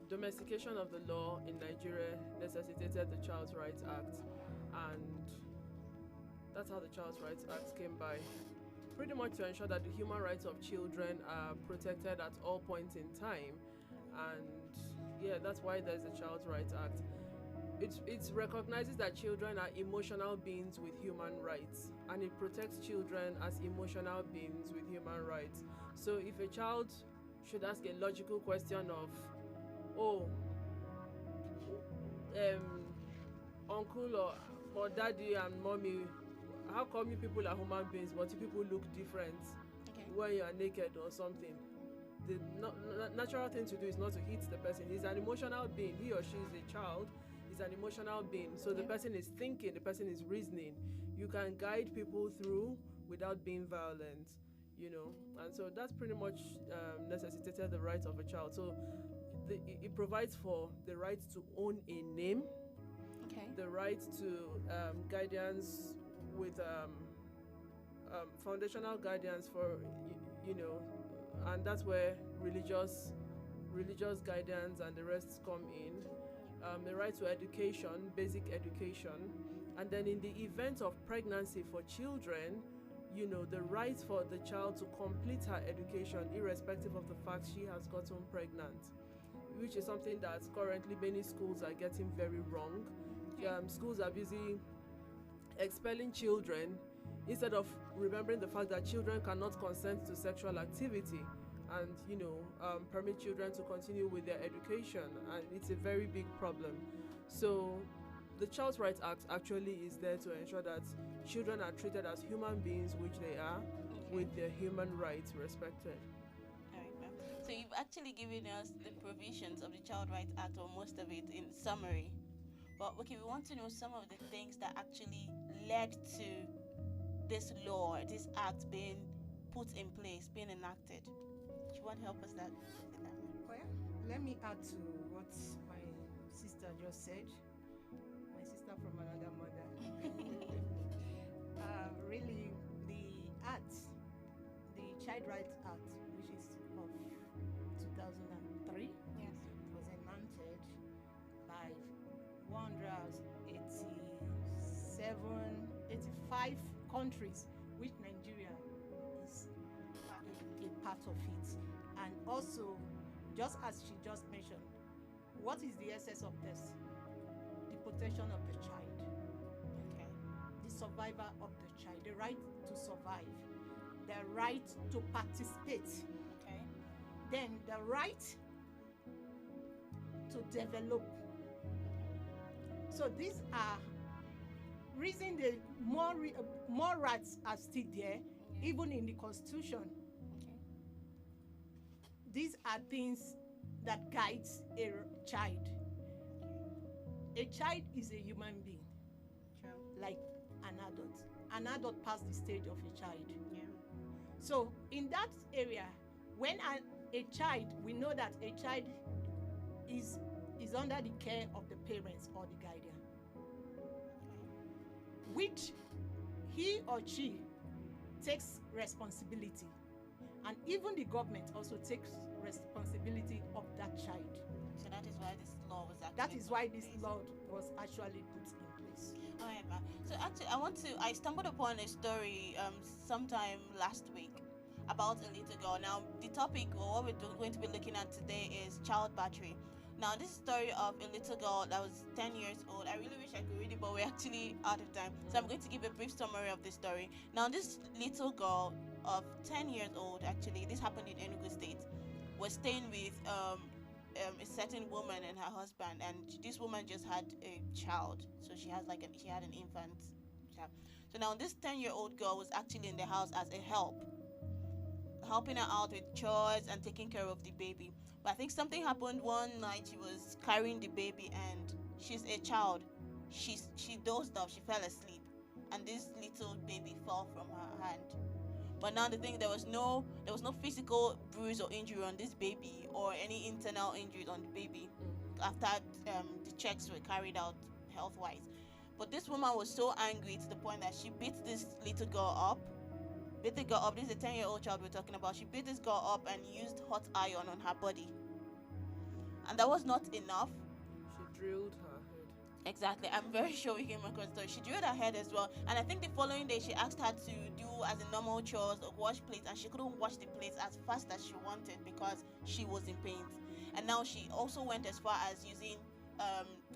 domestication of the law in Nigeria necessitated the Child Rights Act, and that's how the Child Rights Act came by. Pretty much to ensure that the human rights of children are protected at all points in time. And yeah, that's why there's a Child Rights Act. It recognizes that children are emotional beings with human rights, and it protects children as emotional beings with human rights. So if a child should ask a logical question of, uncle or daddy and mommy, how come you people are human beings but you people look different when you are naked or something? The natural thing to do is not to hit the person. He's an emotional being. He or she is a child. He's an emotional being. So the person is thinking, the person is reasoning. You can guide people through without being violent, And so that's pretty much necessitated the rights of a child. So it provides for the right to own a name, the right to guidance with foundational guidance for, and that's where religious guidance and the rest come in. The right to education, basic education, and then in the event of pregnancy for children, the right for the child to complete her education irrespective of the fact she has gotten pregnant, which is something that currently many schools are getting very wrong. Schools are busy expelling children instead of remembering the fact that children cannot consent to sexual activity and permit children to continue with their education, and it's a very big problem. So the Child Rights Act actually is there to ensure that children are treated as human beings, which they are, with their human rights respected. So you've actually given us the provisions of the Child Rights Act, or most of it, in summary. But we want to know some of the things that actually led to this law, this act being put in place, being enacted. Do you want to help us with that? Well, let me add to what my sister just said. My sister from another mother. Really, the act Child Rights Act, which is of 2003, Yes. was enacted by 185 countries, which Nigeria is a part of it. And also, just as she just mentioned, what is the essence of this? The protection of the child. Okay. The survivor of the child, the right to survive, the right to participate, Okay. then the right to develop. So these are reason the more rights are still there, even in the Constitution. Okay. These are things that guides a child. A child is a human being, like an adult. An adult past the stage of a child. Yeah. So in that area, when a child, we know that a child is under the care of the parents or the guardian, which he or she takes responsibility, and even the government also takes responsibility of that child. So that is why this law was actually. That is why this law was actually put in place. Alright, ma. So actually, I stumbled upon a story sometime last week about a little girl. Now, the topic or what we're going to be looking at today is child battery. Now, this story of a little girl that was 10 years old. I really wish I could read it, but we're actually out of time. So I'm going to give a brief summary of this story. Now, this little girl of 10 years old, actually, this happened in Enugu State, was staying with a certain woman and her husband, and this woman just had a child. So she had an infant child. So now this 10-year-old girl was actually in the house as a helping her out with chores and taking care of the baby. But I think something happened one night. She was carrying the baby, and she's a child. She dozed off. She fell asleep, and this little baby fell from her hand. But now the thing, there was no physical bruise or injury on this baby, or any internal injuries on the baby after the checks were carried out health-wise. But this woman was so angry to the point that she beat this little girl up. This is a 10-year-old child we're talking about. She beat this girl up and used hot iron on her body. And that was not enough. She drilled her head. Exactly. I'm very sure we came across the story. She drilled her head as well. And I think the following day she asked her to do as a normal chores or wash plates, and she couldn't wash the plates as fast as she wanted because she was in pain. And now she also went as far as using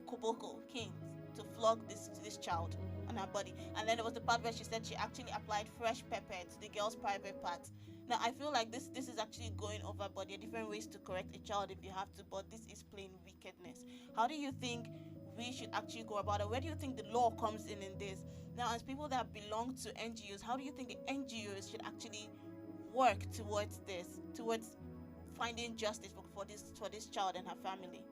koboko, canes, to flog this child on her body. And then there was the part where she said she actually applied fresh pepper to the girl's private parts. Now I feel like this is actually going overboard. There are different ways to correct a child if you have to, but this is plain wickedness. How do you think we should actually go about it? Where do you think the law comes in this? Now, as people that belong to NGOs, how do you think the NGOs should actually work towards this, towards finding justice for this child and her family?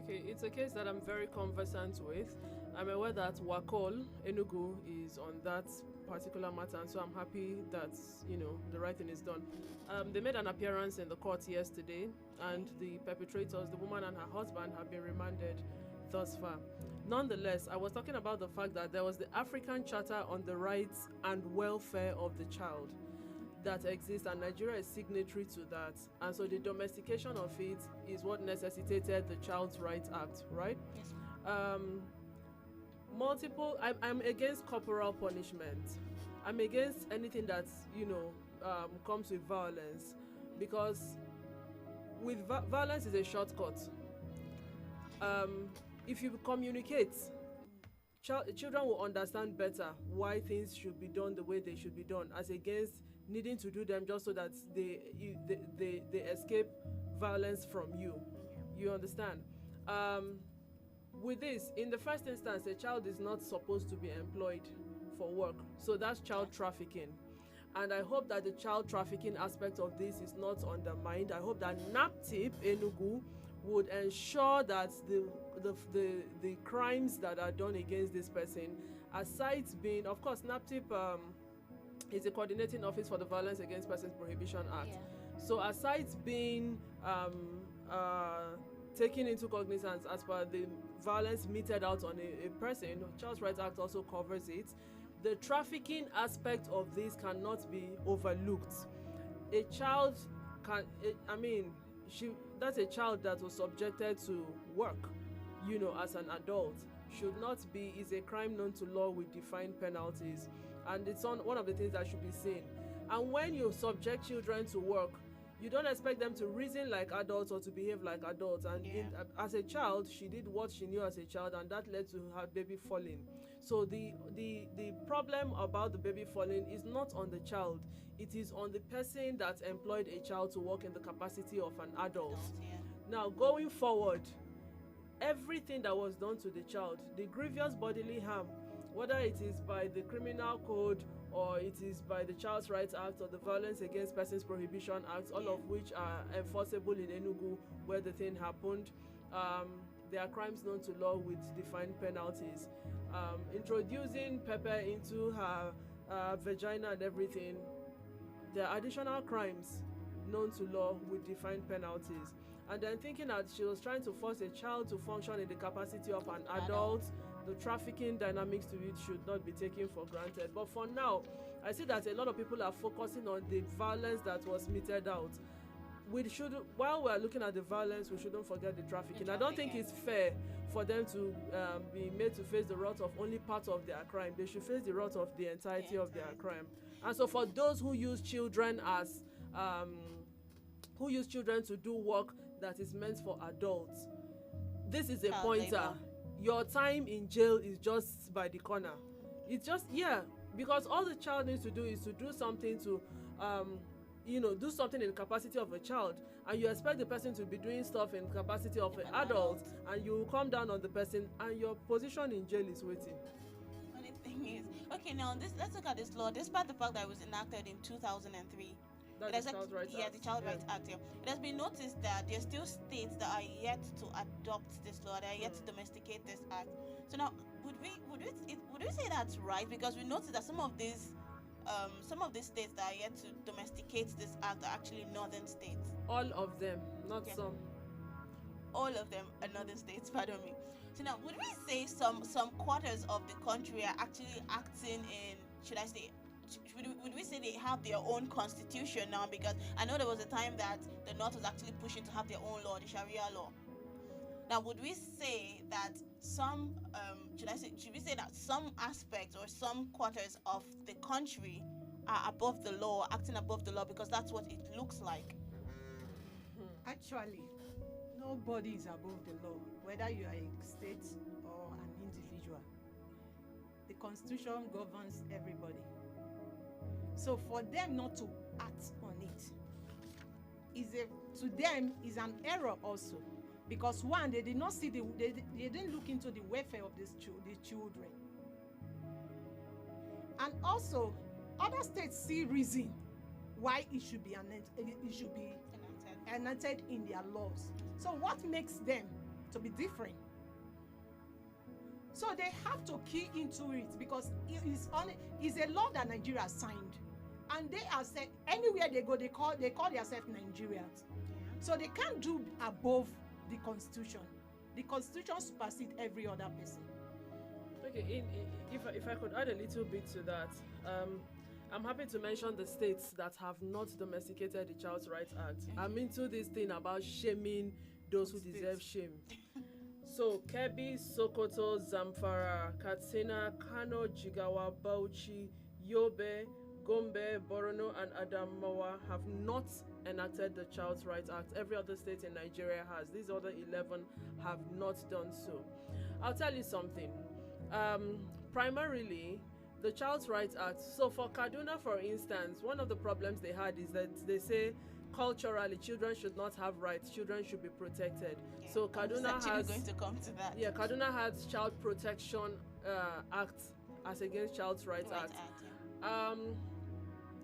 Okay, it's a case that I'm very conversant with. I'm aware that Wakol, Enugu, is on that particular matter, and so I'm happy that, the right thing is done. They made an appearance in the court yesterday, and the perpetrators, the woman and her husband, have been remanded thus far. Nonetheless, I was talking about the fact that there was the African Charter on the Rights and Welfare of the Child that exists, and Nigeria is signatory to that, and so the domestication of it is what necessitated the Child Rights Act, right? Yes. I'm against corporal punishment. I'm against anything that comes with violence, because with violence is a shortcut. If you communicate, children will understand better why things should be done the way they should be done, as against needing to do them just so that they escape violence from you. You understand? With this, in the first instance, a child is not supposed to be employed for work, so that's child trafficking. And I hope that the child trafficking aspect of this is not undermined. I hope that NAPTIP Enugu would ensure that the crimes that are done against this person, aside being, of course, NAPTIP is a coordinating office for the Violence Against Persons Prohibition Act. Yeah. So aside being taken into cognizance as per the violence meted out on a person, Child Rights Act also covers it. The trafficking aspect of this cannot be overlooked. a child can, I mean, that's a child that was subjected to work, you know, as an adult, should not be, is a crime known to law with defined penalties. And it's one of the things that should be seen. And when you subject children to work, you don't expect them to reason like adults or to behave like adults. And as a child, she did what she knew as a child, and that led to her baby falling. So the problem about the baby falling is not on the child. It is on the person that employed a child to work in the capacity of an adult. Now, going forward, everything that was done to the child, the grievous bodily harm, whether it is by the criminal code or it is by the Child Rights Act or the Violence Against Persons Prohibition Act, all of which are enforceable in Enugu where the thing happened, they are crimes known to law with defined penalties. Introducing pepper into her vagina and everything, there are additional crimes known to law with defined penalties. And then thinking that she was trying to force a child to function in the capacity of an adult, the trafficking dynamics to it should not be taken for granted. But for now, I see that a lot of people are focusing on the violence that was meted out. We should, while we're looking at the violence, we shouldn't forget the trafficking. I don't think it's fair for them to be made to face the wrath of only part of their crime. They should face the wrath of the entirety of their crime. And so for those who use children as to do work that is meant for adults, this is a pointer. Your time in jail is just by the corner. It's just, because all the child needs to do is to do something to do something in the capacity of a child, and you expect the person to be doing stuff in the capacity of an adult, and you come down on the person and your position in jail is waiting. But the thing is, okay, now let's look at this law. Despite the fact that it was enacted in 2003, that's the Child Rights Act. The Child Rights Act. Yeah. It has been noticed that there are still states that are yet to adopt this law. They are yet to domesticate this act. So now, would we say that's right? Because we noticed that some of these states that are yet to domesticate this act are actually northern states. All of them, not some. All of them are northern states. Pardon me. So now, would we say some quarters of the country are actually acting in, should I say, would we say they have their own constitution now? Because I know there was a time that the North was actually pushing to have their own law, the Sharia law. Now, would we say that some, should we say that some aspects or some quarters of the country are above the law, acting above the law, because that's what it looks like? Actually, nobody is above the law, whether you are a state or an individual. The Constitution governs everybody. So for them not to act on it to them is an error also, because one, they did not see they didn't look into the welfare of these children, and also other states see reason why it should be enacted in their laws. So what makes them to be different? So they have to key into it, because it's a law that Nigeria signed, and they are said anywhere they go, they call themselves Nigerians. So they can't do above the Constitution. The Constitution supersedes every other person. Okay, if I could add a little bit to that, I'm happy to mention the states that have not domesticated the Child Rights Act. I'm into this thing about shaming those who deserve shame. So Kebbi, Sokoto, Zamfara, Katsina, Kano, Jigawa, Bauchi, Yobe, Gombe, Borno, and Adamawa have not enacted the Child Rights Act. Every other state in Nigeria has. These other 11 have not done so. I'll tell you something. Primarily, the Child Rights Act. So for Kaduna, for instance, one of the problems they had is that they say culturally children should not have rights. Children should be protected. Yeah. So Kaduna has going to come to that. Yeah, Kaduna has Child Protection Act as against Child Rights Act.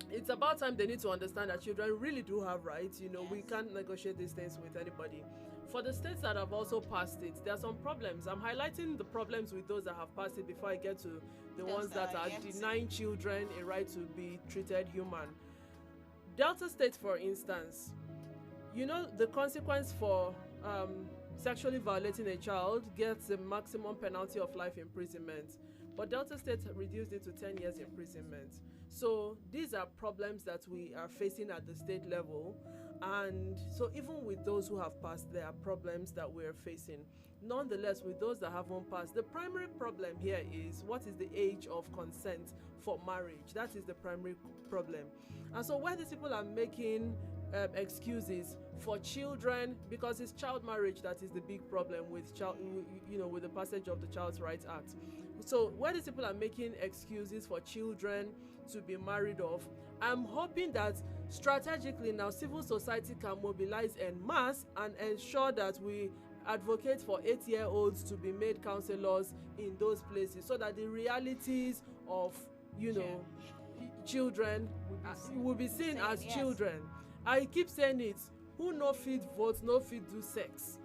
It's about time they need to understand that children really do have rights. You know, we can't negotiate these things with anybody. For the states that have also passed it, there are some problems. I'm highlighting the problems with those that have passed it before I get to the ones that are denying children a right to be treated human. Delta State, for instance, you know, the consequence for sexually violating a child gets a maximum penalty of life imprisonment. but Delta State reduced it to 10 years imprisonment. So these are problems that we are facing at the state level. And so even with those who have passed, there are problems that we're facing. Nonetheless, with those that haven't passed, the primary problem here is what is the age of consent for marriage? That is the primary problem. And so where these people are making excuses for children, because it's child marriage that is the big problem with with the passage of the Child Rights Act. So where these people are making excuses for children to be married off, I'm hoping that strategically now civil society can mobilize en masse and ensure that we advocate for 8-year-olds to be made counselors in those places, so that the realities of children will be seen as children. I keep saying it, who no fit vote, no fit do sex.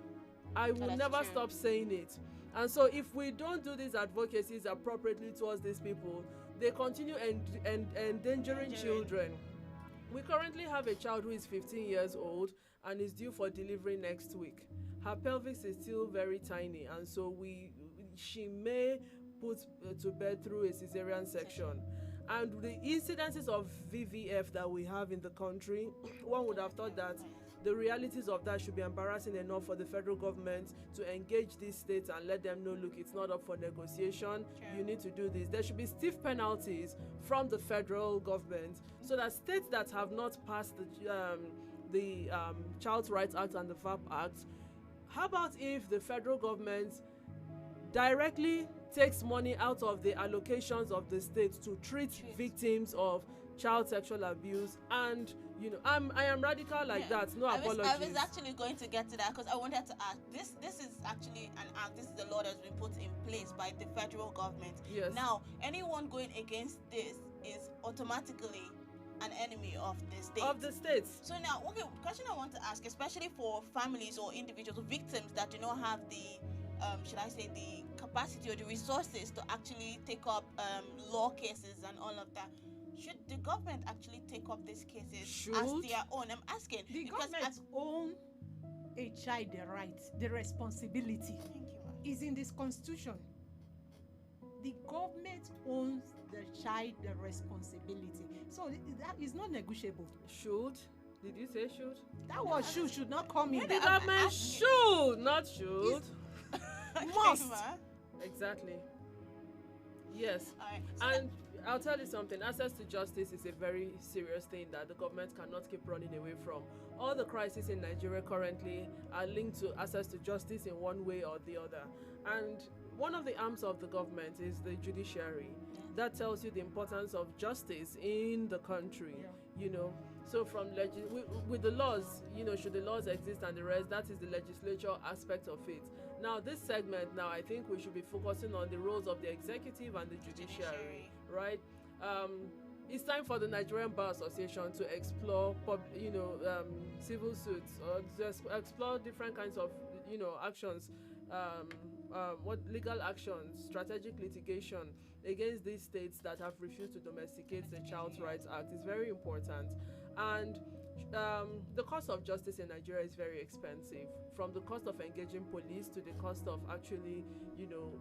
I will never stop saying it. And so if we don't do these advocacies appropriately towards these people, they continue endangering children. We currently have a child who is 15 years old and is due for delivery next week. Her pelvis is still very tiny, and so she may put to bed through a cesarean section. And the incidences of VVF that we have in the country, one would have thought that the realities of that should be embarrassing enough for the federal government to engage these states and let them know, look, it's not up for negotiation. You need to do this. There should be stiff penalties from the federal government so that states that have not passed the Child Rights Act and the VAP Act, how about if the federal government directly takes money out of the allocations of the states to treat victims of child sexual abuse? And I am radical like that. No apologies. I was actually going to get to that because I wanted to ask. This is actually an act. This is the law that's been put in place by the federal government. Yes. Now, anyone going against this is automatically an enemy of the state. Of the states. So now, okay, question I want to ask, especially for families or individuals or victims that do not have the should I say the capacity or the resources to actually take up law cases and all of that. Should the government actually take up these cases as their own? I'm asking. The government own a child the rights, the responsibility. Thank you, ma'am. Is in this constitution. The government owns the child the responsibility. So that is not negotiable. Should? Did you say should? That word should not come in. The government should, not should. Must. Exactly. Yes. Right. So and I'll tell you something, access to justice is a very serious thing that the government cannot keep running away from. All the crises in Nigeria currently are linked to access to justice in one way or the other. And one of the arms of the government is the judiciary. That tells you the importance of justice in the country, So from with the laws, should the laws exist and the rest, that is the legislature aspect of it. Now, this segment, I think we should be focusing on the roles of the executive and the judiciary, right? It's time for the Nigerian Bar Association to explore, civil suits or just explore different kinds of, actions, legal actions, strategic litigation against these states that have refused to domesticate the Child Rights Act. Is very important. And the cost of justice in Nigeria is very expensive, from the cost of engaging police to the cost of actually,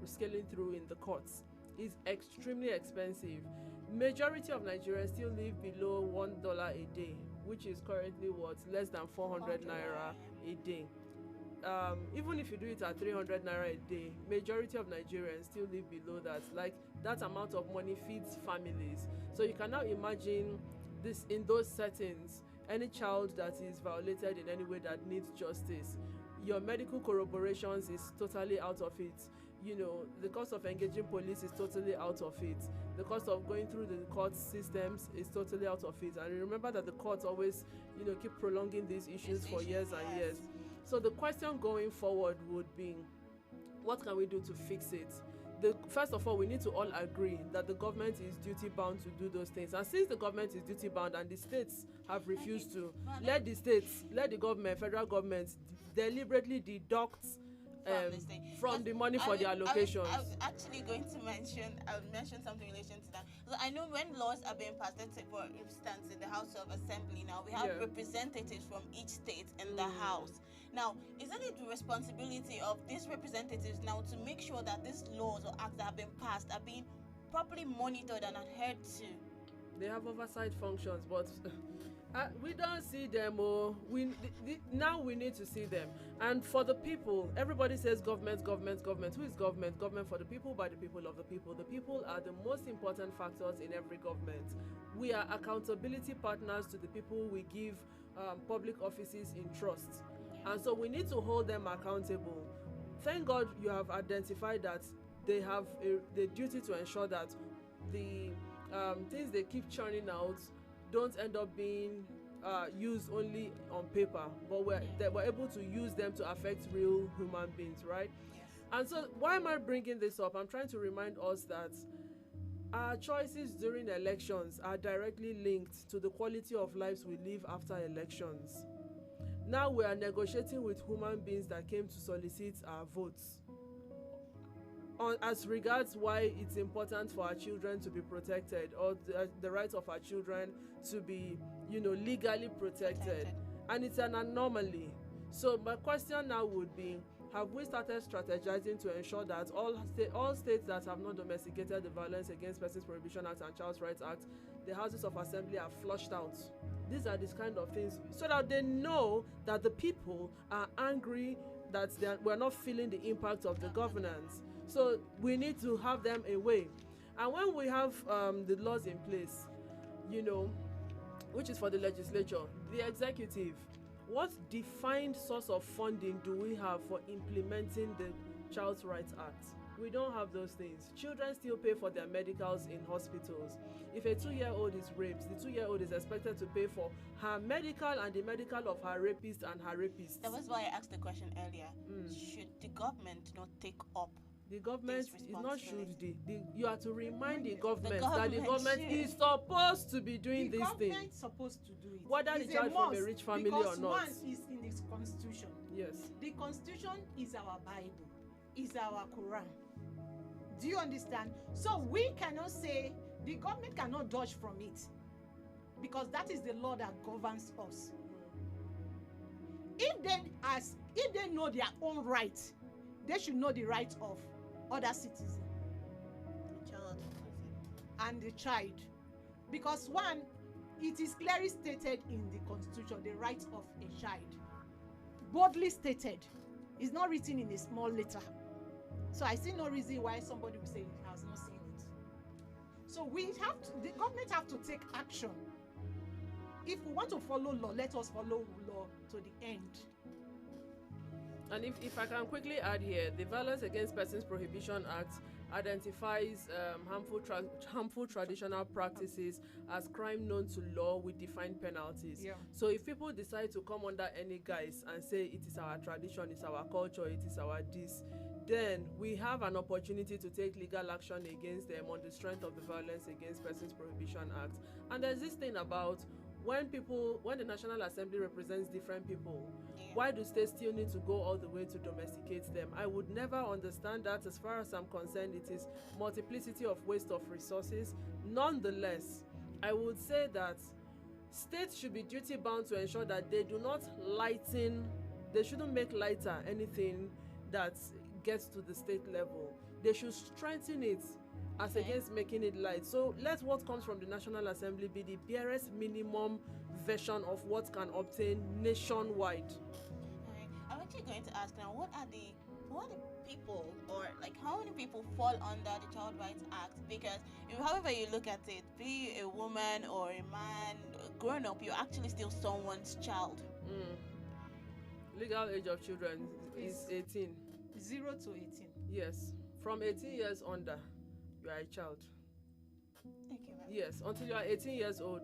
scaling through in the courts. Is extremely expensive. Majority of Nigerians still live below $1 a day, which is currently less than 400 naira a day. Even if you do it at 300 naira a day, majority of Nigerians still live below that. Like, that amount of money feeds families. So you can now imagine this in those settings. Any child that is violated in any way that needs justice, your medical corroborations is totally out of it. The cost of engaging police is totally out of it. The cost of going through the court systems is totally out of it. And remember that the courts always, keep prolonging these issues for years and years. So the question going forward would be, what can we do to fix it? First of all, we need to all agree that the government is duty bound to do those things. And since the government is duty bound and the states have refused to, let the federal government deliberately deduct from the money for the allocations. I was actually going to mention something in relation to that. So I know when laws are being passed, let's say for instance in the House of Assembly now, we have representatives from each state in the House. Now, isn't it the responsibility of these representatives now to make sure that these laws or acts that have been passed are being properly monitored and adhered to. They have oversight functions, but we don't see them. Now we need to see them. And for the people, everybody says government, government, government. Who is government? Government for the people, by the people, of the people. The people are the most important factors in every government. We are accountability partners to the people we give public offices in trust. And so we need to hold them accountable. Thank God you have identified that they have the duty to ensure that the things they keep churning out don't end up being used only on paper, but they were able to use them to affect real human beings, right? Yes. And so why am I bringing this up? I'm trying to remind us that our choices during elections are directly linked to the quality of lives we live after elections. Now we are negotiating with human beings that came to solicit our votes. As regards why it's important for our children to be protected, or the rights of our children to be, legally protected. And it's an anomaly. So my question now would be, have we started strategizing to ensure that all states that have not domesticated the Violence Against Persons Prohibition Act and Child Rights Act, the Houses of Assembly are flushed out? These are these kind of things, so that they know that the people are angry that we're not feeling the impact of the governance. So we need to have them away. And when we have the laws in place, which is for the legislature, the executive, what defined source of funding do we have for implementing the Child Rights Act? We don't have those things. Children still pay for their medicals in hospitals. If a 2-year-old is raped, the 2-year-old is expected to pay for her medical and the medical of her rapist and her rapist. That was why I asked the question earlier. Should the government not take up? The government is not should. You have to remind the government that the government is supposed to be doing this thing. The government is supposed to do it. Whether the child from a rich family or not. Because one is in its constitution. Yes. The constitution is our Bible, is our Quran. Do you understand? So we cannot say the government cannot dodge from it, because that is the law that governs us. If they know their own rights, they should know the rights of other citizens, the child, and the child, because one, it is clearly stated in the constitution the rights of a child, boldly stated. It's not written in a small letter. So I see no reason why somebody will say he has not seen it. So the government have to take action. If we want to follow law, let us follow law to the end. And if I can quickly add here, the Violence Against Persons Prohibition Act identifies harmful traditional practices as crime known to law with defined penalties. Yeah. So if people decide to come under any guise and say it is our tradition, it's our culture, it is our this, then we have an opportunity to take legal action against them on the strength of the Violence Against Persons Prohibition Act. And there's this thing about when the National Assembly represents different people, why do states still need to go all the way to domesticate them? I would never understand that. As far as I'm concerned, it is multiplicity of waste of resources. Nonetheless, I would say that states should be duty bound to ensure that they shouldn't make lighter anything that gets to the state level. They should strengthen it as against making it light. So let what comes from the National Assembly be the barest minimum version of what can obtain nationwide. Okay. I'm actually going to ask now, what are the people, or like how many people fall under the Child Rights Act? Because however you look at it, be a woman or a man, grown up, you're actually still someone's child. Legal age of children is 18. 0 to 18. Yes. From 18 years under, you are a child. Okay, right. Yes, until you are 18 years old,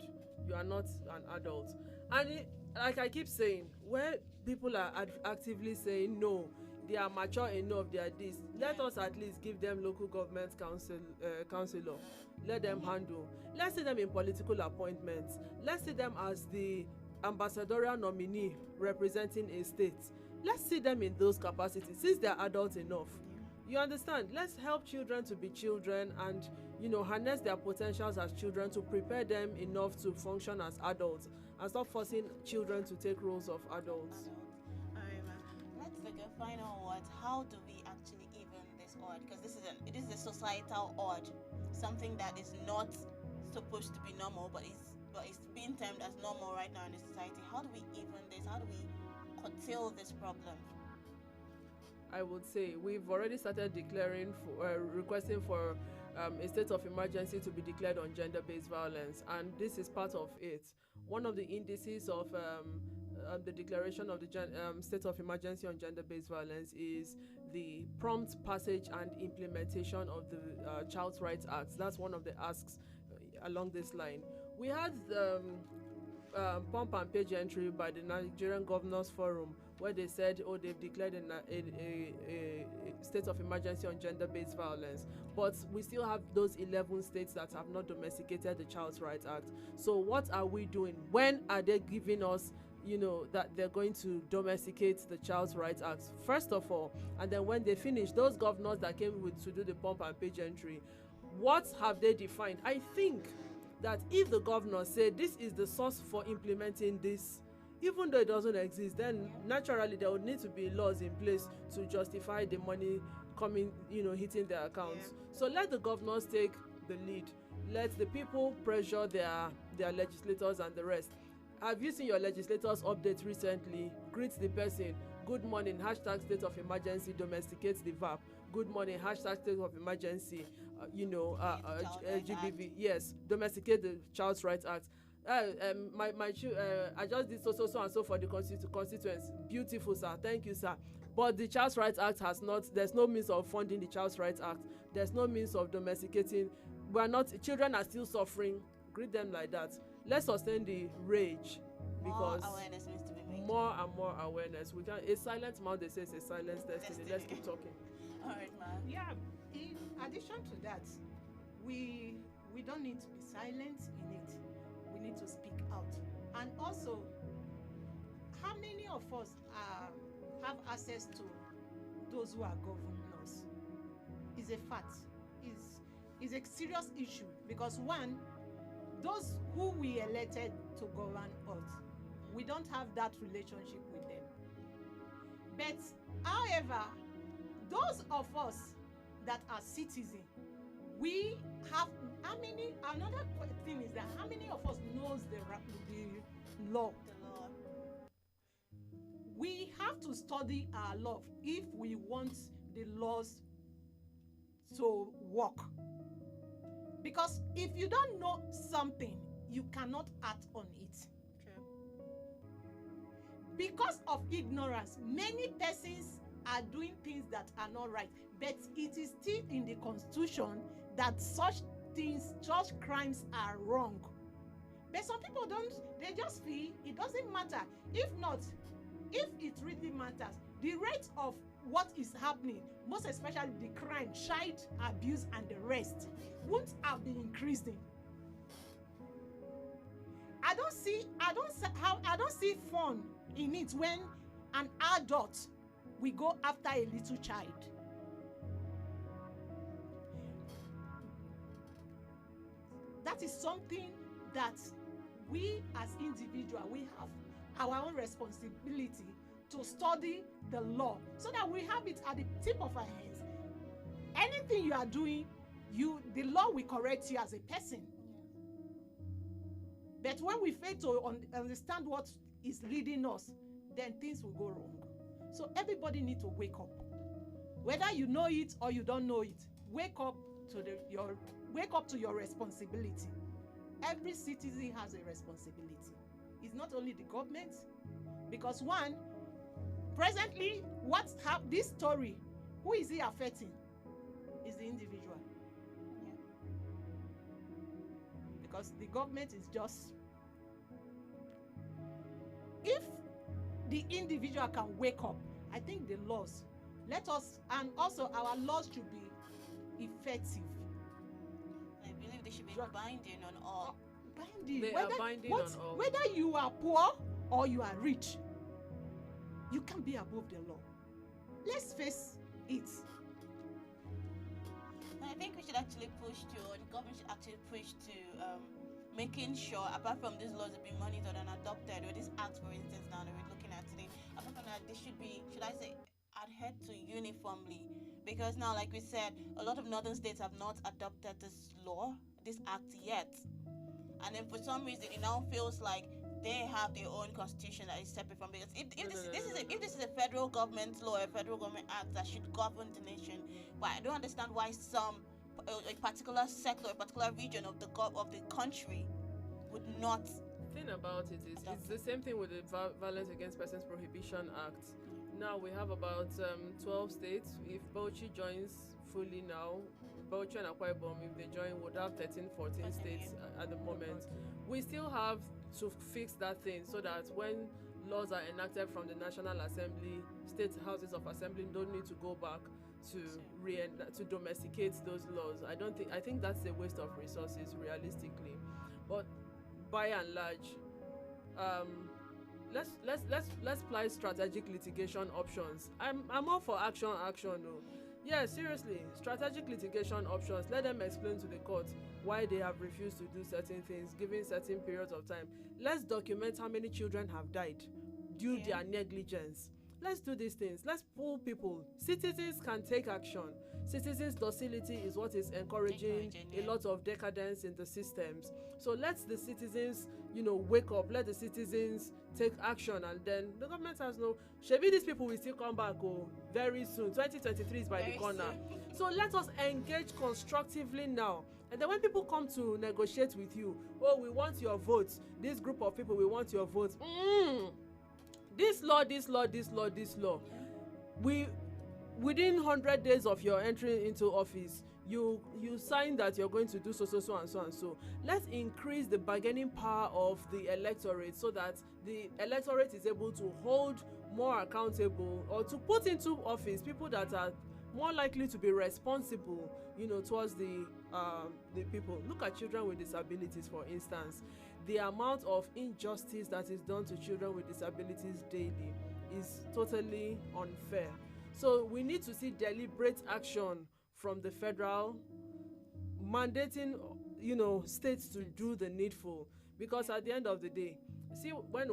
you are not an adult. And like I keep saying, where people are actively saying no, they are mature enough, they are this, let us at least give them local government councillor. Let them handle. Let's see them in political appointments. Let's see them as the ambassadorial nominee representing a state. Let's see them in those capacities since they're adults enough. You understand? Let's help children to be children and, harness their potentials as children to prepare them enough to function as adults and stop forcing children to take roles of adults. All right, ma'am. Let's take a final word. How do we actually even this odd? Because this is a societal odd. something that is not supposed to be normal, but it's being termed as normal right now in the society. How do we even this? How do we curtail this problem? I would say we've already started declaring for requesting for a state of emergency to be declared on gender-based violence, and this is part of it. One of the indices of the declaration of the state of emergency on gender-based violence is the prompt passage and implementation of the Child Rights Act. That's one of the asks along this line. We had pump and page entry by the Nigerian Governors Forum, where they said, oh, they've declared a state of emergency on gender-based violence, but we still have those 11 states that have not domesticated the Child Rights Act. So what are we doing? When are they giving us, that they're going to domesticate the Child Rights Act, first of all? And then when they finish, those governors that came to do the pump and page entry, what have they defined? I think that if the governors say this is the source for implementing this, even though it doesn't exist, then naturally there would need to be laws in place to justify the money coming, hitting their accounts. So let the governors take the lead. Let the people pressure their legislators and the rest. Have you seen your legislators update recently? Greet the person. Good morning, hashtag state of emergency, domesticate the VAP. Good morning, hashtag state of emergency, GBV. Yes, domesticate the Child Rights Act. I just did so and so for the constituents. Beautiful, sir. Thank you, sir. But the Child Rights Act has not. There's no means of funding the Child Rights Act. There's no means of domesticating. Children are still suffering. Greet them like that. Let's sustain the rage, because more awareness needs to be made. More and more awareness. We can. A silent mouth, they say, is a silent destiny. Let's keep talking. All right, ma'am. Yeah. In addition to that, we don't need to be silent in it. We need to speak out. And also, how many of us have access to those who are governing us? Is a fact. Is a serious issue, because one, those who we elected to govern us, we don't have that relationship with them. But however, those of us that are citizens, we have another thing is that how many of us knows the law? We have to study our law if we want the laws to work. Because if you don't know something, you cannot act on it. True. Because of ignorance, many persons are doing things that are not right, but it is still in the constitution that such crimes are wrong. But some people don't, they just feel it doesn't matter. If it really matters, the rate of what is happening, most especially the crime, child abuse and the rest, won't have been increasing. I don't see fun in it when an adult will go after a little child. That is something that we as individuals, we have our own responsibility to study the law so that we have it at the tip of our hands. Anything you are doing, the law will correct you as a person. But when we fail to understand what is leading us, then things will go wrong. So everybody needs to wake up. Whether you know it or you don't know it, wake up to your responsibility. Every citizen has a responsibility. It's not only the government, because one, presently, this story, who is it affecting? Is the individual. Yeah. Because the government is just. If the individual can wake up, I think the laws, and also our laws should be effective. I believe they should be binding on all. Binding. They are binding on all. Whether you are poor or you are rich, you can't be above the law. Let's face it. I think we should actually push to, or the government should actually push to making sure, apart from these laws being monitored and adopted, or this act, for instance, now that we're looking at today, apart from that, they should be, should I say, adhered to uniformly. Because now, like we said, a lot of northern states have not adopted this act yet. And then for some reason, it now feels like they have their own constitution that is separate from, because if this is a federal government law, a federal government act that should govern the nation, but I don't understand why a particular sector, a particular region of the country would not. The thing about it is, it's the same thing with the Violence Against Persons Prohibition Act. Now we have about 12 states. If Bauchi joins fully now, Bauchi and Akwa Ibom, if they join, would have 13, 14 states at the moment. We still have to fix that thing so that when laws are enacted from the National Assembly, state houses of assembly don't need to go back to domesticate those laws. I think that's a waste of resources realistically. But by and large, let's apply strategic litigation options. I'm all for action though. Yeah, seriously, strategic litigation options. Let them explain to the court why they have refused to do certain things given certain periods of time. Let's document how many children have died due to their negligence. Let's do these things. Let's pull people. Citizens can take action. Citizens' docility is what is encouraging a lot of decadence in the systems. So let the citizens, wake up. Let the citizens take action, and then the government has no. Maybe these people will still come back very soon. 2023 is by the corner. So let us engage constructively now. And then when people come to negotiate with you, we want your votes. This group of people, we want your votes. This law. Within 100 days of your entry into office, you sign that you're going to do so and so. Let's increase the bargaining power of the electorate so that the electorate is able to hold more accountable or to put into office people that are more likely to be responsible, towards the people. Look at children with disabilities, for instance. The amount of injustice that is done to children with disabilities daily is totally unfair. So we need to see deliberate action from the federal, mandating, states to do the needful. Because at the end of the day, see, when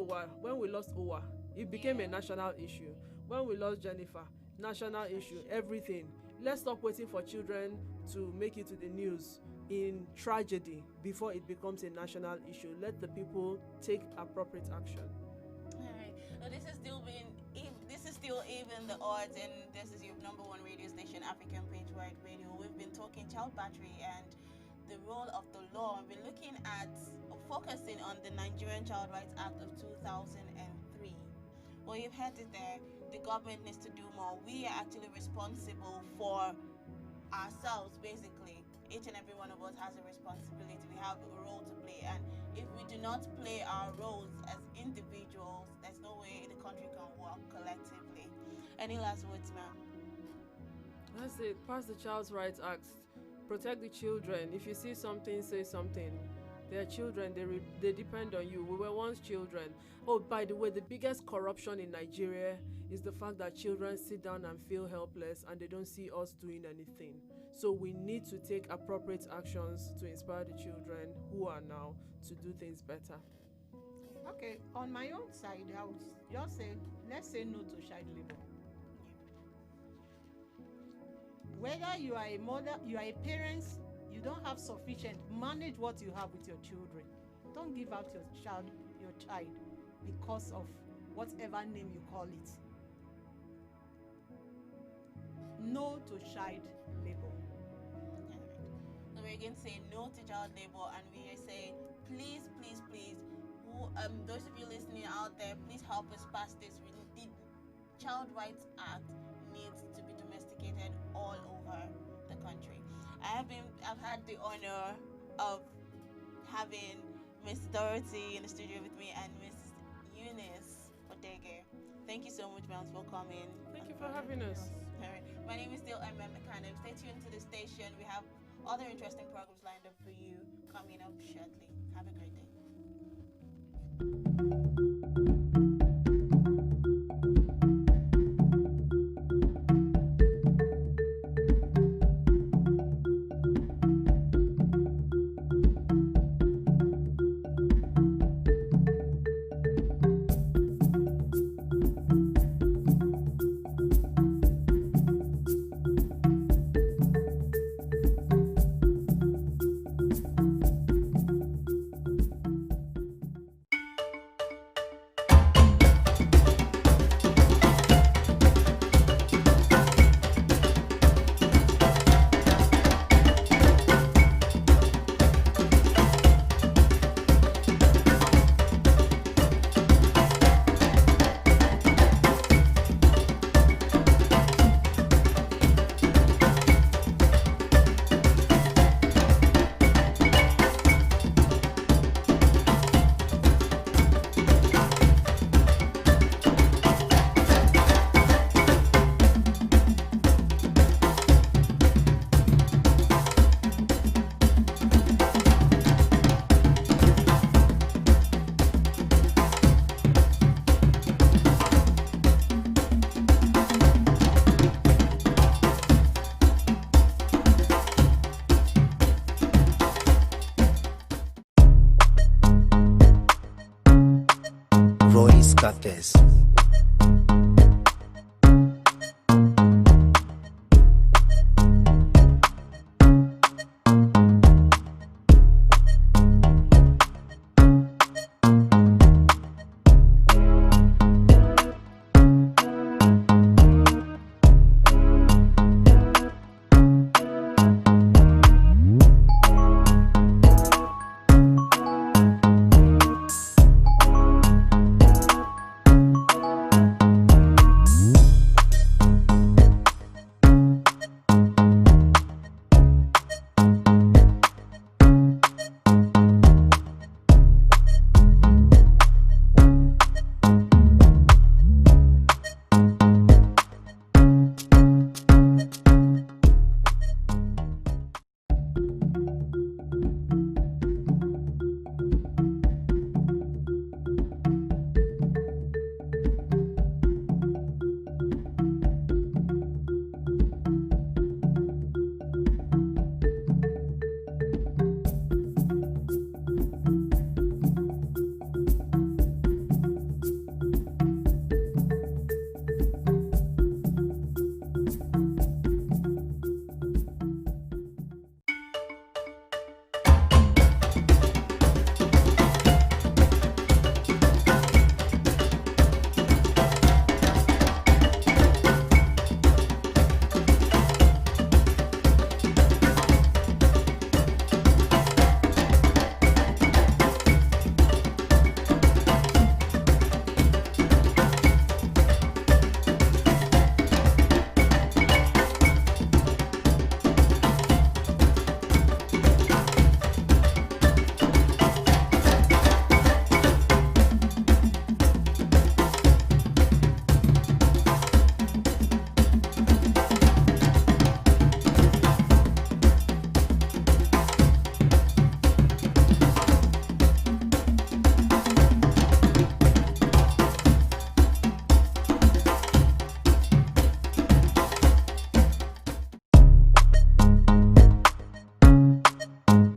we lost Owa, it became a national issue. When we lost Jennifer, national issue, everything. Let's stop waiting for children to make it to the news in tragedy before it becomes a national issue. Let the people take appropriate action. All right. So this is still even the odds, and this is your number one radio station, African Patriot Radio. We've been talking child battery and the role of the law, and we're looking at focusing on the Nigerian Child Rights Act of 2003. Well, you've heard it there. The government needs to do more. We are actually responsible for ourselves, basically. Each and every one of us has a responsibility. We have a role to play, and if we do not play our roles as individuals, there's no way the country can work collectively. Any last words, ma'am? That's it. Pass the Child Rights Act. Protect the children. If you see something, say something. They're children. They depend on you. We were once children. Oh, by the way, the biggest corruption in Nigeria is the fact that children sit down and feel helpless and they don't see us doing anything. So we need to take appropriate actions to inspire the children who are now to do things better. Okay, on my own side, I would just say, let's say no to child labor. Whether you are a mother, you are a parent, you don't have sufficient, manage what you have with your children. Don't give out your child because of whatever name you call it. No to child labor. So we're going to say no to child labor, and we are saying please, those of you listening out there, please help us pass this. The Child Rights Act needs to be domesticated all over the country. I've had the honor of having Miss Dorothy in the studio with me and Miss Eunice Odege. Thank you so much, ma'am, for coming. Thank you for having us. All right. My name is still Emma McCann. Stay tuned to the station. We have other interesting programs lined up for you coming up shortly. Have a great day. Royce Cates.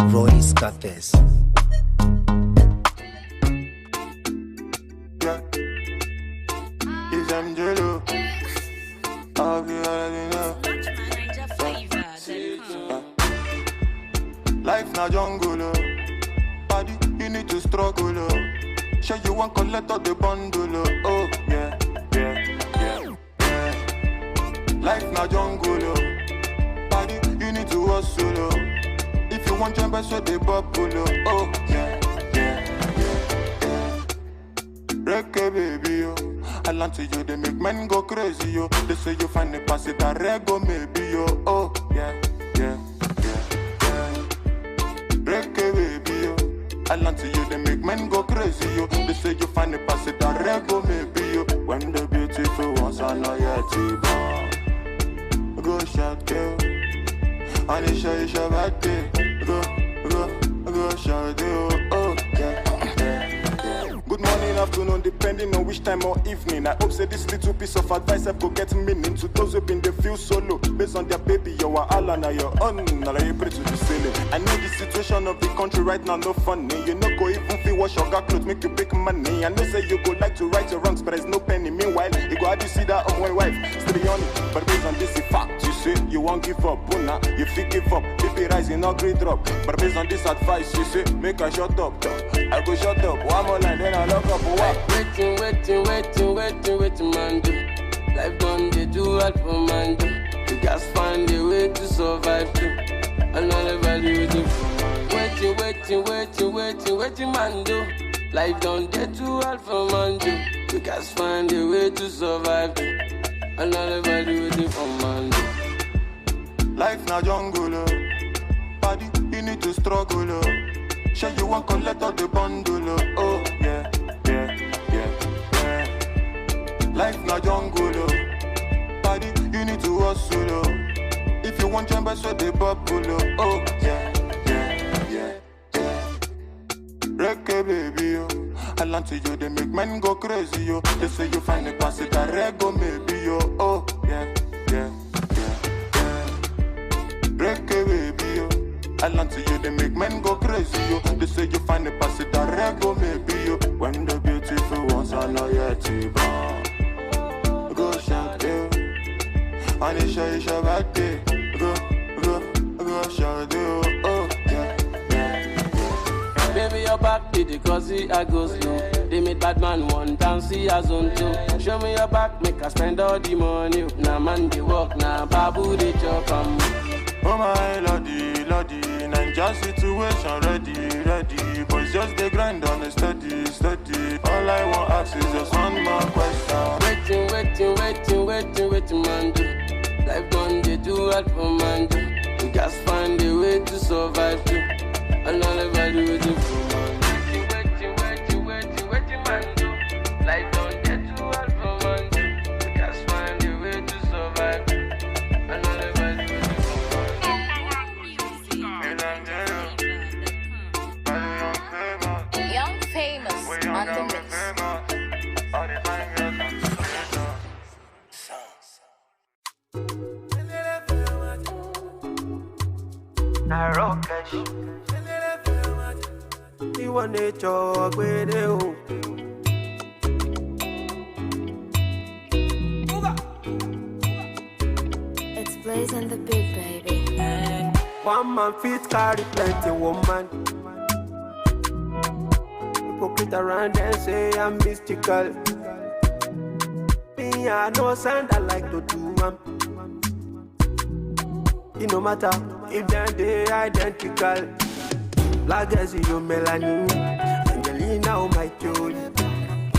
Royce Cates. Is Angelo? I'll be already know. Life na jungle, oh. Body, you need to struggle, oh. Sure you want collect all the bundle, oh. Yeah, yeah, yeah, yeah. Life na jungle, oh. Body, you need to hustle, oh. If you want jump, so they bubble, oh. Yeah, yeah, yeah, yeah. Reggae baby, oh. I land to you, they make men go crazy, yo. They say you find the pass it a rego, maybe, yo. Oh, yeah, yeah, yeah, yeah. Reggae baby, yo. I land to you, they make men go crazy, yo. They say you find the pass it a rego, maybe, yo. When the beautiful ones are not yet born. Go shot, girl. And it's your birthday. Go shot, oh, yeah. Good morning, afternoon, depending on which time or evening. I hope say this little piece of advice I go get meaning to those who been they feel solo. Based on their baby, you are all on your own. Now you pray to the ceiling. I know the situation of the country right now no funny. You know go even feel wash your clothes, make you big money. I know say you go like to right your wrongs, but there's no penny. Meanwhile, you go how you see that on my wife, still on it. But based on this fact, you say you won't give up. Una, you feel give up. BP rising, not great drop. But based on this advice, you say make a shut up. I go shut up. One more line, then I lock up. What? Waiting, man, do. Life done, they do hard for man, do. You guys find a way to survive, too. And all the value do. Waiting, man, do. Life done, they do hard for man, do. You guys find a way to survive, too. And all the value do for man, do. Life na jungle, oh. Body, you need to struggle, oh. Sure you want collect all the bundle, oh. Yeah, yeah, yeah, yeah. Life na jungle, oh. Body, you need to hustle, oh. If you want jump, so they bubble, oh. Yeah, yeah, yeah, yeah. Reggae baby, oh. I land to you, they make men go crazy, yo. They say you find a pass it a rego, maybe, yo. Oh, yeah, yeah, yeah, yeah. Reggae baby, yo. I land to you, they make men go crazy, yo. They say you find a pass it a rego, maybe, yo. When the beautiful ones are not And it's your birthday. Go, shawty, oh, yeah. Baby, your back did the cause I go slow. They made bad man one time, see a zone two. Show me your back, make us spend all the money. Now man they walk, now babu they chop. Oh my lordy, Ninja situation ready. Boys just they grind on a steady. All I want ask is just one more question. Waiting, man do. Life done they do what for man do. You guys find a way to survive too. And all everybody waiting for man. Waiting, man do. Life done they do what for man do. You guys find a way to survive. And all everybody waiting for man. Young famous on the mix. Narokesh Iwane chogwede o It's Blaze and the Big Baby. One man fit carry plenty woman. Hypocrite around and say I'm mystical. Me I no sound I like to do it no matter if they identical. Legacy you melanin, Angelina oh my joy.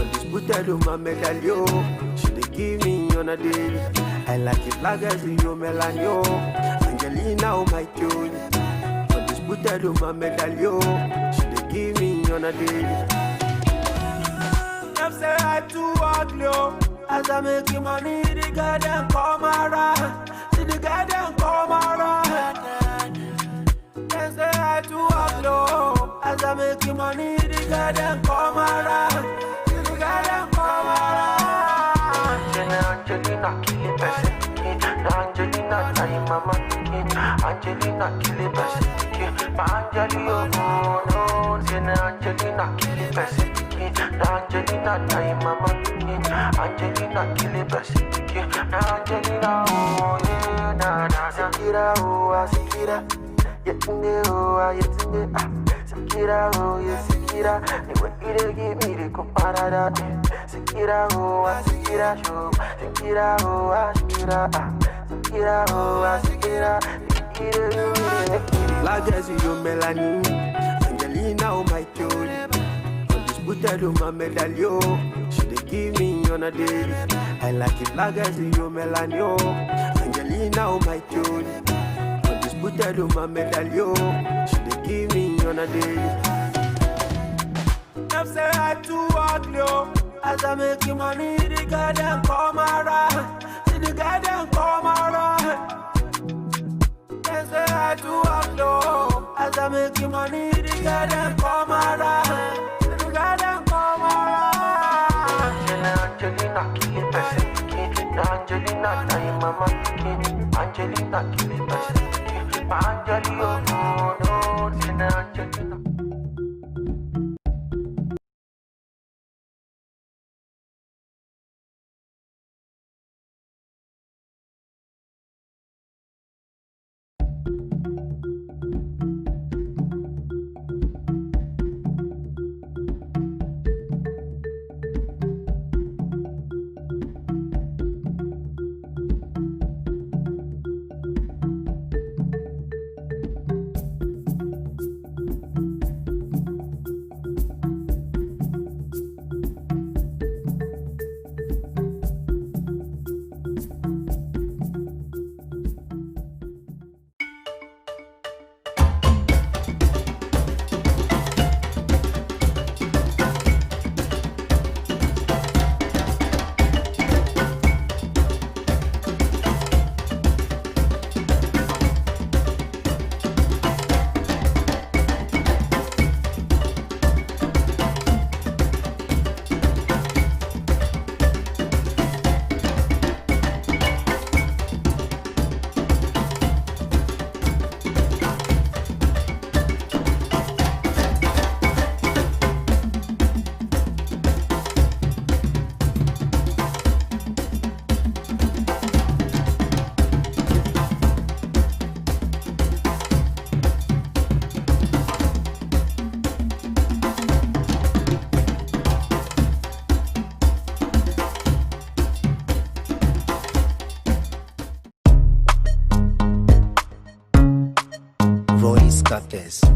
Undisputed oh my medallion. She dey give me on a daily. I like it legacy you melanin. Angelina oh my joy. Undisputed oh my medallion. She dey give me on a daily. Them say I too ugly oh. As I make money, the girl them come around. See the girl them come around. They say I too ugly. As I make money, the girl them come around. See the girl them come around. Angelina kill it person. Angelina time mama. Angelina kill it person. Angelina no. Angelina kill it person. Angelina time mama. Angelina kill it person. Angelina oh yeah na Sikira oh Sikira Yetunde oh Yetunde Sikira oh yeah Sikira Ni we ire give me the comparada Sikira oh Sikira show Sikira oh Sikira Sikira oh Sikira Legacy you melanin Angelina oh my joy Undisputed oh my medallion She dey give me on a daily I like it legacy you melanin Angelina oh my joy Undisputed oh my medallion She dey give me on a daily Them say I too ugly oh. As I make money the girl them come around. See the girl them come around. They say I too ugly oh. As I make money the girl them come around. See the girl them come around. Angelina kill it person. Angelina time mama. Angelina kill it person. Angelina no. Angelina. Scatters.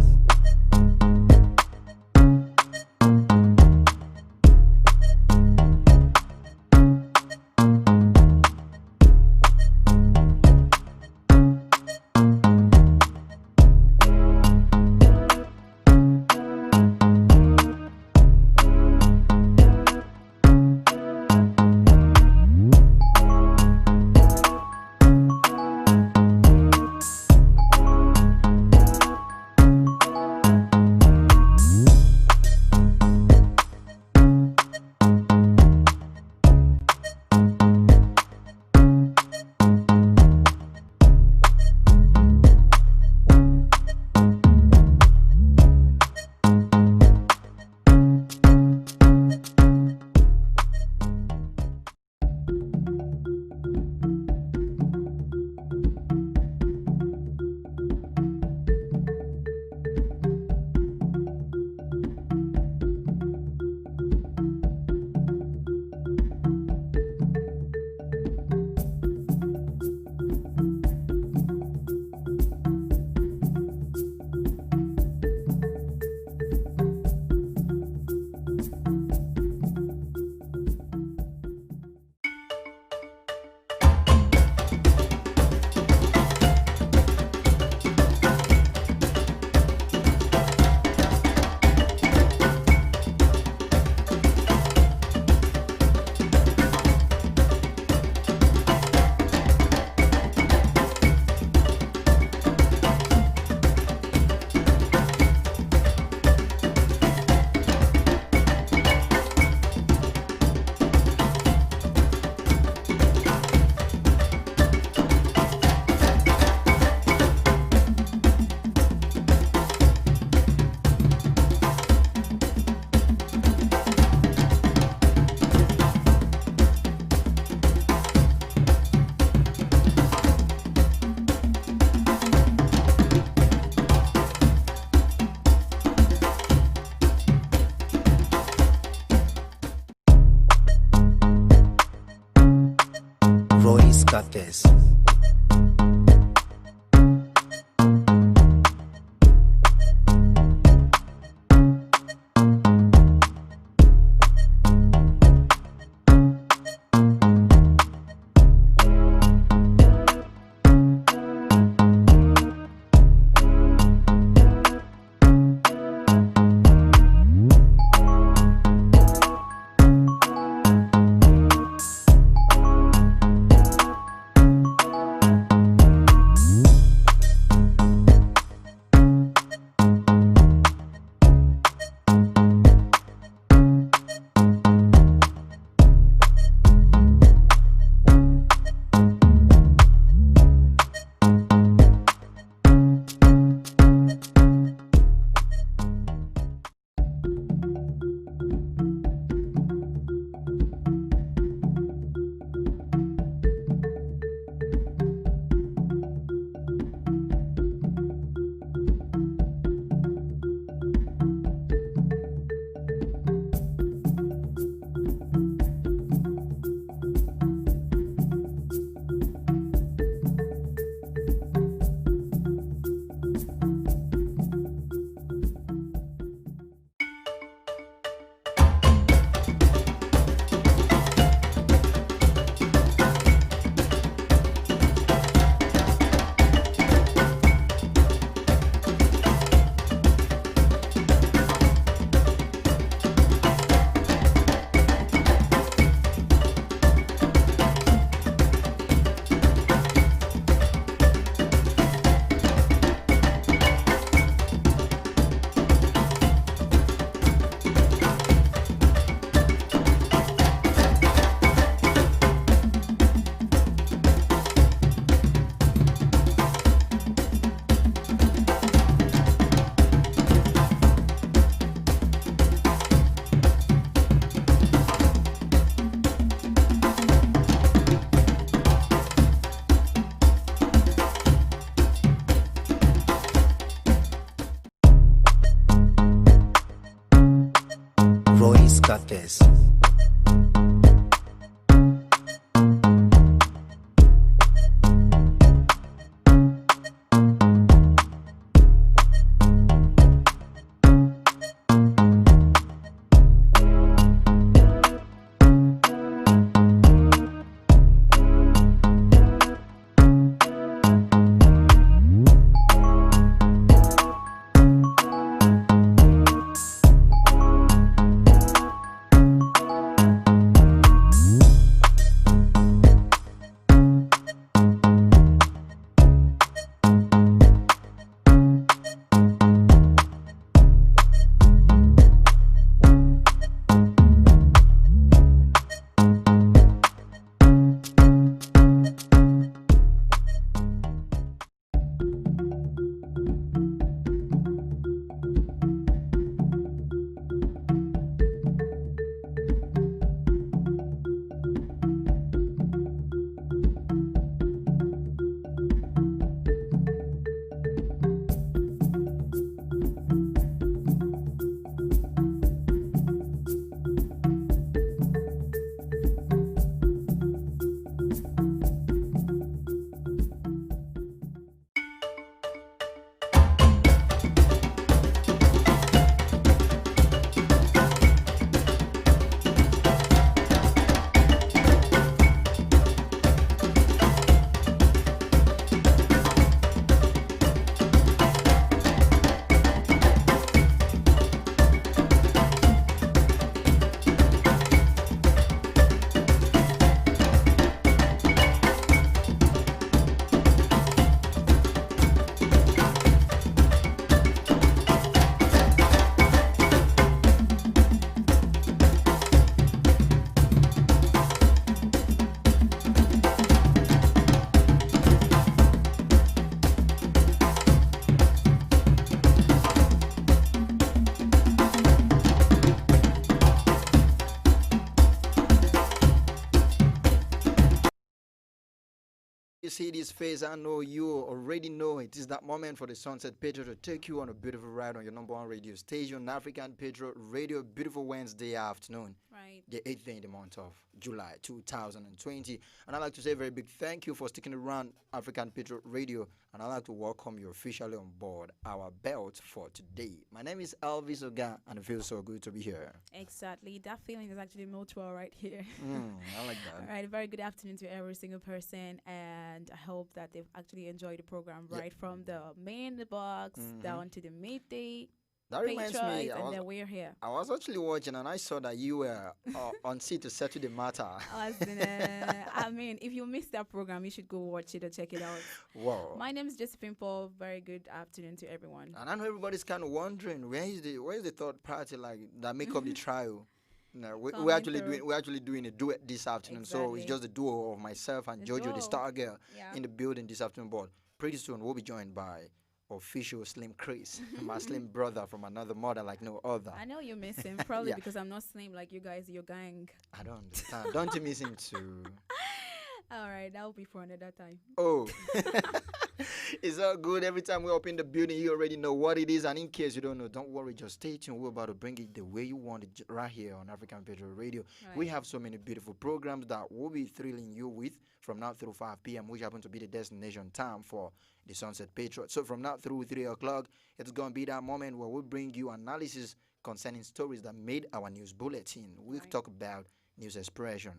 Scatters. Scatters. see this face, I know you already know it is that moment for the Sunset Patriot to take you on a beautiful ride on your number one radio station, African Patriot Radio. Beautiful Wednesday afternoon, right? The 8th day in the month of July 2020. And I'd like to say a very big thank you for sticking around African Patriot Radio. And I'd like to welcome you officially on board our belt for today. My name is Elvis Oga, and it feels so good to be here. Exactly. That feeling is actually mutual right here. I like that. All right. Very good afternoon to every single person. And I hope that they've actually enjoyed the program right from the main box down to the midday. That reminds me, and then we're here. I was actually watching and I saw that you were on seat to settle the matter. I mean, if you missed that program, you should go watch it or check it out. Wow. My name is Josephine Paul. Very good afternoon to everyone. And I know everybody's kind of wondering where is the third party like that make up the trio. No, we're actually doing a duet this afternoon. Exactly. So it's just the duo of myself and Jojo, the star girl, in the building this afternoon. But pretty soon we'll be joined by official Slim Chris, my slim brother from another mother like no other. I know you miss him, probably because I'm not slim like you guys, your gang. I don't understand. Don't you miss him too? All right, that will be for another time. Oh. It's all good. Every time we're up in the building, you already know what it is. And in case you don't know, don't worry. Just stay tuned. We're about to bring it the way you want it right here on African Patriot Radio. Right. We have so many beautiful programs that we'll be thrilling you with from now through 5 p.m., which happens to be the destination time for the Sunset Patriot. So from now through 3 o'clock, it's going to be that moment where we bring you analysis concerning stories that made our news bulletin. We'll talk about news expression.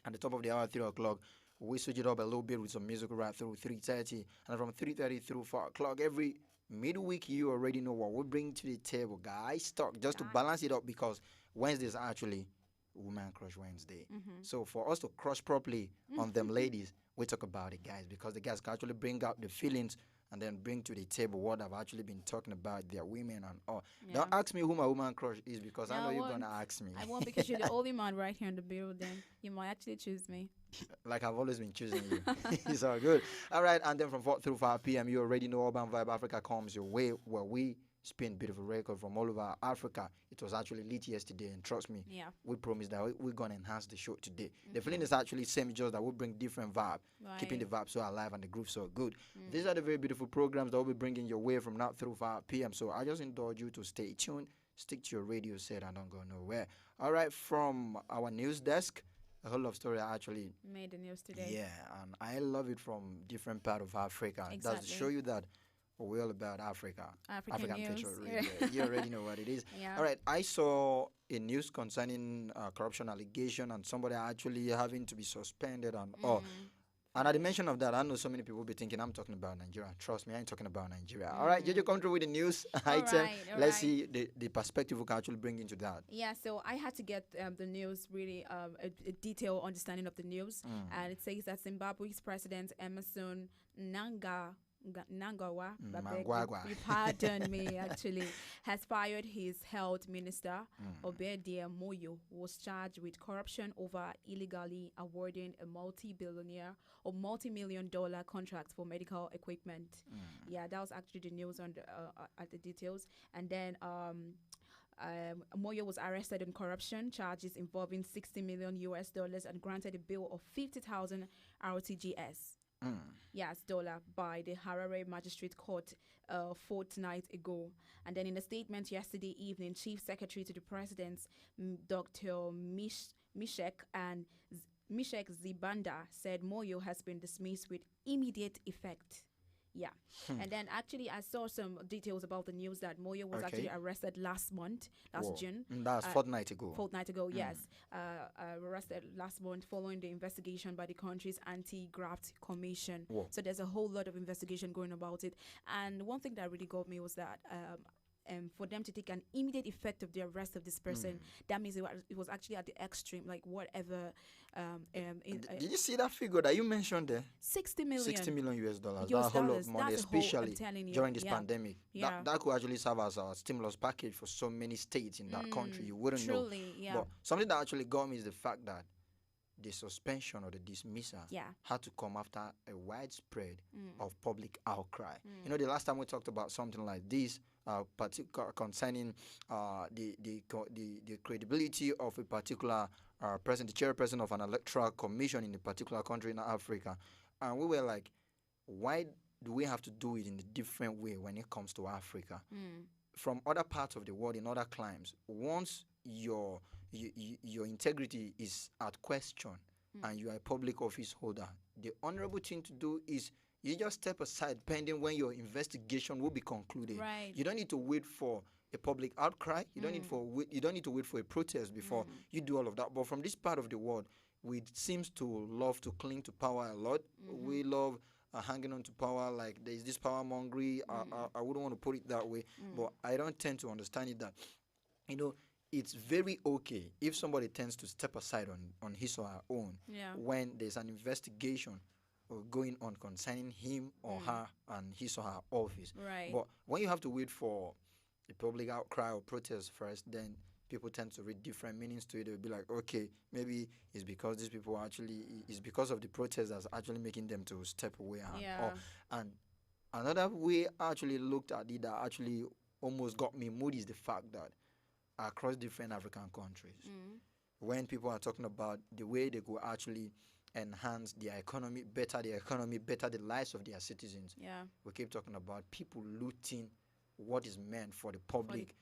At the top of the hour, 3 o'clock, we switch it up a little bit with some music right through 3:30. And from 3:30 through 4 o'clock, every midweek, you already know what we bring to the table, guys. Talk just to balance it up because Wednesday is actually Woman Crush Wednesday. So for us to crush properly on them ladies, we talk about it, guys, because the guys can actually bring out the feelings and then bring to the table what I've actually been talking about, their women and all. Yeah. Don't ask me who my woman crush is because I know you're going to ask me. I won't because you're the only man right here in the building. You might actually choose me. Like I've always been choosing you. It's all good. All right, and then from 4 through 5 p.m., you already know Urban Vibe Africa comes your way where we spin beautiful record from all over Africa. It was actually lit yesterday, and trust me, we promise that we're going to enhance the show today. The feeling is actually same, just that we bring different vibe, keeping the vibe so alive and the groove so good. These are the very beautiful programs that we'll be bringing your way from now through 5 p.m. So I just indulge you to stay tuned, stick to your radio set, and don't go nowhere. All right, from our news desk, a whole lot of story actually made the news today. Yeah, and I love it from different part of Africa. Exactly. That's to show you that we're all about Africa. African news. Patriot Radio. You already know what it is. All right, I saw a news concerning corruption allegation and somebody actually having to be suspended and all. And at the mention of that, I know so many people will be thinking I'm talking about Nigeria. Trust me, I ain't talking about Nigeria. All right, Jojo, come through with the news item. Let's see the perspective we can actually bring into that. Yeah, so I had to get the news, really a detailed understanding of the news. And it says that Zimbabwe's President Emerson Mnangagwa, you pardon me, actually, has fired his health minister, Obadiah Moyo, who was charged with corruption over illegally awarding a multi-million-dollar contract for medical equipment. Yeah, that was actually the news on at the details. And then Moyo was arrested on corruption charges involving $60 million and granted a bill of 50,000 RTGS. Yes, dollar by the Harare Magistrate Court a fortnight ago. And then in a statement yesterday evening, Chief Secretary to the President, Dr. Mishek Zibanda, said Moyo has been dismissed with immediate effect. Yeah. And then actually I saw some details about the news that Moyo was actually arrested last month, June. That's fortnight ago. Fortnight ago, yes. Arrested last month following the investigation by the country's Anti-Graft Commission. So there's a whole lot of investigation going about it. And one thing that really got me was that for them to take an immediate effect of the arrest of this person, that means it was actually at the extreme, like whatever. Did you see that figure that you mentioned there? 60 million. $60 million. That's a whole lot of money, especially during this pandemic. That could actually serve as a stimulus package for so many states in that country. You wouldn't know. But something that actually got me is the fact that the suspension or the dismissal had to come after a widespread of public outcry. You know, the last time we talked about something like this, particular concerning the credibility of a particular the chairperson of an electoral commission in a particular country in Africa, And we were like, why do we have to do it in a different way when it comes to Africa? From other parts of the world, in other climes, once your integrity is at question and you are a public office holder, the honorable thing to do is you just step aside pending when your investigation will be concluded. Right. You don't need to wait for a public outcry. You don't need to wait for a protest before you do all of that. But from this part of the world, we seems to love to cling to power a lot. We love hanging on to power, like there is this power mongering. I wouldn't want to put it that way, but I don't tend to understand it that, it's very okay if somebody tends to step aside on his or her own when there's an investigation going on concerning him or her and his or her office. Right. But when you have to wait for a public outcry or protest first, then people tend to read different meanings to it. They'll be like, okay, maybe it's because these people it's because of the protest that's actually making them to step away. And another way I actually looked at it that actually almost got me moody is the fact that across different African countries, when people are talking about the way they could actually enhance their economy, better the lives of their citizens, we keep talking about people looting what is meant for the public,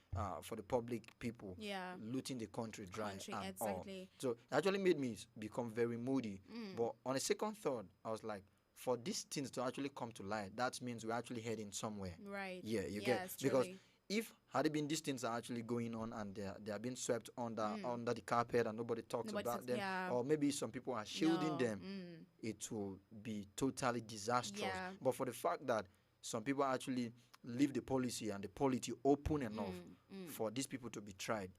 people, looting the country dry and all. So it actually made me become very moody. But on a second thought, I was like, for these things to actually come to light, that means we're actually heading somewhere. Right. Yeah, you get because if had it been these things are actually going on and they are being swept under the carpet and nobody talks about them, or maybe some people are shielding them, it will be totally disastrous. But for the fact that some people actually leave the policy and the polity open enough for these people to be tried,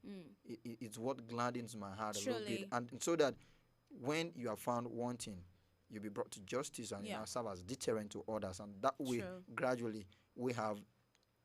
it's what gladdens my heart a little bit. And so that when you are found wanting, you'll be brought to justice and you serve as deterrent to others. And that way, gradually, we have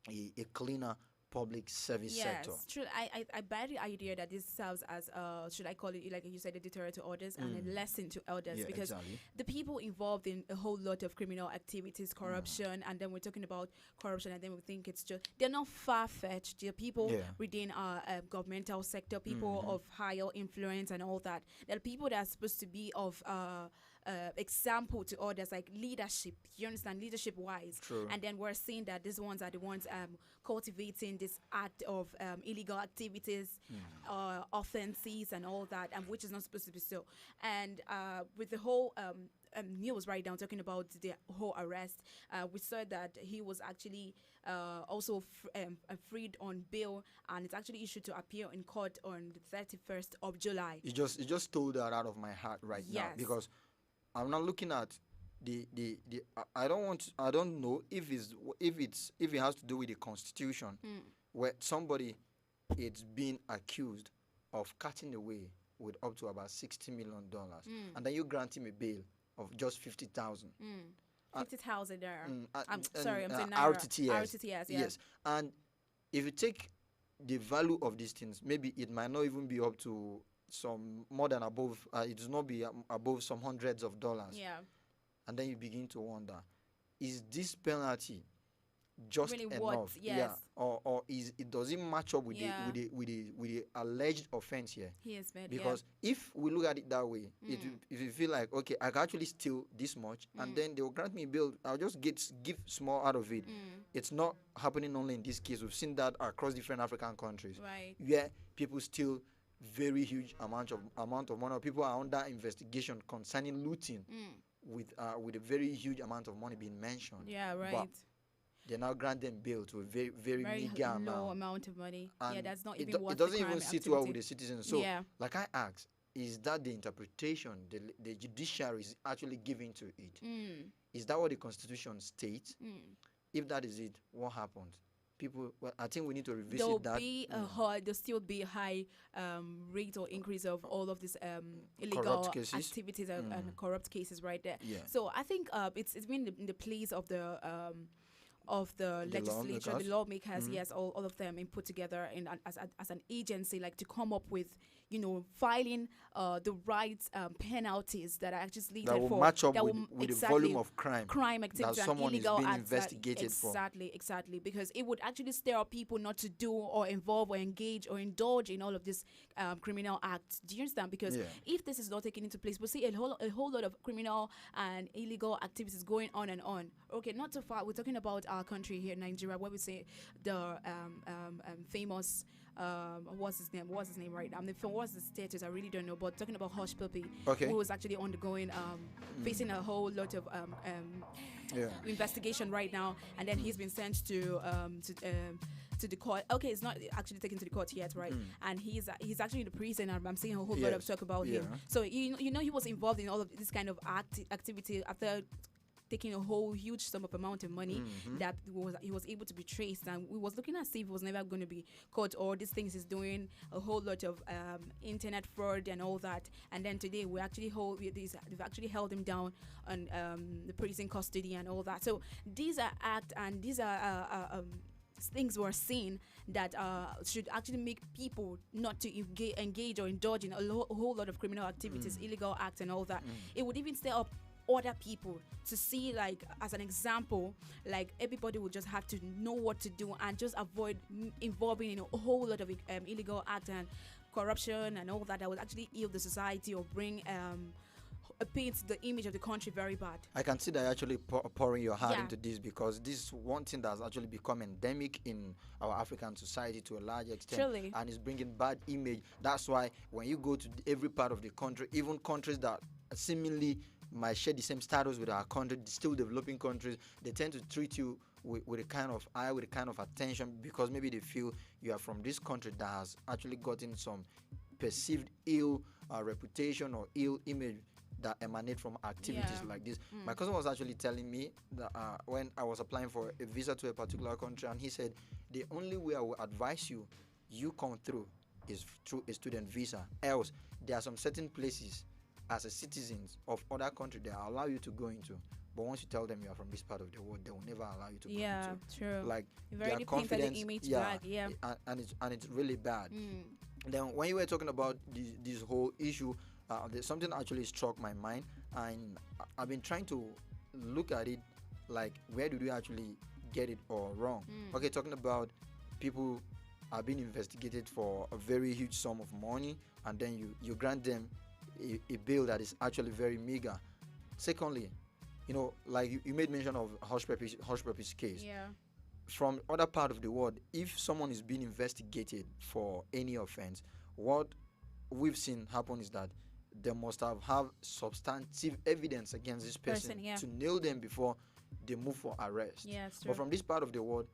a cleaner public service sector. Yes, true. I buy the idea that this serves as should I call it, like you said, a deterrent to others and a lesson to elders, because the people involved in a whole lot of criminal activities, corruption, and then we're talking about corruption, and then we think it's just, they're not far-fetched. They're people within our governmental sector, people of higher influence and all that. They're people that are supposed to be of example to others, like leadership, you understand, leadership wise. True. And then we're seeing that these ones are the ones cultivating this act of illegal activities, offenses and all that, and which is not supposed to be so. And with the whole news right now talking about the whole arrest, we saw that he was actually also freed on bail, and it's actually issued to appear in court on the 31st of July. You just stole that out of my heart right now, because I'm not looking at the I don't know if it has to do with the Constitution, where somebody is being accused of cutting away with up to about $60 million, and then you grant him a bail of just 50,000. 50,000 there. I'm saying RTTS. Yes. And if you take the value of these things, maybe it might not even be up to some more than above. It does not be above some hundreds of dollars. Yeah. And then you begin to wonder, is this penalty just really enough? Or does it match up with the alleged offense here? He has made, because if we look at it that way, if you feel like, okay, I can actually steal this much, and then they will grant me bail, I'll just give small out of it. It's not happening only in this case. We've seen that across different African countries, right, where people steal very huge amount of money. People are under investigation concerning looting with a very huge amount of money being mentioned. Yeah, right. But they now grant them bail to a very, very meager low amount of money. And that's not even worth it doesn't the crime even sit activity. well with the citizens. So, like I asked, is that the interpretation the judiciary is actually giving to it? Is that what the Constitution states? If that is it, what happens? People, I think we need to revisit that. There'll still be a high rate or increase of all of these illegal activities and corrupt cases right there. Yeah. So I think it's been in the place of the legislature, the lawmakers, yes, all of them put together as an agency, like to come up with, filing the right penalties that are actually slated that will for match up that with, will, with the exactly, volume of crime activity that and someone is illegal being acts investigated for. Exactly, because it would actually stir up people not to do or involve or engage or indulge in all of these criminal acts. Do you understand? Because if this is not taken into place, we'll see a whole lot of criminal and illegal activities going on and on. Okay, not too far. We're talking about our country here, Nigeria, where we say the famous what's his name right now? What's the status? I really don't know. But talking about Hush Puppy, who was actually undergoing facing a whole lot of investigation right now, and then he's been sent to the court. Okay, it's not actually taken to the court yet, right? And he's actually in the prison, and I'm seeing a whole lot of talk about him. So you know he was involved in all of this kind of activity after taking a whole huge sum of amount of money that he was able to be traced, and we was looking at see if he was never going to be caught, or these things is doing a whole lot of internet fraud and all that. And then today they've actually held him down on the prison custody and all that. So these are things we're seeing that should actually make people not to engage or indulge in a whole lot of criminal activities, illegal acts and all that. It would even stir up other people to see, like, as an example, like everybody will just have to know what to do and just avoid involving in a whole lot of illegal acts and corruption and all that would actually ill the society or bring paint the image of the country very bad. I can see that you're actually pouring your heart into this, because this is one thing that's actually become endemic in our African society to a large extent. Truly. And it's bringing bad image. That's why when you go to every part of the country, even countries that seemingly might share the same status with our country, still developing countries, they tend to treat you with a kind of eye, with a kind of attention, because maybe they feel you are from this country that has actually gotten some perceived ill reputation or ill image that emanate from activities like this. My cousin was actually telling me that when I was applying for a visa to a particular country, and he said the only way I will advise you come through is through a student visa. Else, there are some certain places as a citizen of other country they allow you to go into, but once you tell them you are from this part of the world, they will never allow you to go into. Yeah, true. Like very confidence, image bad, and it's really bad. Then when you were talking about this whole issue, there's something actually struck my mind, and I've been trying to look at it, like, where did we actually get it all wrong? Okay, talking about people are being investigated for a very huge sum of money, and then you grant them a bill that is actually very meager. Secondly, like you made mention of Hush Puppy's case. Yeah. From other part of the world, if someone is being investigated for any offense, what we've seen happen is that they must have substantive evidence against this person to nail them before they move for arrest. Yeah, it's true. But from this part of the world,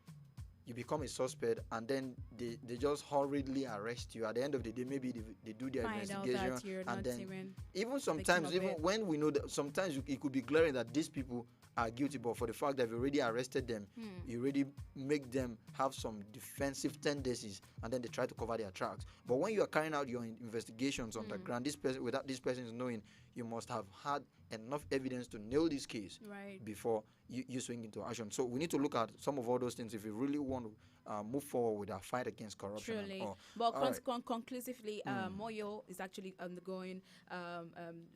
you become a suspect, and then they just hurriedly arrest you. At the end of the day, maybe they do their investigation, and then even sometimes, even when we know that sometimes it could be glaring that these people are guilty, but for the fact that you've already arrested them, you already make them have some defensive tendencies, and then they try to cover their tracks. But when you are carrying out your investigations on the ground, without this person knowing, you must have had enough evidence to nail this case before you swing into action. So we need to look at some of all those things if we really want to move forward with our fight against corruption. Truly. But conclusively, Moyo is actually undergoing,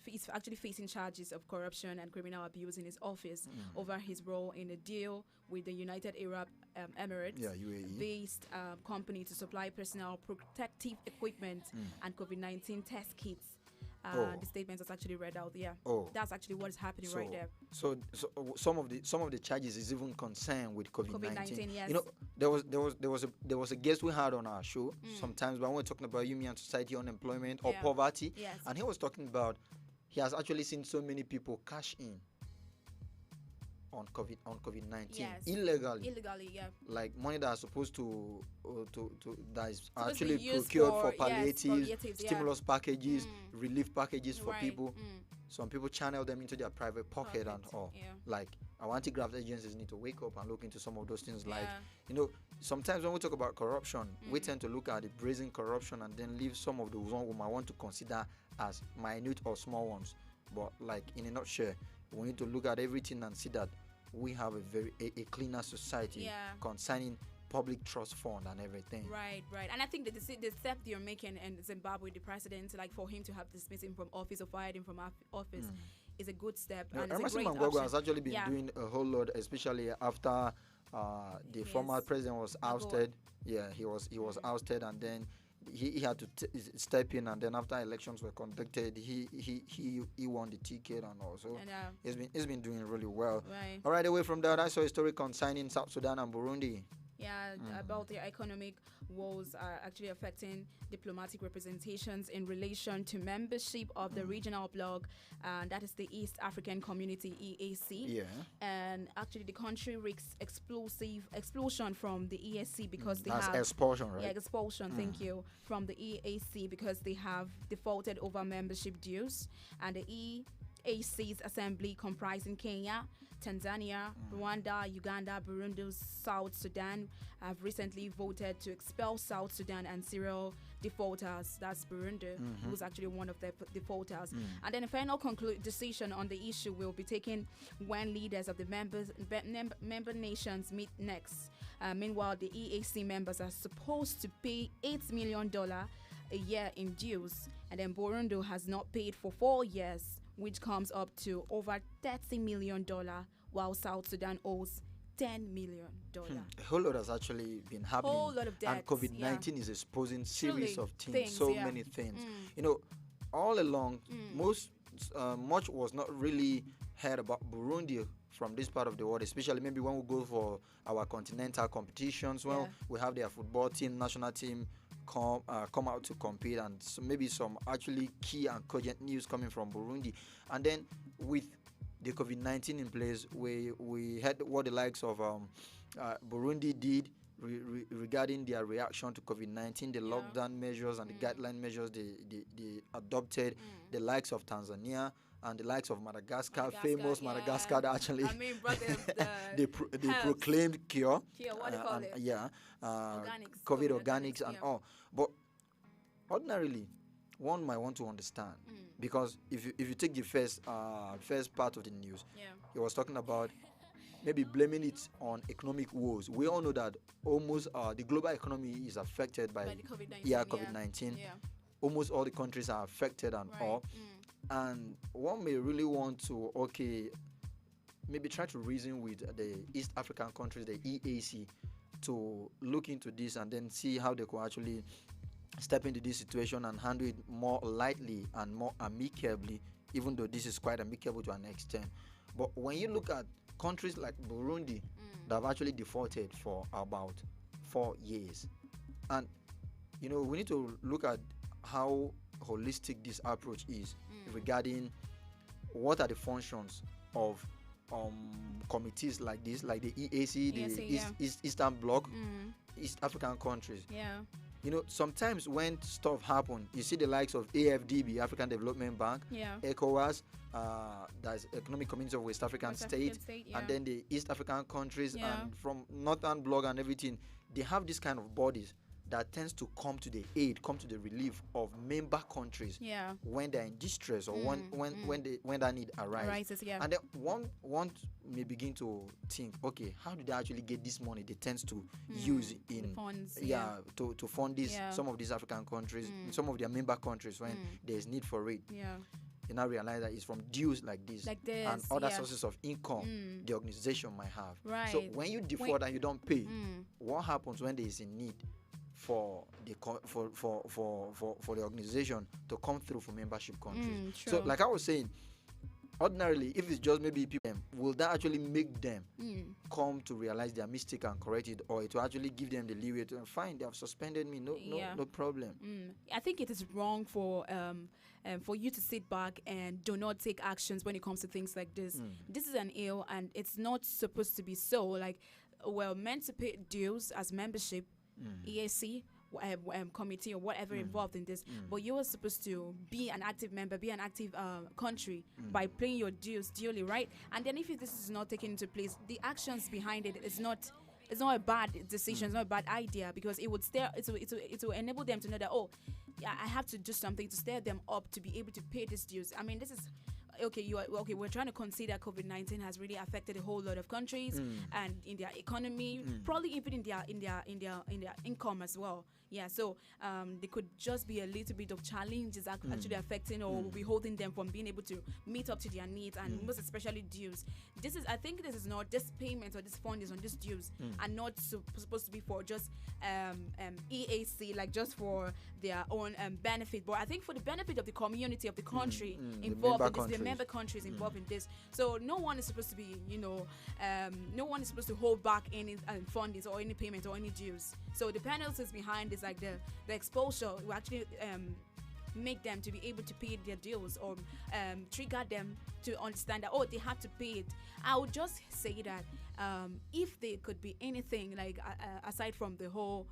he's actually facing charges of corruption and criminal abuse in his office over his role in a deal with the United Arab Emirates based company to supply personal protective equipment and COVID-19 test kits. The statement was actually read out. That's actually what is happening right there. So some of the charges is even concerned with COVID-19. Yes. There was a guest we had on our show sometimes when we're talking about human and society unemployment or poverty, and he was talking about he has actually seen so many people cash in on COVID-19 illegally, like money that is supposed to that is actually procured for palliatives, stimulus packages, relief packages for people. Some people channel them into their private pocket and all. Like our anti-graft agencies need to wake up and look into some of those things. Like sometimes when we talk about corruption, we tend to look at the brazen corruption and then leave some of those ones we might want to consider as minute or small ones. But like in a nutshell, we need to look at everything and see that we have a cleaner society concerning public trust fund and everything. Right. And I think that the step they're making in Zimbabwe, the president, like for him to have dismissed him from office or fired him from office, is a good step. No, and it's a Emerson great Mnangagwa option. has actually been doing a whole lot, especially after the former president was ousted. Yeah, he was ousted, and then he had to step in, and then after elections were conducted, he won the ticket and also he's been doing really well. Right. All right, away from that, I saw a story concerning South Sudan and Burundi. Yeah, about the economic woes are actually affecting diplomatic representations in relation to membership of the regional bloc, and that is the East African Community, EAC. Yeah. And actually, the country risks explosion from the EAC because they That's have expulsion, right? Yeah, expulsion. Thank you, from the EAC because they have defaulted over membership dues, and the EAC's assembly comprising Kenya, Tanzania, Rwanda, Uganda, Burundi, South Sudan have recently voted to expel South Sudan and serial defaulters. That's Burundi, who's actually one of the defaulters. And then a final decision on the issue will be taken when leaders of the member nations meet next. Meanwhile, the EAC members are supposed to pay $8 million a year in dues, and then Burundi has not paid for 4 years, which comes up to over $30 million, while South Sudan owes $10 million. A whole lot has actually been happening. Whole lot of debts, and COVID-19 is exposing series of things, many things. All along, much was not really heard about Burundi from this part of the world, especially maybe when we go for our continental competitions. We have their football team, national team come out to compete, and maybe some actually key and cogent news coming from Burundi. And then with the COVID-19 in place, we had what the likes of Burundi did regarding their reaction to COVID-19, the lockdown measures and the guideline measures they adopted, the likes of Tanzania and the likes of Madagascar, famous Madagascar that actually they proclaimed cure. What do you call it? COVID organics and all. But ordinarily, one might want to understand, because if you take the first part of the news, he was talking about maybe blaming it on economic woes. We all know that almost the global economy is affected by the COVID-19. Almost all the countries are affected and all. And one may really want to maybe try to reason with the East African countries, the EAC, to look into this and then see how they could actually step into this situation and handle it more lightly and more amicably, even though this is quite amicable to an extent. But when you look at countries like Burundi that have actually defaulted for about 4 years, and we need to look at how holistic this approach is regarding what are the functions of committees like this, like the EAC, the Eastern Bloc, East African countries. Sometimes when stuff happen, you see the likes of AFDB, African Development Bank, ECOWAS, that's Economic Community of West African States, and then the East African countries, and from Northern Bloc and everything, they have this kind of bodies that tends to come to the aid, come to the relief of member countries when they're in distress or when that need arises. And then one may begin to think, how do they actually get this money they tend to use in funds, to fund some of these African countries, some of their member countries when there's need for it. You now realize that it's from dues like this and other sources of income the organization might have. So when you default and you don't pay, what happens when there is a need for the organization to come through for membership countries? So like I was saying, ordinarily, if it's just maybe people, will that actually make them come to realize their mistake and correct it, or it will actually give them the leeway to fine, they have suspended me, no problem? I think it is wrong for you to sit back and do not take actions when it comes to things like this. This is an ill, and it's not supposed to be so. Like, we're meant to pay dues as membership, EAC, committee or whatever involved in this, but you are supposed to be an active member, be an active country by paying your dues duly, right? And then if this is not taken into place, the actions behind it is not a bad decision, it's not a bad idea, because it would it will enable them to know that I have to do something to stir them up to be able to pay these dues. I mean, this is we're trying to consider COVID-19 has really affected a whole lot of countries and in their economy, probably even in their income as well. Yeah, so there could just be a little bit of challenges actually affecting or withholding them from being able to meet up to their needs, and most especially dues. I think this is not this payment or this fund is on this dues and not supposed to be for just EAC, like just for their own benefit, but I think for the benefit of the community of the country involved in this, the member countries involved in this. So no one is supposed to be, no one is supposed to hold back any fundings or any payment or any dues. So the penalties behind is like the exposure will actually make them to be able to pay their dues or trigger them to understand that they have to pay it. I would just say that if there could be anything like aside from the whole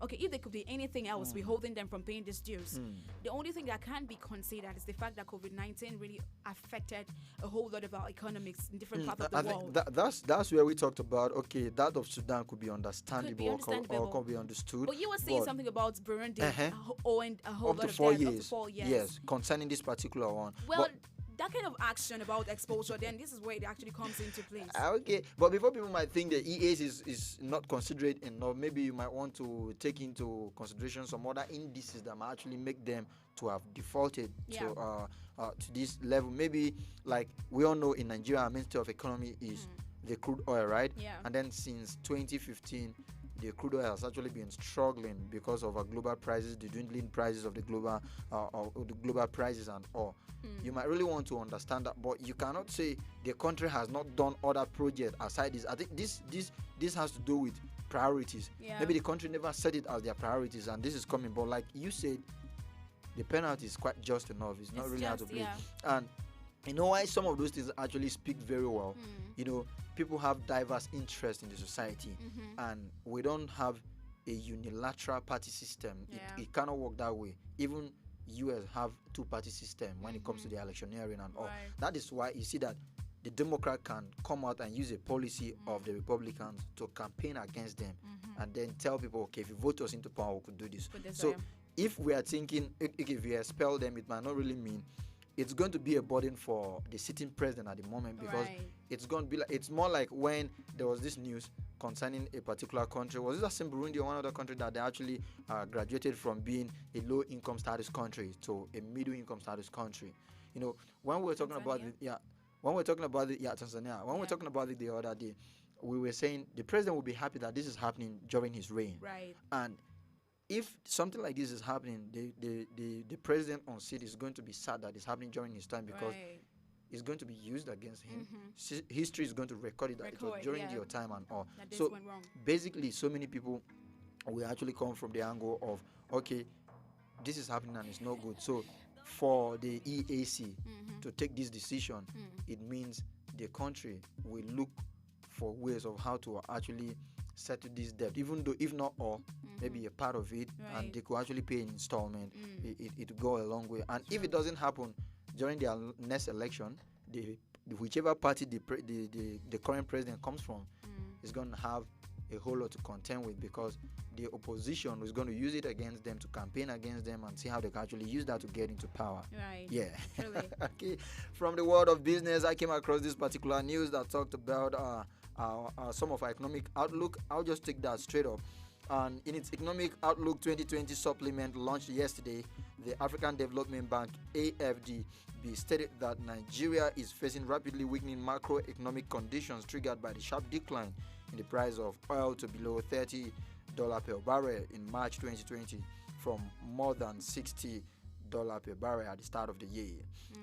if there could be anything else withholding them from paying these dues, the only thing that can be considered is the fact that COVID-19 really affected a whole lot of our economics in different parts of the world. That's where we talked about, that of Sudan could be understandable, or could be understood. But you were saying something about Burundi owing a whole lot of debt, up to 4 years. Yes, concerning this particular one. Well, that kind of action about exposure, then this is where it actually comes into place. Okay, but before people might think the EAs is not considerate enough, maybe you might want to take into consideration some other indices that might actually make them to have defaulted to this level. Maybe, like we all know in Nigeria, our Ministry of Economy is the crude oil, right? Yeah. And then since 2015, the crude oil has actually been struggling because of our global prices, the dwindling prices of the global prices and all. You might really want to understand that, but you cannot say the country has not done other projects aside this. I think this has to do with priorities. Yeah. Maybe the country never set it as their priorities, and this is coming. But like you said, the penalty is quite just enough. It's not really hard to play. And you know why some of those things actually speak very well? People have diverse interests in the society, and we don't have a unilateral party system. It cannot work that way. Even US have two-party system when it comes to the electioneering and all. That is why you see that the Democrat can come out and use a policy of the Republicans to campaign against them, and then tell people, okay, if you vote us into power, we could do this. So if we are thinking, if we expel them, it might not really mean it's going to be a burden for the sitting president at the moment, because it's going to be like, it's more like when there was this news concerning a particular country. Was it in Burundi or one other country that they actually graduated from being a low income status country to a middle income status country? When we're talking about Tanzania, when we're talking about it the other day, we were saying the president will be happy that this is happening during his reign. Right. And if something like this is happening, the president on seat is going to be sad that it's happening during his time, because it's going to be used against him. History is going to record it that it was during your time and all. So basically, so many people will actually come from the angle of, okay, this is happening and it's not good. So for the EAC to take this decision, it means the country will look for ways of how to actually settle this debt, even though if not all, maybe a part of it, and they could actually pay an installment. It will go a long way. And if it doesn't happen during their next election, whichever party the current president comes from is going to have a whole lot to contend with, because the opposition is going to use it against them, to campaign against them, and see how they can actually use that to get into power. Right. Yeah. Truly. Okay. From the world of business, I came across this particular news that talked about some of our economic outlook. I'll just take that straight up. And in its Economic Outlook 2020 supplement launched yesterday, the African Development Bank, AFDB, stated that Nigeria is facing rapidly weakening macroeconomic conditions triggered by the sharp decline in the price of oil to below $30 per barrel in March 2020 from more than $60 per barrel at the start of the year.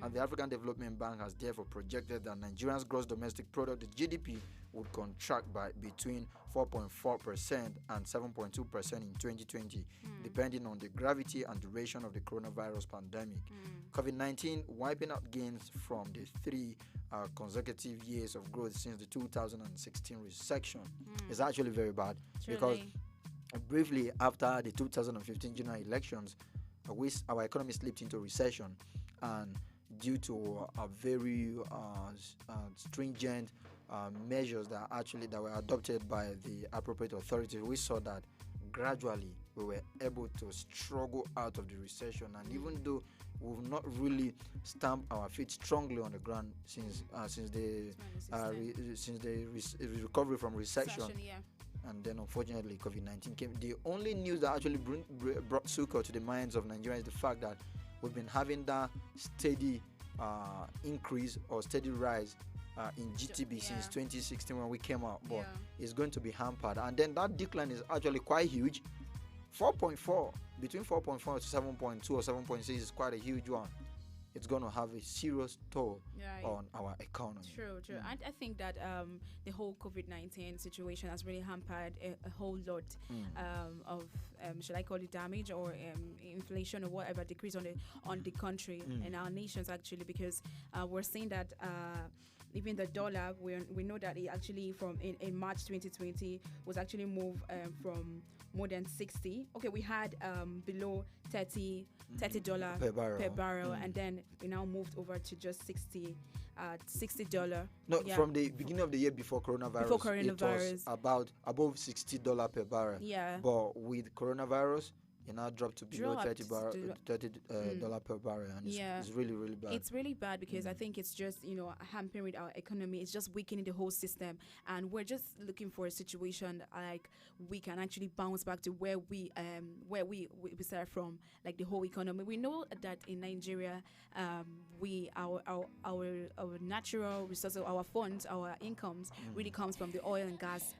And the African Development Bank has therefore projected that Nigeria's gross domestic product, the GDP, would contract by between 4.4% and 7.2% in 2020, depending on the gravity and duration of the coronavirus pandemic. COVID-19 wiping out gains from the 3 consecutive years of growth since the 2016 recession is actually very bad. Truly. Because briefly after the 2015 general elections, our economy slipped into recession, and due to a very stringent measures that were adopted by the appropriate authorities, we saw that gradually we were able to struggle out of the recession. And even though we've not really stamped our feet strongly on the ground since the recovery from recession. And then unfortunately COVID-19 came. The only news that actually brought succor to the minds of Nigerians is the fact that we've been having that steady increase or steady rise in GTB since 2016 when we came out, but it's going to be hampered. And then that decline is actually quite huge. 4.4, between 4.4 to 7.2 or 7.6 is quite a huge one. It's going to have a serious toll on our economy. True. I think that the whole COVID-19 situation has really hampered a whole lot of, should I call it damage or inflation or whatever, decrease on the country and our nations actually, because we're seeing that even the dollar, we know that it actually from in March 2020 was actually moved from more than 60. Okay, we had below $30 per barrel, and then we now moved over to just $60. No, from the beginning of the year before coronavirus, it was about above $60 per barrel. Yeah. But with coronavirus, it now dropped to below $30 per barrel, and it's really, really bad. It's really bad because I think it's just, hampering our economy. It's just weakening the whole system, and we're just looking for a situation like we can actually bounce back to where we start from, like the whole economy. We know that in Nigeria, our natural resources, our funds, our incomes really comes from the oil and gas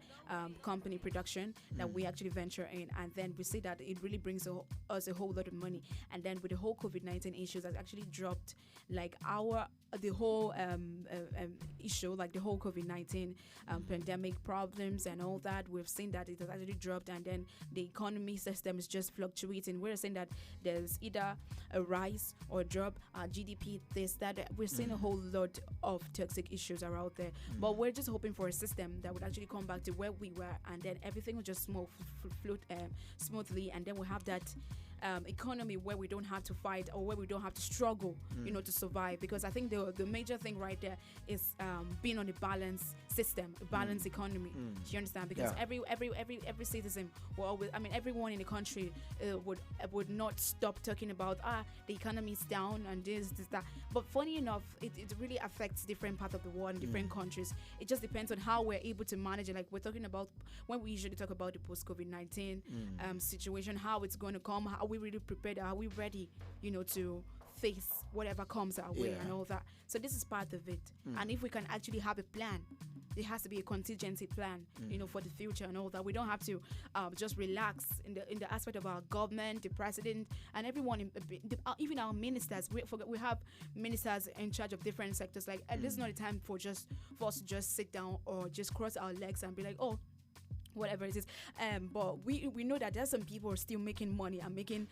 company production that we actually venture in, and then we see that it really brings us a whole lot of money. And then with the whole COVID-19 issues that actually dropped, like the whole issue, like the whole COVID-19 pandemic problems and all that, we've seen that it has actually dropped, and then the economy system is just fluctuating. We're saying that there's either a rise or a drop, GDP, this, that. We're seeing a whole lot of toxic issues are out there, but we're just hoping for a system that would actually come back to where we were, and then everything will just float smoothly, and then we'll have that economy where we don't have to fight or where we don't have to struggle, to survive. Because I think the major thing right there is being on a balanced system, a balanced economy. Do you understand? Because every citizen will always, everyone in the country would not stop talking about the economy is down and this, that. But funny enough, it really affects different parts of the world and different countries. It just depends on how we're able to manage it. Like we're talking about when we usually talk about the post-COVID-19 situation, how it's going to come, how we really prepared, are we ready, to face whatever comes our way and all that. So this is part of it. And if we can actually have a plan, there has to be a contingency plan, for the future and all that. We don't have to just relax in the aspect of our government, the president, and everyone, even our ministers. We have ministers in charge of different sectors. Like this is not a time for us to just sit down or just cross our legs and be like, oh, whatever it is, but we know that there's some people who are still making money and making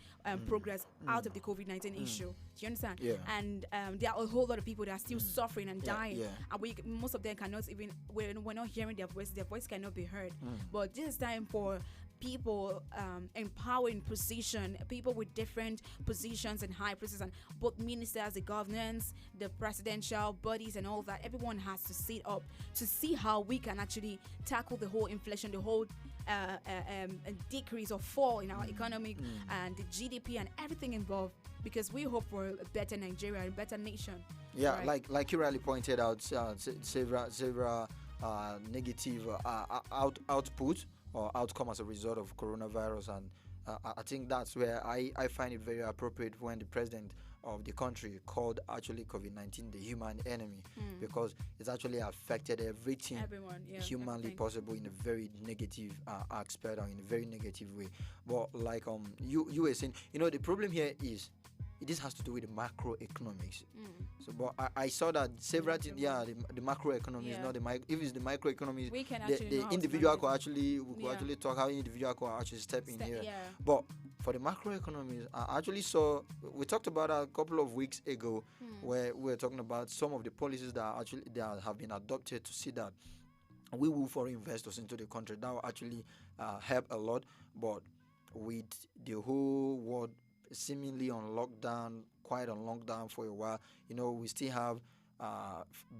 progress out of the COVID-19 issue. Do you understand? And there are a whole lot of people that are still suffering and dying, and most of them cannot even, we're not hearing their voice cannot be heard. But this is time for people in power, in position, people with different positions and high places, and both ministers, the governance, the presidential bodies and all that. Everyone has to sit up to see how we can actually tackle the whole inflation, the whole decrease or fall in our economic and the GDP and everything involved, because we hope for a better Nigeria, a better nation. Like you rightly pointed out, several negative output or outcome as a result of coronavirus, and I think that's where I find it very appropriate when the president of the country called actually COVID-19 the human enemy, because it's actually affected everyone humanly possible in a very negative aspect or in a very negative way. But like you were saying, the problem here is this has to do with the macroeconomics. So, but I saw that several things. The macroeconomy is not the if it's the microeconomy, the individual could actually talk how individual could actually step in here. But for the macroeconomies, I actually saw, we talked about a couple of weeks ago where we were talking about some of the policies that have been adopted to see that we will foreign investors into the country. That will actually help a lot. But with the whole world seemingly on lockdown, quite on lockdown for a while, we still have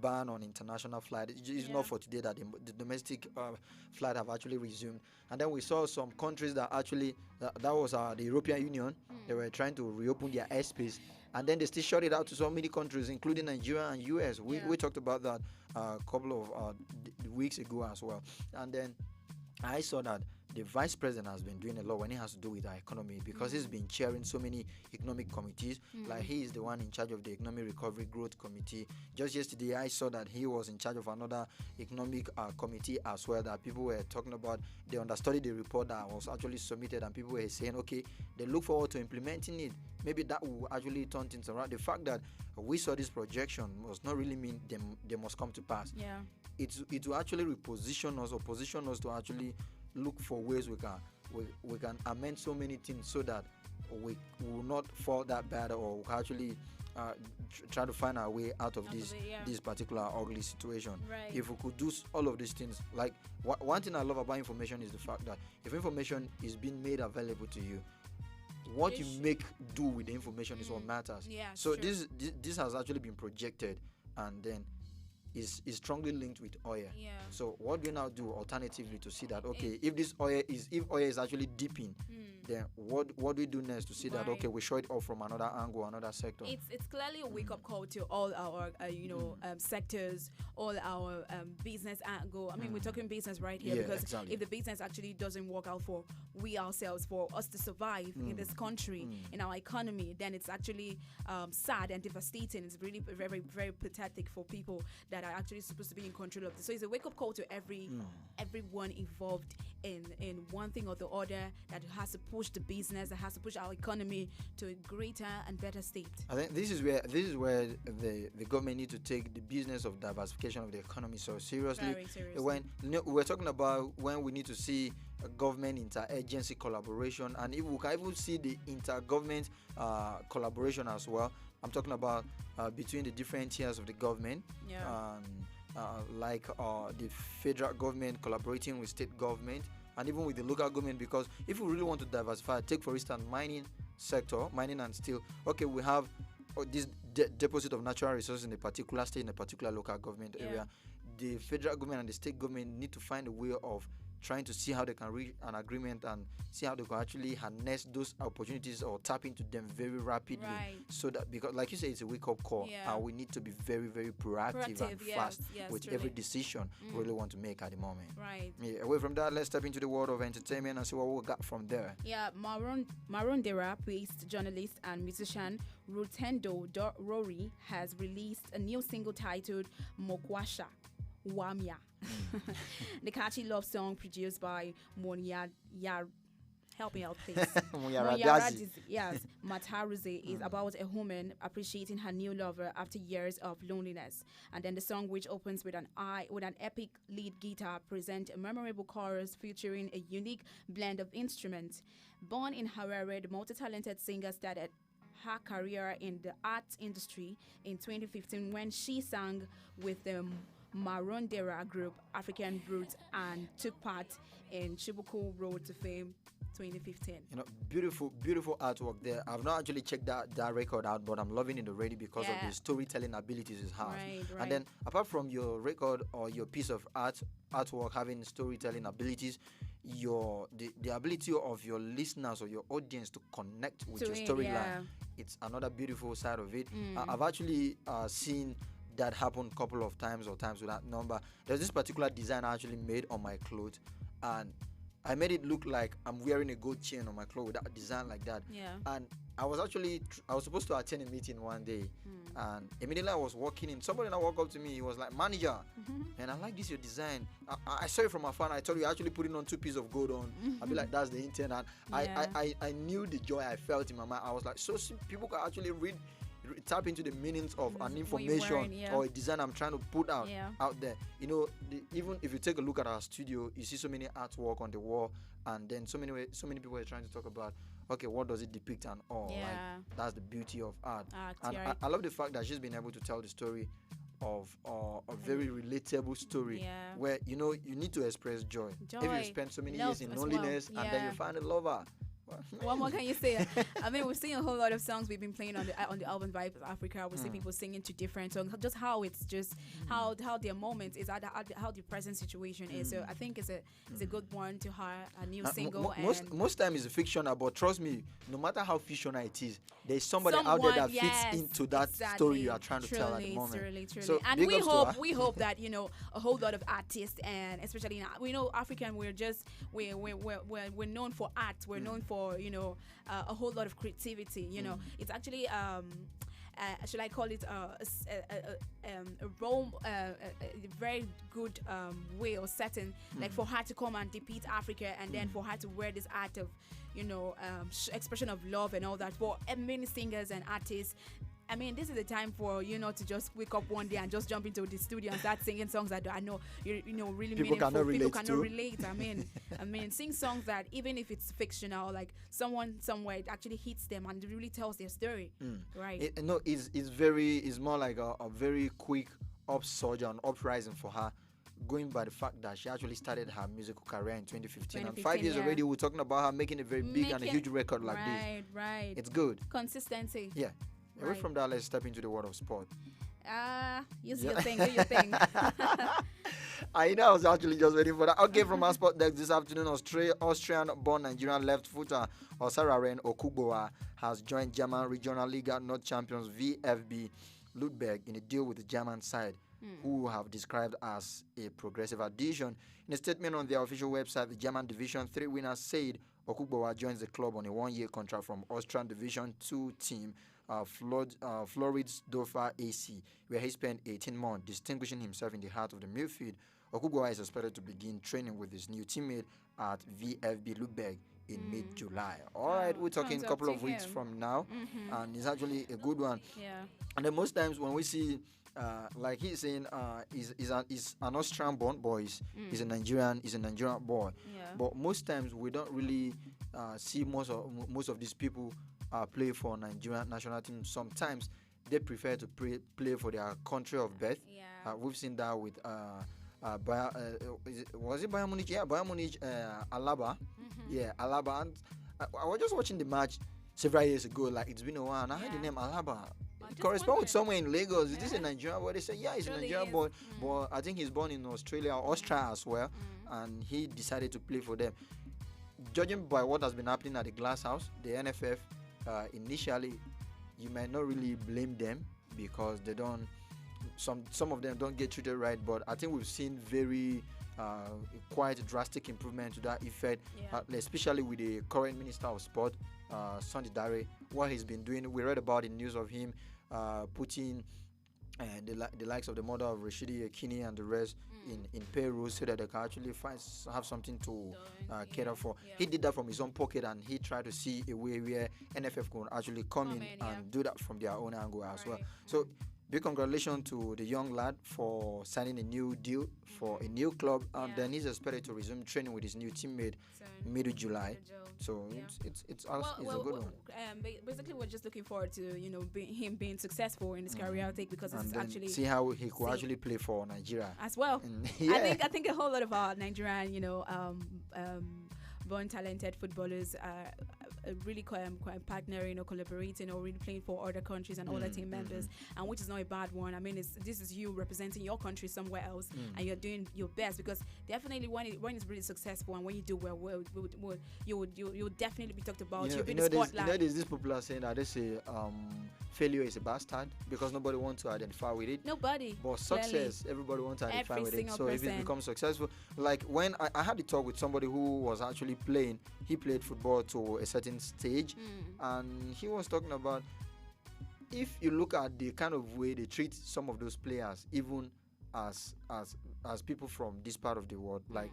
ban on international flight. It's not for today that the domestic flight have actually resumed. And then we saw some countries that actually, that was the European Union, they were trying to reopen their airspace. and then they still shut it out to so many countries, including Nigeria and US. We talked about that a couple of weeks ago as well. And then I saw that the vice president has been doing a lot when it has to do with our economy, because he's been chairing so many economic committees. Like he is the one in charge of the Economic Recovery Growth Committee. Just yesterday, I saw that he was in charge of another economic committee as well, that people were talking about. They understudied the report that was actually submitted, and people were saying, okay, they look forward to implementing it. Maybe that will actually turn things around. The fact that we saw this projection must not really mean they must come to pass. Yeah. It will actually reposition us or position us to actually look for ways we can amend so many things so that we will not fall that bad, or we can actually try to find our way out of this particular ugly situation. Right. If we could do all of these things, like one thing I love about information is the fact that if information is being made available to you, what you make do with the information is what matters. Yeah, so true. this has actually been projected, and then is strongly linked with oil. Yeah. So what do we now do alternatively to see that, okay, if oil is actually dipping, then what do we do next to see that, okay, we show it off from another angle, another sector? It's clearly a wake-up call to all our sectors, all our business angle. I mean, we're talking business right here, because exactly. if the business actually doesn't work out for we ourselves, for us to survive in this country, in our economy, then it's actually sad and devastating. It's really very, very pathetic for people that are actually supposed to be in control of this. So it's a wake-up call to everyone involved in one thing or the other, that has to push the business, that has to push our economy to a greater and better state. I think this is where the government need to take the business of diversification of the economy so seriously. Very seriously. When we're talking about when we need to see government interagency collaboration, and if we can even see the intergovernment collaboration as well. I'm talking about between the different tiers of the government, like the federal government collaborating with state government, and even with the local government. Because if we really want to diversify, take for instance mining sector, mining and steel. Okay, we have this deposit of natural resources in a particular state, in a particular local government area. The federal government and the state government need to find a way of trying to see how they can reach an agreement and see how they can actually harness those opportunities or tap into them very rapidly. Right. So that, because like you say, it's a wake-up call, and we need to be very, very proactive and fast with truly. every decision we really want to make at the moment. Right. Yeah, away from that, let's step into the world of entertainment and see what we got from there. Yeah, Maron Dera, priest, journalist, and musician Rotendo Rory has released a new single titled Mokwasha Wamia. The catchy love song produced by help me out, please. Yes, Mataruze is about a woman appreciating her new lover after years of loneliness. And then the song, which opens with an epic lead guitar, presents a memorable chorus featuring a unique blend of instruments. Born in Harare, the multi-talented singer started her career in the arts industry in 2015 when she sang with the Marondera group African Roots and took part in Chibuku Road to Fame 2015. You know, beautiful artwork there. I've not actually checked that record out, but I'm loving it already because of the storytelling abilities it has. Right. And then apart from your record or your piece of artwork having storytelling abilities, the ability of your listeners or your audience to connect with your storyline, it's another beautiful side of it. I've actually seen that happened a couple of times or times without number. There's this particular design I actually made on my clothes, and I made it look like I'm wearing a gold chain on my clothes with that design like that. Yeah. And I was supposed to attend a meeting one day, and immediately I was walking in. Somebody now walked up to me. He was like, "Manager, and I like this your dedesign. I saw it from afar. I told you actually putting on 2 pieces of gold on." I'd be like, "That's the intent." And I knew the joy I felt in my mind. I was like, so people can actually tap into the meanings of an information or a design I'm trying to put out there. You know, even if you take a look at our studio, you see so many artwork on the wall, and then so many people are trying to talk about, okay, what does it depict and all. Like, that's the beauty of art. And I love the fact that she's been able to tell the story of a very relatable story where, you know, you need to express joy. If you spend so many years in loneliness and then you find a lover, What more can you say? I mean, we've seen a whole lot of songs we've been playing on the album Vibes Africa. We see people singing to different songs, just how it's just how their moment is, how the present situation is. So I think it's a good one to hear a new single. Most time it's fictional, but trust me, no matter how fictional it is, there's somebody out there that fits into that story you are trying to tell at the moment. Truly. So and we hope that a whole lot of artists, and especially we know African, we're known for art, we're known for a whole lot of creativity. It's actually should I call it a very good way or setting, like for her to come and depict Africa, and then for her to wear this art of expression of love and all that. For many singers and artists, I mean, this is the time for to just wake up one day and just jump into the studio and start singing songs that I know really people meaningful. People cannot relate. I mean, sing songs that even if it's fictional, like someone somewhere, it actually hits them and really tells their story, right? It's more like a very quick upsurge and uprising for her, going by the fact that she actually started her musical career in 2015 and 5 years already we're talking about her making a very big and a huge record like this. Right. It's good. Consistency. Yeah. Away from that, let's step into the world of sport. Use your thing, do your thing. I know, I was actually just waiting for that. Okay, from our sport desk this afternoon, Austrian-born Nigerian left footer Osararen Okugbowa has joined German Regional Liga North champions VfB Ludberg in a deal with the German side, who have described as a progressive addition. In a statement on their official website, the German Division 3 winner said Okugbowa joins the club on a one-year contract from Austrian Division 2 team Floridsdorfer AC, where he spent 18 months distinguishing himself in the heart of the midfield. Okugbowa is expected to begin training with his new teammate at VfB Ludberg in mid-July. All right, we're talking a couple of weeks from now, and it's actually a good one. Yeah. And then most times when we see, like he's saying, he's an Austrian-born boy, he's a Nigerian boy. Yeah. But most times we don't really see most of these people play for Nigerian national team. Sometimes they prefer to play for their country of birth. Yeah. We've seen that with was it Bayern Munich? Yeah, Bayern Munich, Alaba. Yeah, Alaba. And I was just watching the match several years ago. Like, it's been a while, and I heard the name Alaba. It corresponds with somewhere in Lagos. Is this a Nigerian boy? They say, yeah, he's a Nigerian boy. But I think he's born in Australia or Austria as well. And he decided to play for them. Judging by what has been happening at the Glass House, the NFF, initially, you might not really blame them because they don't. Some of them don't get treated right, but I think we've seen very quite drastic improvement to that effect, especially with the current Minister of Sport, Sunday Dare. What he's been doing, we read about the news of him putting the likes of the mother of Rashidi Yakini and the rest in Peru, so that they can actually have something to cater for. He did that from his own pocket, and he tried to see a way where NFF could actually come in and do that from their own angle as well. So big congratulations to the young lad for signing a new deal for a new club, and then he's expected to resume training with his new teammate mid-July. So it's a good one. Basically, we're just looking forward to him being successful in his career, I think, because and it's then actually see how he could actually play for Nigeria as well. I think a whole lot of our Nigerian born talented footballers are really quite partnering or collaborating or really playing for other countries and other team members, and which is not a bad one. I mean, this is you representing your country somewhere else, and you're doing your best, because definitely when it's really successful and when you do well, you'll definitely be talked about. You'll be in the spotlight. There's this popular saying that they say failure is a bastard because nobody wants to identify with it. Nobody. But success, everybody wants to identify with it. So if it becomes successful, like when I had a talk with somebody who was actually playing, he played football to a certain stage, and he was talking about, if you look at the kind of way they treat some of those players, even as people from this part of the world, like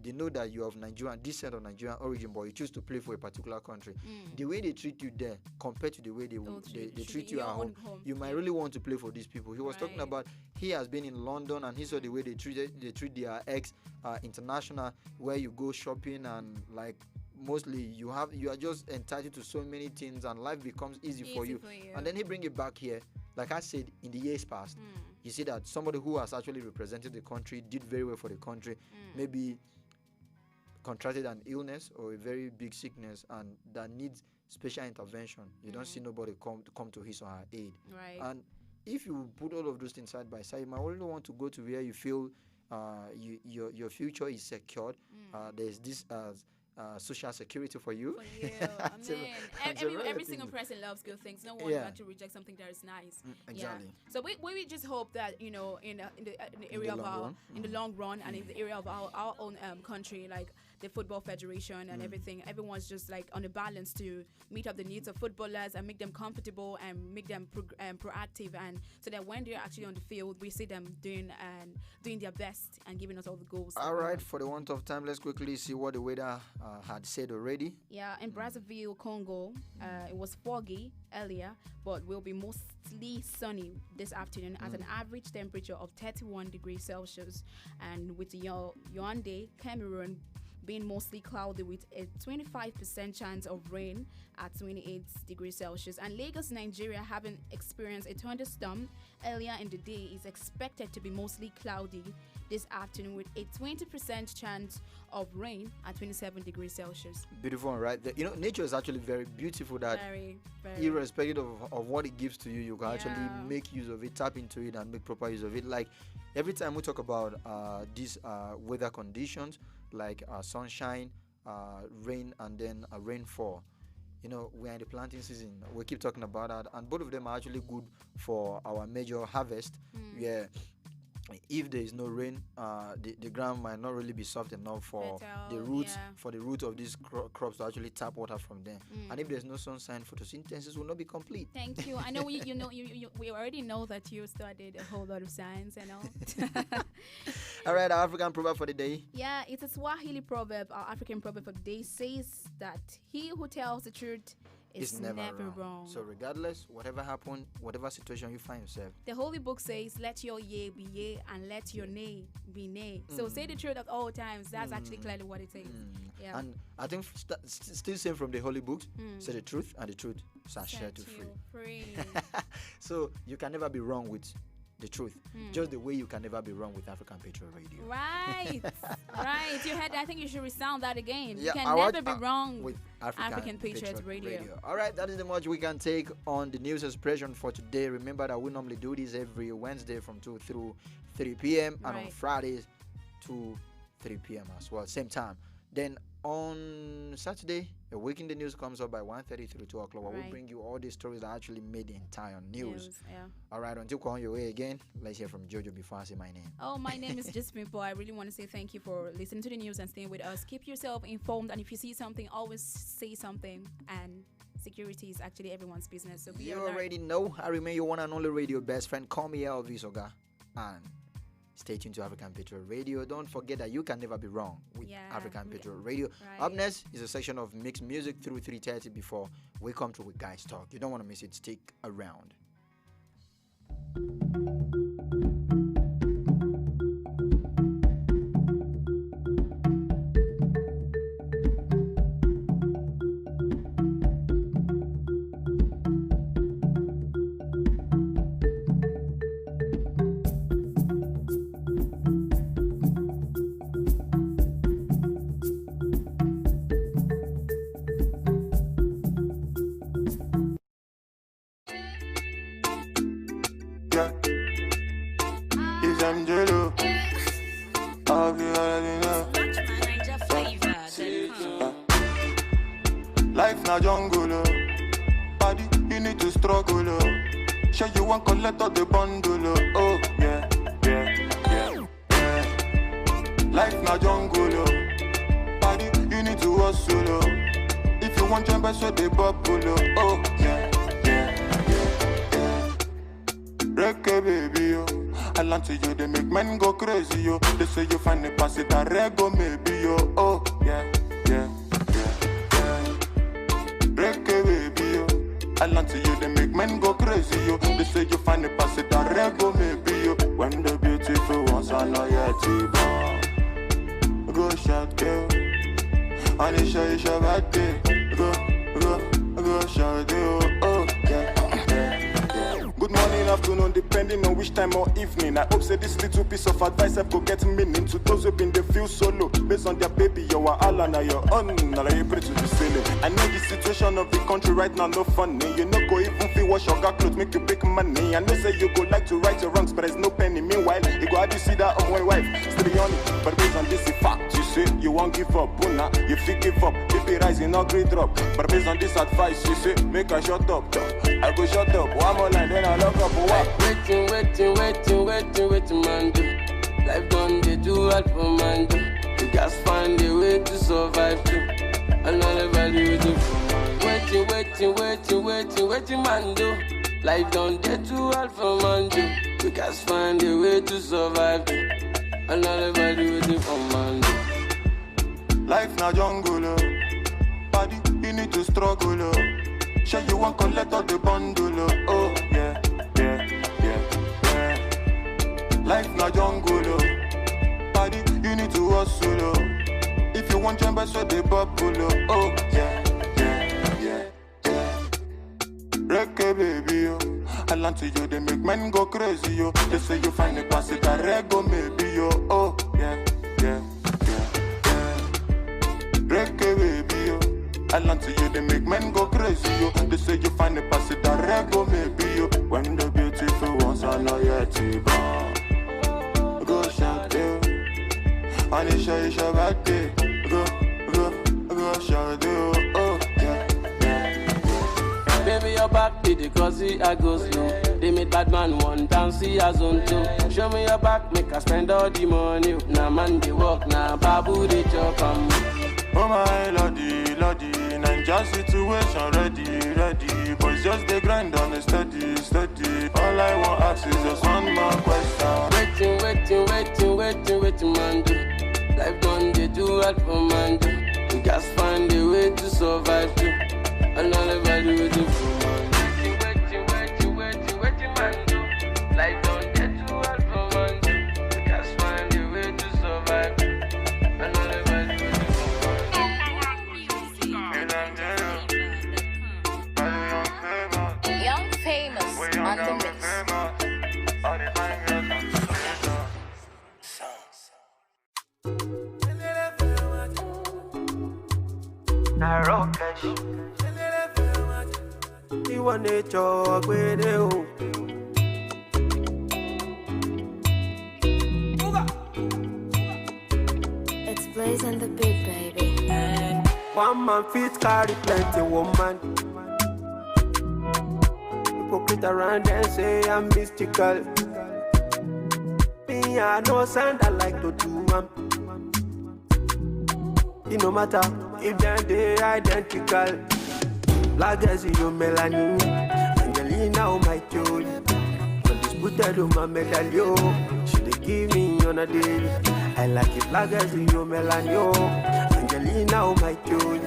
they know that you have Nigerian descent or Nigerian origin, but you choose to play for a particular country. The way they treat you there compared to the way they treat you at home, you might really want to play for these people. He was talking about, he has been in London and he saw the way they treat their ex international, where you go shopping and like mostly you are just entitled to so many things and life becomes easy for you. And then he bring it back here. Like I said, in the years past, you see that somebody who has actually represented the country, did very well for the country, maybe contracted an illness or a very big sickness and that needs special intervention, you don't see nobody come to his or her aid. Right. And if you put all of those things side by side, you might only want to go to where you feel your future is secured. There's this social security for you. Every single person loves good things. No one wants to reject something that is nice. Exactly. So we just hope that in the area of our in the long run and in the area of our own country, like the football federation and everything, everyone's just like on a balance to meet up the needs of footballers and make them comfortable and make them proactive, and so that when they're actually on the field, we see them doing their best and giving us all the goals. All right, for the want of time, let's quickly see what the weather had said already. Yeah, in Brazzaville, Congo, it was foggy earlier, but will be mostly sunny this afternoon at an average temperature of 31 degrees Celsius, and with Yaoundé, Cameroon, being mostly cloudy with a 25% chance of rain at 28 degrees Celsius. And Lagos, Nigeria, having experienced a thunderstorm earlier in the day, is expected to be mostly cloudy this afternoon with a 20% chance of rain at 27 degrees Celsius. Beautiful, right? Nature is actually very beautiful, that very, irrespective of what it gives to you, you can actually make use of it, tap into it, and make proper use of it. Like every time we talk about these weather conditions, like sunshine, rain, and then rainfall, we're in the planting season. We keep talking about that, and both of them are actually good for our major harvest. Yeah. If there is no rain, the ground might not really be soft enough for the roots, for the root of these crops to actually tap water from them. And if there's no sunshine, photosynthesis will not be complete. Thank you. I know we already know that you studied a whole lot of science and all. All right, our African proverb for the day. Yeah, it's a Swahili proverb. Our African proverb for the day says that he who tells the truth is never wrong. So regardless, whatever happened, whatever situation you find yourself, the Holy Book says, let your yea be yea and let your nay be nay. So say the truth at all times. That's actually clearly what it says. Yeah. And I think still same from the Holy Books, say the truth and the truth shall set you free. So you can never be wrong with the truth, just the way you can never be wrong with African Patriot Radio. Right. You had. I think you should resound that again. Yeah, you can never be wrong with African Patriot Radio. All right, that is the much we can take on the news expression for today. Remember that we normally do this every Wednesday from 2 through 3 p.m. and on Fridays 2 3 p.m. as well, same time. Then on Saturday, a week in the news comes up by 1:30 through 2 o'clock, where we bring you all the stories that actually made the entire news. All right, until we come your way again, let's hear from Jojo before I say my name. Oh, my name is Jasmine Paul. I really want to say thank you for listening to the news and staying with us. Keep yourself informed, and if you see something, always say something. And security is actually everyone's business. So you already know. I remain your one and only radio best friend. Call me Elvis Oga, and stay tuned to African Patriot Radio. Don't forget that you can never be wrong with African Patriot Radio. Up next is a section of mixed music through 3:30 before we come through with Guys Talk. You don't want to miss it. Stick around. Life na jungle, oh. Body, you need to struggle, oh. Sure you want collect all the bundle, oh. Yeah. Life na jungle, oh. Body, you need to hustle, oh. If you want jump, so they bubble, oh. Yeah. Reggae baby, oh. I land to you, they make men go crazy, yo. They say you find the pass it and rego maybe, yo. Oh, yeah. Reggae baby, yo. I land to you, they make men go crazy, yo. They say you find the pass it and rego maybe, yo. When the beautiful ones are not yet born. Go shout, girl. And it's your birthday. Go shout, yo. Oh, yeah. Good morning, afternoon, depending on which time or evening. I hope say this little piece of advice I go get meaning to those who been they feel solo. Based on their baby, you are all on your own. Now you pray to the ceiling. I know the situation of the country right now no funny. You know go even feel wash your car clothes, make you big money. I know say you go like to right your wrongs, but there's no penny. Meanwhile, you go have you see that of my wife, still on it. But based on this fact, you say you won't give up. Buna, you feel give up. If it rising, not great drop. But based on this advice, you say make I shut up. I go shut up. One more line, then I lock up. What? Waiting, man. Do. Life done, they do all for man. Do. You guys find a way to survive too. Another value do. Waiting, man. Do. Life done, they do all for man. Do. You guys find a way to survive too. Another value do for man. Do. Life na jungle, body, you need to struggle. Sure you want collect all the bundle, oh yeah. Life na jungle, body, you need to hustle. If you want jump, so they bubble, oh yeah. Reggae baby, I land to you, they make men go crazy, yo. They say you find the pass it, I rego maybe, yo, oh yeah. Reggae baby, yo. I land to you, they make men go crazy, yo. They say you find the pass it, I rego maybe, yo. When the beautiful ones are not yet to born. Go shout you, and it's your birthday. Go shout you, oh yeah. Baby, your back be the crazy, I go slow. They made bad man one dance, see as on two. Show me your back, make I spend all the money. Now man they walk, now babu they chop Oh my lordy, Ninja situation ready. Boys just they grind on a steady. All I want ask is just one more question. Waiting, man do. Life done, they do all for man do. You guys find a way to survive too. Another value do for man do. Waiting, man do. Life done, they do all for man do. You guys find a way to survive too. Another value do for man do. Young famous on the mix. You want to talk with you. It's Blaze and the Big Baby. One man fit carry plenty woman. Hypocrite around and say I'm mystical. Me I know sound I like to do man. It no matter if they identical. Black as you melanin, Angelina oh my joy. Undisputed on my medallion. She dey give me on a daily. I like it black as you melanin. Angelina oh my joy.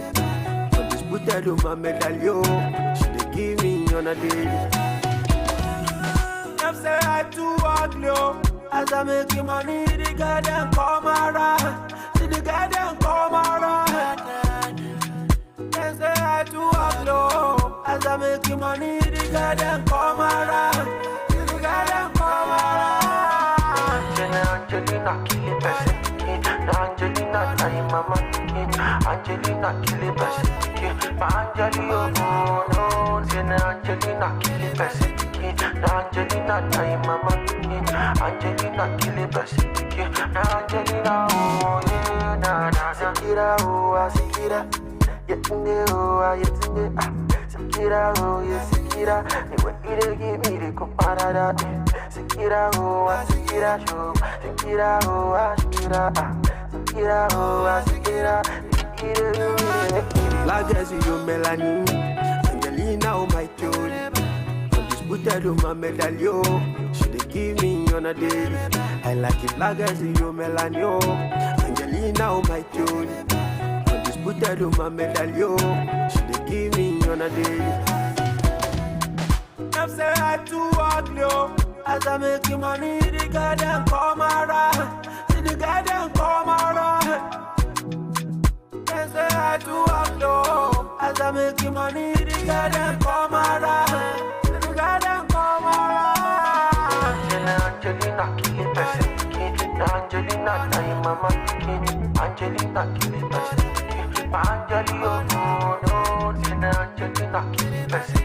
Undisputed on my medallion. She dey give me on a daily. Them say I too ugly. As I make you money, the girl them come around. See the girl them come around. They say I too ugly. As I make you money, the girl them come around. See the girl them come around. Angelina kill it best. Angelina die mama. Angelina kill it best. My Angelina no. Say Angelina kill it best. Angelina die mama. Angelina kill it best. Angelina oh yeah na Sikira oh Sikira Yetunde oh Yetunde Sikira oh yeah Sikira the way they give me the comparada Sikira oh Sikira show Sikira oh Sikira oh Sikira Like as you melanin Angelina oh my joy. Undisputed on my medallion. She dey give me on a daily. I like it black as you melanin. Angelina oh my joy. Undisputed on my medallion. She dey give me on a daily. Them say I too ugly. As I make you money, the girl them come around. See the girl them come around. They say I too ugly. As I make you money, the girl them come around. See the girl them come around. Angelina kill a person. Angelina time mama pikin. Angelina kill a person. Angelina no, Angelina kill a person.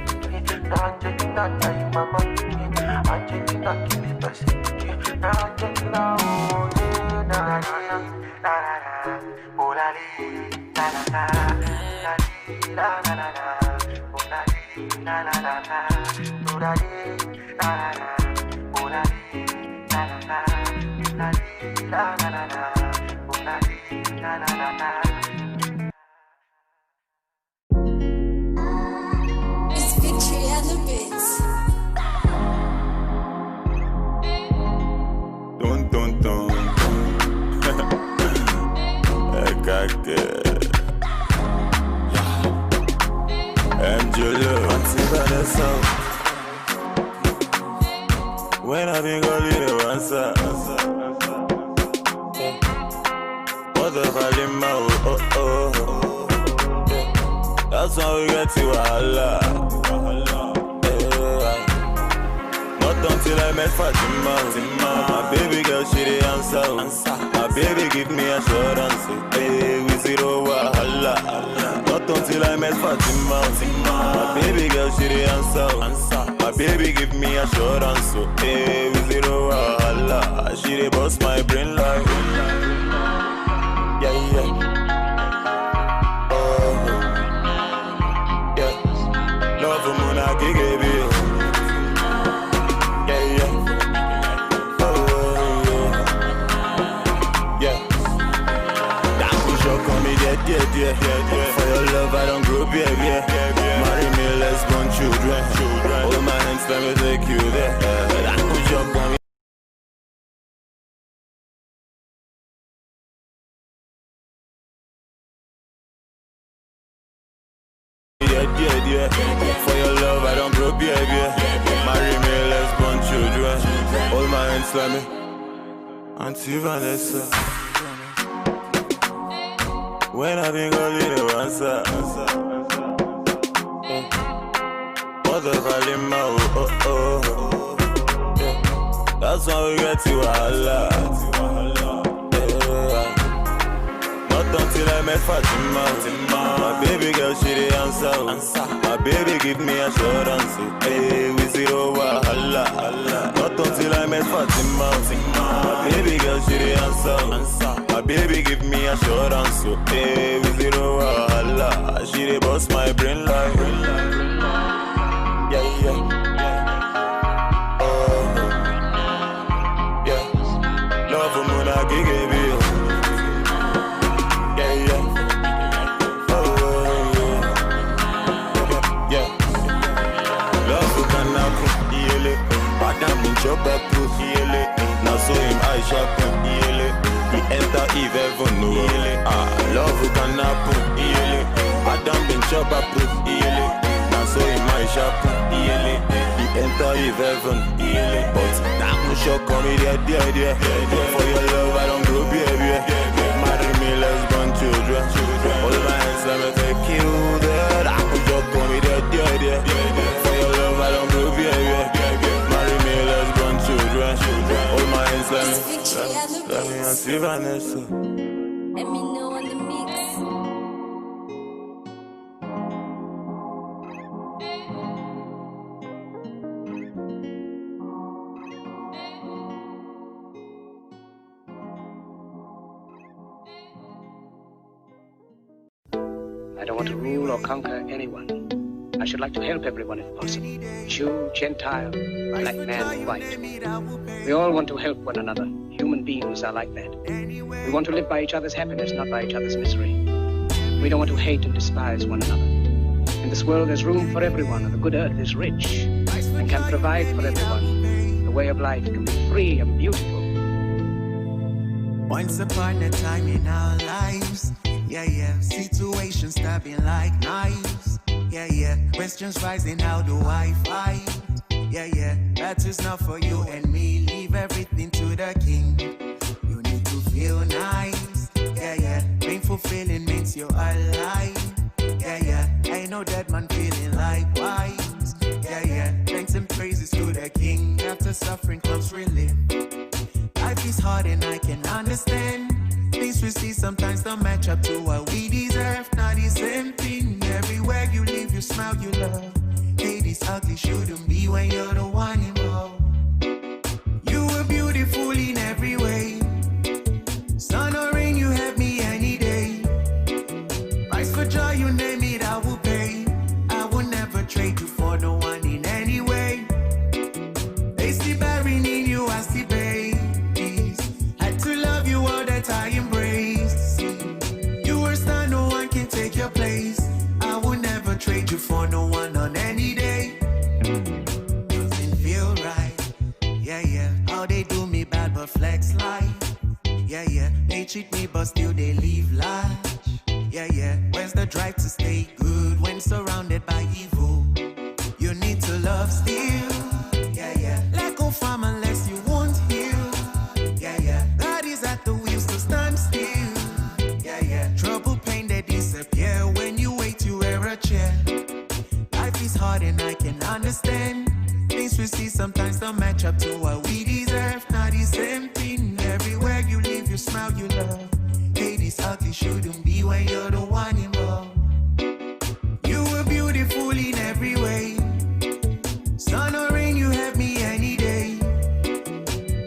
Angelina time mama pikin. Angelina kill a person. Angelina oh yeah, na na na na, oh la la la la la la la, oh la la la la, oh la la la la. It's Victory and the Bits. Dun dun dun dun. MJ Vanessa. When I been calling you answer. What the volume oh. That's why we get to Allah. Not until I met Fatima. My baby girl, she the answer. My baby give me assurance. Hey, we zero wahala. Not until I met Fatima. My baby girl, she the answer. My baby give me assurance. Hey, we zero wahala. She the boss my brain like. Yeah. Love for Muna Gigi. Yeah. For your love, I don't grow up, yeah. Marry me, let's born children. Hold my hands, let me take you there. I put your on me. Yeah. For your love, I don't grow up, yeah. Marry me, let's born children. Hold my hands, let me. Auntie Vanessa. When I been calling you answer. What the volume oh. That's why we get to Allah. Not until I met Fatima. My baby girl, she the answer. My baby give me assurance. Hey, we zero wahala. Not until I met Fatima. My baby girl, she the answer. My baby give me assurance. Hey, we zero wahala. She the boss my brain like. Yeah. Love for Muna Gigi. Chop up proof, now so him I sharpen, he enter Eve heaven, no, love who can happen, Adam been chop up proof, now so him I sharpen, he enter Eve heaven, but that no shock on me, dear, for your love I don't grow, baby, marry me, let's born children, hold my hands, let me take you there, that no shock on me, dear, for your love I don't grow, baby. Hold my hands, let me Auntie Vanessa. Let me know on the mix. I don't want to rule or conquer anyone. I should like to help everyone if possible. Jew, Gentile, black man, white. We all want to help one another. Human beings are like that. We want to live by each other's happiness, not by each other's misery. We don't want to hate and despise one another. In this world there's room for everyone, and the good earth is rich and can provide for everyone. The way of life can be free and beautiful. Once upon a time in our lives, situations stabbing like knives. Questions rising, how do I fight? That is not for you and me. Leave everything to the king. You need to feel nice. Painful feeling means you're alive. I know that man feeling likewise. Thanks and praises to the king. After after suffering comes relief. Life is hard and I can understand. Things we see sometimes don't match up to what we deserve. Not the same thing. Everywhere you live, you smile, you love. Hate is ugly, shouldn't be when you're the one involved. You were beautiful in every way. Sun or rain, you have me any day. Price for joy, you name it, I will pay. I will never trade you for no one in any way. They see bearing in you, I see babies. Had to love you all that I embrace. You were star, no one can take your place. I will never trade you for no one on any day. Doesn't feel right. Yeah, yeah. How they do me bad but flex life. Yeah, yeah. They cheat me but still they leave large. Yeah, yeah. Where's the drive to stay good when surrounded by evil? You need to love still. Yeah, yeah. Let go from unless you won't heal. Yeah, yeah. God is at the wheels to stand still. Yeah, yeah. Trouble, pain, they disappear when you wait, you wear a chair. Life is hard and I can understand. Things we see sometimes don't match up to what we deserve. Not the same thing. Everywhere you live, you smile, you love. Hate is ugly, shouldn't be when you're the one involved. You were beautiful in every way. Sun or rain, you have me any day.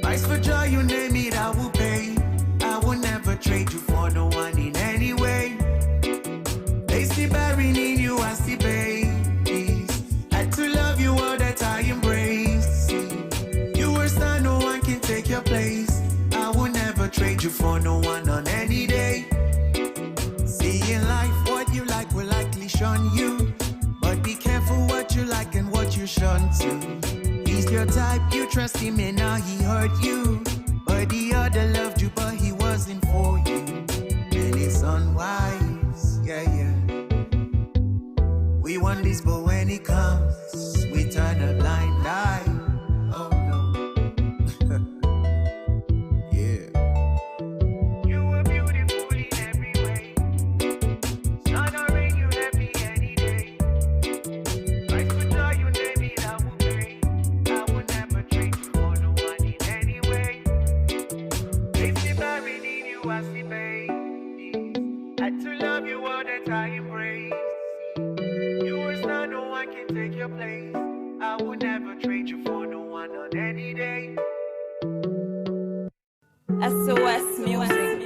Price for joy, you name it, I will pay. I will never trade you for no one in any way. They see bearing in you, I see babies. Had to love you all that I embrace. You were star, no one can take your place. I will never trade you for no one on any day. See in life, what you like will likely shun you. But be careful what you like and what you shun to. He's your type, you trust him and now he hurt you. But the other loved you but he wasn't for you. And it's unwise, yeah, yeah. We want this but when it comes, we turn a blind eye. Oh no. Yeah. You were beautiful in every way. Sun or rain, you have me any day. Price for joy, you name it, I will pay. I will never trade you for no one in any way. They see bearing in you, I see baby. Had to love you all that I embrace. You were star, no one can take your place. I will never trade you for no one on any day. SOS Music.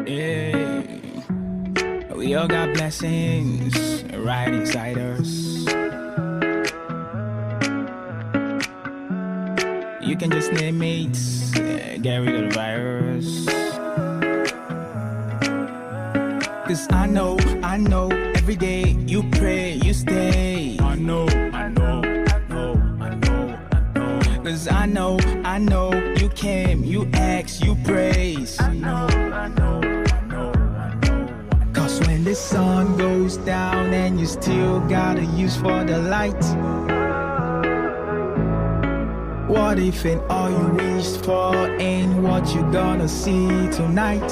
Yeah, we all got blessings right inside us. You can just name it, get rid of the virus. Cause I know, every day you pray, you stay. I know. Cause I know, you came, you asked, you praise. I know. Cause when the sun goes down and you still gotta use for the light. What if and all you wished for ain't what you gonna see tonight?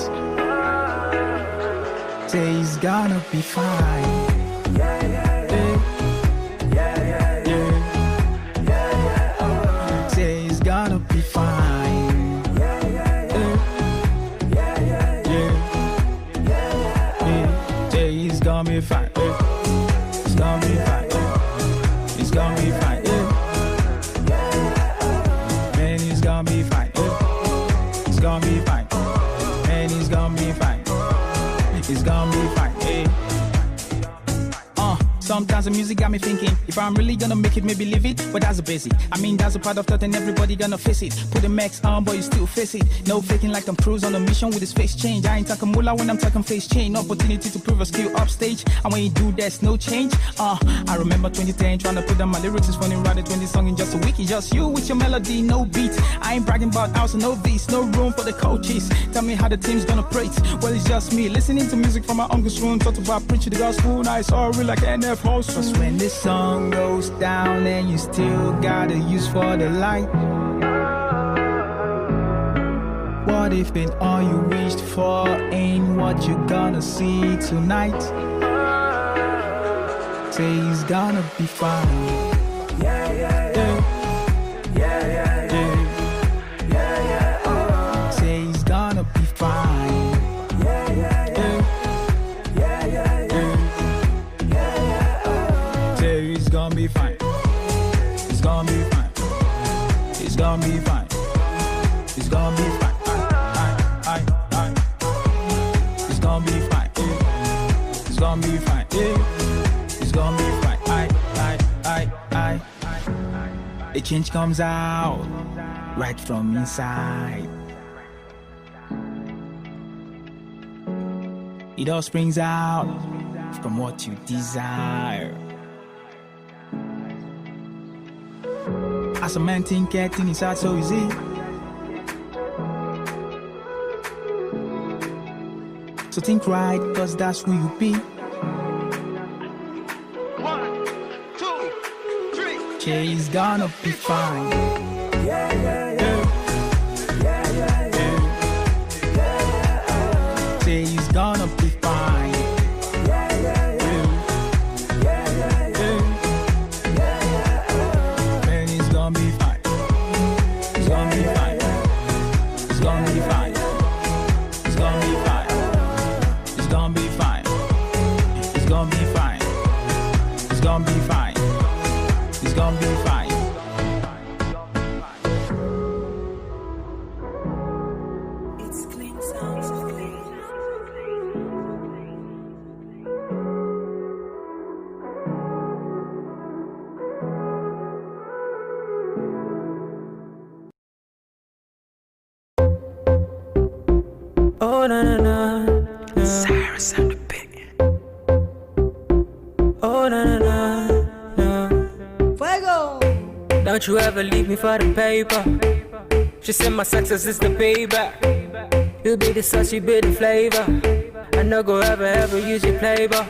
Say it's gonna be fine. Say it's gonna be fine. Say it's gonna be fine. It's gonna be fine. It's gonna be fine. It's gonna be fine. It's gonna be fine. And it's gonna be fine. It's gonna be fine. Sometimes the music got me thinking, if I'm really gonna make it, maybe live it. But that's a basic. I mean, that's a part of thought and everybody gonna face it. Put the max on, but you still face it. No faking like Tom Cruise on a mission with his face change. I ain't talking moolah when I'm talking face change. Opportunity to prove a skill upstage. And when you do, there's no change. I remember 2010 trying to put down my lyrics. It's funny, writing 20 songs in just a week. It's just you with your melody, no beat. I ain't bragging about house and no beats. No room for the coaches. Tell me how the team's gonna praise. Well, it's just me listening to music from my uncle's room. Talked about preaching the gospel. Now it's all real like NF host. Cause when the sun goes down and you still gotta use for the light. What what if and all you wished for ain't what you're gonna see tonight? Say he's gonna be fine. Yeah, yeah, yeah. Yeah, yeah, yeah. Yeah, yeah, oh. Say he's gonna be fine. Yeah, yeah, yeah. Yeah, yeah, yeah. Yeah, yeah, oh. Say he's gonna be fine. He's gonna be fine. He's gonna be fine. He's gonna be fine. He's gonna be fine. He's gonna be fine. He's gonna be fine. The change comes out right from inside. It all springs out from what you desire. As a man think getting inside so easy. So think right, cause that's who you be. 1, 2, 3. She's gonna be fine. Yeah, yeah, yeah. Yeah, yeah, yeah. Yeah, yeah, oh. She's gonna be fine. Yeah, yeah, yeah. Yeah, yeah, yeah. Yeah, yeah, oh. Man, he's gonna be fine. He's gonna be fine. He's gonna be fine. He's gonna be fine. He's gonna be fine. He's gonna be fine. He's gonna be fine. He's gonna be fine. It's clean sounds of clean. Oh na na na, Cyrus on the beat. Oh na na na, Fuego! don't you ever leave me for the paper. She said my success is the payback. You be the sauce, you be the flavor. I no go ever use your playboy.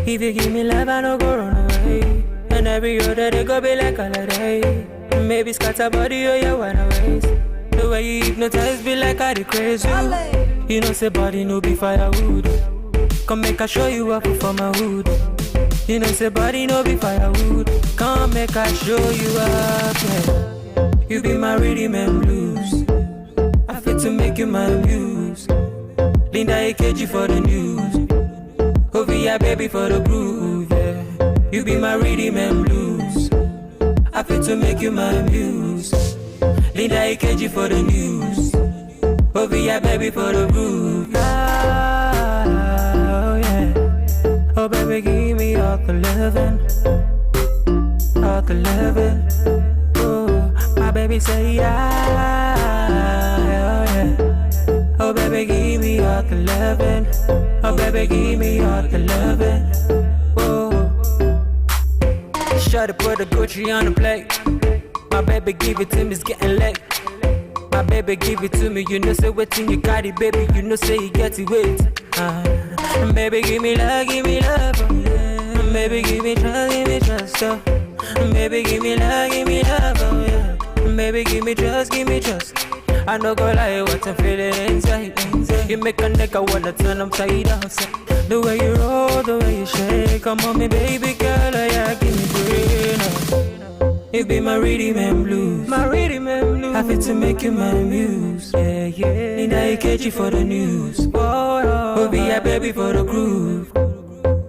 If you give me love, I no go run away. And every other day go be like holiday. Maybe scatter body or you wanna waste. The way you hypnotize be like I crazy. You know say body no be firewood. Come make I show you up for my hood. You know say body no be firewood. Come make I show you up, yeah. You be my rhythm and blues. I fit to make you my muse. Linda AKG for the news. Ovia baby for the groove, yeah. You be my rhythm and blues. I fit to make you my muse. Linda AKG for the news. Ovia baby for the groove. Oh yeah. Oh baby give me all the loving. All the loving. Oh my baby say yeah. Oh yeah. Oh baby give me all the loving. Oh baby give me all the loving. Whoa. Try to put the Gucci on the plate. My baby give it to me, it's getting late. My baby give it to me, you know say waiting you got it, baby, you know say you get it wait. Baby give me love, oh, yeah. Baby give me trust, oh. Baby give me love, oh yeah. Baby give me trust. I no go lie, what I'm feeling inside. You make a nigga wanna turn upside down. The way you roll, the way you shake, come on me baby girl, oh yeah, give me green. You be my rhythm and blues. My rhythm and blues. I fit to make you my muse. Yeah, yeah. Need I catch you for the news. Oh, be a baby for the groove.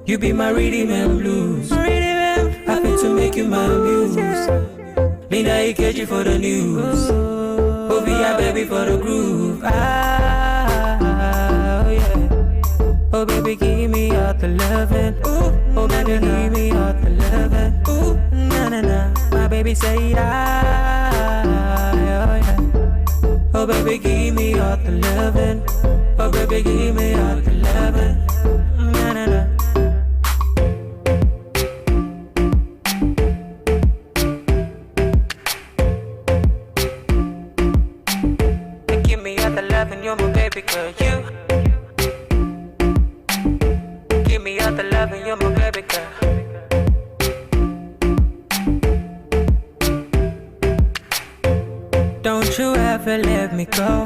You be my rhythm and blues. My rhythm and blues. I fit to make you my muse. Need I catch you for the news. Oh, be a baby for the groove. Oh yeah. Oh baby, give me all the loving. Oh baby, give me all the loving. Na na na. My baby say yeah. Oh yeah. Oh baby, give me all the loving. Oh baby, give me all the loving. Na na na. Give me all the loving, you're my baby girl. You. Give me all the loving, you're my baby girl. Don't you ever let me go.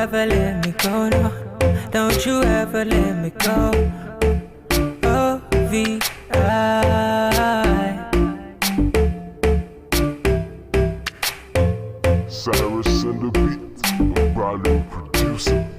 ever let me go, no. Don't you ever let me go. O-V-I. Cyrus and the beat, a volume producer.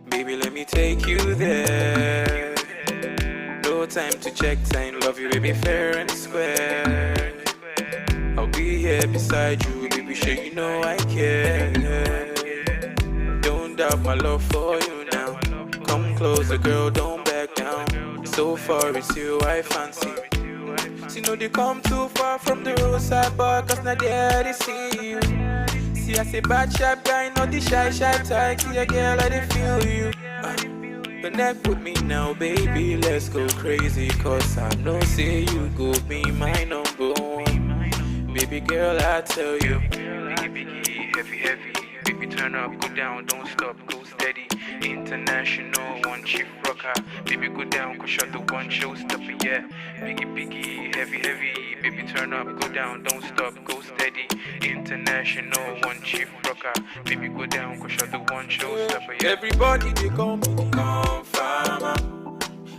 Baby, let me take you there. No time to check time, love you, baby, fair and square. I'll be here beside you, baby, sure you know I care. Don't doubt my love for you now. Come closer, girl, don't back down. So far it's you I fancy. See, no, they come too far from the roadside bar, cause not there they see you. See, I say bad sharp guy, not the shy type. See a girl, I they feel you. Connect with me now, baby, let's go crazy. Cause I know, say you go be my number one. Baby girl, I tell you. Biggie, heavy. Baby, turn up, go down, don't stop, go steady. International, one chief rocker. Baby, go down, go shut the one showstopper, yeah. Biggie, heavy. Baby, turn up, go down, don't stop, go steady. International, one chief rocker. Baby, go down, go shut the one showstopper, yeah. Everybody, they call me the Confirmer.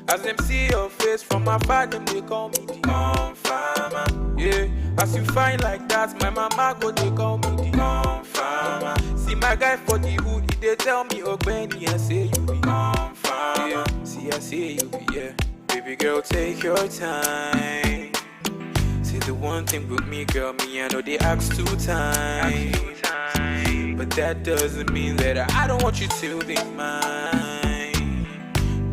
As them see your face from afar, them they call me the Confirmer. Yeah, as you find like that, my mama go, they call me the Confirmer. See my guy for the hoodie, they tell me, oh Benny, I say you be Confirmer. Yeah, see I say you be, yeah. Baby girl, take your time. Say the one thing with me, girl, me, I know they ask 2 times. But that doesn't mean that I don't want you to be mine.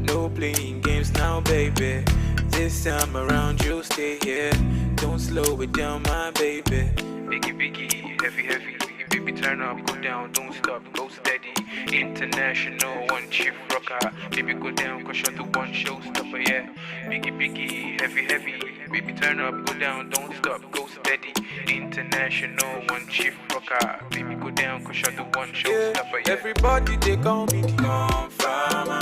No playing games now, baby. This time around, you'll stay here. Don't slow it down, my baby. Biggie, heavy. Baby, turn up, go down, don't stop, go steady. International, one chief rocker. Baby, go down, go shut the one showstopper, yeah. Biggie, heavy. Baby, turn up, go down, don't stop, go steady. International, one chief rocker. Baby, go down, go shut the one showstopper, yeah. Everybody, they call me the Confirmer.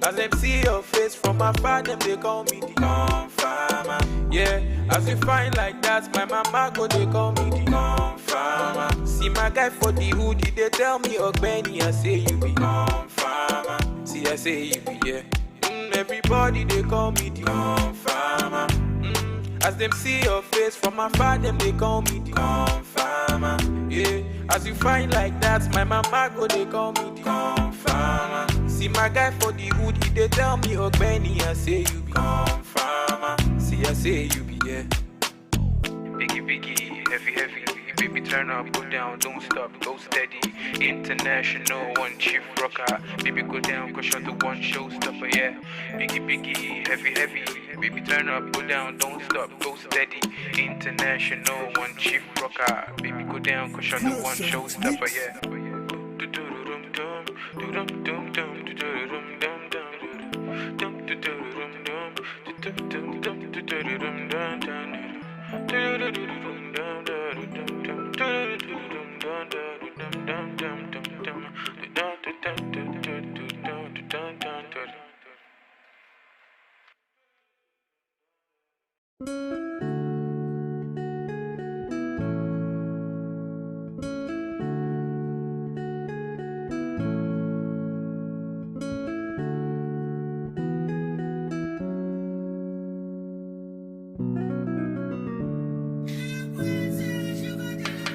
As them see your face from afar, them they call me the Confirmer. Yeah, as you find like that, my mama go, they call me the Confirmer. See my guy for the hoodie, they tell me, oh Benny, I say you be Confirmer. See, I say you be, yeah. Everybody, they call me the Confirmer. As them see your face from afar, them they call me the Confirmer. Yeah, as you find like that, my mama go, they call me the Confirmer. See my guy for the hoodie, they tell me, oh Benny, I say you be Confirmer. See, I say you be, yeah. Biggie, heavy. Baby, turn up, go down, don't stop, go steady. International, one chief rocker. Baby, go down, go shut the one showstopper, yeah. Biggie, heavy. Baby, turn up, go down, don't stop, go steady. International, one chief rocker. Baby, go down, go shut the one showstopper, yeah.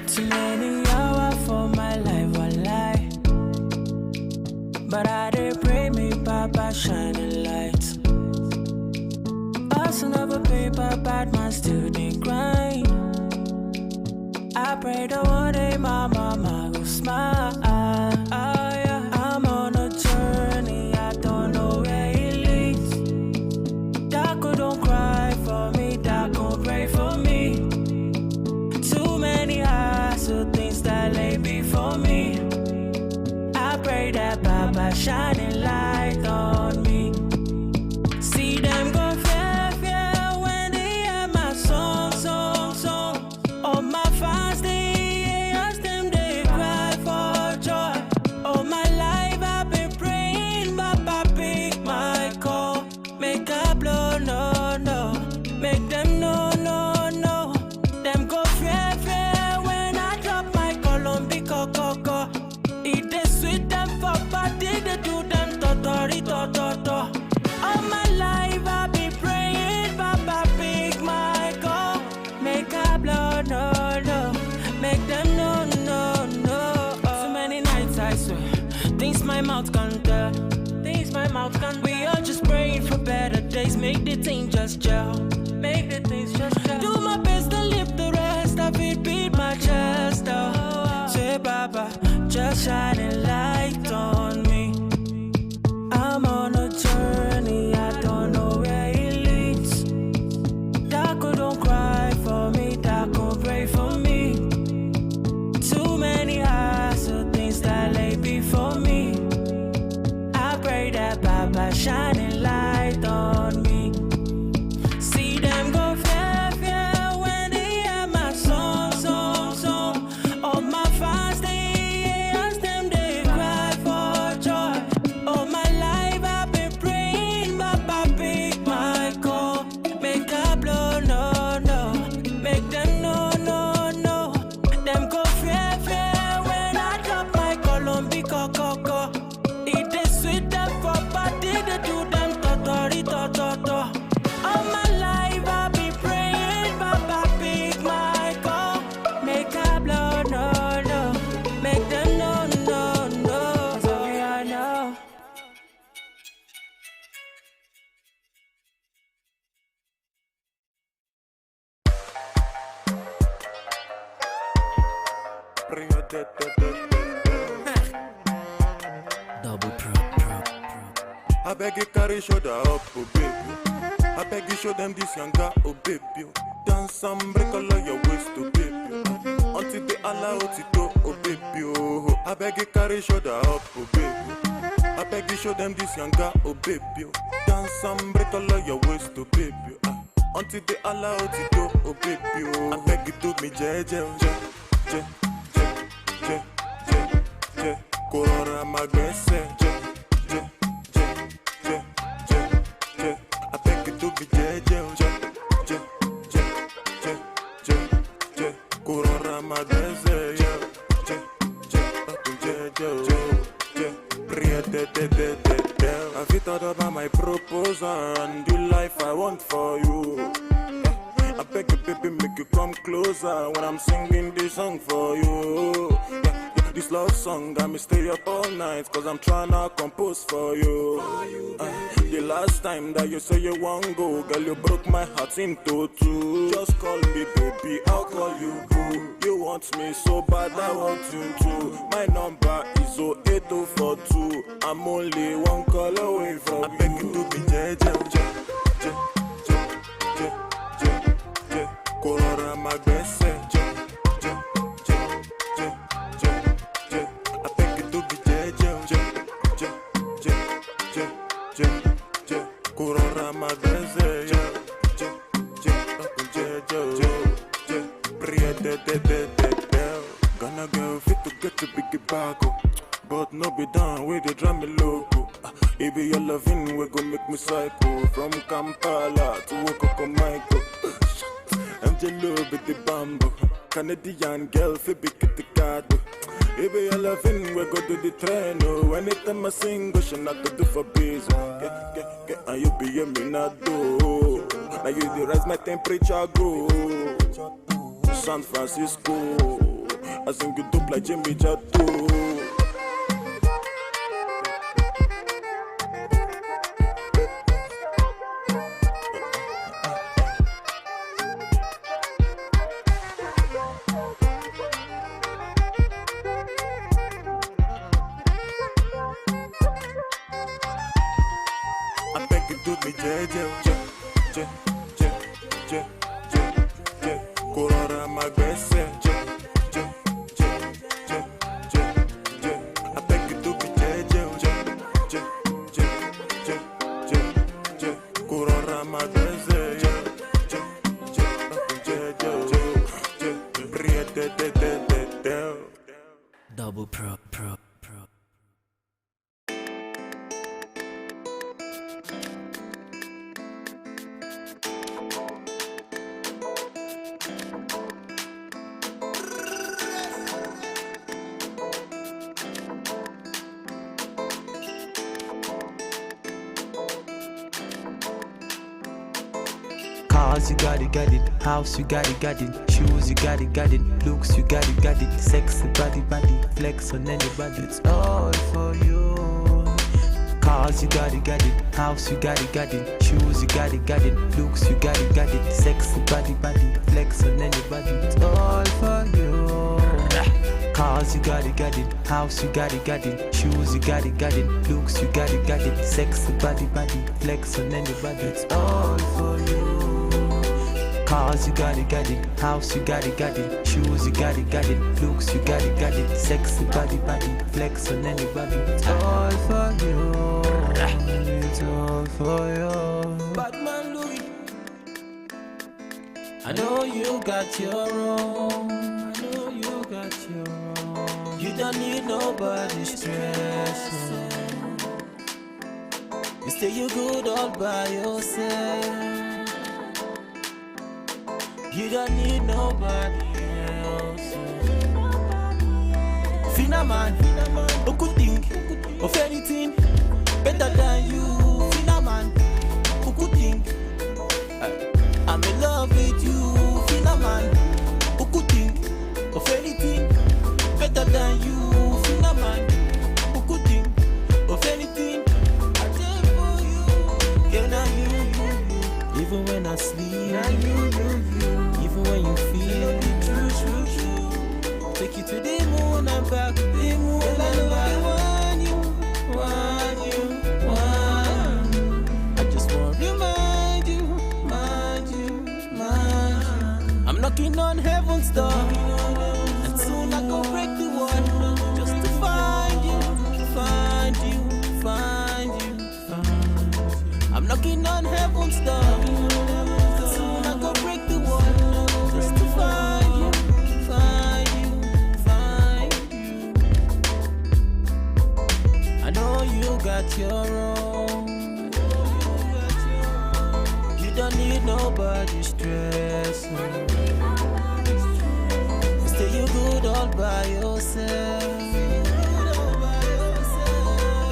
Too many hours for my life, I lie. But I did pray me, Papa, shine a light. Us another paper, bad man still they grind. I pray the one day my mama will smile. Yeah. I'm on a journey, I don't know where it leads. Daco don't cry for me, Daco pray for me. Too many eyes, so things that lay before me. I pray pray that Baba shining light on me. See them go fear, fear when they hear my song, song, song. All my fans, they ask them, they cry for joy. All my life I've been praying, Baba pick my call. Make a blow, no, no. Make them no, no, no. Them go fear, fear when I drop my Colombic coco. It is sweet them for body, they do them totori, to. All my life I've been praying, Baba pick my call. Make a blow, no, no. Make them no, no, no. Too many nights I swear, things my mouth can't tell. Things my mouth can't. We all just praying for better days. Make the thing just gel. Make the things just gel. Do my best to lift the rest of it, beat my chest out. Say Baba, just shining light on me. I'm on a journey, I don't know where it leads. Daco don't cry for me, Daco pray for me. Too many eyes, so things that lay before me. I pray that Baba shining light on me. See them go fear, fear when they hear my song, song, song. All my fans, they ask them, they cry for joy. All my life I've been praying, Baba pick my call. Make a blow, no, no. Make them no, no, no. Them go fear, fear when I drop my Colombic coco. It is sweet them for body, they do them totori, to. All my life I've been praying, Baba pick my call. Make a blow, no, no. Make them no, no, no. So I know. Double pro. I beg you carry shoulder up, oh baby. I beg you show them this younger, oh baby. Dance and break all of your waist, oh baby. Until they allow it to, oh baby. Oh, I beg you carry shoulder up, oh baby. I beg you show them this younger, oh baby. Dance and break all of your waist, oh baby. Until they allow it to, oh baby. Oh, I beg you do me je. Corona magrese, I beg you to be Corona magrese, Have you thought about my proposal and the life I want for you? I beg you, baby, make you come closer when I'm singing this song for you. This love song got me stay up all night, cause I'm tryna compose for you. The last time that you say you won't go, girl, you broke my heart into two. Just call me baby, I'll call you boo. You want me so bad, I want you too. My number is 08042. I'm only one call away from you. I beg you to be Colora magbese, I beg you to be Colora magbese, Gonna go fit to get to big bago, but no be done with the drum loco. If your loving we go make me psycho. From Kampala to Okokomaiko. I'm jello with the bamboo. Canadian girl fi big the card. If your loving we go to the train. Oh, anytime I sing, go she not to do for biz. Get and you be a minado. Now you the rise my temperature go. San Francisco, I sing you dope like Jimmy Jatto. I beg you do me Corona magbese, I beg you do me Cars, you got it. House, you got it. Shoes, you got it. Looks, you got it. Sexy body, flex on anybody. It's all for you. Cars, you got it. House, you got it. Shoes, you got it. Looks, you got it. Sexy body, flex on anybody. It's all for you. Cars, you got it. House, you got it. Shoes, you got it. Looks, you got it. Sexy body, flex on anybody. It's all for you. Cars, you got it. House, you got it. Shoes, you got it. Looks, you got it. Sexy body, flex on anybody. It's all for you. It's all for you. Batman Louis, I know you got your own. I know you got your own. You don't need nobody's stress. You stay you good all by yourself. You don't need nobody else. Fina man, who could think of anything better than you? Fina man, who could think I'm in love with you? Fina man, who could think of anything better than you? Fina man, who could think of anything I did for you? Yeah, now you. Even when I sleep, now you. Even when you feel it, true. Take you to the moon and back, the moon and back. Want you. I just want to remind you. I'm knocking on heaven's door, and soon I go break the wall, just to find you. I'm knocking on heaven's door. Got your own. You don't need nobody's stress. Stay you good all by yourself.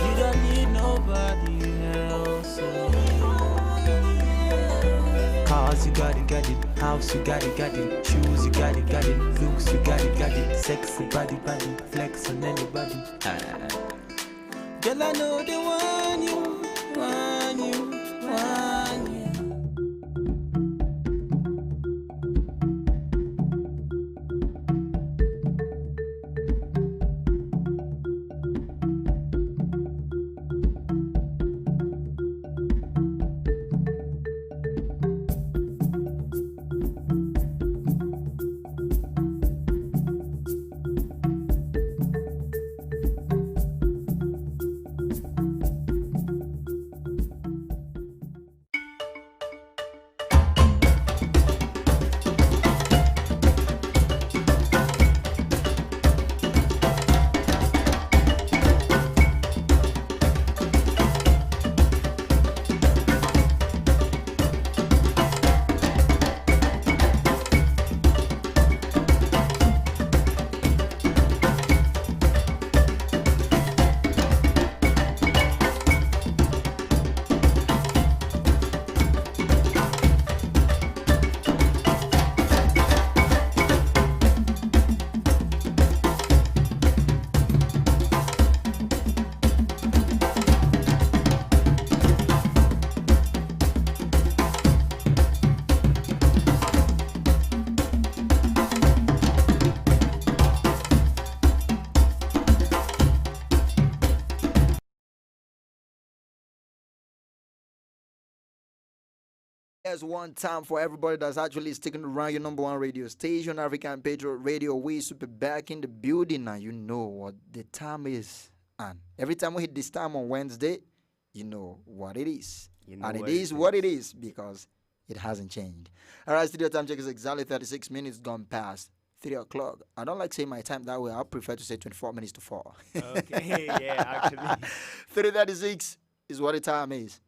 You don't need nobody else. Cars, you got it. House, you got it. Shoes, you got it. Looks, you got it. Sexy body, flex on anybody. Girl, I know they want you. There's one time for everybody that's actually sticking around your number one radio station, African Patriot Radio. We super back in the building now. You know what the time is. And every time we hit this time on Wednesday, you know what it is. And it is what it is because it hasn't changed. All right, studio time check is exactly 36 minutes gone past 3 o'clock. I don't like saying my time that way. I prefer to say 24 minutes to 4. Okay, yeah, actually. 3:36 is what the time is.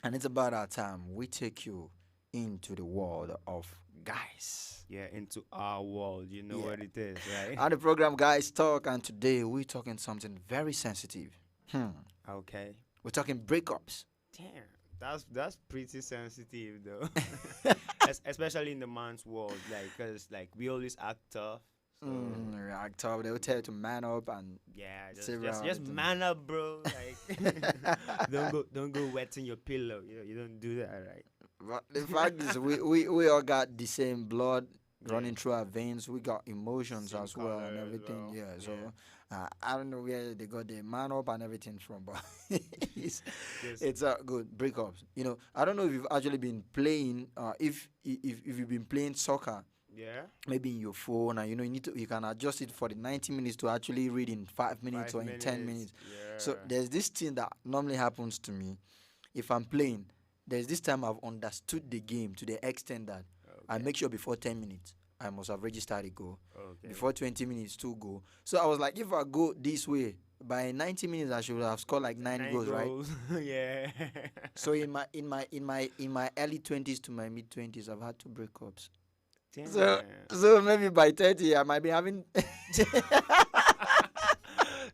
And it's about our time. We take you into the world of guys. Yeah, into our world. You know what it is, right? On the program, Guys Talk, and today we're talking something very sensitive. Okay. We're talking breakups. Damn. That's pretty sensitive though. Especially in the man's world, like, cause like we always act tough. So act tough. They will tell you to man up and yeah, sit just around. man up, bro. Like don't go wetting your pillow. You don't do that, right? But the fact is, we all got the same blood running through our veins. We got emotions Same as well and color as everything. well. Yeah, so I don't know where they got the man up and everything from, but it's good breakups. You know, I don't know if you've actually been playing. If you've been playing soccer. Yeah. Maybe in your phone, and you can adjust it for the 90 minutes to actually read in 5 minutes 5 or in 10 minutes. Yeah. So there's this thing that normally happens to me if I'm playing. There's this time I've understood the game to the extent that I make sure before 10 minutes I must have registered a goal. Okay. Before 20 minutes to go. So I was like, if I go this way, by 90 minutes I should have scored like 9 goals, right? Yeah. So in my early 20s to my mid 20s, I've had 2 breakups. Damn. So maybe by 30 I might be having.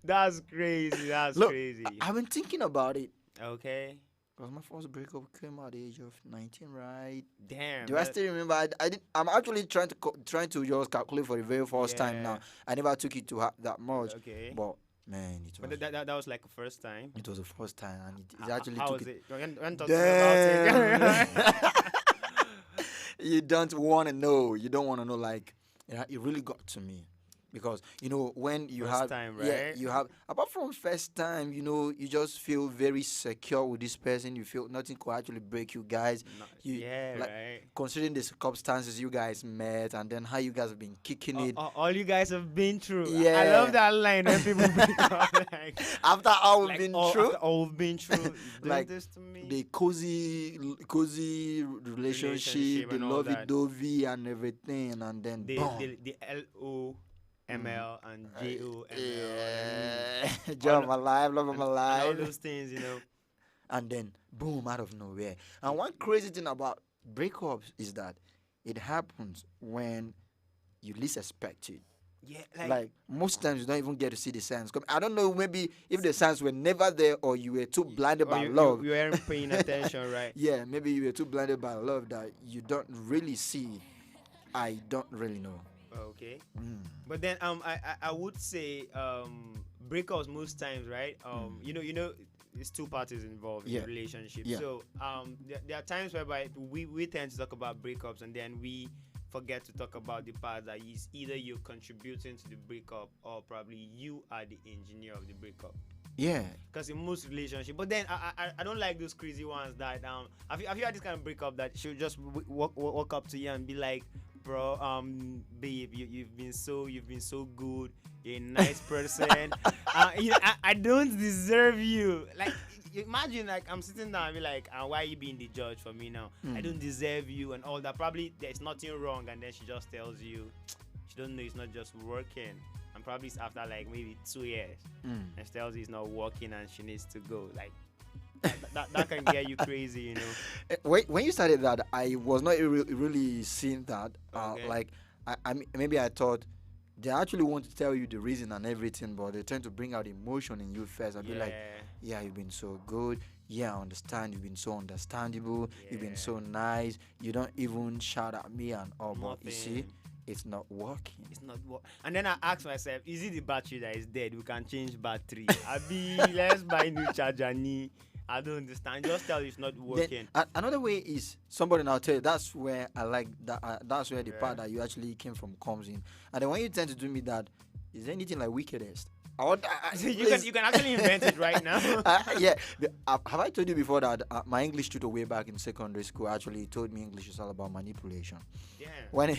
That's crazy. That's Look, crazy. I've been thinking about it. Okay. Because my first breakup came at the age of 19, right? Damn. Do I still remember? I'm actually trying to just calculate for the very first time now. I never took it to that much. Okay. But man, it was. But that was like the first time. It was the first time, and it actually how took was it. When talking about it. You don't want to know. You don't want to know. Like it really got to me. Because when you First have time, right? you have apart from first time, you just feel very secure with this person. You feel nothing could actually break you guys. Right. Considering the circumstances you guys met and then how you guys have been kicking it. All you guys have been through. Yeah. I love that line when people break up. Like, after all we've been through. After all we've been through. Doing Like this to me. the cozy relationship, the and all that. lovey-dovey and everything, and then boom. The LOML and JOML. Yeah. Joy of my life, love of my life. All those things, And then boom, out of nowhere. And one crazy thing about breakups is that it happens when you least expect it. Yeah, like most times you don't even get to see the signs. I don't know, maybe if the signs were never there or you were too blinded by love. You weren't paying attention, right? Yeah, maybe you were too blinded by love that you don't really see it. I don't really know. Okay. But then I would say breakups most times, right? It's 2 parties involved in a relationship. Yeah. So there are times whereby we tend to talk about breakups and then we forget to talk about the part that is either you contributing to the breakup or probably you are the engineer of the breakup. Yeah. Because in most relationships, but then I don't like those crazy ones that have you had this kind of breakup that she'll just walk up to you and be like, bro, babe, you've been so good, you're a nice person. I don't deserve you. Like, imagine, like, I'm sitting down and be like, why are you being the judge for me now? I don't deserve you and all that. Probably there's nothing wrong, and then she just tells you she don't know it's not just working. And probably it's after like maybe 2 years, and she tells you it's not working and she needs to go. Like, that can get you crazy, When you started that, I was not really seeing that. Okay. Like, maybe I thought they actually want to tell you the reason and everything, but they tend to bring out emotion in you first. I'll be like, yeah, you've been so good. Yeah, I understand. You've been so understandable. You've been so nice. You don't even shout at me and all, but you see, it's not working. It's not working. And then I ask myself, is it the battery that is dead? We can change battery. Let's buy new charger. I don't understand. Just tell you it's not working. Then, another way is somebody now tell you. That's where I like that. That's where the part that you actually came from comes in. And then when you tend to do me that, is there anything like wickedest? You can actually invent it right now. Yeah. Have I told you before that my English tutor way back in secondary school actually told me English is all about manipulation. Yeah. When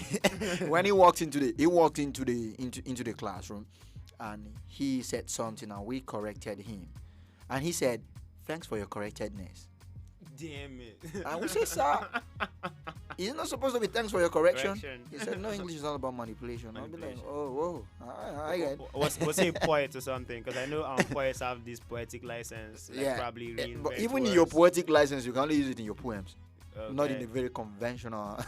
he walked into the classroom, and he said something, and we corrected him, and he said, "Thanks for your correctedness." Damn it. And we say, "Sir, it's not supposed to be thanks for your correction." He said, "No, English is all about manipulation." I'll be like, "Oh, I get it." Was he a poet or something? Because I know poets have this poetic license. Like, probably but even in your poetic license, you can only use it in your poems. not in a very conventional,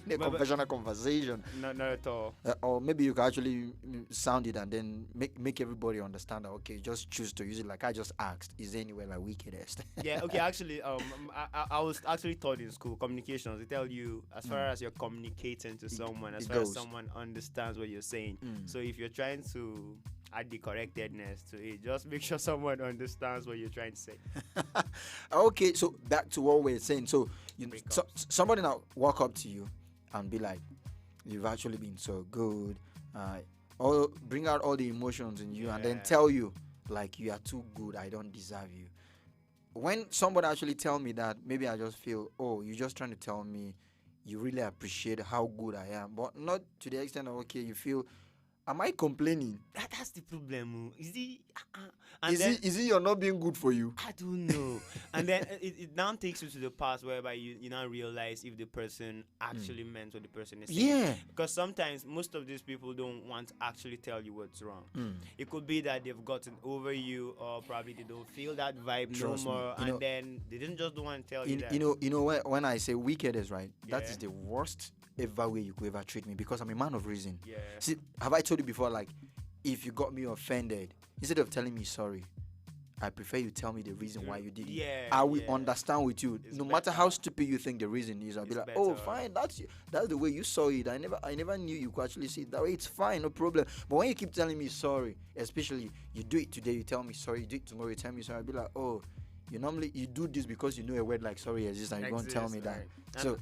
conventional conversation. Not at all. Or maybe you can actually sound it and then make everybody understand that, okay, just choose to use it like I just asked. Is there anywhere like wickedest? Yeah, okay, actually, I was actually taught in school, communications. They tell you, as far as you're communicating to someone, as far as someone understands what you're saying. So if you're trying to add the correctedness to it, just make sure someone understands what you're trying to say. Okay, so back to what we're saying. So, somebody now walk up to you and be like, you've actually been so good, or bring out all the emotions in you, and then tell you like, you are too good, I don't deserve you. When somebody actually tell me that, maybe I just feel, oh, you're just trying to tell me you really appreciate how good I am, but not to the extent of, okay, you feel, am I complaining? That's the problem. Is it you're not being good for you? I don't know. And then it now takes you to the past whereby you now realize if the person actually meant what the person is saying. Yeah. Because sometimes most of these people don't want to actually tell you what's wrong. It could be that they've gotten over you, or probably they don't feel that vibe Trust no me. more, and then they didn't just want to tell you that. You know when I say wicked is right, that is the worst ever way you could ever treat me, because I'm a man of reason. Yeah. See, have I told you before, like, if you got me offended, instead of telling me sorry, I prefer you tell me the reason why you did it. Yeah, I will understand with you. No matter how stupid you think the reason is, I'll be like, better. oh, fine, that's the way you saw it. I never knew you could actually see it that way. It's fine, no problem. But when you keep telling me sorry, especially you do it today, you tell me sorry, you do it tomorrow, you tell me sorry, I'll be like, oh, you do this because you know a word like sorry exists, and you're going to tell me that. Right. So,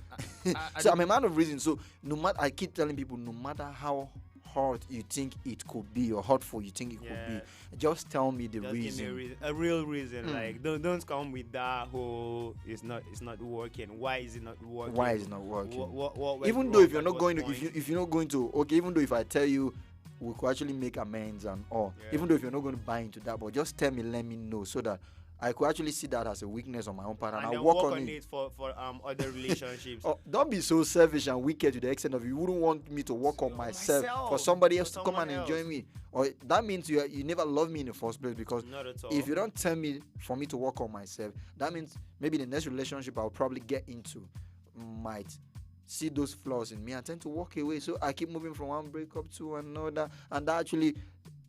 so I'm a man of reason. So no matter, I keep telling people, no matter how hard you think it could be or hurtful you think it could be, just tell me the Just reason. give me a real reason. Like don't come with that whole it's not working. Why is it not working? Why is it not working? What even though if you're not going to, if you're not going to, okay, even though if I tell you we could actually make amends and all, even though if you're not going to buy into that, but just tell me, let me know, so that I could actually see that as a weakness on my own part, and I'll work on it for other relationships. Don't be so selfish and wicked to the extent of you wouldn't want me to work on myself for somebody else to come and enjoy me. Or that means you never loved me in the first place, because Not at all. if you don't tell me for me to work on myself, that means maybe the next relationship I'll probably get into might see those flaws in me and tend to walk away. So I keep moving from one breakup to another, and that actually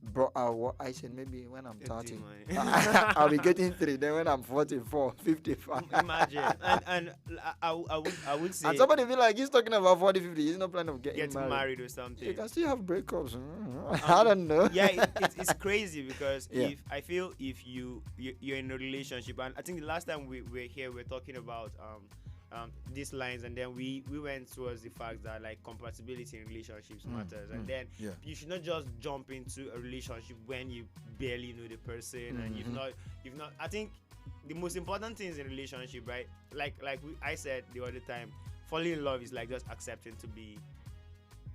brought out what I said. Maybe when I'm 30, I'll be getting 3. Then when I'm 44, 55. Imagine. and I would say. And somebody be like, he's talking about 40, 50. He's not planning of getting married or something. You can still have breakups. I don't know. Yeah, it's crazy, because I feel if you're in a relationship, and I think the last time we were here, we were talking about these lines, and then we went towards the fact that like compatibility in relationships matters, and then you should not just jump into a relationship when you barely know the person and you've not. I think the most important things in relationship, right? I said the other time, falling in love is like just accepting to be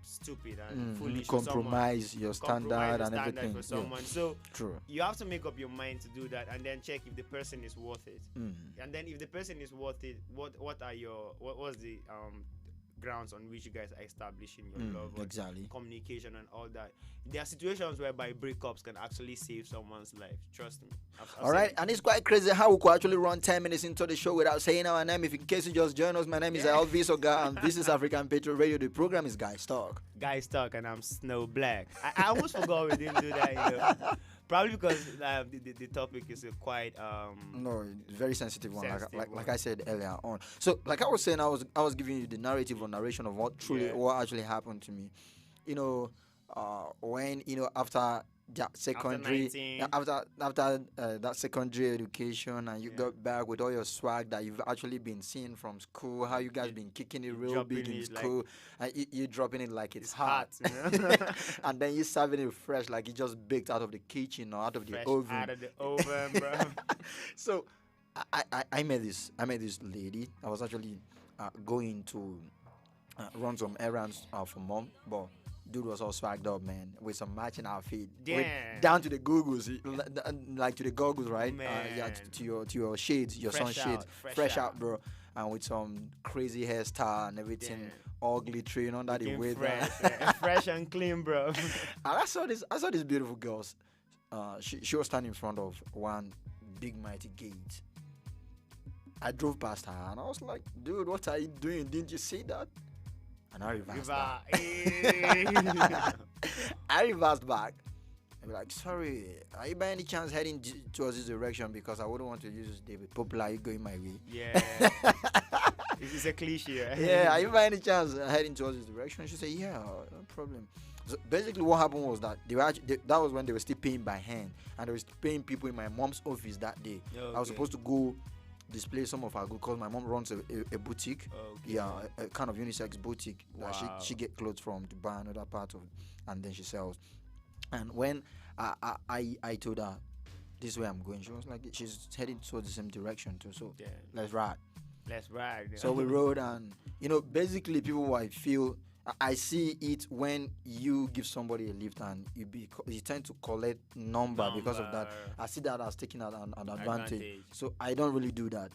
stupid and foolish. Compromise your standard and everything for someone. So true. You have to make up your mind to do that, and then check if the person is worth it. And then if the person is worth it, what was the grounds on which you guys are establishing your love, exactly, communication and all that. There are situations whereby breakups can actually save someone's life. Trust me. All right, and it's quite crazy how we could actually run 10 minutes into the show without saying our name. If in case you just join us, my name is Elvis Oga, and this is African Patriot Radio. The program is Guys Talk. Guys Talk, and I'm Snow Black. I almost forgot we didn't do that. Probably because the topic is quite no, very sensitive one. Like I said earlier on. So like I was saying, I was giving you the narrative or narration of what actually happened to me. When after that secondary, after that secondary education, and you got back with all your swag that you've actually been seeing from school, how you guys been kicking it real big in school, and you dropping it like it's hot, and then you serving it fresh like it just baked out of the kitchen or out of the oven. Out of the oven, bro. So I met this lady. I was actually going to run some errands for mom, but dude was all swagged up, man, with some matching outfit. Down to the goggles, like to the goggles, right? To your shades, your sun shades, fresh out, bro. And with some crazy hairstyle and everything, all glittering under the weather. Fresh and clean, bro. And I saw this beautiful girl. She was standing in front of one big mighty gate. I drove past her and I was like, dude, what are you doing? Didn't you see that? And I reversed back. I reversed back. I be like, sorry, are you by any chance heading towards this direction? Because I wouldn't want to use the popular, you going my way. Yeah. It's a cliche, right? Yeah, are you by any chance heading towards this direction? She said, yeah, no problem. So basically what happened was that that was when they were still paying by hand, and they were still paying people in my mom's office that day. Okay. I was supposed to go display some of her goods because my mom runs a boutique. Okay. Yeah, a kind of unisex boutique that Wow. she get clothes from to buy another part of, and then she sells. And when I told her this is where I'm going, she was like, she's heading towards the same direction too. So Yeah. let's ride. Let's ride. So we rode, and basically people, I feel I see it when you give somebody a lift and you tend to collect number because of that. I see that as taking an advantage. So I don't really do that.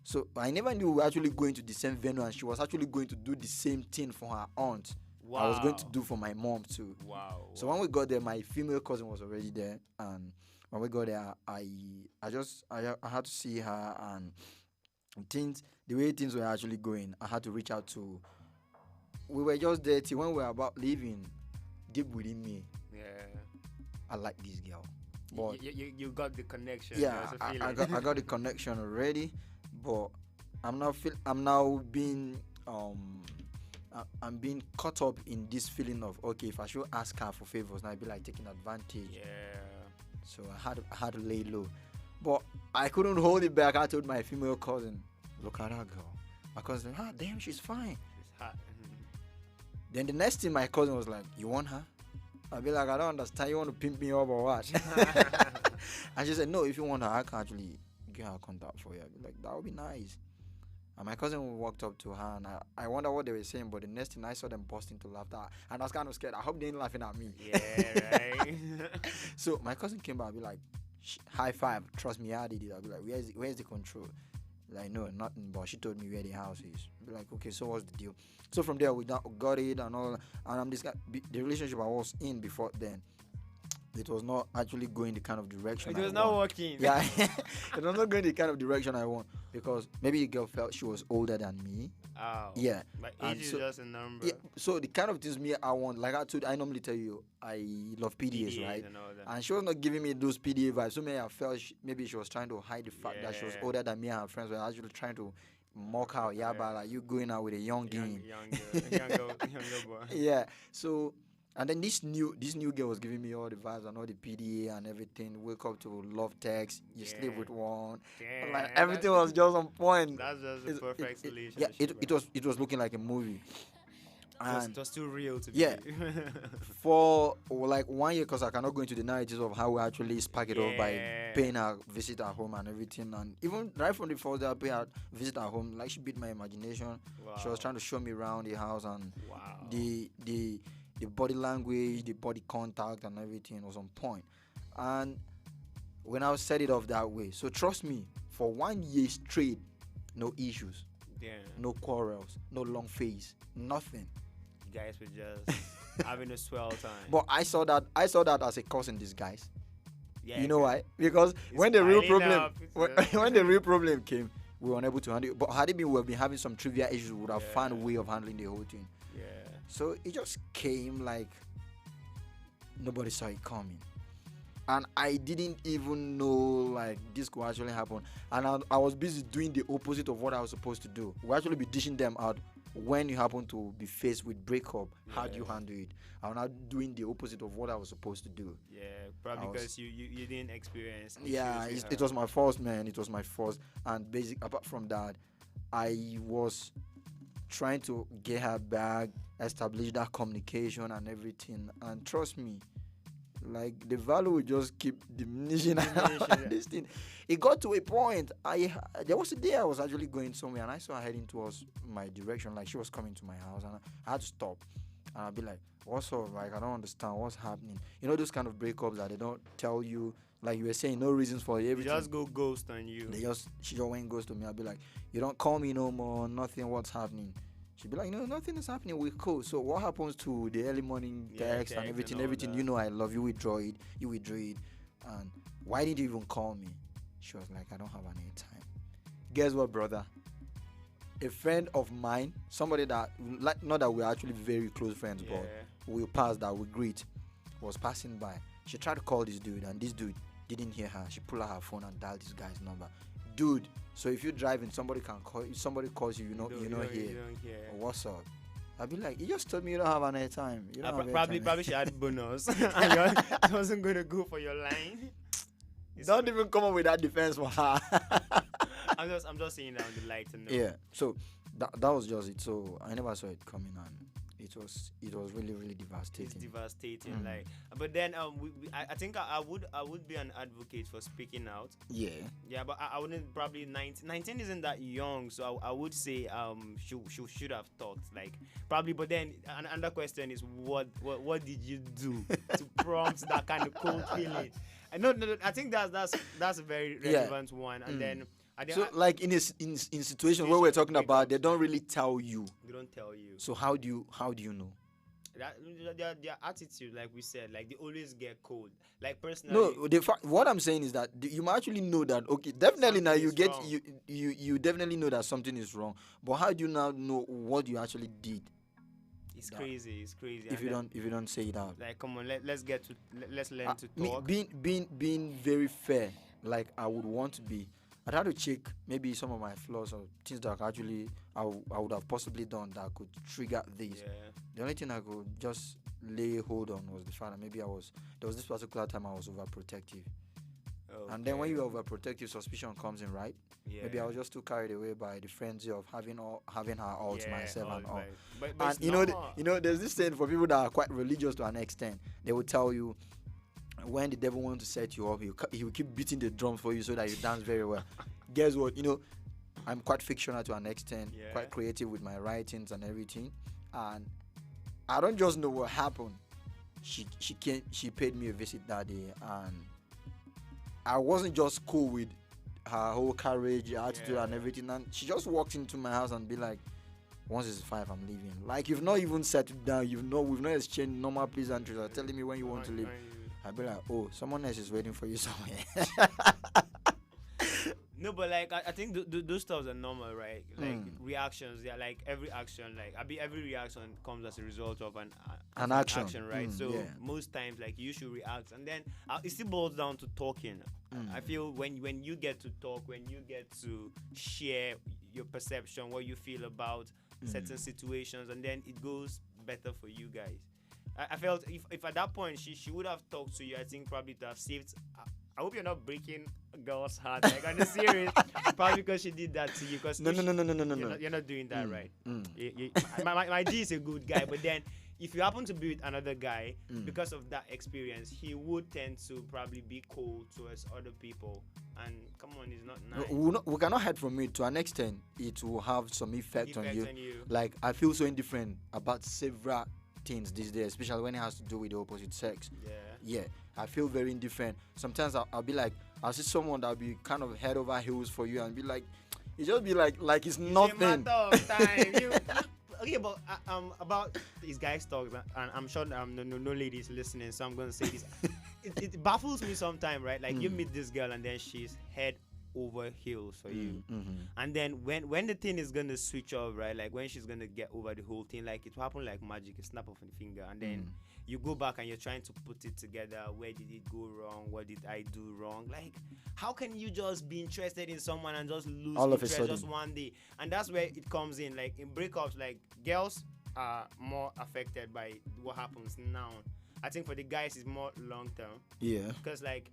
So I never knew we were actually going to the same venue, and she was actually going to do the same thing for her aunt. I was going to do for my mom too. Wow. So when we got there, my female cousin was already there, and when we got there, I had to see her, and the way things were actually going, I had to reach out to. We were just there till when we were about leaving. Deep within me, Yeah. I like this girl. But You got the connection. yeah, There's a I feeling. got the connection already, but I'm now being I'm being caught up in this feeling of, okay, if I should ask her for favors, now I'd be like taking advantage. Yeah. So I had to lay low, but I couldn't hold it back. I told my female cousin, look at that girl. My cousin, damn, she's fine. It's hot. Then the next thing my cousin was like, you want her? I'd be like, I don't understand. You want to pimp me up or what? And she said, no, if you want her, I can actually get her contact for you. I'd be like, that would be nice. And my cousin walked up to her, and I wonder what they were saying, but the next thing I saw them burst into laughter, and I was kind of scared. I hope they ain't laughing at me. Yeah, right. So my cousin came back and be like, high five, trust me, I did it. I'll be like, where's the control? Like, no, nothing, but she told me where the house is. Be like, okay, so what's the deal? So from there, we got it and all, and I'm this guy. The relationship I was in before then, it was not actually going the kind of direction It was I not want. working. Yeah, it was not going the kind of direction I want, because maybe the girl felt she was older than me. Oh. Yeah. But And age is so- just a number. Yeah, so the kind of things I want, like I normally tell you, I love PDAs, PDAs right? and all that. And she was not giving me those PDA vibes. So maybe I felt maybe she was trying to hide the fact that she was Yeah. older than me, and her friends were actually trying to mock her. Yeah, but like, you going out with a young game. Younger boy. Yeah. So, and then this new girl was giving me all the vibes and all the PDA and everything. Wake up to love text. You sleep with one. Damn, Like everything was just on point. That's just the perfect Yeah, relationship. it was looking like a movie. And It was too real to yeah, be. for like 1 year, because I cannot go into the narratives of how we actually spark it off by Yeah. paying her visit at home and everything. And even right from the first day I paid her visit at home, like, she beat my imagination. She was Wow. trying to show me around the house, and Wow. the body language, the body contact and everything was on point. And when I set it off that way, so trust me, for 1 year straight, no issues, Yeah. no quarrels, no long face, nothing. You guys were just having a swell time. But I saw that as a cause in disguise. Yeah, You know why? Because when the real problem when the real problem came, we were unable to handle it. But had it been we have been having some trivial issues, we would have found a way of handling the whole thing. Yeah. So it just came like nobody saw it coming. And I didn't even know like this could actually happen. And I was busy doing the opposite of what I was supposed to do. We actually be dishing them out when you happen to be faced with breakup. How do you handle it? I'm not doing the opposite of what I was supposed to do. Yeah, probably I was- because you didn't experience. Yeah, issues with it her. was my fault, man. It was my fault. And apart from that, I was trying to get her back, establish that communication and everything. And trust me, like, the value will just keep diminishing. This thing, it got to a point. There was a day I was actually going somewhere, and I saw her heading towards my direction, like she was coming to my house, and I had to stop. And I'd be like, what's up? Like, I don't understand what's happening. You know those kind of breakups that they don't tell you, like you were saying, no reasons for They everything. just go ghost on you. She just went ghost to me. I'd be like, you don't call me no more, nothing, what's happening? She'd be like, no, nothing is happening, we're cool. So what happens to the early morning Yeah, text and text everything, and all everything, that. you know I love you, withdraw it, and why didn't you even call me? She was like, I don't have any time. Guess what, brother? A friend of mine, somebody that, like, not that we're actually very close friends, but we pass that, we greet, was passing by. She tried to call this dude, and this dude didn't hear her. She pulled out her phone and dialed this guy's number. Dude, so if you're driving, somebody can call. If somebody calls you, you know here. What's up? I'll be like, you just told me you don't have an airtime. You don't have probably she had bonus. And you wasn't gonna go for your line. Don't even come up with that defense for her. I'm just saying that on the light and yeah. So that was just it. So I never saw it coming, and it was really, really devastating. It's devastating, like. But then I think I would be an advocate for speaking out. Yeah. Yeah, but I wouldn't probably 19 isn't that young, so I would say she should have talked, like, probably. But then another question is what did you do to prompt that kind of cold feeling? No, I think that's a very relevant one. And then so like in situations where we're talking about, they don't really tell you. They don't tell you. So how do you know? Their attitude, like we said, like they always get cold. Like personally, no. What I'm saying is that you might actually know that. Okay, definitely now you get wrong. you definitely know that something is wrong. But how do you now know what you actually did? It's crazy. It's crazy. If you don't say it out. Like, come on, let's learn to talk. Being very fair, like I would want to be. I'd have to check maybe some of my flaws or things that actually I would have possibly done that could trigger this. Yeah. The only thing I could just lay hold on was the fact that maybe there was this particular time I was overprotective. Okay. And then when you are overprotective, suspicion comes in, right? Yeah. Maybe I was just too carried away by the frenzy of having her all to myself and all. But and there's this saying for people that are quite religious to an extent. They will tell you, when the devil wants to set you up, he will keep beating the drums for you so that you dance very well. Guess what? I'm quite fictional to an extent, quite creative with my writings and everything. And I don't just know what happened. She paid me a visit that day, and I wasn't just cool with her whole courage, attitude, and everything. And she just walked into my house and be like, once it's 5, I'm leaving. Like, you've not even settled down. We've not exchanged normal pleasantries. You're telling me when you want to leave. I'd be like, oh, someone else is waiting for you somewhere. No, but like I think those stuff are normal, right? Like reactions, like every action, like every reaction comes as a result of an action, right? So most times, like, you should react, and then it still boils down to talking. I feel when you get to talk, when you get to share your perception, what you feel about certain situations, and then it goes better for you guys. I felt if at that point she would have talked to you, I think probably to have saved. I hope you're not breaking a girl's heart, like, on the series, probably because she did that to you. Cause no. You're not doing that, right? My G is a good guy, but then if you happen to be with another guy, because of that experience, he would tend to probably be cold towards other people. And come on, it's not nice. We cannot hide from it. To an extent, it will have some effect on you. Like, I feel so indifferent about several things these days, especially when it has to do with the opposite sex. Yeah, I feel very indifferent. Sometimes I'll be like, I'll see someone that'll be kind of head over heels for you and be like, it just be like it's nothing. A matter of time. Okay, but about these guys talks, and I'm sure no ladies listening, so I'm gonna say this. It baffles me sometimes, right? Like, you meet this girl and then she's head over heels for you, and then when the thing is gonna switch off, right? Like, when she's gonna get over the whole thing, like, it will happen like magic, a snap of a finger, and then you go back and you're trying to put it together. Where did it go wrong? What did I do wrong? Like, how can you just be interested in someone and just lose all of interest a sudden just one day? And that's where it comes in. Like, in breakups, like, girls are more affected by what happens now. I think for the guys it's more long term. Yeah. Because, like,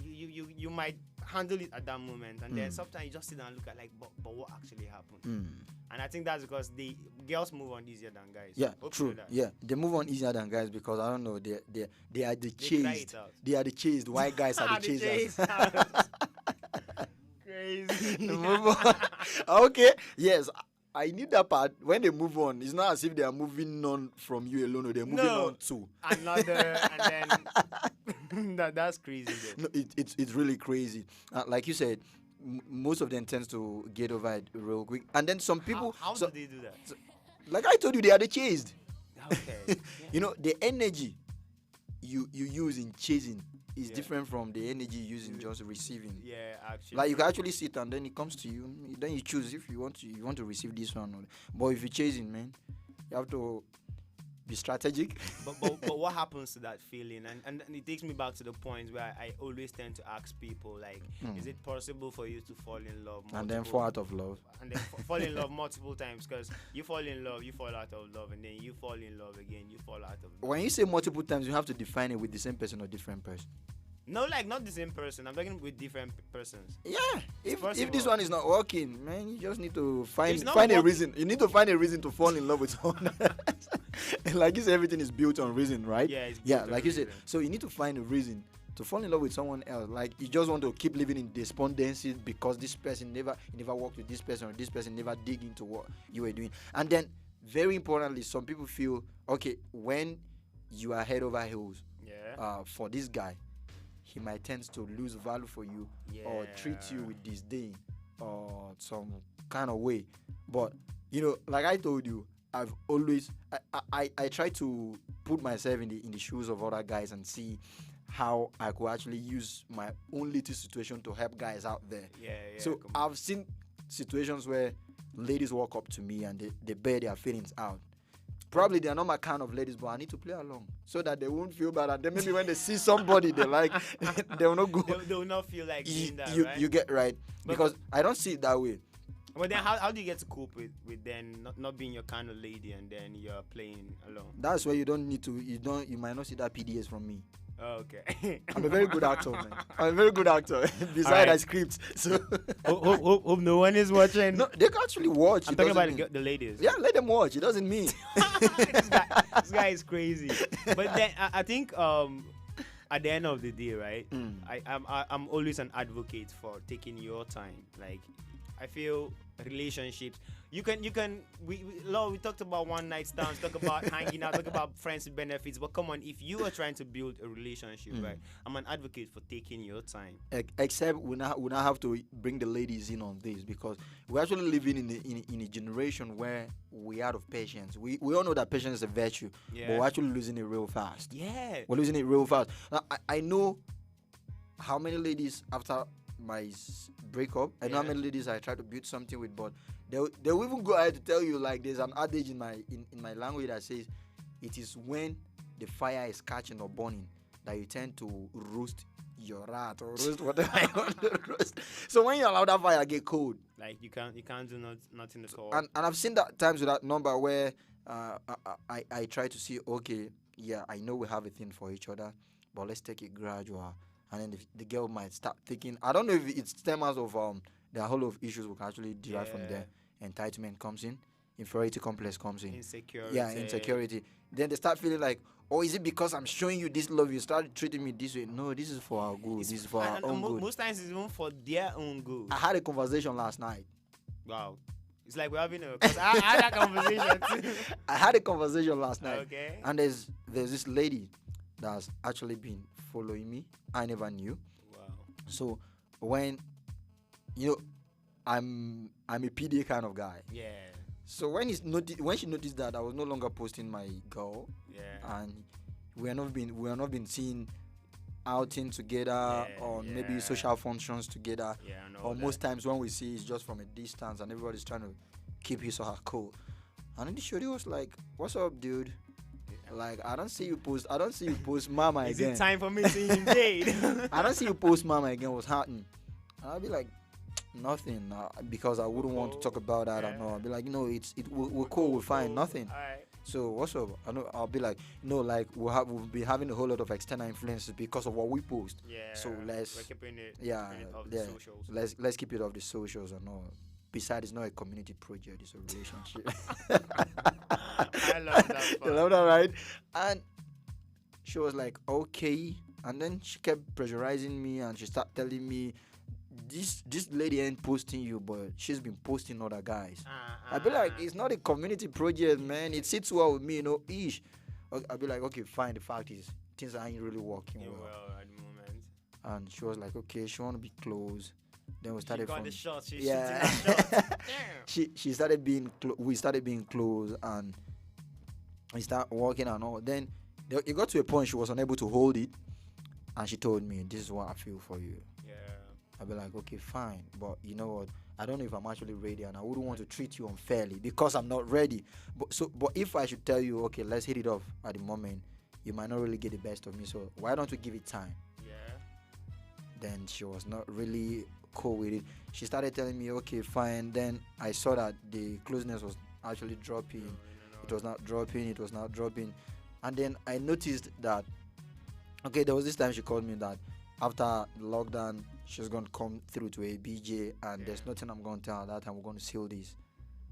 you might handle it at that moment, and then sometimes you just sit down and look at, like, but what actually happened? And I think that's because the girls move on easier than guys. Yeah, true. Yeah, they move on easier than guys because, I don't know, they are the chased. They are the chased. White guys are the chasers. Crazy. Move on. Okay. Yes. I need that part. When they move on, it's not as if they are moving on from you alone, or they're moving on to another, and then that's crazy. No, it's really crazy. Like you said, most of them tends to get over it real quick, and then some people. How do they do that? Like I told you, they are the chased. Okay. The energy you use in chasing is Yeah. different from the energy you use in just receiving. Yeah, actually. Like you can actually sit and then it comes to you. Then you choose if you want to receive this one. But if you're chasing, man, you have to be strategic. but what happens to that feeling? And it takes me back to the point where I always tend to ask people like, is it possible for you to fall in love And then fall out of love. and then fall in love multiple times? Because you fall in love, you fall out of love, and then you fall in love again, you fall out of love. When you say multiple times, you have to define it with the same person or different person. No, like not the same person. I'm talking with different persons. Yeah. If possible. this one is not working, man, you just need to It's find not a working. reason. You need to find a reason to fall in love with someone. Like you said, everything is built on reason, right? Yeah, it's yeah. built on Like you said, reason. so you need to find a reason to fall in love with someone else. Like you just want to keep living in despondency because this person never worked with this person, or this person never dig into what you were doing. And then, very importantly, some people feel okay when you are head over heels. Yeah. For this guy, he might tend to lose value for you or treat you with disdain or some kind of way. But you know, like I told you, I've always I try to put myself in the shoes of other guys and see how I could actually use my own little situation to help guys out there. Yeah. So I've seen situations where ladies walk up to me and they bear their feelings out. Probably they're not my kind of ladies, but I need to play along so that they won't feel bad. And then maybe when they see somebody they like, they will not go. They will not feel like doing that, you, right? you get right. Because I don't see it that way. But then how do you get to cope with then not being your kind of lady and then you're playing along? That's why you might not see that PDS from me. Oh, okay. I'm a very good actor, man. I'm a very good actor. Besides Alright. I script. So hope no one is watching. No, they can actually watch. I'm It talking doesn't about the ladies. Yeah, let them watch. It doesn't mean. This guy is crazy. But then I think at the end of the day, right? I'm always an advocate for taking your time. Like I feel relationships. We talked about one night stands, talk about hanging out, talk about friends with benefits. But come on, if you are trying to build a relationship, right? I'm an advocate for taking your time. Except we now have to bring the ladies in on this because we're actually living in a generation where we're out of patience. We all know that patience is a virtue, Yeah. but we're actually losing it real fast. Yeah. We're losing it real fast. Now, I know how many ladies after my breakup, I know how many ladies I try to build something with, but they'll even go ahead to tell you like there's an adage in my language that says it is when the fire is catching or burning that you tend to roast your rat or roast whatever you want to roast. So when you allow that fire get cold, Like you can't do nothing at all. and I've seen that times with that number where I try to see, okay, yeah, I know we have a thing for each other, but let's take it gradual. And then the girl might start thinking, I don't know if it's stems out of there are a whole lot of issues we can actually derive from there. Entitlement comes in, inferiority complex comes in. Insecurity. Yeah, insecurity. Then they start feeling like, oh, is it because I'm showing you this love, you start treating me this way? No, this is for our good. This is for our own good. Most times it's even for their own good. I had a conversation last night. Wow. It's like we're having a. 'cause I had that conversation too. I had a conversation last night. Okay. And there's this lady that's actually been following me. I never knew. Wow. So when I'm a PDA kind of guy. Yeah. So when she noticed that I was no longer posting my girl, and we are not been seen outing together or maybe social functions together, or most times when we see it's just from a distance and everybody's trying to keep his or her cool. And then the shorty was like, "What's up, dude? Like, I don't see you post mama Is again. it time for me to invade?" I don't see you post mama again. What's happening?" And I'll be like, "Nothing," because I wouldn't want to talk about that. I know. I'll be like, we're cool, we're fine, nothing. Alright. So what's up? I'll be like, like we'll be having a whole lot of external influences because of what we post. Yeah. So we're keeping it off the socials. Let's keep it off the socials and all. Besides, it's not a community project; it's a relationship. I love that. You love that, right? And she was like, okay. And then she kept pressurizing me, and she started telling me, this lady ain't posting you, but she's been posting other guys. I'd be like, it's not a community project, man. It sits well with me, ish. I'd be like, okay, fine. The fact is, things ain't really working well at the moment. And she was like, okay, she want to be close. Then we started She got from the shot. She's yeah. shooting the shot. she started being we started being close, and we started walking and all. Then it got to a point she was unable to hold it, and she told me, this is what I feel for you. Yeah. I'll be like, okay, fine, but you know what? I don't know if I'm actually ready, and I wouldn't want to treat you unfairly because I'm not ready. But if I should tell you, okay, let's hit it off at the moment, you might not really get the best of me. So why don't we give it time? Yeah. Then she was not really cool with it. She started telling me, okay, fine. Then I saw that the closeness was actually dropping. It was not dropping. It was not dropping. And then I noticed that, okay, there was this time she called me that after the lockdown, she's going to come through to a BJ, and there's nothing I'm going to tell her that time. We're going to seal this.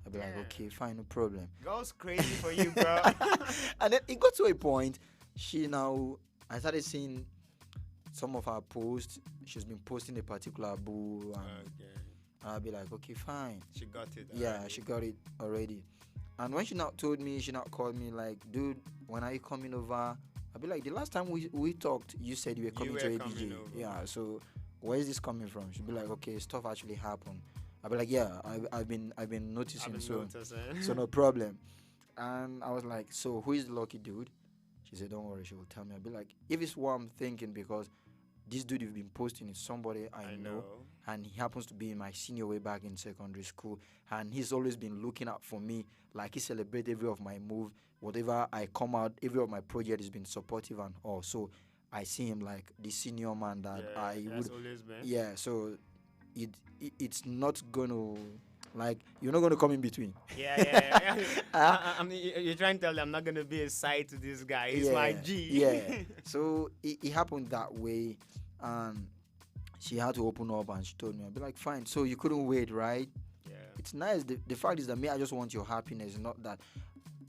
I'll be like, okay, fine, no problem. Girl's crazy for you, bro. And then it got to a point, I started seeing some of her posts. She's been posting a particular boo, and I'll be like, okay, fine. She got it. Yeah, she got it already. And when she now told me, she now called me like, dude, when are you coming over? I'll be like, the last time we talked, you said you were coming to ABJ. Yeah, so where is this coming from? She'll be like, okay, stuff actually happened. I'll be like, yeah, I've been noticing, so no problem. And I was like, so who is the lucky dude? She said, don't worry, she will tell me. I'll be like, if it's what I'm thinking, because this dude you've been posting is somebody I know, and he happens to be in my senior way back in secondary school, and he's always been looking out for me, like he celebrates every of my move, whatever I come out, every of my project has been supportive and all. So I see him like the senior man that I would. Always been. Yeah, so it's not gonna, like, you're not gonna come in between. Yeah. I mean, you're trying to tell them I'm not gonna be a side to this guy. He's my G. Yeah. So it happened that way, and she had to open up, and she told me, I'd be like, fine. So you couldn't wait, right? Yeah. It's nice. The fact is that me, I just want your happiness, not that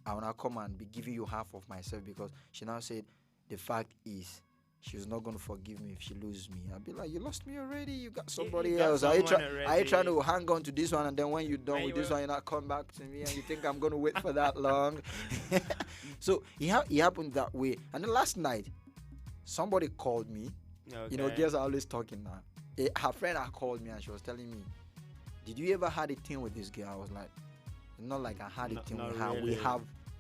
I wanna come and be giving you half of myself, because she now said the fact is, she's not going to forgive me if she loses me. I'll be like, you lost me already. You got somebody else. Are you trying to hang on to this one, and then when you're done with this one, you're not come back to me, and you think I'm going to wait for that long? So it happened that way. And then last night, somebody called me. Okay. You know, girls are always talking now. Her friend had called me, and she was telling me, did you ever had a thing with this girl? I was like, not like I had a thing with her. Really.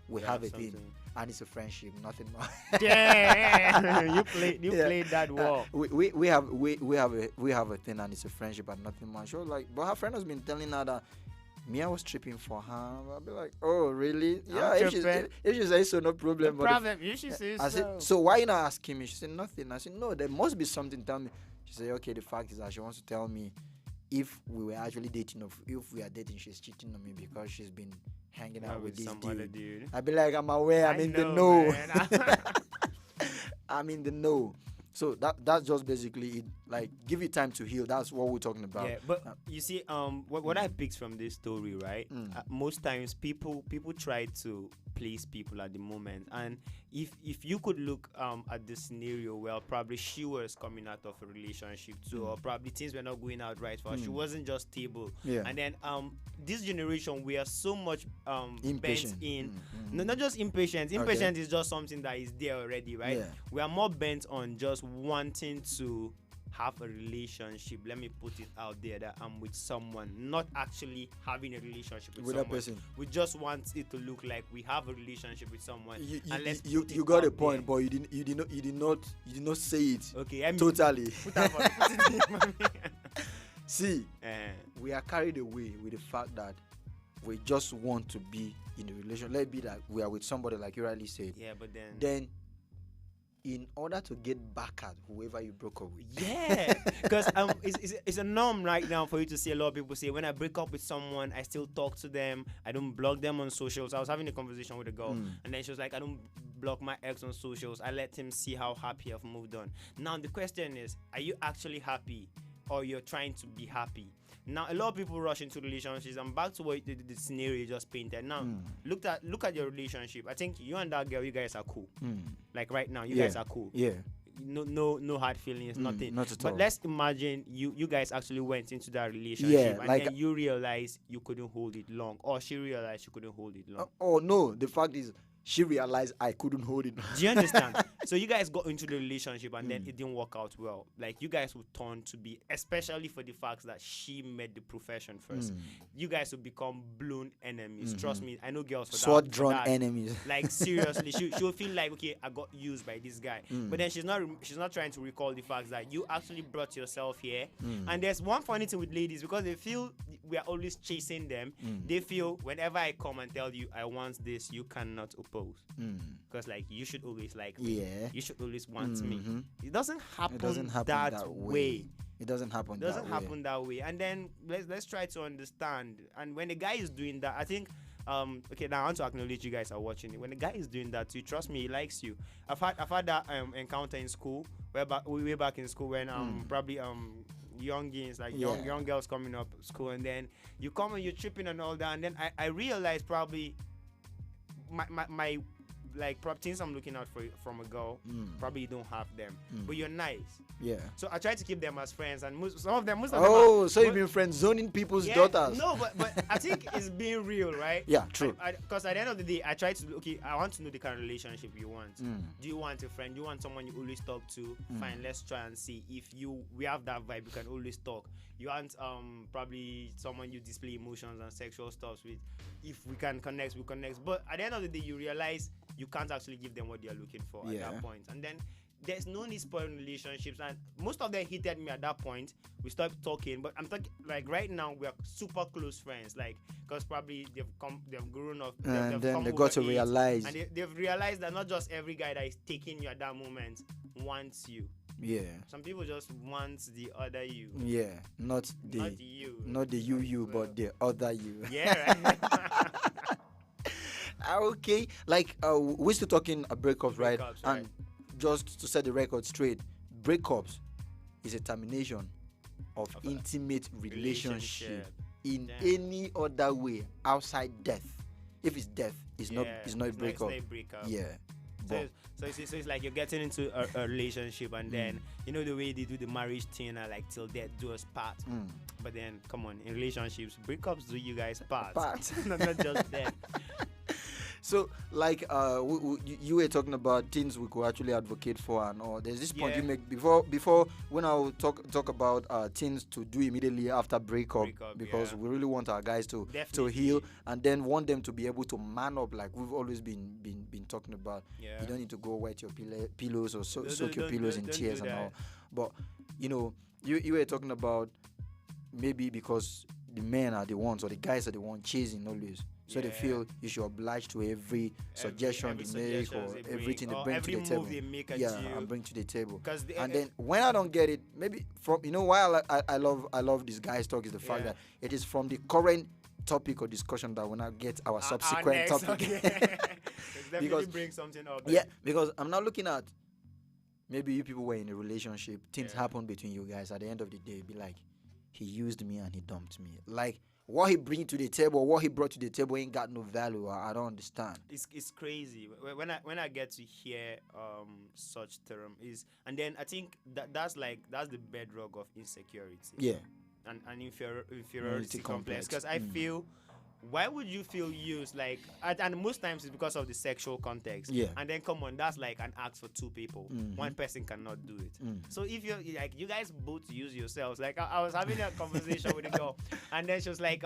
We have a thing. And it's a friendship, nothing more. Yeah, you played that well. We have a thing, and it's a friendship and nothing more. She was like, but her friend has been telling her that me, I was tripping for her. I'll be like, oh really? Yeah, if she says so, no problem. No problem. You should say so. I said, so why you not asking me? She said nothing. I said, no, there must be something. Tell me. She said, okay, the fact is that she wants to tell me if we were actually dating, or if we are dating, she's cheating on me because she's been hanging out with this dude. I'd be like, I'm aware, I'm in the know. I'm in the know. So that's just basically it. Like, give it time to heal. That's what we're talking about. Yeah, but you see, what I picked from this story, right? Most times people try to please people at the moment, and if you could look at the scenario where probably she was coming out of a relationship too, or probably things were not going out right for her. She wasn't just stable. Yeah. And then this generation, we are so much bent in, no, not just impatient. Impatient is just something that is there already, right? Yeah. We are more bent on just wanting to have a relationship. Let me put it out there that I'm with someone, not actually having a relationship with someone. That person. We just want it to look like we have a relationship with someone. You got a point, but you did not say it. Okay, I mean, totally. See, we are carried away with the fact that we just want to be in a relationship. Let it be that we are with somebody, like you rightly said. Yeah, but then in order to get back at whoever you broke up with. Yeah, because it's a norm right now for you to see a lot of people say, when I break up with someone, I still talk to them. I don't block them on socials. I was having a conversation with a girl, and then she was like, I don't block my ex on socials. I let him see how happy I've moved on. Now the question is, are you actually happy, or you're trying to be happy? Now a lot of people rush into relationships, and back to what the scenario you just painted. Now look at your relationship. I think you and that girl, you guys are cool. Like right now, you guys are cool. Yeah. No hard feelings, nothing. Not at all. But let's imagine you guys actually went into that relationship, and then you realized you couldn't hold it long, or she realized she couldn't hold it long. Oh no, the fact is, she realized I couldn't hold it. Do you understand? So you guys got into the relationship and then it didn't work out well. Like you guys would turn to be, especially for the fact that she made the profession first. You guys would become blown enemies. Trust me, I know girls for Sword drawn that. enemies. Like seriously, she'll feel like, okay, I got used by this guy. But then she's not trying to recall the fact that you actually brought yourself here. And there's one funny thing with ladies, because they feel we are always chasing them. They feel whenever I come and tell you I want this, you cannot oppose. Because like you should always like me. You should always want me. It doesn't happen, that way. It doesn't happen. It doesn't happen that way. And then let's try to understand. And when the guy is doing that, I think okay, now I want to acknowledge you guys are watching it. When the guy is doing that, you trust me, he likes you. I've had that encounter in school, way back in school when probably youngins, like young girls coming up school, and then you come and you're tripping and all that, and then I realized probably my like things I'm looking out for from a girl, probably you don't have them, but you're nice. Yeah. So I try to keep them as friends, and most of them. Oh, so you've been friend zoning people's daughters? No, but I think it's being real, right? Yeah, true. Because at the end of the day, I try to I want to know the kind of relationship you want. Do you want a friend? Do you want someone you always talk to? Fine, let's try and see if we have that vibe. You can always talk. You want probably someone you display emotions and sexual stuff with. If we can connect, we connect. But at the end of the day, you realize you can't actually give them what they're looking for at that point. And then there's no need spoiling relationships. And most of them hated me at that point. We stopped talking. But I'm talking like right now we are super close friends. Like because probably they've grown up. And then they got to realize. And they've realized that not just every guy that is taking you at that moment wants you. Yeah. Some people just want the other you. Yeah. Not the you, but the other you. Yeah. Right? Okay. Like we're still talking breakups, right? And just to set the record straight, breakups is a termination of intimate relationship in any other way outside death. If it's death, it's not a breakup. Yeah. So it's like you're getting into a relationship, and then you know the way they do the marriage thing, like till death do us part. But then come on, in relationships, breakups do you guys part. not just death. So, like, you were talking about things we could actually advocate for and all. There's this point you make before when I will talk about things to do immediately after breakup because we really want our guys to heal and then want them to be able to man up, like we've always been talking about. You don't need to go wet your pillows or soak your pillows in tears and all. But you know, you were talking about maybe because the men are the ones or the guys are the ones chasing always. So they feel you should oblige to every suggestion they make or everything they bring to the table. And bring to the table. And then when I don't get it, maybe from why I love this guy's talk is the fact that it is from the current topic or discussion that when I get our subsequent topic. Because bring something up. Yeah, because I'm not looking at maybe you people were in a relationship, things happen between you guys. At the end of the day, be like, he used me and he dumped me. Like what he bring to the table, what he brought to the table ain't got no value. I don't understand. It's crazy when I get to hear such term and then I think that's the bedrock of insecurity. Yeah. And inferiority complex. Because I feel, why would you feel used? Like, and most times it's because of the sexual context. Yeah. And then come on, that's like an act for two people. One person cannot do it. So if you're like, you guys both use yourselves. Like I was having a conversation with a girl, and then she was like,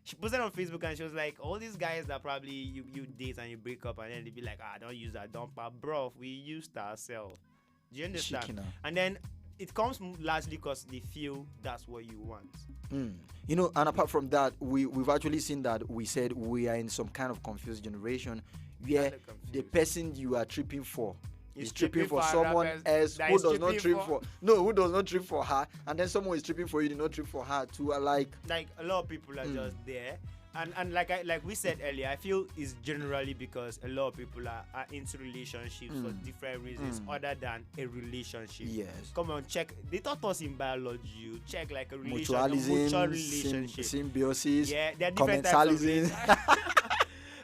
she posted on Facebook, and she was like, all these guys that probably you date and you break up, and then they be like, don't use that, don't, bro, we used ourselves. Do you understand? And then it comes largely because they feel that's what you want. You know, and apart from that, we've actually seen that we said we are in some kind of confused generation where the person you are tripping for is tripping for someone else who does not trip for who does not trip for her, and then someone is tripping for you, did not trip for her too. Like a lot of people are just there. And like we said earlier, I feel it's generally because a lot of people are into relationships for different reasons other than a relationship. Yes. Come on, check. They taught us in biology. You check like a mutual relationship. Symbiosis. Yeah, there are different types of relations.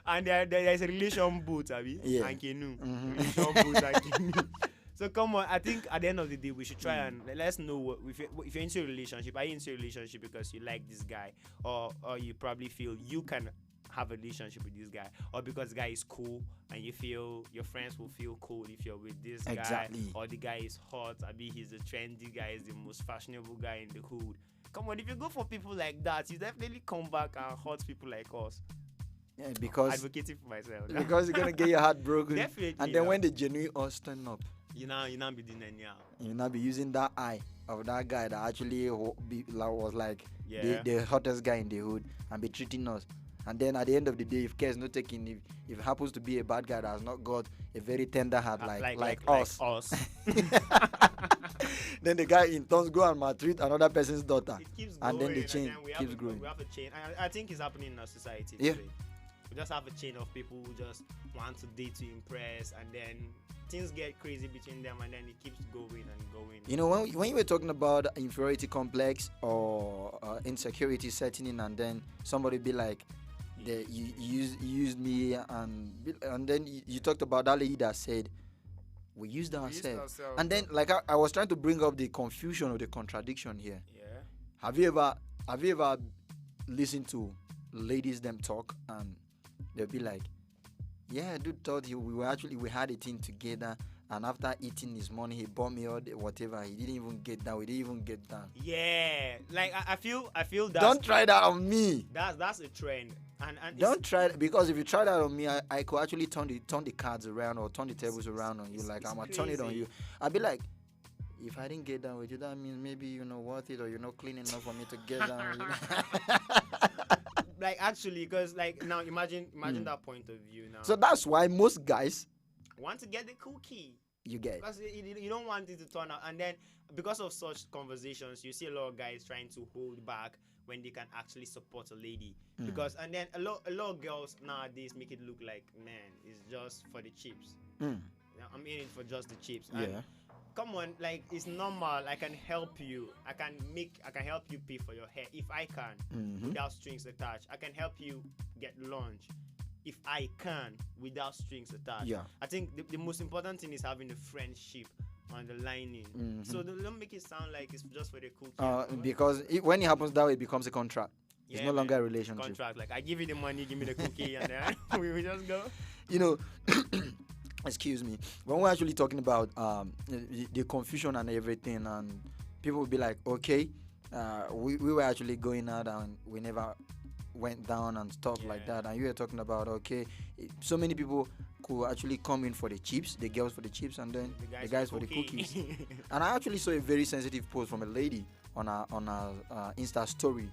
And there's a relation boot, Abi. Yeah. And canoe. Relation boot and canoe. So come on, I think at the end of the day, we should try and let's know if you're into a relationship. Are you into a relationship because you like this guy, or you probably feel you can have a relationship with this guy, or because the guy is cool and you feel your friends will feel cool if you're with this guy, or the guy is hot, I mean he's a trendy guy, he's the most fashionable guy in the hood. Come on, if you go for people like that, you definitely come back and hurt people like us. Yeah, because advocating for myself. Because you're gonna get your heart broken. Definitely. And then when the genuine us turn up, you now be doing anyhow. You now be using that eye of that guy that actually was like Yeah. the hottest guy in the hood and be treating us. And then at the end of the day, if care is not taken, if it happens to be a bad guy that has not got a very tender heart like us, then the guy in turns go and maltreat another person's daughter, and then the chain keeps growing. We have a chain. I think it's happening in our society Yeah. today. We just have a chain of people who just want to date to impress, and then things get crazy between them, and then it keeps going and going. You know, when you were talking about inferiority complex or insecurity setting in, and then somebody be like, you used me, and then you talked about that lady that said, we used ourselves. And then, like, I was trying to bring up the confusion or the contradiction here. Yeah. Have you ever listened to ladies them talk, and they'll be like, yeah, dude thought we had a thing together, and after eating his money, he bought me all whatever. He didn't even get down. We didn't even get down. Yeah, like I feel that. Don't try that on me. That's a trend, and Don't try it, because if you try that on me, I could actually turn the cards around or turn the tables around on you. Like, I'm gonna turn it on you. I'd be like, if I didn't get down with you, that means maybe you're not worth it, or you're not clean enough for me to get down with you. Like, actually, because like now imagine that point of view now. So that's why most guys want to get the cookie. You get because you don't want it to turn out, and then because of such conversations, you see a lot of guys trying to hold back when they can actually support a lady. Because and then a lot of girls nowadays make it look like, man, it's just for the chips. I'm in it for just the chips. And Yeah. come on, like, it's normal. I can help you. I can help you pay for your hair if I can, without strings attached. I can help you get lunch if I can, without strings attached. Yeah. I think the most important thing is having the friendship underlining. So don't make it sound like it's just for the cookie. Because when it happens that way, it becomes a contract. It's Yeah, no longer a man. relationship. Contract. Like, I give you the money, give me the cookie, and then we just go. You know, excuse me, when we're actually talking about the confusion and everything, and people will be like, okay, we were actually going out and we never went down and stuff like that, and you were talking about, okay, so many people could actually come in for the chips, the girls for the chips, and then the guys for the cookies. And I actually saw a very sensitive post from a lady on our Insta story.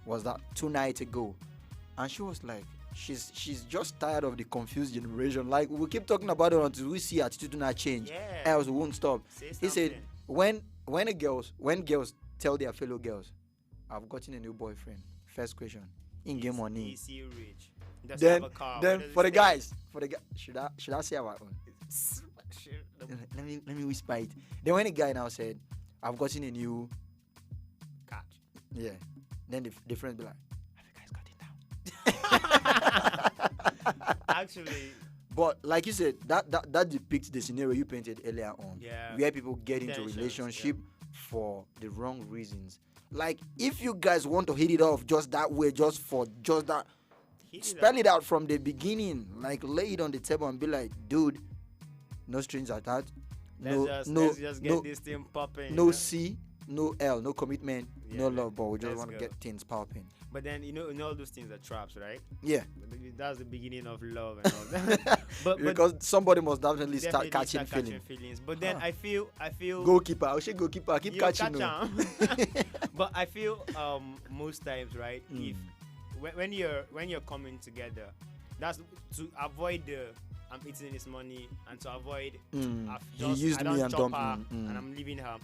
Was that 2 nights ago, and she was like, she's just tired of the confused generation. Like, we keep talking about it until we see attitude not change, else we won't stop. He said, when girls tell their fellow girls, I've gotten a new boyfriend, first question, in-game money. Is he rich? Does Then he have a car? Where does for he the stay? guys, should I say our own? Let me whisper it. Then when the guy now said, I've gotten a new cat. Yeah. Then the friends be like, Actually, but like you said, that depicts the scenario you painted earlier on, where people get into Intentions, relationship for the wrong reasons. Like, if you guys want to hit it off just that way, just that, spell it out from the beginning. Like, lay it on the table and be like, dude, no strings attached. Let's just get this thing popping. No C, no L, no commitment, no love, but we just let's want to go. get things popping. But then, you know all those things are traps, right? Yeah. That's the beginning of love and all that. but Because somebody must definitely start catching feelings. But then I feel goalkeeper. I say goalkeeper. Keep catching. Catch 'em. But I feel most times, right? If when you're coming together, that's to avoid the I'm eating his money, and to avoid He used I don't me and chop dumped her me. and I'm leaving her.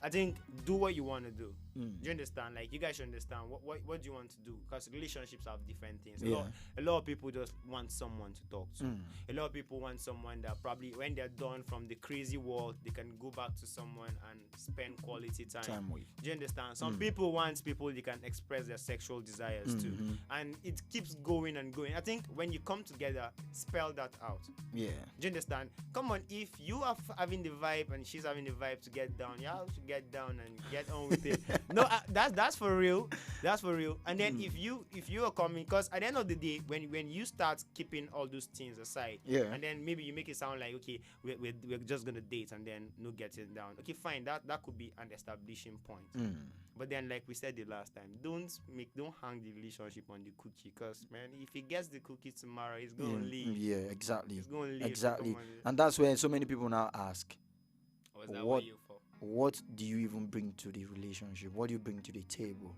I think do what you want to do. Do you understand? Like, you guys should understand what do you want to do, because relationships have different things. A lot of people just want someone to talk to. A lot of people want someone that probably when they're done from the crazy world, they can go back to someone and spend quality time with. Do you understand? Some people want people they can express their sexual desires to, and it keeps going and going. I think when you come together, spell that out. Yeah. Do you understand? Come on, if you are having the vibe and she's having the vibe to get down, you have to get down and get on with it. No, that's for real. That's for real. And then if you are coming, because at the end of the day, when you start keeping all those things aside, and then maybe you make it sound like, okay, we're just gonna date and then no getting down. Okay, fine. That could be an establishing point. But then, like we said the last time, don't hang the relationship on the cookie, because man, if he gets the cookie tomorrow, he's gonna leave. Yeah, exactly. He's gonna leave. Exactly. And that's where so many people now ask, what do you even bring to the relationship? What do you bring to the table?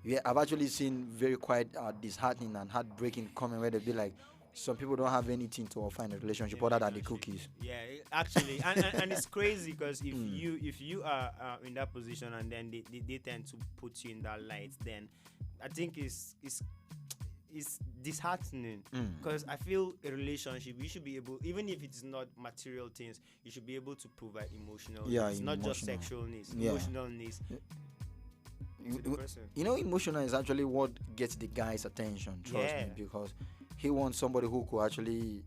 Yeah, I've actually seen very quite disheartening and heartbreaking comment where they be like, some people don't have anything to offer in a relationship other than the cookies. Yeah, actually, and it's crazy because if you are in that position and then they tend to put you in that light, then I think it's disheartening, because I feel a relationship, you should be able, even if it's not material things, you should be able to provide emotional needs, not just sexual needs, emotional needs. You know, emotional is actually what gets the guy's attention, trust me, because he wants somebody who could actually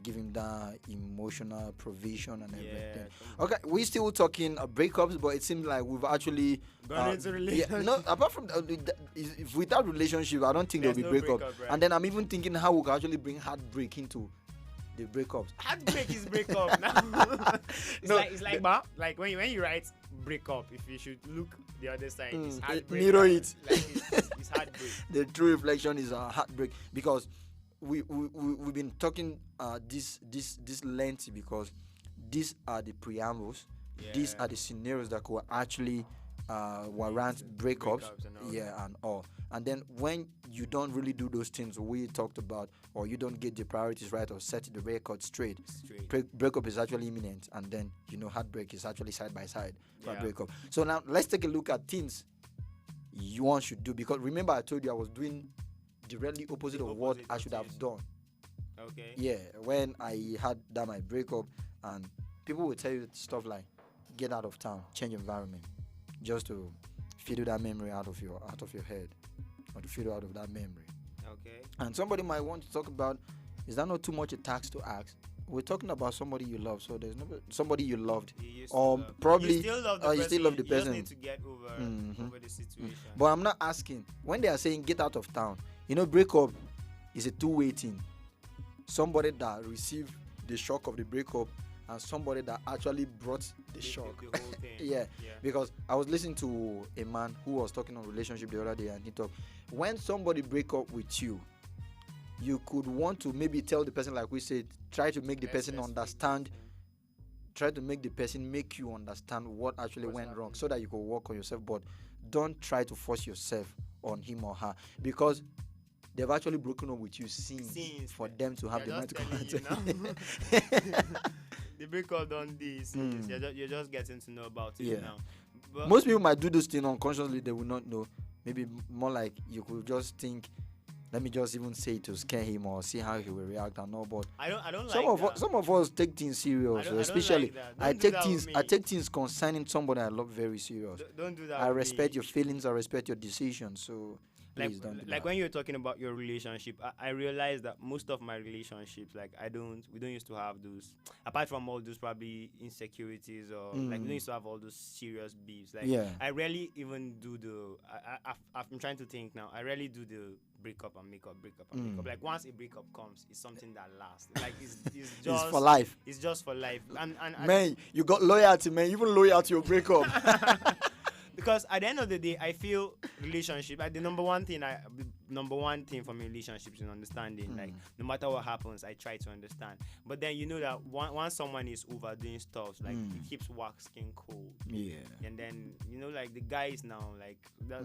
give him that emotional provision and everything. Okay, we're still talking breakups, but it seems like we've actually gone into relationship. No, apart from without relationship, I don't think there'll be breakup. Right? And then I'm even thinking how we can actually bring heartbreak into the breakups. Heartbreak is breakup now. It's like when you write breakup, if you should look the other side, it's heartbreak. Mirror it. It's heartbreak. The true reflection is heartbreak, because we've been talking this lengthy, because these are the preambles, these are the scenarios that could actually warrant breakups and all. And then when you don't really do those things we talked about, or you don't get the priorities right or set the record straight. Breakup is actually imminent, and then heartbreak is actually side by side for breakup. So now let's take a look at things one should do, because remember I told you I was doing directly opposite of what I should have done. Okay. Yeah, when I had done my breakup, and people will tell you stuff like, get out of town, change environment, just to fiddle that memory out of your head, or to fiddle out of that memory. Okay. And somebody might want to talk about, is that not too much a tax to ask? We're talking about somebody you love, so there's somebody you loved, probably you still love the person. You just need to get over the situation. But I'm not asking when they are saying get out of town. Breakup is a two-way thing. Somebody that received the shock of the breakup, and somebody that actually brought the shock. The whole thing. yeah, because I was listening to a man who was talking on relationship the other day, and he talked, when somebody break up with you, you could want to maybe tell the person, like we said, try to make the person understand, try to make the person make you understand what actually went wrong, so that you can work on yourself. But don't try to force yourself on him or her, because they've actually broken up with you since for them to have the mind to contact. The breakup done this. You're just getting to know about it now. But most people might do this thing unconsciously, they will not know. Maybe more like you could just think, let me just even say it to scare him or see how he will react and all. But I don't some of us take things serious, especially I take things concerning somebody I love very serious. Don't do that. I respect your feelings, I respect your decisions. So please don't do that. When you're talking about your relationship, I realized that most of my relationships, we don't used to have those, apart from all those probably insecurities, or we don't used to have all those serious beefs. I rarely even do I'm trying to think now. I rarely do the breakup and make up. Like once a breakup comes, it's something that lasts. Like it's just it's for life. It's just for life. And man, you got loyalty, man. Even loyal to your breakup. Because at the end of the day, I feel relationship, the number one thing for me, relationships is understanding. Like no matter what happens, I try to understand. But then that once someone is overdoing stuff, like it keeps waxing cold. Yeah. And then the guys now,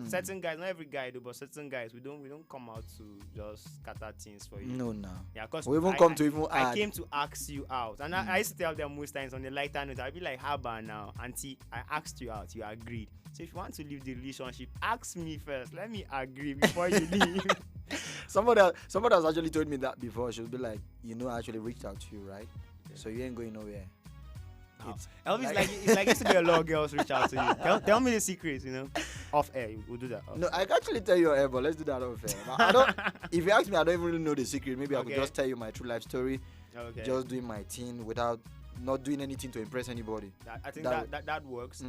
certain guys, not every guy do, but certain guys, we don't come out to just scatter things for you. No. Yeah, because we even come to even I add. came to ask you out, and I used to tell them most times on the lighter note, I'd be like, how about now, auntie? I asked you out, you agreed. So if you want to leave the relationship, ask me first. Let me agree before you leave. Somebody has actually told me that before. She'll be like, I actually reached out to you, right? Yeah. So you ain't going nowhere. No. Elvis, it's like used to be a lot of girls reach out to you. Tell me the secrets, off air. We'll do that. No, I can actually tell you off air, but let's do that off air. If you ask me, I don't even really know the secret. Maybe I could just tell you my true life story. Okay. Just doing my thing without not doing anything to impress anybody. I think that works.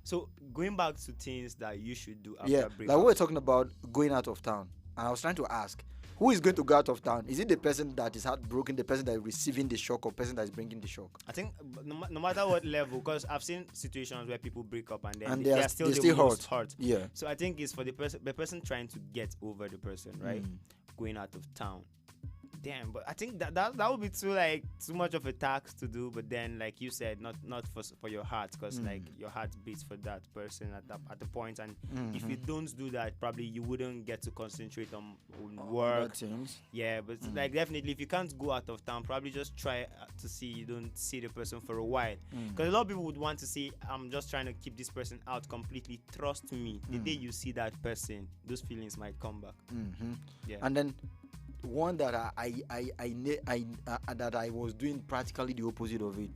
So going back to things that you should do after Yeah, breakup. like we were talking about going out of town, and I was trying to ask, who is going to go out of town? Is it the person that is heartbroken, the person that is receiving the shock, or person that is bringing the shock? I think no matter what level, because I've seen situations where people break up and then And they they are are- still they the still most hurt. hurt. Yeah. So I think it's for the person trying to get over the person, right? Going out of town. Damn, but I think that would be too much of a task to do. But then, like you said, not for your heart, because like your heart beats for that person at the point. And if you don't do that, probably you wouldn't get to concentrate on work. Things. Yeah, but like definitely, if you can't go out of town, probably just try to see you don't see the person for a while. Because a lot of people would want to say, I'm just trying to keep this person out completely. Trust me, the day you see that person, those feelings might come back. Yeah. And then one that that I was doing practically the opposite of it.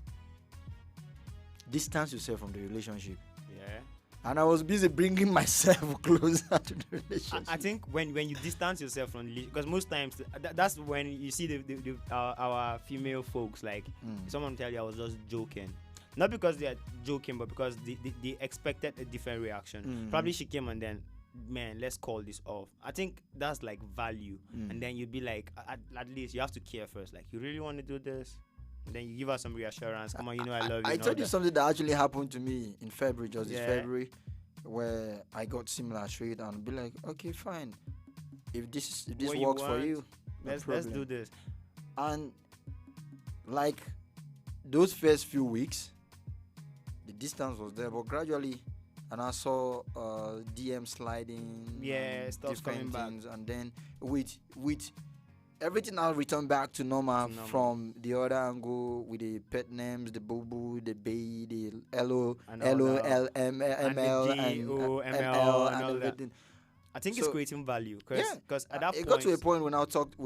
Distance yourself from the relationship. Yeah. And I was busy bringing myself closer to the relationship. I think when you distance yourself from, because most times that's when you see our female folks, like someone tell you I was just joking, not because they are joking, but because they expected a different reaction. Probably she came and then, man, let's call this off. I think that's like value. And then you'd be like, at least you have to care first. Like, you really want to do this? And then you give her some reassurance. Come on, you know I love you. I told you something that actually happened to me in February, just this Yeah. February, where I got similar treat and be like, okay, fine. If this What you works for want, you, no let's problem. do this. And like those first few weeks, the distance was there, but gradually, and I saw DM sliding, Yeah, and stuff's coming different back. things, and then with everything now returned back to normal from the other angle, with the pet names, the boo boo, the bay, the LO, And all LO, that. L, M, And the ML, G, and O, ML, ML, and and all that. everything. I think it's So- creating value, because at that it point, got to a point when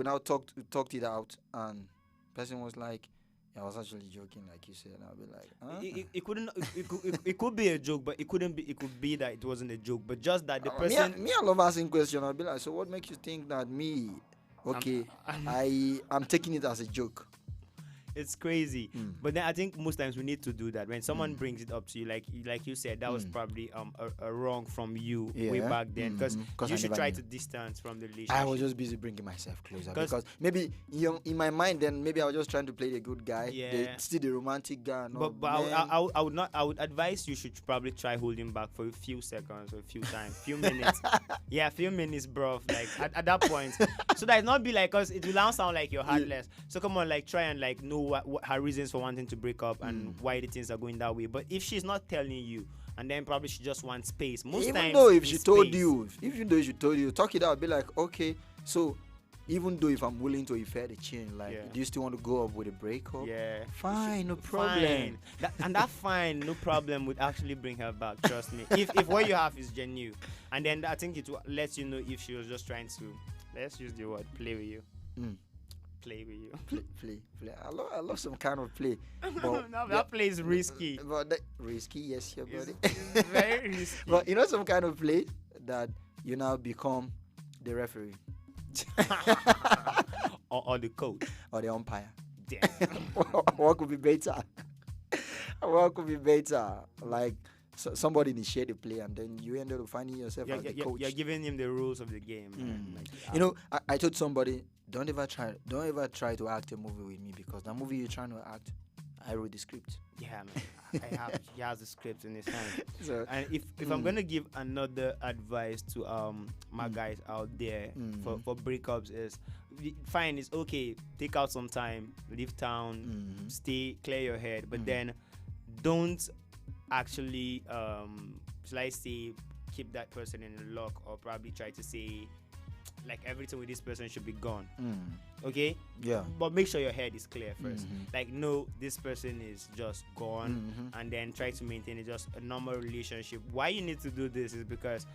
I talked it out, and person was like, I was actually joking, like you said. And I'll be like, huh? it couldn't. It could be a joke, but it couldn't be. It could be that it wasn't a joke, but just that the Me, person. I love asking questions. I'll be like, so what makes you think that me? Okay, I'm taking it as a joke. It's crazy, but then I think most times we need to do that when someone brings it up to you, like you said, that was probably a wrong from you way Yeah. back then, because Cause you I should never try knew. to distance from the relationship. I was just busy bringing myself closer 'Cause- because maybe in my mind then maybe I was just trying to play the good guy, Yeah. still the romantic guy. And all, But I would advise you should probably try holding back for a few seconds or a few times, few minutes. Yeah, a few minutes, bro. Like at that point, so that it not be like, cause it will now sound like you're heartless. So come on, like try and like know what her reasons for wanting to break up and why the things are going that way. But if she's not telling you, and then probably she just wants space. Most even times, though if it's she told space. you, talk it out, be like, okay, so even though if I'm willing to effect the change, like, do you still want to go up with a breakup? Yeah. Fine, no problem. Fine. That fine, no problem would actually bring her back. Trust me. If what you have is genuine, and then I think it will let you know if she was just trying to, let's use the word, play with you. Play with you. Play. I love some kind of play. But No, that play is risky. But risky, yes, your buddy. It's very risky. But you know some kind of play that you now become the referee. or the coach. Or the umpire. Damn. What could be better? What could be better? Like somebody initiate the play and then you end up finding yourself as the coach. You're giving him the rules of the game. Man. Like, You know, I told somebody, don't ever try to act a movie with me, because the movie you're trying to act, I wrote the script. Yeah, man. He has the script in his hand. So, and if I'm gonna give another advice to my guys out there for breakups is, fine, it's okay, take out some time, leave town, stay, clear your head, but then don't actually shall I say, keep that person in lock, or probably try to say like everything with this person should be gone. Okay? Yeah. But make sure your head is clear first. Like, no, this person is just gone, and then try to maintain it just a normal relationship. Why you need to do this is because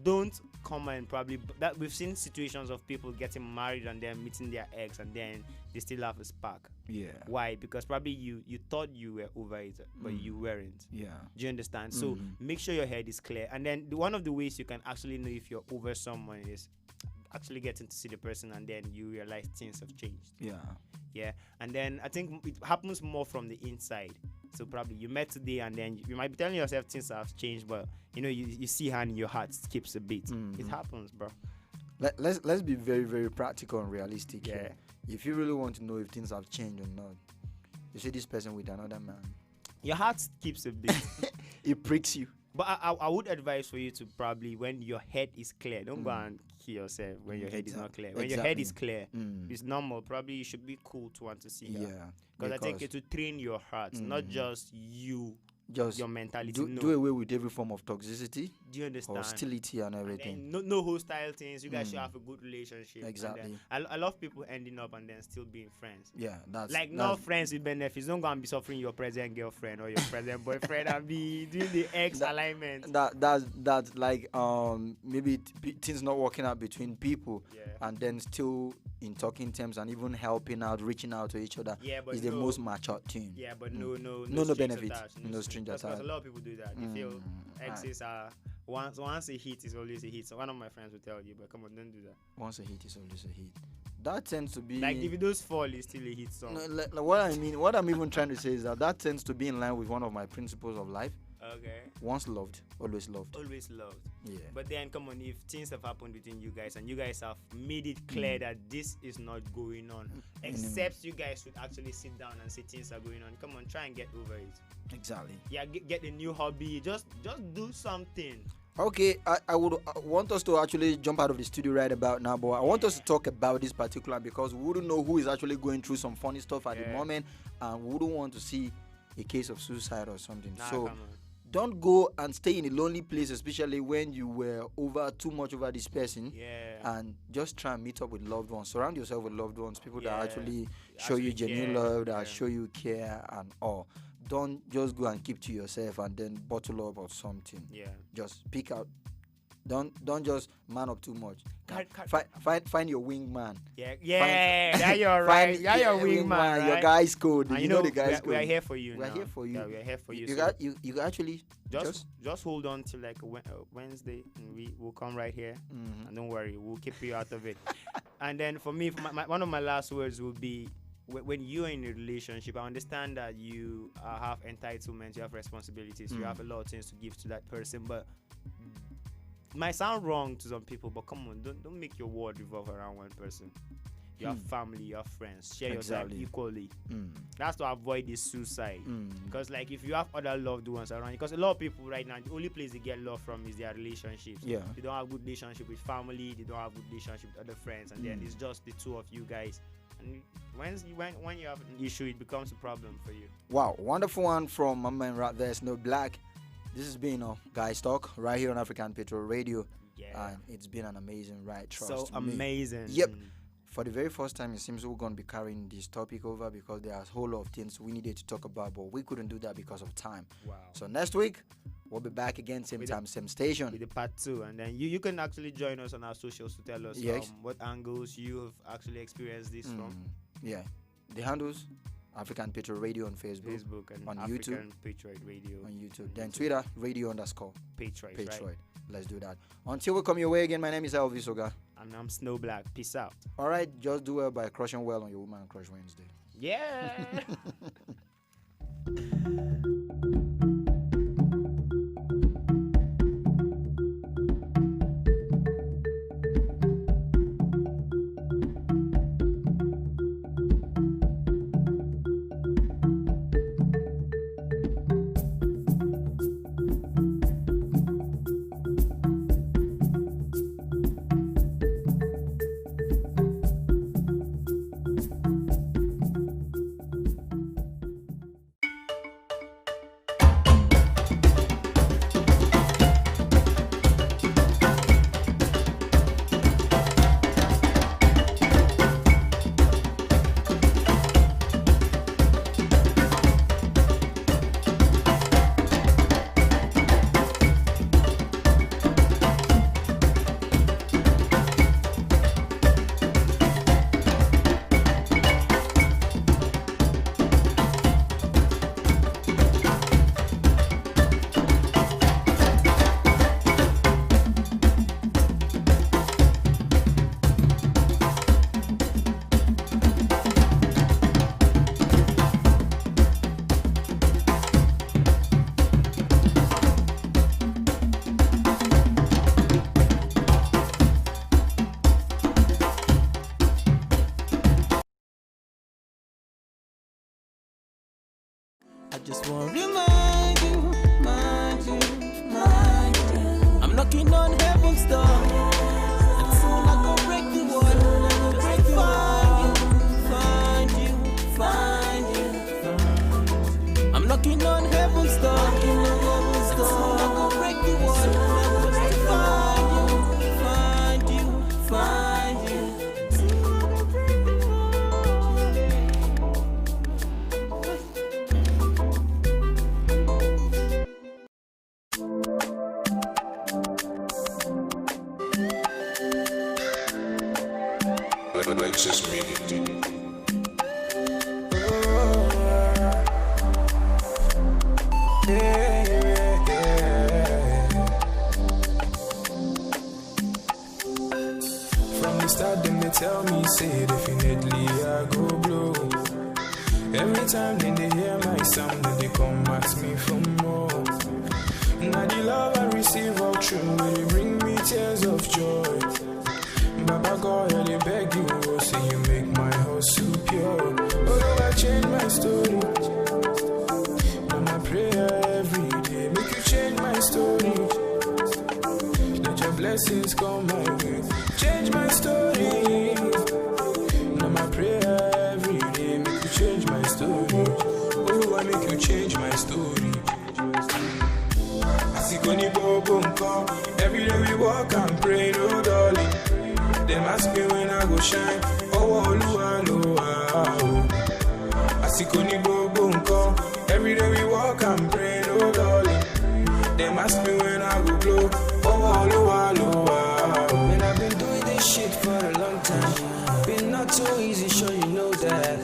don't come and probably that we've seen situations of people getting married and then meeting their ex and then they still have a spark. Yeah. Why? Because probably you thought you were over it, but you weren't. Yeah. Do you understand? So make sure your head is clear. And then one of the ways you can actually know if you're over someone is actually getting to see the person, and then you realize things have changed. Yeah. Yeah, and then I think it happens more from the inside. So probably you met today, and then you might be telling yourself things have changed, but you see how in your heart skips a beat. It happens, bro. Let's be very, very practical and realistic here. If you really want to know if things have changed or not, you see this person with another man, your heart skips a beat. It pricks you. But I would advise for you to probably, when your head is clear, don't go and kill yourself when your head is not clear. When your head is clear, it's normal. Probably you should be cool to want to see her. Because I think it will train your heart, not just you. Just your mentality. Do away with every form of toxicity. Do you understand? Hostility and everything. And no hostile things. You guys should have a good relationship. Exactly. I love people ending up and then still being friends. Yeah, that's not friends with benefits. Don't go and be suffering your present girlfriend or your present boyfriend and be doing the ex alignment. That's like maybe things not working out between people, and then still in talking terms and even helping out, reaching out to each other. Is the most mature thing. Yeah, but no benefit, no string attached. Because a lot of people do that. They feel exes are once a hit is always a hit. So one of my friends will tell you, but come on, don't do that. Once a hit is always a hit. That tends to be like if it does fall, it's still a hit song. No, what I'm even trying to say is that tends to be in line with one of my principles of life. Okay. Once loved, always loved. Always loved. Yeah. But then, come on, if things have happened between you guys and you guys have made it clear that this is not going on, except you guys would actually sit down and say things are going on. Come on, try and get over it. Exactly. Yeah, get a new hobby. Just do something. Okay, I would want us to actually jump out of the studio right about now, but I want us to talk about this particular because we wouldn't know who is actually going through some funny stuff at the moment, and we wouldn't want to see a case of suicide or something. So don't go and stay in a lonely place, especially when you were too much over this person. And just try and meet up with loved ones. Surround yourself with loved ones, people that actually show you genuine love, that show you care and all. Don't just go and keep to yourself and then bottle up or something. Just pick out. Don't just man up too much. Find your wingman. Yeah, you're right. Yeah, your wingman. Right? Your guy's code. And you know the guy's code. We are here for you. We are here for you. Yeah, we are here for you. You actually just hold on till like Wednesday, and we will come right here. And don't worry, we'll keep you out of it. And then for me, one of my last words will be, when you're in a relationship, I understand that you have entitlements, you have responsibilities, you have a lot of things to give to that person, but it might sound wrong to some people, but come on, don't make your world revolve around one person. You have family, you have friends, share yourself equally. That's to avoid this suicide. Because like if you have other loved ones around, because a lot of people right now, the only place they get love from is their relationships. They don't have good relationship with family, they don't have good relationship with other friends, and then it's just the two of you guys. And when you have an issue, it becomes a problem for you. Wow, wonderful one from my man right there, Snow Black. This has been Guys Talk right here on African Petrol Radio. And it's been an amazing ride, trust me. So amazing. Yep. For the very first time, it seems we're going to be carrying this topic over because there are a whole lot of things we needed to talk about, but we couldn't do that because of time. Wow. So next week, we'll be back again, same time, same station. With the part 2. And then you can actually join us on our socials to tell us what angles you have actually experienced this from. Yeah. The handles, African Petrol Radio on Facebook and on African YouTube. Patriot Radio. On YouTube. Then Twitter, radio_Patriot. Right? Let's do that. Until we come your way again, my name is Elvis Oga. And I'm Snow Black. Peace out. All right, just do well by crushing well on your Woman Crush Wednesday. Yeah. just want to remind you, mind you. I'm knocking on heaven's door, and soon I go break the wall. Just find you. I'm knocking on heaven's door, and soon I go break the wall. Just find you. Alexis Media. From the start, them they tell me, say definitely I go blow. Every time then they hear my sound, then they come ask me for more. Now the love I receive all true, will bring me tears of joy. Baba God, I beg you, oh, say you make my heart so pure. Oh, I change my story. Now my prayer every day, make you change my story. Let your blessings come my way, change my story. Now my prayer every day, make you change my story. Oh, I make you change my story. Every day we walk and pray, no darling. Them ask me when I go shine. Oh, every day we walk and pray, no darling. Them ask me when I go blow. Oh, man, I've been doing this shit for a long time. Been not too easy, sure you know that.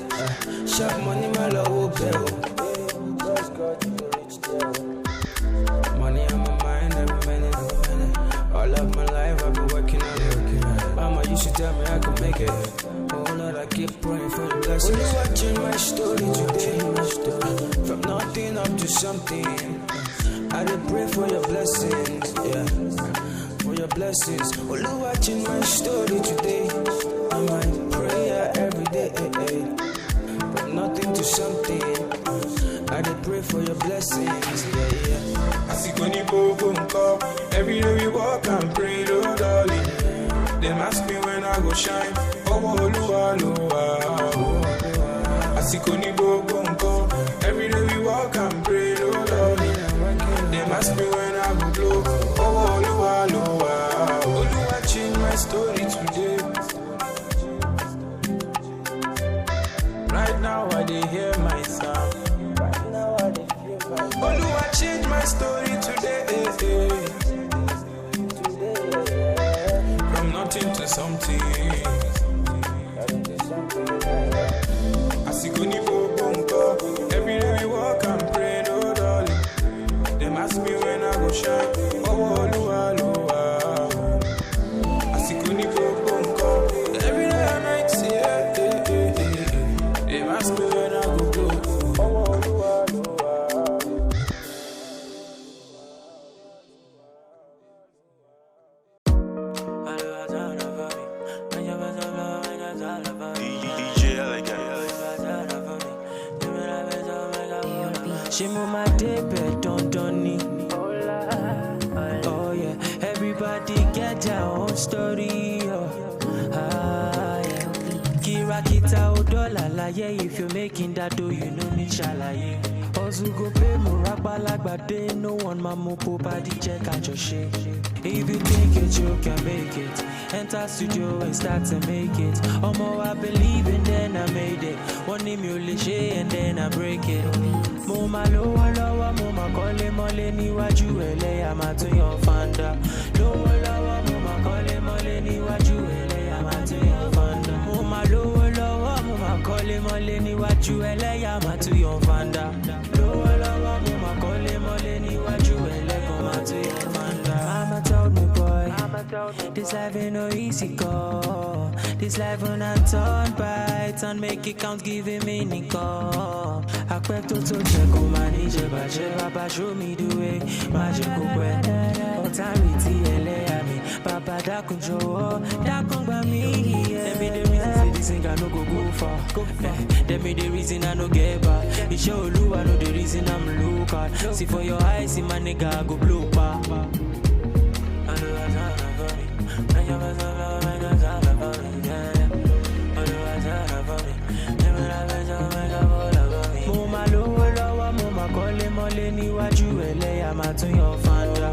Sharp money, my love will bill. Money on my mind every minute. All of my life I've been working on it. Mama used to tell me I could make it. Oh Lord, I keep praying for the blessings. Will you watching my story today? From nothing up to something. I did pray for your blessings, yeah. For your blessings. Will you watching my story today? I might pray every day. From nothing to something. I did pray for your blessings, yeah. Every day we walk and pray, no darling. Them ask me when I go shine. Oh, every day we walk and pray, no darling. Them ask me when I go blow. Oh, change my story today. Right now I dey hear my sound. Oluwa change my story today. From nothing to something. Every day we walk and pray, no darling. Them ask me when I go shine. Oh, every day and night, yeah. Them ask me when I go blow. She move my day bed, don't need. Oh yeah, everybody get their own story. Yeah. Kira kita odola la yeah. If you're making that dough, you know me shalaye. Also go pay muraba like day. No one mama body check out your shit. If you think it, you can make it. Enter studio and start to make it. Omo, I believe and then I made it. One name you liché and then I break it. Mama lower, mama kole mole ni waju ele amatu yon fanda. Lower, mama kole mole ni waju ele amatu yon fanda. Mama lower, mama kole mole ni waju ele amatu yon fanda. Lower, mama kole mole ni waju ele amatu yon fanda. Mama told me, boy, this life ain't no easy go. This life when I turn bright and make it count, giving meaning go. I quit to check on my DJ, Papa show me the way. Magical way. Authority, LA, Papa da control, da conga me. Let me the reason say this ain't got no go far. Let me the reason I no get back. show you, I know the reason I'm looking. See for your eyes, see my nigga go blue pa. Mama lowo lowo, mama kole mole níwájú ẹlẹ́yà máa tún yọ fanda.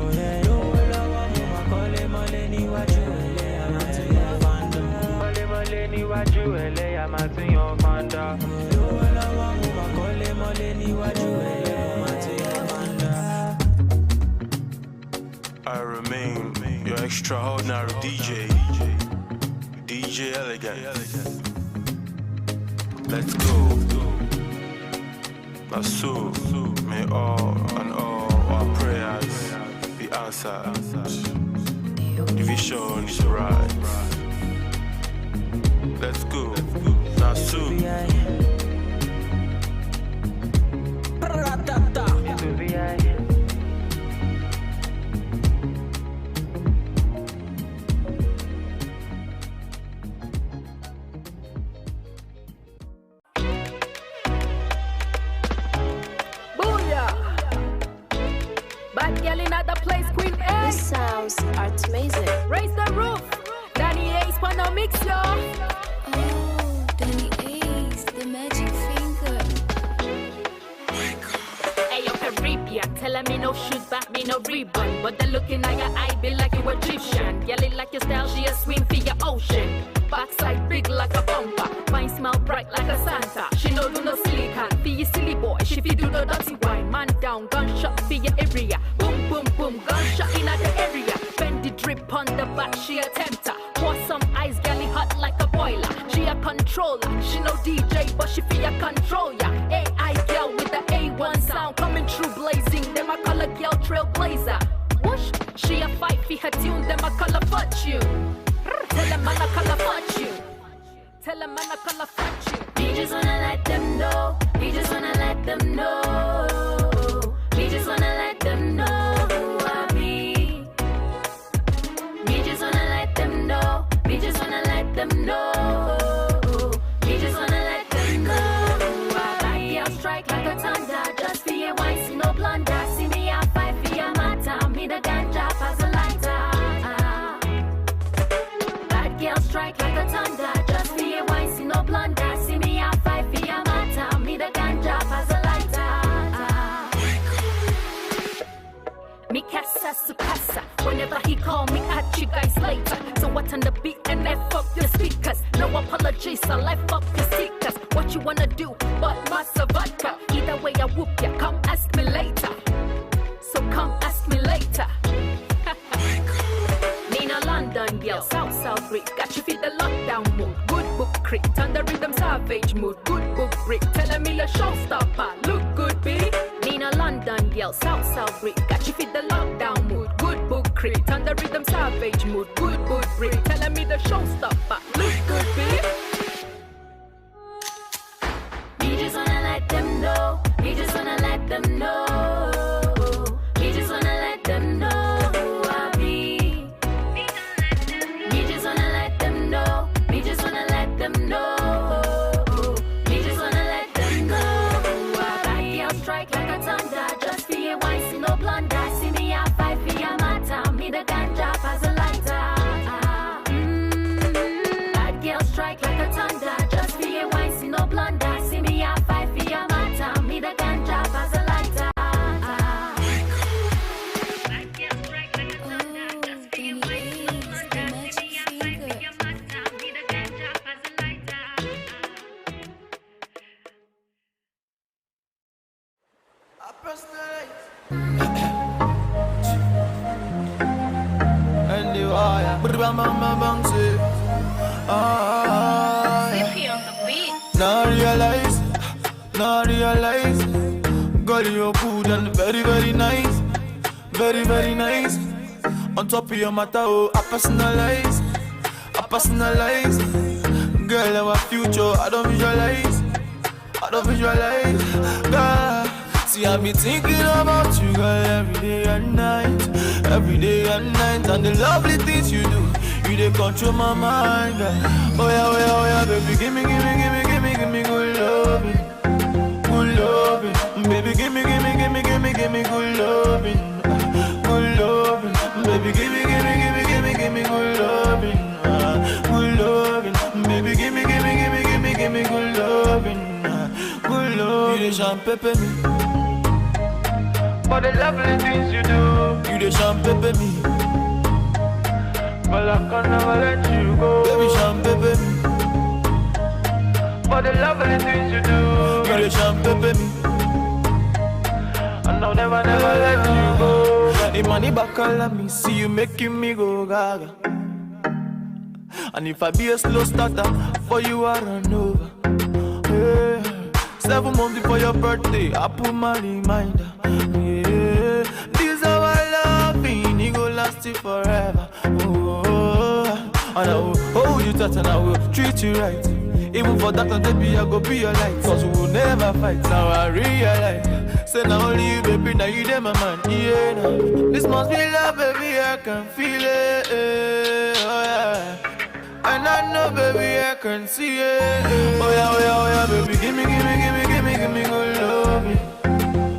Lowo lowo, mama kole mole níwájú ẹlẹ́yà máa tún yọ fanda. Kole mole níwájú ẹlẹ́yà máa tún yọ fanda. Lowo lowo, mama kole mole níwájú ẹlẹ́yà máa tún yọ fanda. I remain your extraordinary DJ Elegant. Let's go. So may all and all our prayers be answered. The vision is right. Let's go. Now soon. This sounds art amazing. Raise the roof. Danny Ace pan a mix, yo. Oh, Danny Ace, the magic finger. Hey, yo, Caribbean. Tell me no shoot back, me no rebound. But the looking at your eye be like you Egyptian. Yelling like your style, she a swim for your ocean. Backside big like a bumper. Fine smell bright like a Santa. She no do no silicon. Be your silly boy. She fi do no dirty wine. Man down, gunshot for your area. Boom, boom, boom, gunshot in the area. Bend the drip on the back, she a tempter. Pour some ice, galley hot like a boiler. She a controller. She no DJ, but she fi a control ya. AI girl with the A1 sound coming through blazing. Them a color girl trailblazer. Whoosh, she a fight for her tune. Them a color fortune. Tell them man I call a fortune. Tell them man I call a fortune. We just wanna let them know. We just wanna let them know. We just wanna let them know who I be. We just wanna let them know. We just wanna let them know. We just wanna let them know who I be. Bad girl strike like a thunder. Just for your wine, see no blunder. See me a fight for your matter. Me the ganja as a lighter. Girl strike like a thunder. Just for your wine, see no blunder. See me a fight for your matter. Me the ganja as a lighter. Me casa su casa. Whenever he call me, at you guys later. So what on the beat and F up your speakers. No apologies, I life up your seekers. What you wanna do, but massa vodka. Either way I whoop ya, come ask me later. So come ask me later. Nina London girl, South Greek. Got you feel the lockdown mood. Good book crit, on the rhythm savage mood. Good book brick, telling me a showstopper. Look good, B. Nina London girl, South Greek. Got you feel the lockdown mood. Good book crit, on the rhythm savage mood. Good book brick, telling me the showstopper. Look good, B. We just wanna let them know. We just wanna let them know. We just wanna let them know who I be. We just wanna let them know. We just wanna let them know. We just wanna let them know who I be. Bad girl strike like a thunder. Just for your wine, see no blunder. See me a fight for your matter. Me the ganja as a lighter. Bad girl strike like a thunder. Just for your wine, see no blunder. See me a fight for your matter. Me the ganja as a lighter. And the wire, now realize, girl, you're good and very, very nice, very, very nice. On top of your matter, oh, I personalize, girl, our future, I don't visualize, girl. See, I be thinking about you, girl, every day and night, and the lovely things you do, you they control my mind, girl. Oh yeah, baby, give me good loving, champagne me. For the lovely things you do, you the champagne me. But I can never let you go, baby champagne me. For the lovely things you do, you the champagne me. And I'll never let you go. The money back all of me, see you making me go gaga. And if I be a slow starter, for you I run over. Yeah. 7 months before your birthday, I put my reminder. Yeah. This how I love you, it go last you forever. Oh. And I will hold you tight and I will treat you right. Even for that, and baby, I go be your light. Cause we will never fight, now I realize. Say now only you, baby, now you there, my man. Yeah, nah. This must be love, baby, I can feel it. Oh yeah. And I know, baby, I can see it. Oh yeah, baby, give me good loving,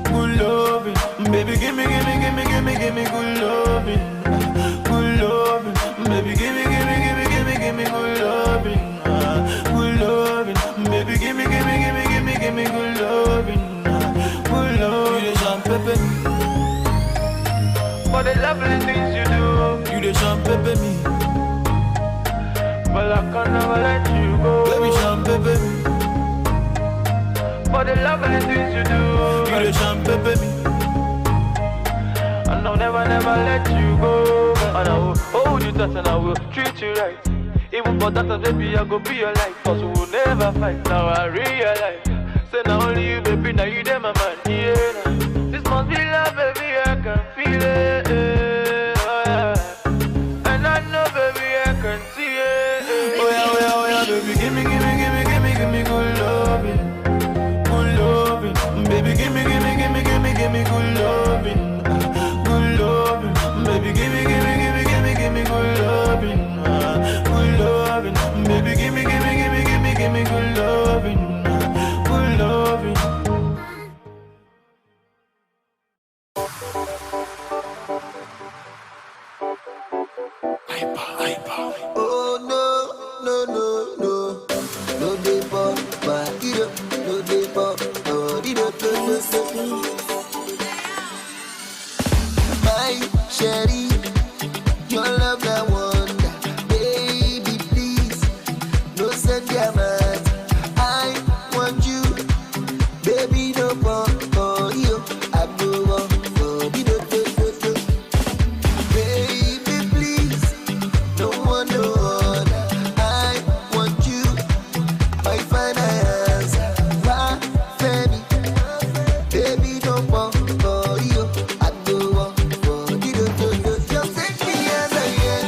good loving. Baby, give me good loving, good loving. Baby, give me good loving, good loving. Baby, give me good loving, good loving. You the champagne me. For the lovely things you do, you the champagne me. But I can never let you go, baby champagne me. For the lovely things you do, you the champagne me. And I'll never let you go. And I will hold you tight and I will treat you right. Even for that, baby, I go be your life. Cause we will never fight, now I realize. Say now only you, baby, now you there, my man. Yeah, nah. This must be love, baby, I can feel it. Oh yeah. And I know, baby, I can see it. Oh yeah, baby, give me good loving, good loving. Baby, give me good loving, good loving. Baby, give me good loving, good loving. Baby, give me good loving, good loving. Oh no, no dey for my hero, no dey for hero, my sherry, your love that wonder, baby please, no send your man. I want you, baby no for you, I go on for hero. Baby please, no one no other. I want you, my finance, my baby, baby don't fall for you. I go on for you. Just take me as I am.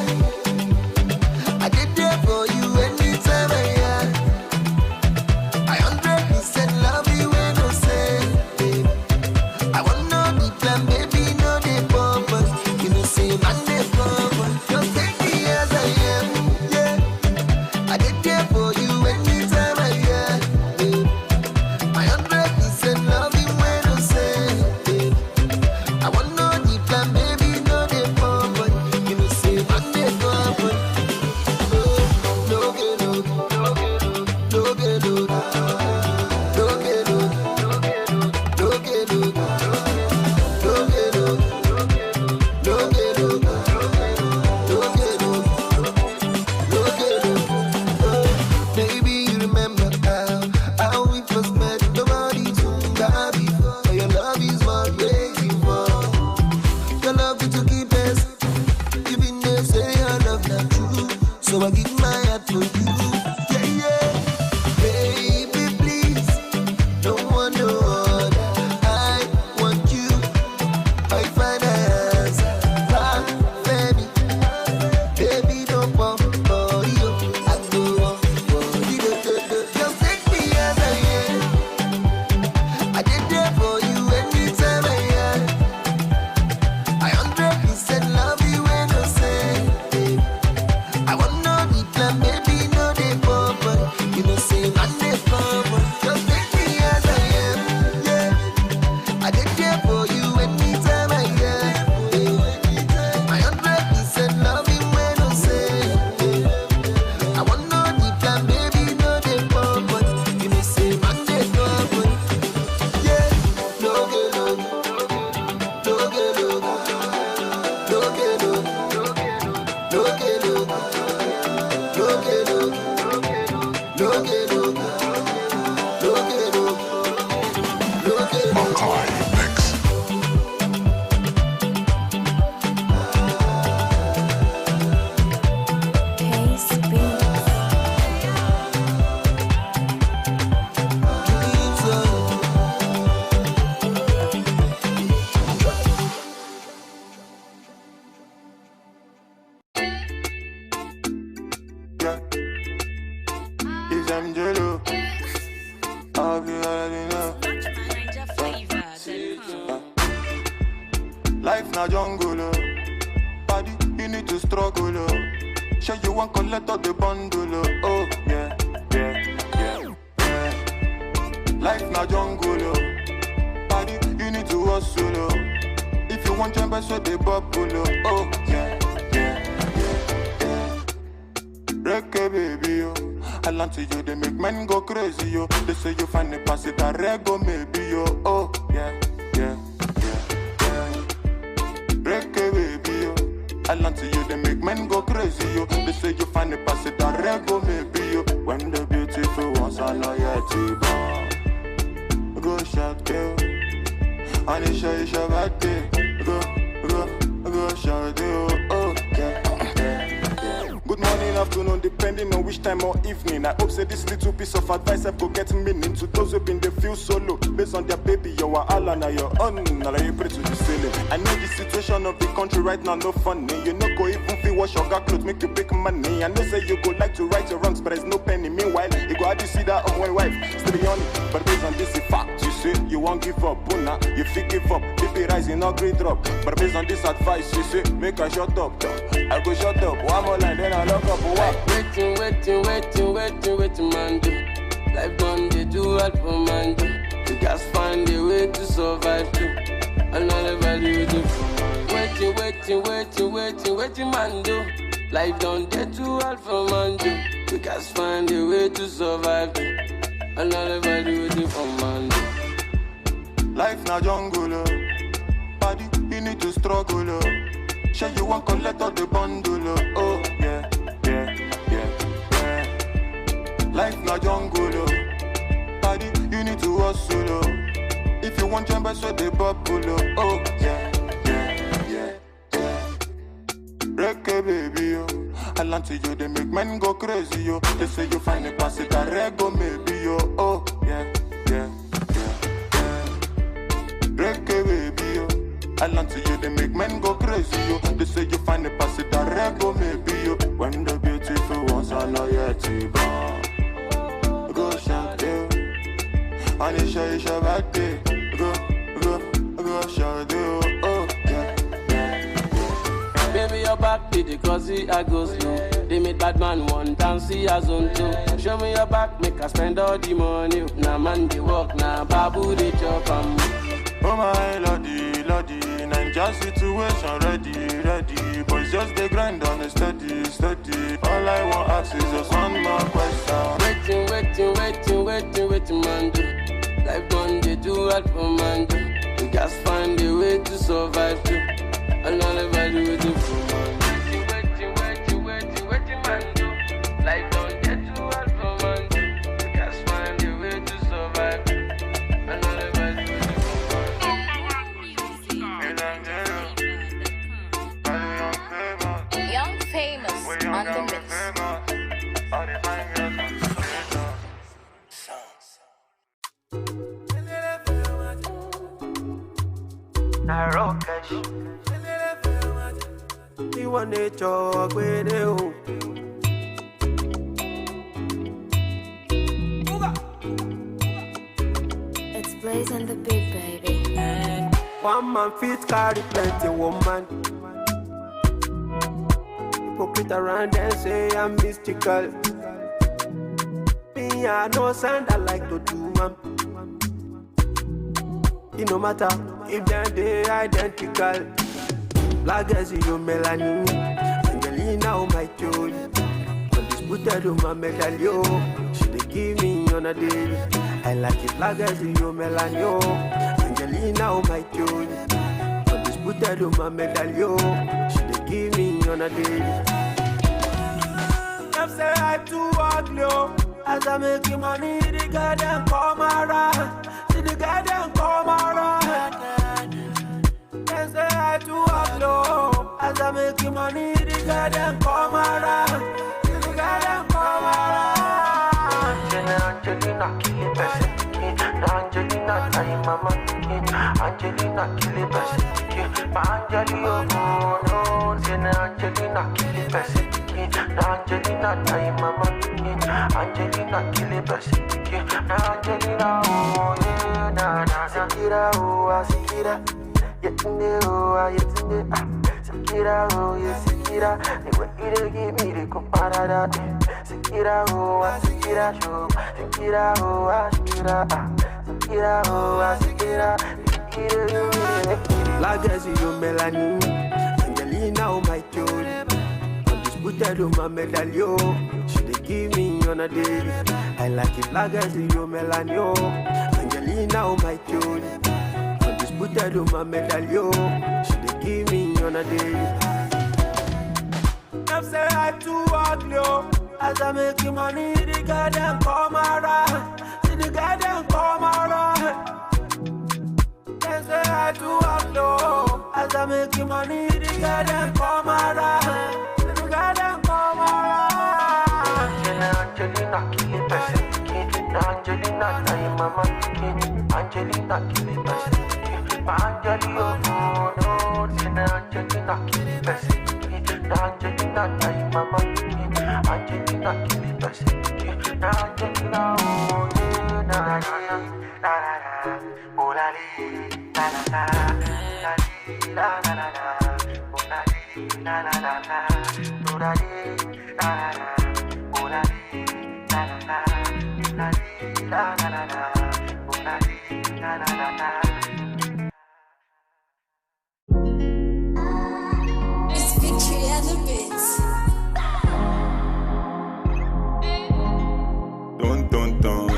I did there for you anytime I am. I 100% love you when I say, babe. I want no the plan, baby, no the bumper. You know, say, man, the bumper. Just take me as I am, yeah. I did there for you anytime I am, babe. I 100% love you when I say, babe. I want no the plan, baby, no the bumper. You know, say, man, the bumper. Oh, no, get no, no, get no, no, get no, no, get no, no, get no, Life na jungle, oh. Body, you need to struggle, oh. Sure you want collect all the bundle, oh. Yeah, yeah, yeah, yeah. Life na jungle, oh. Body, you need to hustle, oh. If you want jump, so they bubble, oh. Yeah, yeah, yeah, yeah. Reggae baby, oh. I land to you, they make men go crazy, yo. They say you find the pass it a rego, maybe, yo. Oh, yeah, yeah, yeah, yeah. Reggae baby, yo. I land to you, they make men go crazy, yo. They say you find the pass it a rego, maybe, yo. When the beautiful ones are loyalty, bomb. Go shot, girl. And it's your birthday. Go shot, oh, yeah. Good morning, afternoon, depending on which time or evening. I hope say this little piece of advice I go get meaning to those who been they feel solo. Based on their baby, you are all on your own. Now you pray to the ceiling. I know the situation of the country right now no funny. You know go even feel wash your got clothes, make you big money. I know say you go like to right your wrongs, but there's no penny. Meanwhile, you go how do you see that on one wife? Still on it. But based on this fact, you say you won't give up. Una, you feel give up. If it rising, not great drop. But based on this advice, you say make I shut up. I go shut up. One more line, then I lock up. What? Waiting, man, do. Life done, they do what for man, do. You guys find a way to survive, too. Another value, do. Waiting, man, do. Life done, they do what for man, do. You guys find a way to survive, too. Another value, do for man, do. Life na jungle, oh. Body, you need to struggle, oh. Sure you want collect all the bundle, oh. Yeah, yeah, yeah, yeah. Life na jungle, oh. Body, you need to hustle, oh. If you want jump, so they bubble, oh. Yeah, yeah, yeah, yeah. Reggae baby, oh. I land to you, they make men go crazy, yo. They say you find a pass it a rego, maybe, yo. Oh, yeah, yeah, yeah, yeah. Reggae baby, yo. I land to you, they make men go crazy, yo. They say you find a pass it a rego, maybe, yo. When the beautiful ones are loyalty, bomb. Go shout, yo. And it's your birthday. Go shout, yo. Oh, yeah, yeah, yeah. Baby, your back did it cause I go slow. They made bad man one time, see as on two. Show me your back, make I spend all the money. Now man, they walk, now babu, they chop, oh my lordy, lordy, Ninja situation ready. Boys just they grind on a steady. All I want ask is just one more question. Waiting, man, do. Life done, they do what for man, do. You guys find a way to survive, too. Another value, do for man, do. Waiting, man, do. Life done, they do what for man, do. You guys find a way to survive, too. Another value, do for Young famous on the mix. You want to talk with you. It's Blaze and the Big Baby. One man fit carry plenty woman. Hypocrite around and say I'm mystical. Me, I know sound I like to do, man. It no matter if they identical. Black as you melanin, Angelina on my joy. Undisputed on my medallion. She dey give me on a daily. I like it black as you melanin. Angelina on my joy. Undisputed on my medallion. She dey give me on a daily. Them say I too ugly, As I'm making money, the girl them come around. See the girl them come around. They say I too upload. As I'm making money, the girl them come around. See the girl them come around. Angelina, kill it best. Angelina, time mama. Angelina, kill it best. Angelina, no. Angelina, kill it best. Angelina, time mama. Angelina, kill it best. Angelina, oh yeah, na na. Sikira, oh, Sikira. Yetunde, oh, yetunde. Sikira, oh, yeah, Sikira. The way you give me the comparada. Sikira, oh, Sikira, show. Sikira, oh, Sikira. Sikira, oh, Sikira. Legacy, you Melanie. Angelina, oh, my Jolie. Undisputed, oh, my medallion. She dey give me on a daily. I like it, Legacy, you Melanie. Angelina, oh, my Jolie. Undisputed, oh, my medallion. She dey give me on a daily. Them say I too ugly, oh. As I'm making money, the girl them come around. See the girl them come around. They say I too ugly, oh. As I'm making money, the girl them come around. See the girl them come around. Angelina, kill it best. Angelina, time mama. Angelina, kill it best. Angelina, no. Angelina, kill it best. Angelina, time mama. Angelina, kill it best. Angelina, oh yeah, na na na na, oh la li, la la la, la li, la la la la, oh la li, la la la la, oh la li, la la la, oh la li, la la la, la li, la la la la, oh la li, la la la la. It's Victory and the Bits. Dun dun dun dun.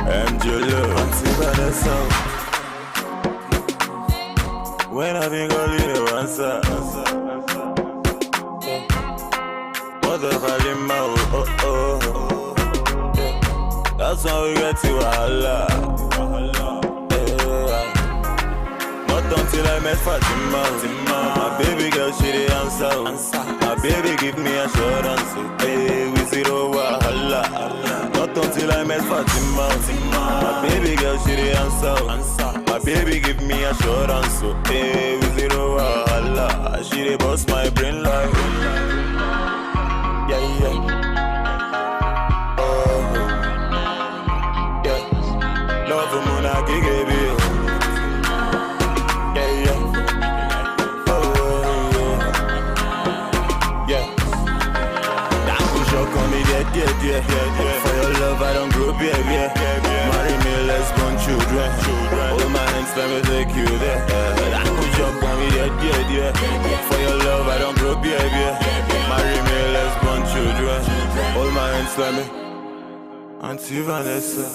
Angelo, when I think I'll leave the answer. What the fuck in my that's why we get to Allah. Not until I met Fatima. My baby girl, she the answer. My baby give me assurance. Hey, we zero wahala. Not until I met Fatima. My baby girl, she the answer. My baby give me assurance. Hey, we zero wahala. She the boss my brain like. Yeah, yeah. Love for Mona Gigi. Yeah, yeah. Oh, yeah. That push up on me, yeah. For your love, I don't grow, yeah. Marry me, let's born children. Hold my hands, let me take you there. That push up on me, yeah. For your love, I don't grow, yeah. Marry me, let's born children. Hold my hands, let me. Auntie Vanessa.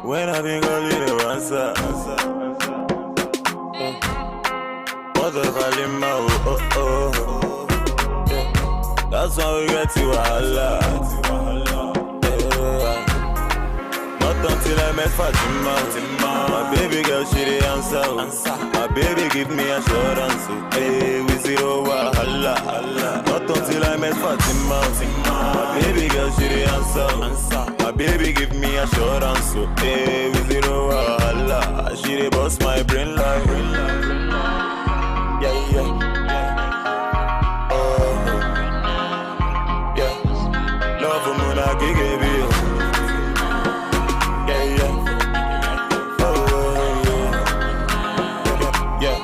When I think I'll leave the answer. What the fuck in my that's why we get to Allah. Not until I met Fatima. My baby girl, she the answer. My baby give me assurance. Hey, we zero wahala. Not until I met Fatima. My baby girl, she the answer. My baby give me assurance. Hey, we zero wahala. She the boss my brain like. Yeah, yeah. Oh, yeah. Love for Mona Gigi. Yeah, yeah. Oh, yeah.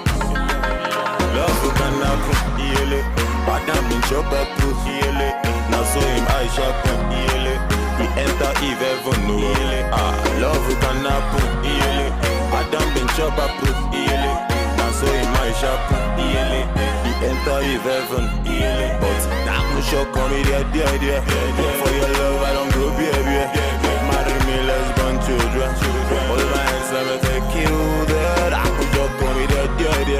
Love for Kanaku. Yele. Badam in chop up. Yele. Now so him I shop. Yele. He enter Eve heaven. Love for Kanaku. Yele. Badam in chop up. Yele. So in my shop, he enter Eve heaven. But that no shock on me, yeah. For your love, I don't grow, yeah. Marry me, let's born children. All my hands, let me take you there. That no shock on me, yeah.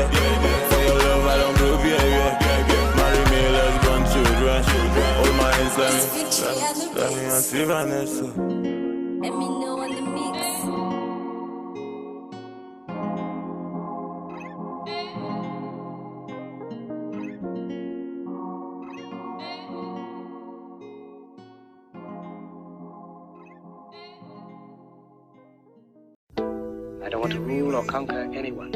Nancy Vanessa. Let me know on the mix. I don't want to rule or conquer anyone.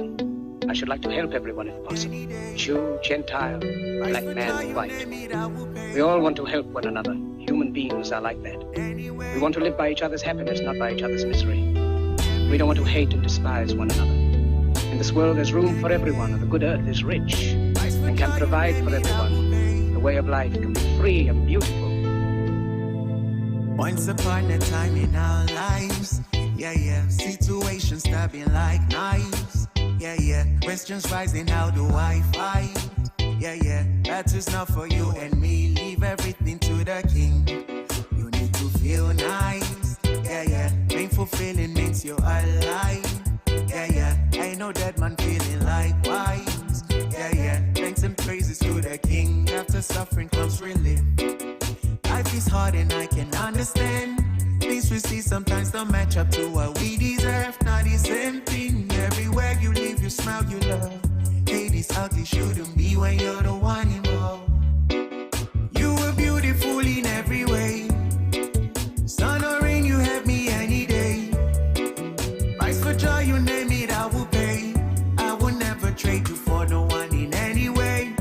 I should like to help everyone if possible. Jew, Gentile, black man, white. We all want to help one another. Human beings are like that. We want to live by each other's happiness, not by each other's misery. We don't want to hate and despise one another. In this world, there's room for everyone, and the good earth is rich and can provide for everyone. The way of life can be free and beautiful. Once upon a time in our lives, yeah, situations stabbing like knives, yeah, questions rising, how do I fight? Yeah, that is not for you and me, leave everything to the king. You need to feel nice, yeah, painful feeling means you're alive, yeah, ain't no dead man feeling likewise, yeah, thanks and praises to the king, after suffering comes relief. Life is hard and I can understand. Things we see sometimes don't match up to what we deserve. Not the same thing. Everywhere you live, you smile, you love. Hey, this ugly shouldn't be when you're the one involved. You were beautiful in every way. Sun or rain, you have me any day. Price for joy, you name it, I will pay. I will never trade you for no one in any way.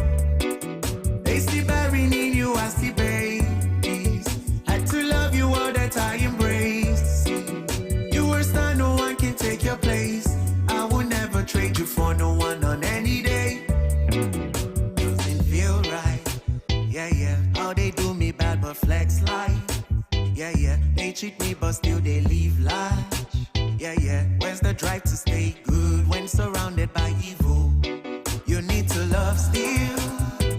They see bearing in you, I see babe. I embrace. You were star, no one can take your place. I will never trade you for no one on any day. Doesn't feel right, yeah. How they do me bad but flex life, yeah. They cheat me but still they leave large, yeah. Where's the drive to stay good when surrounded by evil? You need to love still,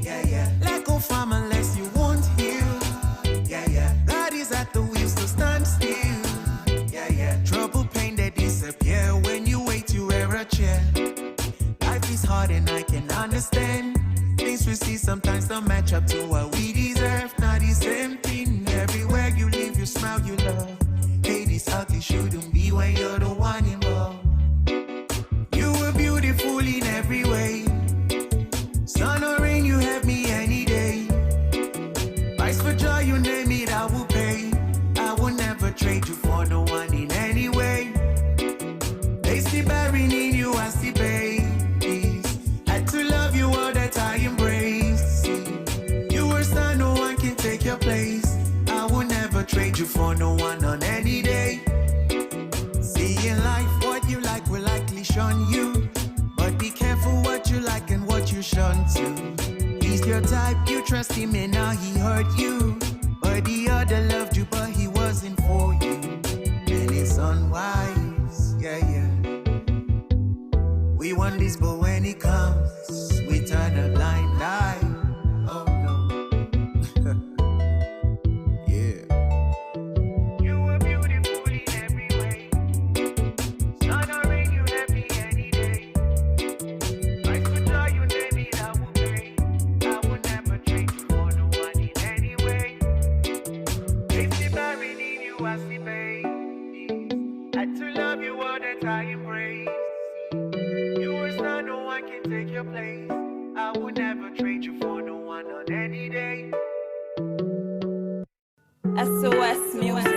yeah. Let go from unless you won't heal, yeah. God is at the wheel, so stand still, yeah. Trouble, pain, they disappear when you wait, you wear a chair. Life is hard and I can understand. Things we see sometimes don't match up to what we deserve. Not the same thing. Everywhere you live, you smile, you love. Hey, this ugly shouldn't be when you're the one involved. You were beautiful in every way. Sun or rain, you have me any day. Price for joy, you name it, I will pay. I will never trade you for no one in any way. They see bearing in you, I see babies. Had to love you all that I embrace. You were star, no one can take your place. I will never trade you for no one on any day. See in life, what you like will likely shun you. But be careful what you like and what you shun to. He's your type, you trust him and now he hurt you. But the other loved you, but he wasn't for you. And it's unwise, yeah. We want this, but when it comes, we turn a blind eye. Oh no. Yeah. You were beautiful in every way. Sun or rain, you have me any day. I could tell you, name it, I will pay. I will never trade you for no one in any way. If the bearing in you, I see babe. Had to love you all that I embrace. You were star, no one can take your place. I would never trade you for no one on any day. SOS Music.